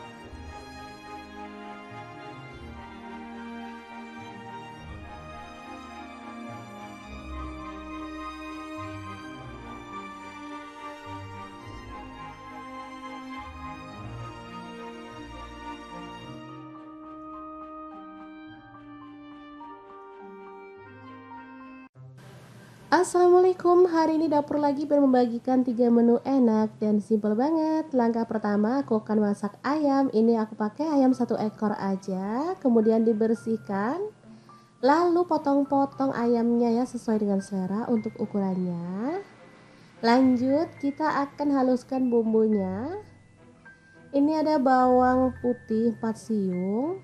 Assalamualaikum, hari ini dapur lagi membagikan 3 menu enak dan simple banget. Langkah pertama aku akan masak ayam. Ini aku pakai ayam 1 ekor aja. Kemudian dibersihkan. Lalu potong-potong ayamnya ya sesuai dengan selera untuk ukurannya. Lanjut kita akan haluskan bumbunya. Ini ada bawang putih 4 siung.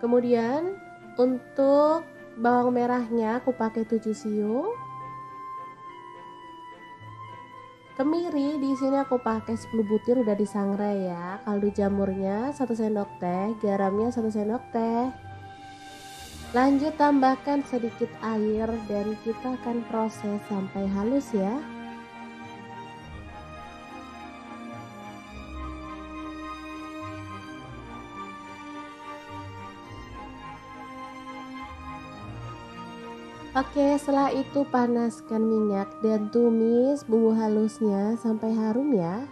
Kemudian untuk bawang merahnya aku pakai 7 siung. Kemiri di sini aku pakai 10 butir udah disangrai ya. Kaldu jamurnya 1 sendok teh, garamnya 1 sendok teh. Lanjut tambahkan sedikit air dan kita akan proses sampai halus ya. Oke, setelah itu panaskan minyak dan tumis bumbu halusnya sampai harum ya.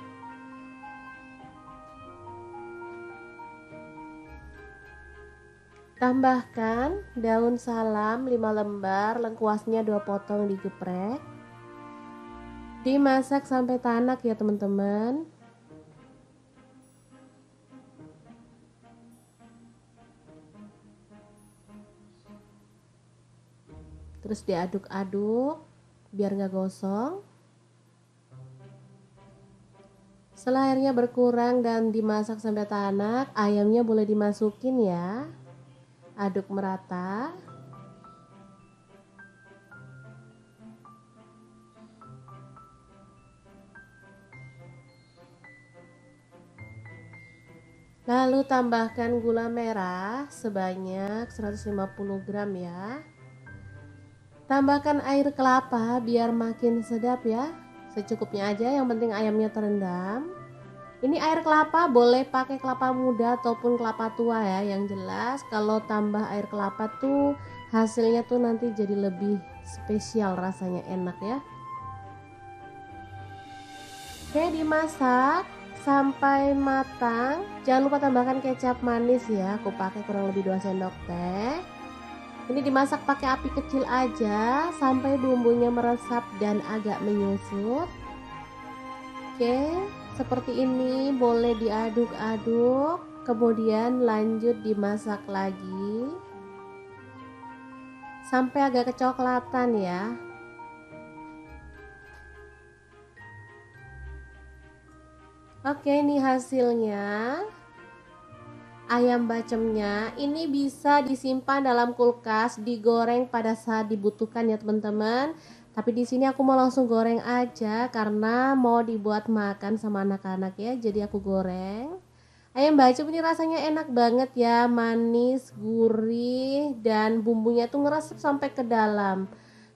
Tambahkan daun salam 5 lembar, lengkuasnya 2 potong digeprek. Dimasak sampai tanak ya teman-teman. Terus diaduk-aduk biar nggak gosong. Setelah airnya berkurang dan dimasak sampai tanak, ayamnya boleh dimasukin ya. Aduk merata. Lalu tambahkan gula merah sebanyak 150 gram ya. Tambahkan air kelapa biar makin sedap ya. Secukupnya aja, yang penting ayamnya terendam. Ini air kelapa boleh pakai kelapa muda ataupun kelapa tua ya. Yang jelas kalau tambah air kelapa tuh hasilnya tuh nanti jadi lebih spesial, rasanya enak ya. Oke, dimasak sampai matang. Jangan lupa tambahkan kecap manis ya. Aku pakai kurang lebih 2 sendok teh. Ini dimasak pakai api kecil aja sampai bumbunya meresap dan agak menyusut. Oke, seperti ini boleh diaduk-aduk, kemudian lanjut dimasak lagi sampai agak kecoklatan ya. Oke, ini hasilnya. Ayam bacemnya ini bisa disimpan dalam kulkas, digoreng pada saat dibutuhkan ya teman-teman. Tapi di sini aku mau langsung goreng aja karena mau dibuat makan sama anak-anak ya. Jadi aku goreng. Ayam bacem ini rasanya enak banget ya, manis, gurih, dan bumbunya tuh ngeresep sampai ke dalam.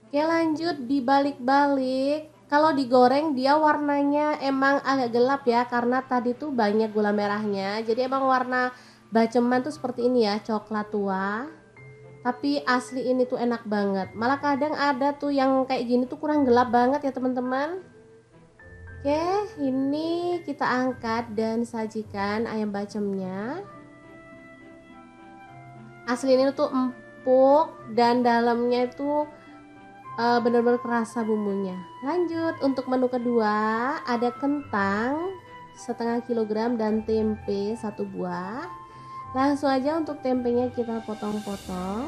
Oke, lanjut dibalik-balik. Kalau digoreng dia warnanya emang agak gelap ya, karena tadi tuh banyak gula merahnya. Jadi emang warna baceman tuh seperti ini ya, coklat tua. Tapi asli ini tuh enak banget. Malah kadang ada tuh yang kayak gini tuh kurang gelap banget ya teman-teman. Oke, ini kita angkat dan sajikan ayam bacemnya. Asli ini tuh empuk dan dalamnya itu benar-benar kerasa bumbunya. Lanjut untuk menu kedua, ada kentang setengah kilogram dan tempe 1 buah. Langsung aja untuk tempenya kita potong-potong.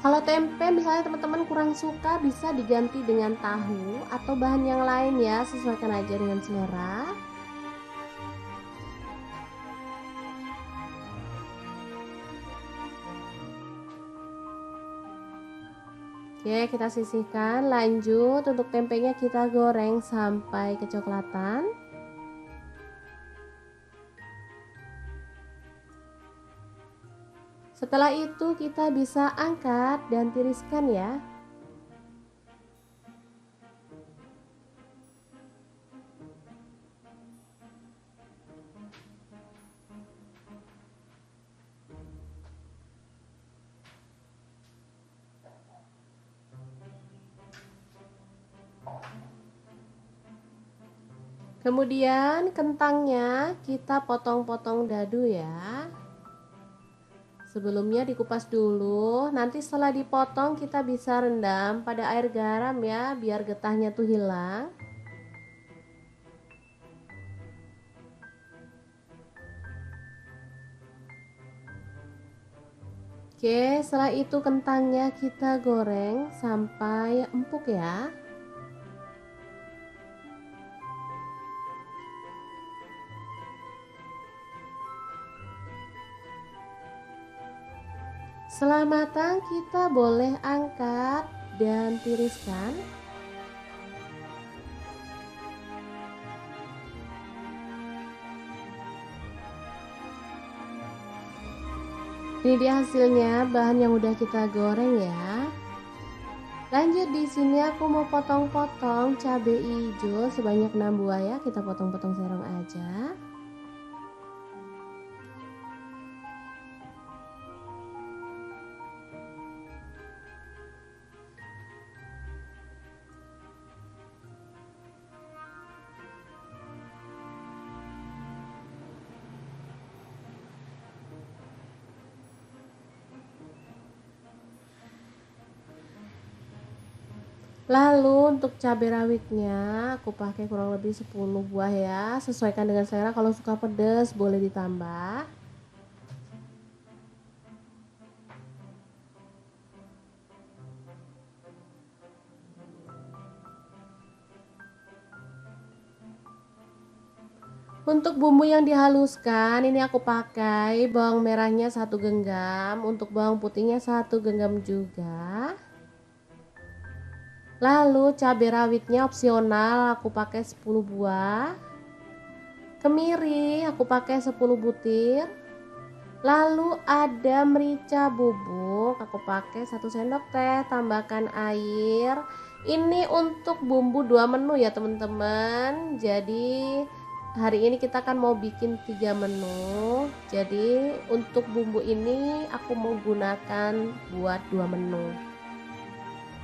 Kalau tempe misalnya teman-teman kurang suka, bisa diganti dengan tahu atau bahan yang lain ya, sesuaikan aja dengan selera. Oke, kita sisihkan. Lanjut untuk tempenya kita goreng sampai kecoklatan. Setelah itu kita bisa angkat dan tiriskan ya. Kemudian kentangnya kita potong-potong dadu ya. Sebelumnya dikupas dulu, nanti setelah dipotong kita bisa rendam pada air garam ya, biar getahnya tuh hilang. Oke, setelah itu kentangnya kita goreng sampai empuk ya. Setelah matang kita boleh angkat dan tiriskan. Ini dia hasilnya, bahan yang udah kita goreng ya. Lanjut di sini aku mau potong-potong cabai hijau sebanyak 6 buah ya, kita potong-potong serong aja. Lalu untuk cabai rawitnya aku pakai kurang lebih 10 buah ya, sesuaikan dengan selera, kalau suka pedas boleh ditambah. Untuk bumbu yang dihaluskan ini aku pakai bawang merahnya 1 genggam, untuk bawang putihnya 1 genggam juga. Lalu cabai rawitnya opsional, aku pakai 10 buah. Kemiri aku pakai 10 butir. Lalu ada merica bubuk, aku pakai 1 sendok teh, tambahkan air. Ini untuk bumbu 2 menu ya teman-teman. Jadi hari ini kita kan mau bikin 3 menu. Jadi untuk bumbu ini aku mau gunakan buat 2 menu.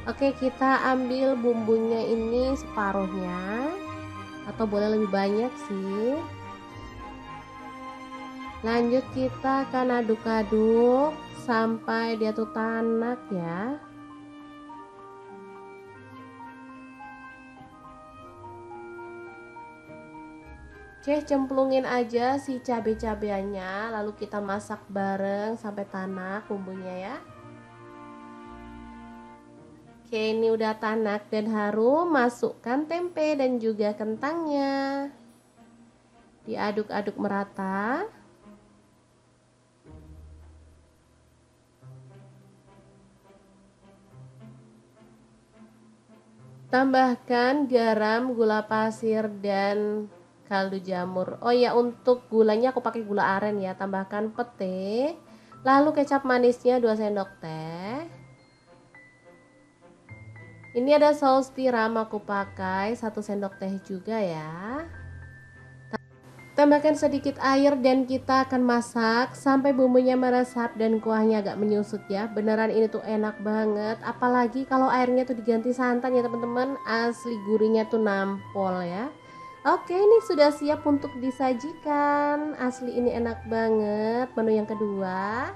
Oke, kita ambil bumbunya ini separuhnya, atau boleh lebih banyak sih. Lanjut kita akan aduk-aduk sampai dia tuh tanak ya. Oke, cemplungin aja si cabai-cabainya, lalu kita masak bareng sampai tanak bumbunya ya. Oke, ini udah tanak dan harum, masukkan tempe dan juga kentangnya. Diaduk-aduk merata. Tambahkan garam, gula pasir, dan kaldu jamur. Oh ya, untuk gulanya aku pakai gula aren ya. Tambahkan pete. Lalu kecap manisnya 2 sendok teh. Ini ada saus tiram, aku pakai 1 sendok teh juga ya. Tambahkan sedikit air dan kita akan masak sampai bumbunya meresap dan kuahnya agak menyusut ya. Beneran ini tuh enak banget, apalagi kalau airnya tuh diganti santan ya teman-teman, asli gurihnya tuh nampol ya. Oke, ini sudah siap untuk disajikan. Asli ini enak banget menu yang kedua.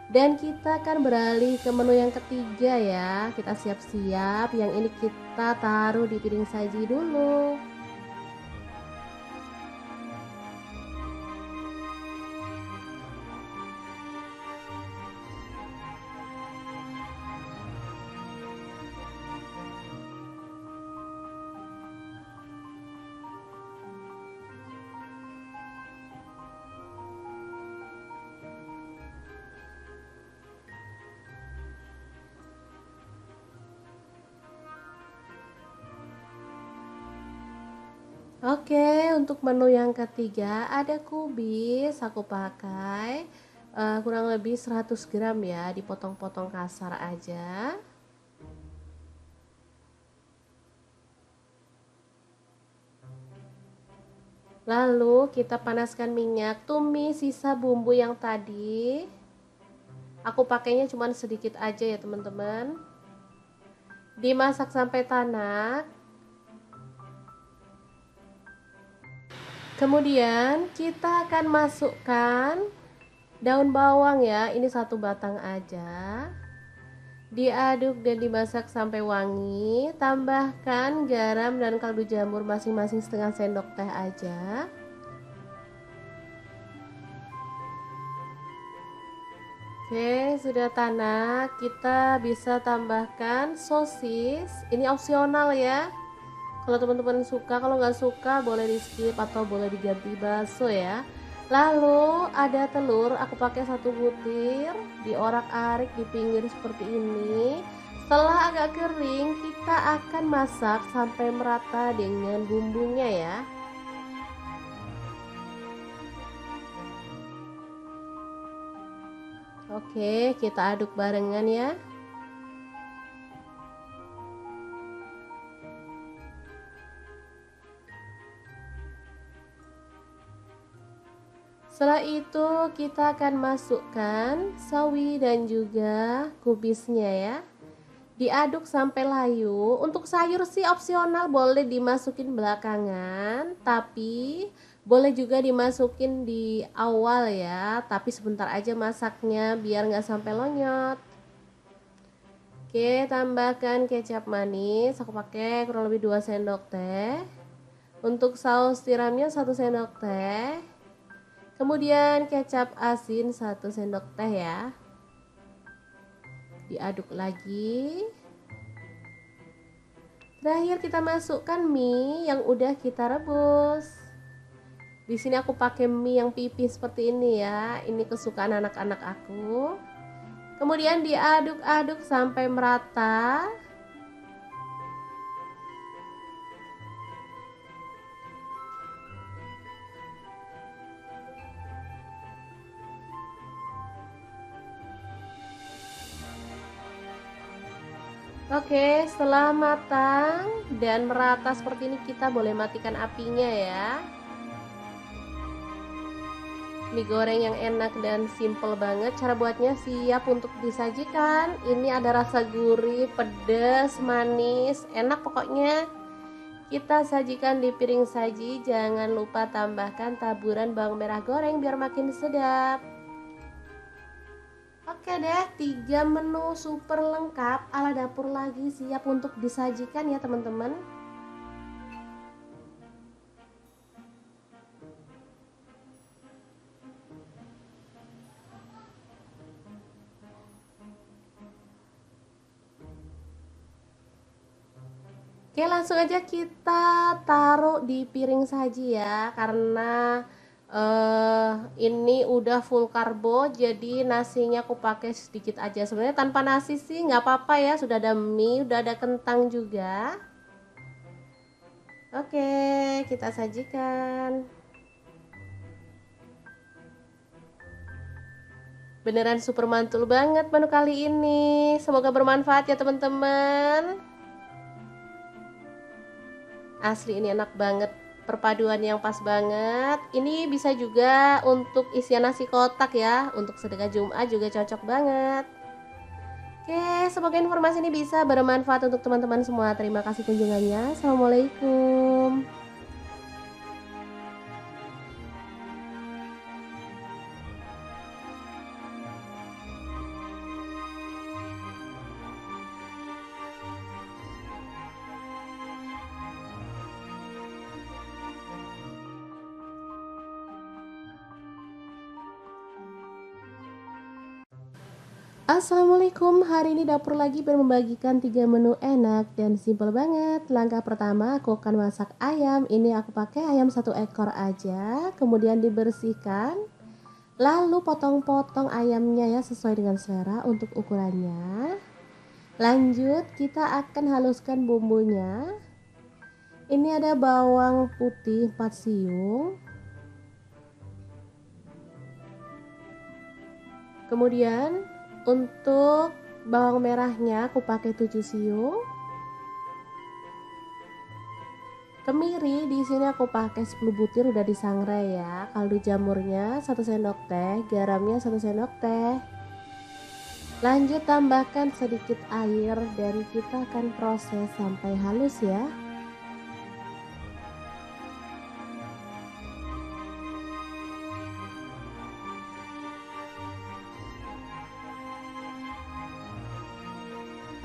Dan kita akan beralih ke menu yang ketiga ya. Kita siap-siap, yang ini kita taruh di piring saji dulu. Oke, untuk menu yang ketiga ada kubis, aku pakai kurang lebih 100 gram ya, dipotong-potong kasar aja. Lalu kita panaskan minyak, tumis sisa bumbu yang tadi. Aku pakainya cuma sedikit aja ya teman-teman. Dimasak sampai tanak. Kemudian kita akan masukkan daun bawang ya, ini 1 batang aja. Diaduk dan dimasak sampai wangi. Tambahkan garam dan kaldu jamur masing-masing setengah sendok teh aja. Oke, sudah tanak. Kita bisa tambahkan sosis, ini opsional ya. Kalau teman-teman suka, kalau nggak suka boleh di skip atau boleh diganti bakso ya. Lalu ada telur, aku pakai 1 butir, diorak-arik di pinggir seperti ini. Setelah agak kering, kita akan masak sampai merata dengan bumbunya ya. Oke, kita aduk barengan ya. Setelah itu kita akan masukkan sawi dan juga kubisnya ya. Diaduk sampai layu. Untuk sayur sih opsional, boleh dimasukin belakangan, tapi boleh juga dimasukin di awal ya. Tapi sebentar aja masaknya biar nggak sampai lonyot. Oke, tambahkan kecap manis, aku pakai kurang lebih 2 sendok teh. Untuk saus tiramnya 1 sendok teh. Kemudian kecap asin 1 sendok teh ya. Diaduk lagi. Terakhir kita masukkan mie yang udah kita rebus. Di sini aku pakai mie yang pipih seperti ini ya. Ini kesukaan anak-anak aku. Kemudian diaduk-aduk sampai merata. Oke, setelah matang dan merata seperti ini, kita boleh matikan apinya ya. Mie goreng yang enak dan simple banget. Cara buatnya siap untuk disajikan. Ini ada rasa gurih, pedas, manis, enak pokoknya. Kita sajikan di piring saji. Jangan lupa tambahkan taburan bawang merah goreng biar makin sedap. Oke deh, 3 menu super lengkap ala dapur lagi siap untuk disajikan ya teman-teman. Oke, langsung aja kita taruh di piring saji ya, karena ini udah full karbo, jadi nasinya aku pakai sedikit aja. Sebenarnya tanpa nasi sih nggak apa-apa ya, sudah ada mie, udah ada kentang juga. Oke, kita sajikan. Beneran super mantul banget menu kali ini. Semoga bermanfaat ya teman-teman. Asli ini enak banget, perpaduan yang pas banget. Ini bisa juga untuk isian nasi kotak ya, untuk sedekah Jumat juga cocok banget. Oke, semoga informasi ini bisa bermanfaat untuk teman-teman semua. Terima kasih kunjungannya. Assalamualaikum. Assalamualaikum, hari ini dapur lagi membagikan 3 menu enak dan simple banget. Langkah pertama aku akan masak ayam. Ini aku pakai ayam 1 ekor aja. Kemudian dibersihkan. Lalu potong-potong ayamnya ya sesuai dengan selera untuk ukurannya. Lanjut kita akan haluskan bumbunya. Ini ada bawang putih 4 siung. Kemudian untuk bawang merahnya aku pakai 7 siung. Kemiri di sini aku pakai 10 butir udah disangrai ya. Kaldu jamurnya 1 sendok teh, garamnya 1 sendok teh. Lanjut tambahkan sedikit air dan kita akan proses sampai halus ya.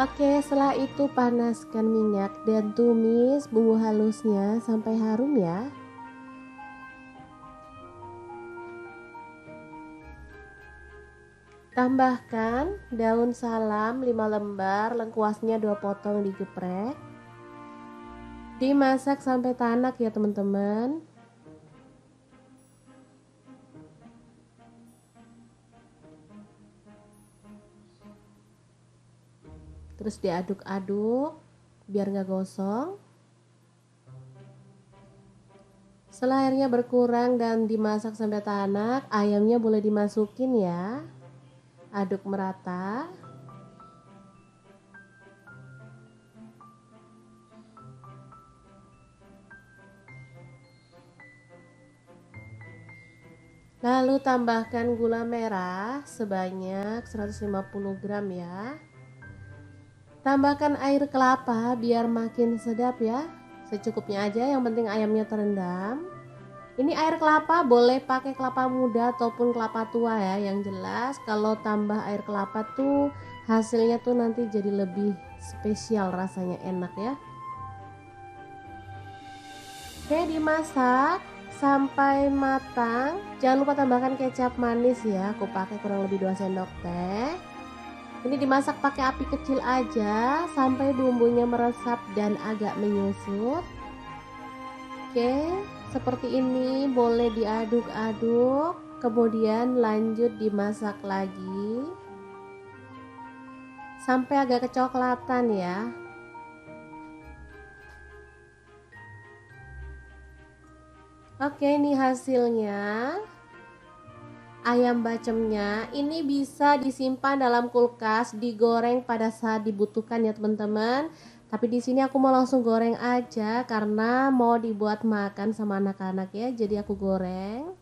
Oke, setelah itu panaskan minyak dan tumis bumbu halusnya sampai harum ya. Tambahkan daun salam 5 lembar, lengkuasnya 2 potong digeprek. Dimasak sampai tanak ya teman-teman. Terus diaduk-aduk biar nggak gosong. Setelah airnya berkurang dan dimasak sampai tanak, ayamnya boleh dimasukin ya. Aduk merata. Lalu tambahkan gula merah sebanyak 150 gram ya. Tambahkan air kelapa biar makin sedap ya. Secukupnya aja, yang penting ayamnya terendam. Ini air kelapa boleh pakai kelapa muda ataupun kelapa tua ya. Yang jelas kalau tambah air kelapa tuh hasilnya tuh nanti jadi lebih spesial, rasanya enak ya. Oke, dimasak sampai matang. Jangan lupa tambahkan kecap manis ya. Aku pakai kurang lebih 2 sendok teh. Ini dimasak pakai api kecil aja sampai bumbunya meresap dan agak menyusut. Oke, seperti ini boleh diaduk-aduk, kemudian lanjut dimasak lagi sampai agak kecoklatan ya. Oke, ini hasilnya. Ayam bacemnya ini bisa disimpan dalam kulkas, digoreng pada saat dibutuhkan ya teman-teman. Tapi di sini aku mau langsung goreng aja karena mau dibuat makan sama anak-anak ya. Jadi aku goreng.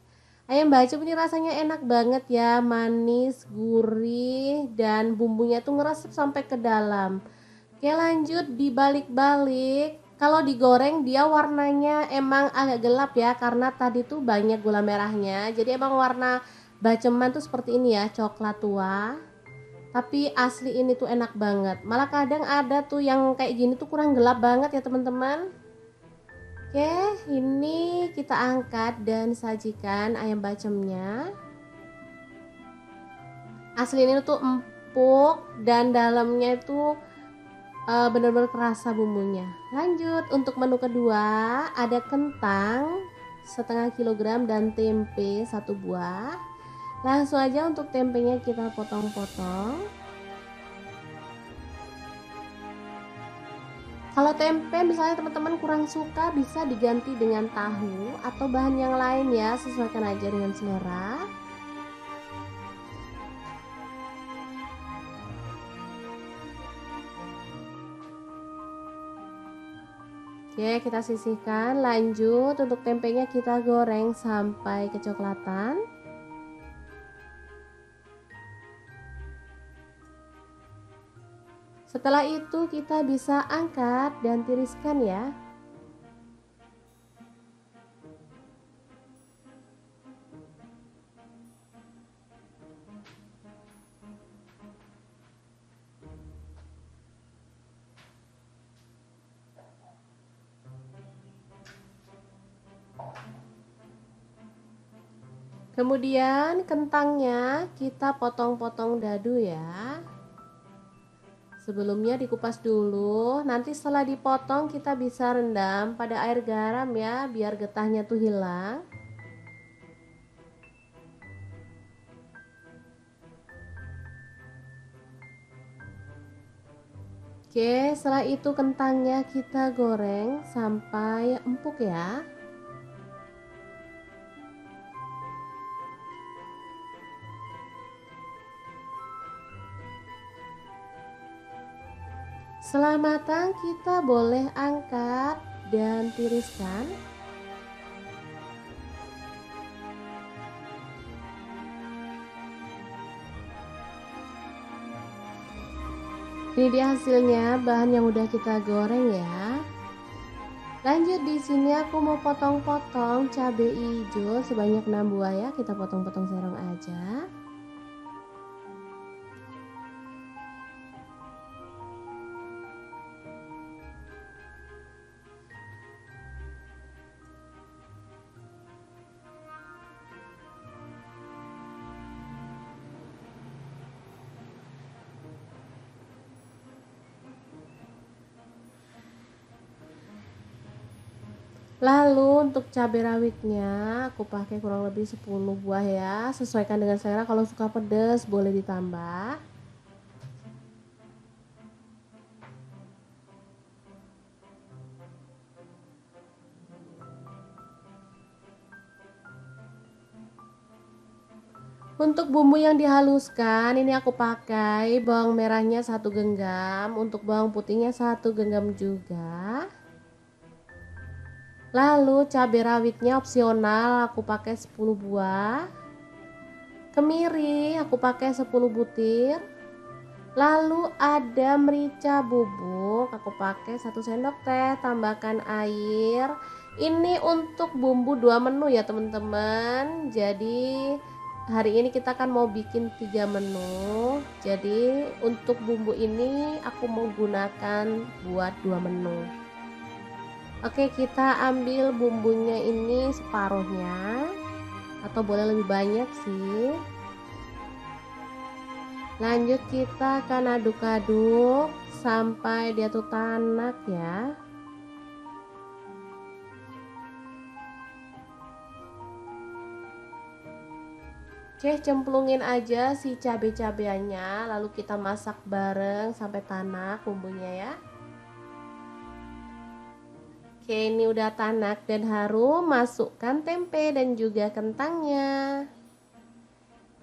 Ayam bacem ini rasanya enak banget ya, manis, gurih, dan bumbunya tuh ngeresep sampai ke dalam. Oke, lanjut dibalik-balik. Kalau digoreng dia warnanya emang agak gelap ya karena tadi tuh banyak gula merahnya. Jadi emang warna baceman tuh seperti ini ya, coklat tua. Tapi asli ini tuh enak banget. Malah kadang ada tuh yang kayak gini tuh kurang gelap banget ya teman-teman. Oke, ini kita angkat dan sajikan ayam bacemnya. Asli ini tuh empuk dan dalamnya itu benar-benar kerasa bumbunya. Lanjut untuk menu kedua, ada kentang setengah kilogram dan tempe 1 buah. Langsung aja untuk tempenya kita potong-potong. Kalau tempe misalnya teman-teman kurang suka, bisa diganti dengan tahu atau bahan yang lain ya, sesuaikan aja dengan selera. Oke, kita sisihkan. Lanjut untuk tempenya kita goreng sampai kecoklatan. Setelah itu kita bisa angkat dan tiriskan ya. Kemudian kentangnya kita potong-potong dadu ya. Sebelumnya dikupas dulu, nanti setelah dipotong kita bisa rendam pada air garam ya, biar getahnya tuh hilang. Oke, setelah itu kentangnya kita goreng sampai empuk ya. Setelah matang kita boleh angkat dan tiriskan. Ini dia hasilnya, bahan yang udah kita goreng ya. Lanjut di sini aku mau potong-potong cabai hijau sebanyak 6 buah ya, kita potong-potong serong aja. Lalu untuk cabai rawitnya aku pakai kurang lebih 10 buah ya, sesuaikan dengan selera, kalau suka pedas boleh ditambah. Untuk bumbu yang dihaluskan ini aku pakai bawang merahnya 1 genggam, untuk bawang putihnya 1 genggam juga. Lalu cabai rawitnya opsional, aku pakai 10 buah. Kemiri aku pakai 10 butir. Lalu ada merica bubuk, aku pakai 1 sendok teh, tambahkan air. Ini untuk bumbu 2 menu ya teman-teman. Jadi hari ini kita kan mau bikin 3 menu. Jadi untuk bumbu ini aku mau gunakan buat 2 menu. Oke, kita ambil bumbunya ini separuhnya, atau boleh lebih banyak sih. Lanjut kita akan aduk-aduk sampai dia tuh tanak ya. Oke, cemplungin aja si cabai-cabainya, lalu kita masak bareng sampai tanak bumbunya ya. Oke, ini udah tanak dan harum, masukkan tempe dan juga kentangnya.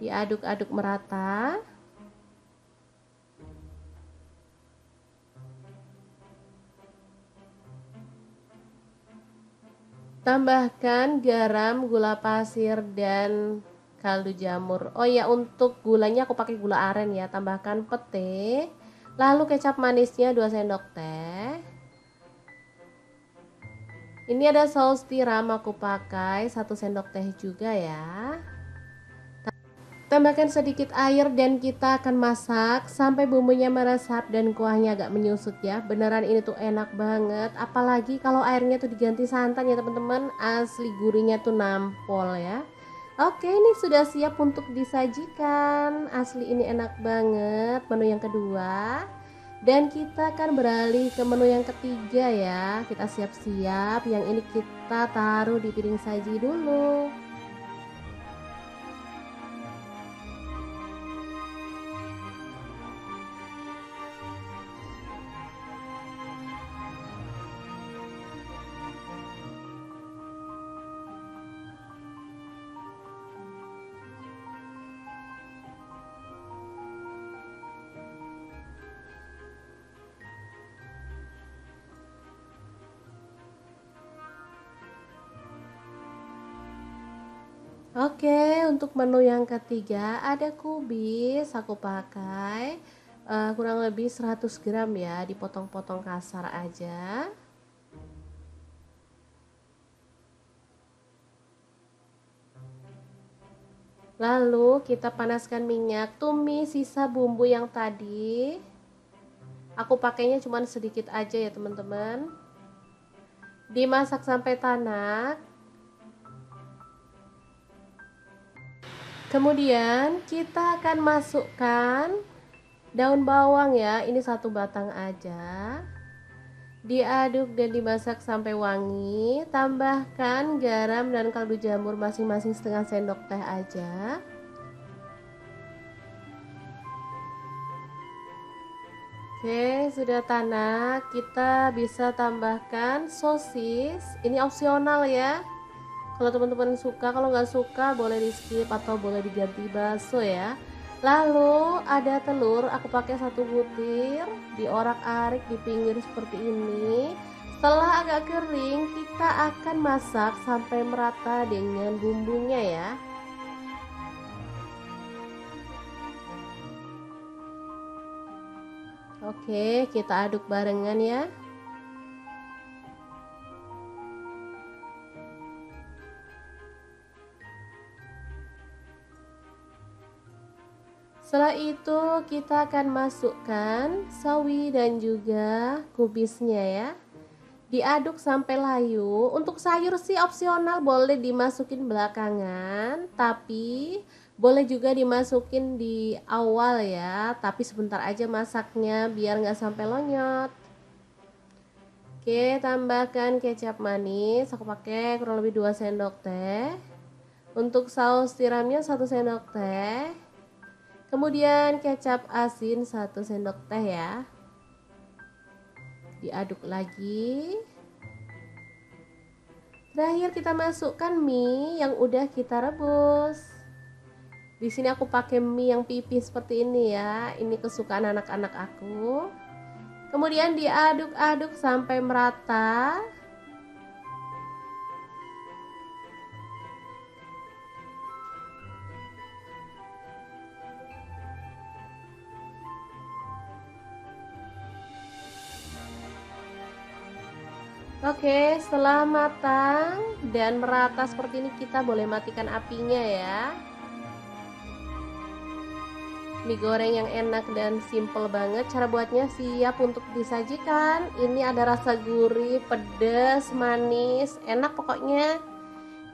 Diaduk-aduk merata. Tambahkan garam, gula pasir, dan kaldu jamur. Oh ya, untuk gulanya aku pakai gula aren ya. Tambahkan pete, lalu kecap manisnya 2 sendok teh. Ini ada saus tiram, aku pakai 1 sendok teh juga ya. Tambahkan sedikit air dan kita akan masak sampai bumbunya meresap dan kuahnya agak menyusut ya. Beneran ini tuh enak banget, apalagi kalau airnya tuh diganti santan ya teman-teman. Asli gurihnya tuh nampol ya. Oke, ini sudah siap untuk disajikan. Asli ini enak banget menu yang kedua. Dan kita akan beralih ke menu yang ketiga ya. Kita siap-siap. Yang ini kita taruh di piring saji dulu. Oke, untuk menu yang ketiga ada kubis, aku pakai kurang lebih 100 gram ya, dipotong-potong kasar aja. Lalu kita panaskan minyak, tumis sisa bumbu yang tadi. Aku pakainya cuma sedikit aja ya teman-teman. Dimasak sampai tanak. Kemudian kita akan masukkan daun bawang ya, ini 1 batang aja. Diaduk dan dimasak sampai wangi. Tambahkan garam dan kaldu jamur masing-masing setengah sendok teh aja. Oke, sudah tanak. Kita bisa tambahkan sosis. Ini opsional ya. Kalau teman-teman suka, kalau nggak suka boleh di skip atau boleh diganti bakso ya. Lalu ada telur, aku pakai 1 butir, diorak-arik di pinggir seperti ini. Setelah agak kering, kita akan masak sampai merata dengan bumbunya ya. Oke, kita aduk barengan ya. Setelah itu kita akan masukkan sawi dan juga kubisnya ya. Diaduk sampai layu. Untuk sayur sih opsional, boleh dimasukin belakangan, tapi boleh juga dimasukin di awal ya. Tapi sebentar aja masaknya biar nggak sampai lonyot. Oke, tambahkan kecap manis. Aku pakai kurang lebih 2 sendok teh. Untuk saus tiramnya 1 sendok teh. Kemudian kecap asin 1 sendok teh ya. Diaduk lagi. Terakhir kita masukkan mie yang udah kita rebus. Di sini aku pakai mie yang pipih seperti ini ya. Ini kesukaan anak-anak aku. Kemudian diaduk-aduk sampai merata. Oke, setelah matang dan merata seperti ini, kita boleh matikan apinya ya. Mie goreng yang enak dan simple banget. Cara buatnya siap untuk disajikan. Ini ada rasa gurih, pedas, manis, enak pokoknya.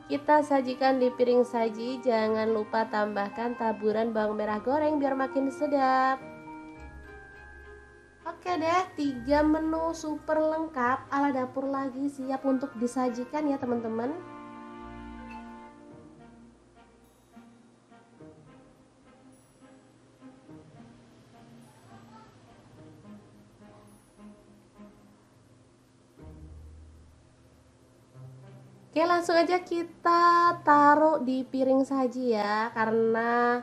Kita sajikan di piring saji. Jangan lupa tambahkan taburan bawang merah goreng biar makin sedap. Oke deh, 3 menu super lengkap ala dapur lagi siap untuk disajikan ya teman-teman. Oke, langsung aja kita taruh di piring saji ya, karena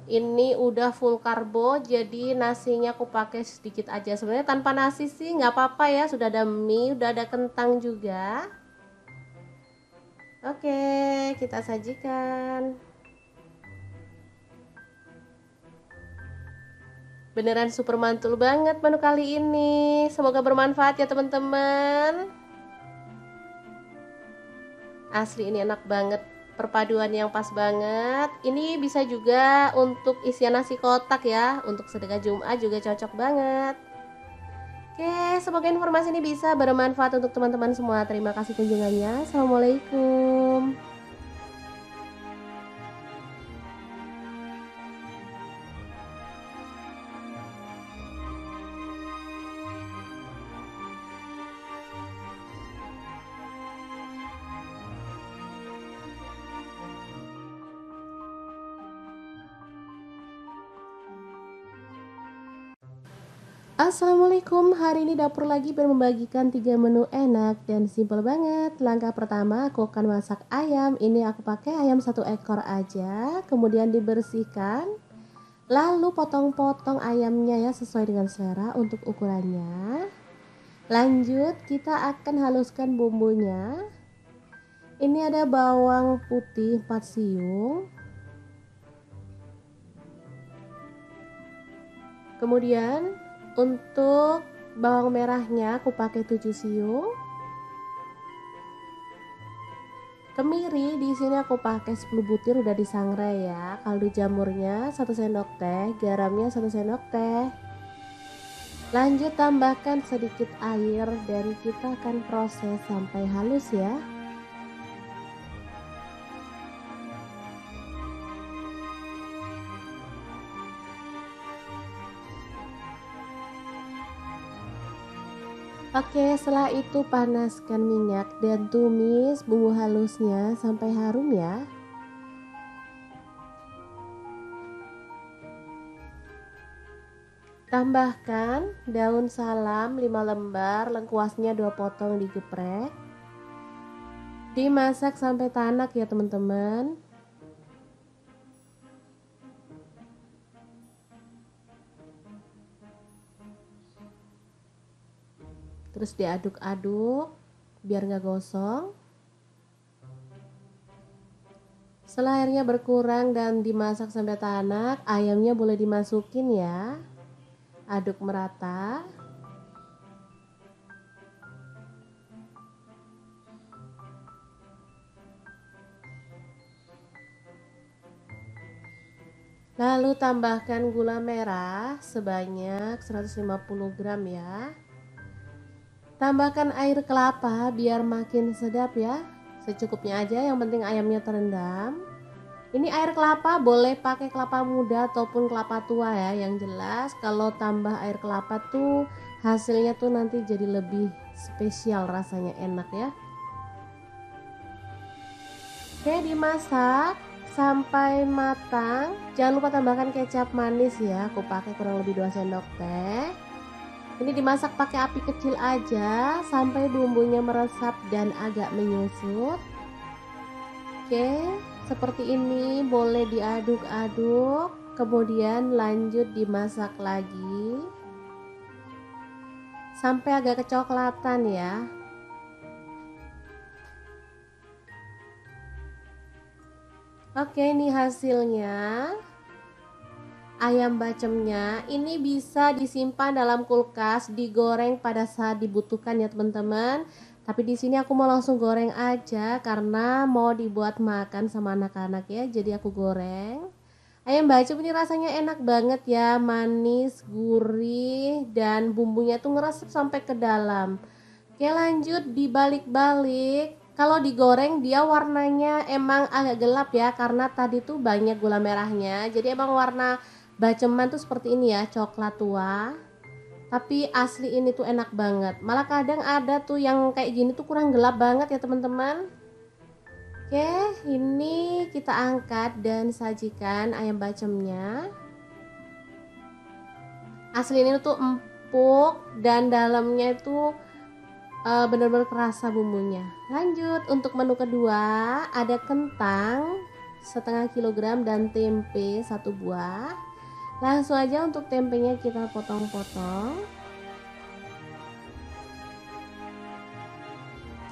ini udah full karbo, jadi nasinya aku pakai sedikit aja. Sebenarnya tanpa nasi sih nggak apa-apa ya, sudah ada mie, udah ada kentang juga. Oke, kita sajikan. Beneran super mantul banget menu kali ini. Semoga bermanfaat ya teman-teman. Asli ini enak banget, perpaduan yang pas banget. Ini bisa juga untuk isian nasi kotak ya, untuk sedekah Jumat juga cocok banget. Oke, semoga informasi ini bisa bermanfaat untuk teman-teman semua. Terima kasih kunjungannya. Assalamualaikum. Assalamualaikum, hari ini dapur lagi membagikan 3 menu enak dan simpel banget. Langkah pertama aku akan masak ayam. Ini aku pakai ayam 1 ekor aja, kemudian dibersihkan. Lalu potong-potong ayamnya ya sesuai dengan selera untuk ukurannya. Lanjut kita akan haluskan bumbunya. Ini ada bawang putih 4 siung. Kemudian untuk bawang merahnya aku pakai 7 siung. Kemiri di sini aku pakai 10 butir udah disangrai ya. Kaldu jamurnya 1 sendok teh, garamnya 1 sendok teh. Lanjut tambahkan sedikit air dan kita akan proses sampai halus ya. Oke, setelah itu panaskan minyak dan tumis bumbu halusnya sampai harum ya. Tambahkan daun salam 5 lembar, lengkuasnya 2 potong digeprek. Dimasak sampai tanak ya teman-teman. Terus diaduk-aduk biar nggak gosong. Setelah airnya berkurang dan dimasak sampai tanak, ayamnya boleh dimasukin ya. Aduk merata. Lalu tambahkan gula merah sebanyak 150 gram ya. Tambahkan air kelapa biar makin sedap ya. Secukupnya aja, yang penting ayamnya terendam. Ini air kelapa boleh pakai kelapa muda ataupun kelapa tua ya. Yang jelas kalau tambah air kelapa tuh hasilnya tuh nanti jadi lebih spesial, rasanya enak ya. Oke, dimasak sampai matang. Jangan lupa tambahkan kecap manis ya. Aku pakai kurang lebih 2 sendok teh. Ini dimasak pakai api kecil aja sampai bumbunya meresap dan agak menyusut. Oke, seperti ini boleh diaduk-aduk, kemudian lanjut dimasak lagi sampai agak kecoklatan ya. Oke, ini hasilnya. ayam bacemnya ini bisa disimpan dalam kulkas, digoreng pada saat dibutuhkan ya teman-teman. Tapi di sini aku mau langsung goreng aja karena mau dibuat makan sama anak-anak ya. Jadi aku goreng. Ayam bacem ini rasanya enak banget ya, manis, gurih, dan bumbunya tuh ngeresep sampai ke dalam. Oke, lanjut dibalik-balik. Kalau digoreng dia warnanya emang agak gelap ya karena tadi tuh banyak gula merahnya. Jadi emang warna baceman tuh seperti ini ya, coklat tua. Tapi asli ini tuh enak banget. Malah kadang ada tuh yang kayak gini tuh kurang gelap banget ya teman-teman. Oke, ini kita angkat dan sajikan ayam bacemnya. Asli ini tuh empuk dan dalamnya itu benar-benar kerasa bumbunya. Lanjut untuk menu kedua, ada kentang setengah kilogram dan tempe 1 buah. Langsung aja untuk tempenya kita potong-potong.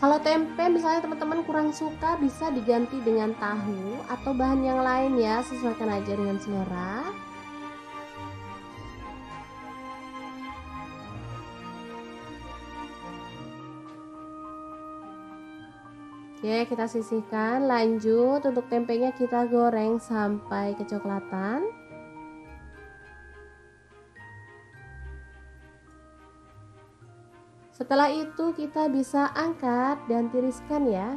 Kalau tempe misalnya teman-teman kurang suka, bisa diganti dengan tahu atau bahan yang lain ya, sesuaikan aja dengan selera. Oke, kita sisihkan. Lanjut untuk tempenya kita goreng sampai kecoklatan. Setelah itu kita bisa angkat dan tiriskan ya.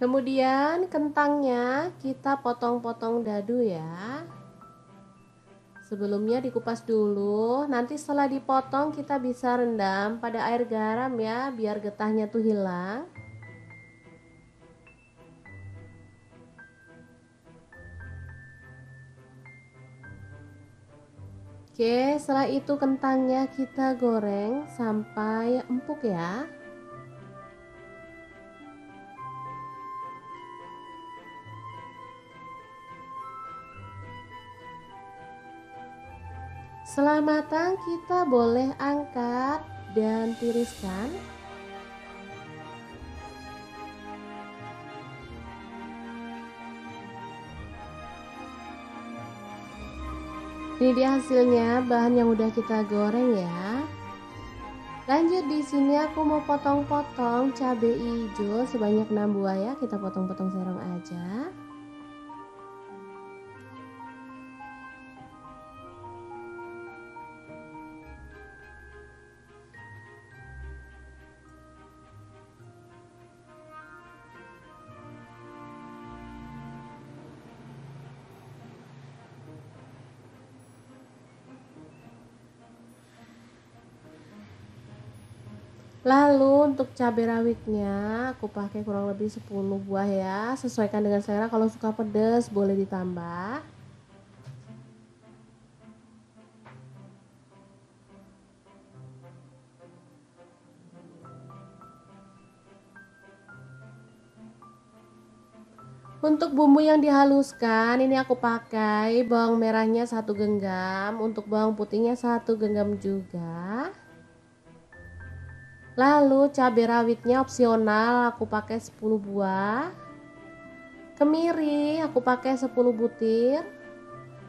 Kemudian kentangnya kita potong-potong dadu ya. Sebelumnya dikupas dulu, nanti setelah dipotong kita bisa rendam pada air garam ya, biar getahnya tuh hilang. Oke, setelah itu kentangnya kita goreng sampai empuk ya. Setelah matang kita boleh angkat dan tiriskan. Ini dia hasilnya, bahan yang udah kita goreng ya. Lanjut di sini aku mau potong-potong cabai hijau sebanyak 6 buah ya, kita potong-potong serong aja. Lalu untuk cabai rawitnya aku pakai kurang lebih 10 buah ya, sesuaikan dengan selera, kalau suka pedas boleh ditambah. Untuk bumbu yang dihaluskan ini aku pakai bawang merahnya 1 genggam, untuk bawang putihnya 1 genggam juga. Lalu cabai rawitnya opsional, aku pakai 10 buah. Kemiri aku pakai 10 butir.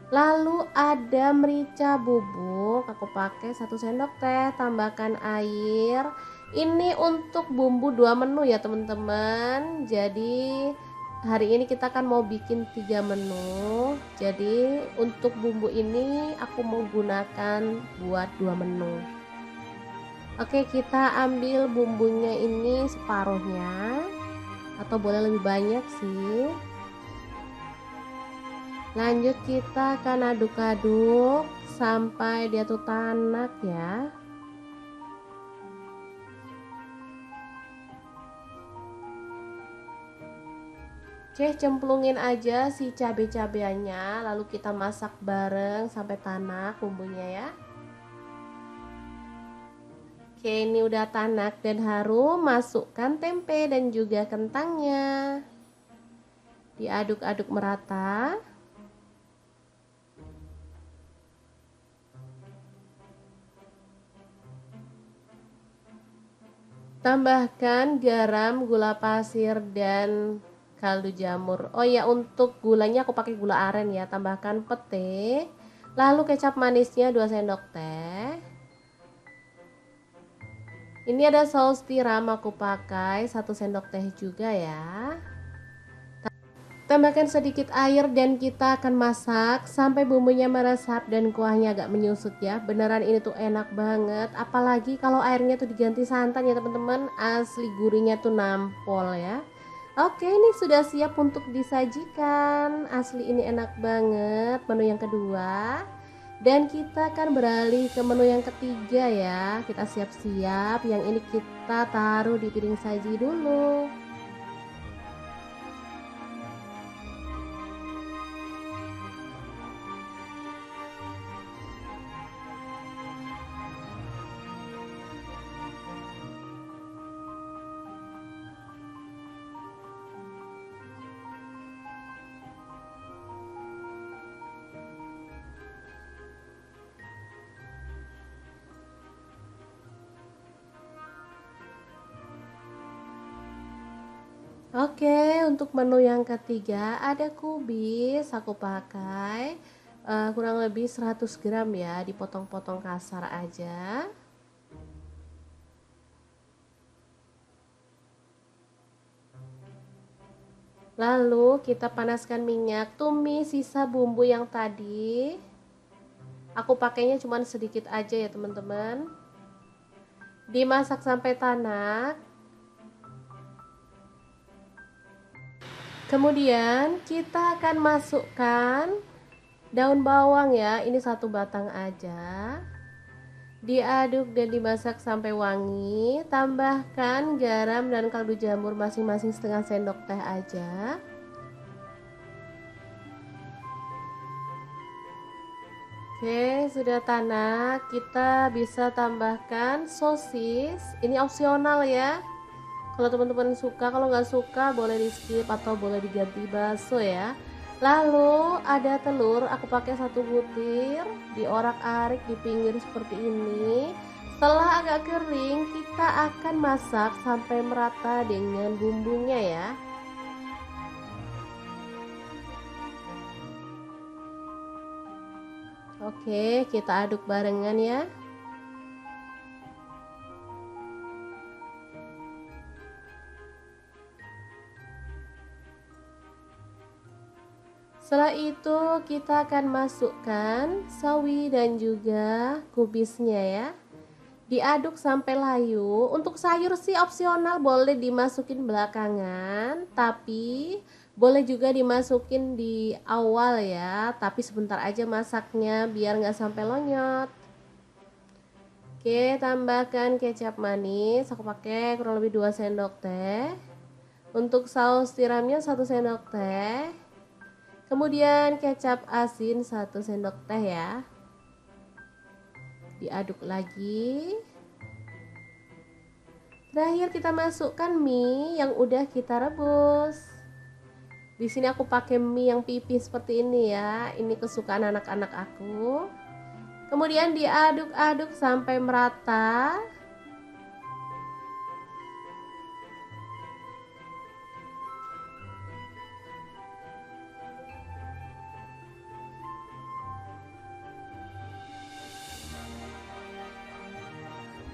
Lalu ada merica bubuk, aku pakai 1 sendok teh, tambahkan air. Ini untuk bumbu 2 menu ya teman-teman. Jadi hari ini kita kan mau bikin 3 menu. Jadi untuk bumbu ini aku mau gunakan buat 2 menu. Oke, kita ambil bumbunya ini separuhnya, atau boleh lebih banyak sih. Lanjut kita akan aduk-aduk sampai dia tuh tanak ya. Oke, cemplungin aja si cabai-cabeannya, lalu kita masak bareng sampai tanak bumbunya ya. Oke, ini udah tanak dan harum, masukkan tempe dan juga kentangnya. Diaduk-aduk merata. Tambahkan garam, gula pasir, dan kaldu jamur. Oh ya, untuk gulanya aku pakai gula aren ya. Tambahkan pete. Lalu kecap manisnya 2 sendok teh. Ini ada saus tiram, aku pakai 1 sendok teh juga ya. Tambahkan sedikit air dan kita akan masak sampai bumbunya meresap dan kuahnya agak menyusut ya. Beneran ini tuh enak banget. Apalagi kalau airnya tuh diganti santan ya teman-teman. Asli gurihnya tuh nampol ya. Oke, ini sudah siap untuk disajikan. Asli ini enak banget. Menu yang kedua. Dan kita akan beralih ke menu yang ketiga ya. Kita siap-siap. Yang ini kita taruh di piring saji dulu. Oke, untuk menu yang ketiga ada kubis, aku pakai kurang lebih 100 gram ya, dipotong-potong kasar aja. Lalu kita panaskan minyak, tumis sisa bumbu yang tadi. Aku pakainya cuma sedikit aja ya teman-teman. Dimasak sampai tanak. Kemudian kita akan masukkan daun bawang ya, ini 1 batang aja. Diaduk dan dimasak sampai wangi. Tambahkan garam dan kaldu jamur masing-masing setengah sendok teh aja. Oke, sudah tanak. Kita bisa tambahkan sosis. Ini opsional ya. Kalau teman-teman suka, kalau nggak suka boleh di skip atau boleh diganti bakso ya. Lalu ada telur, aku pakai 1 butir, diorak-arik di pinggir seperti ini. Setelah agak kering, kita akan masak sampai merata dengan bumbunya ya. Oke, kita aduk barengan ya. Setelah itu kita akan masukkan sawi dan juga kubisnya ya. Diaduk sampai layu. Untuk sayur sih opsional, boleh dimasukin belakangan, tapi boleh juga dimasukin di awal ya. Tapi sebentar aja masaknya biar nggak sampai lonyot. Oke, tambahkan kecap manis. Aku pakai kurang lebih 2 sendok teh. Untuk saus tiramnya 1 sendok teh. Kemudian kecap asin 1 sendok teh ya. Diaduk lagi. Terakhir kita masukkan mie yang udah kita rebus. Di sini aku pakai mie yang pipih seperti ini ya. Ini kesukaan anak-anak aku. Kemudian diaduk-aduk sampai merata.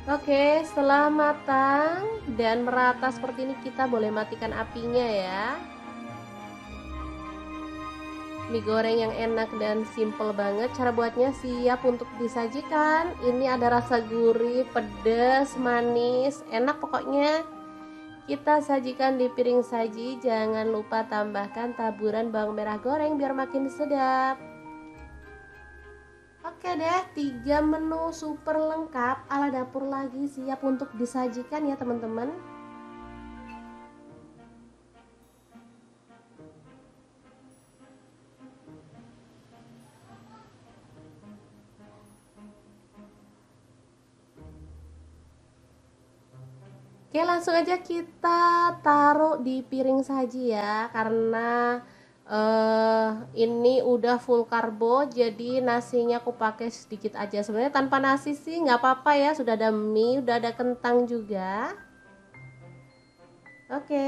Oke, setelah matang dan merata seperti ini kita boleh matikan apinya ya. Mie goreng yang enak dan simple banget. Cara buatnya siap untuk disajikan. Ini ada rasa gurih, pedas, manis, enak pokoknya. Kita sajikan di piring saji. Jangan lupa tambahkan taburan bawang merah goreng biar makin sedap. Oke deh, 3 menu super lengkap ala dapur lagi siap untuk disajikan ya teman-teman. Oke, langsung aja kita taruh di piring saji ya, karena ini udah full karbo, jadi nasinya aku pakai sedikit aja. Sebenarnya tanpa nasi sih nggak apa-apa ya, sudah ada mie, udah ada kentang juga. Oke.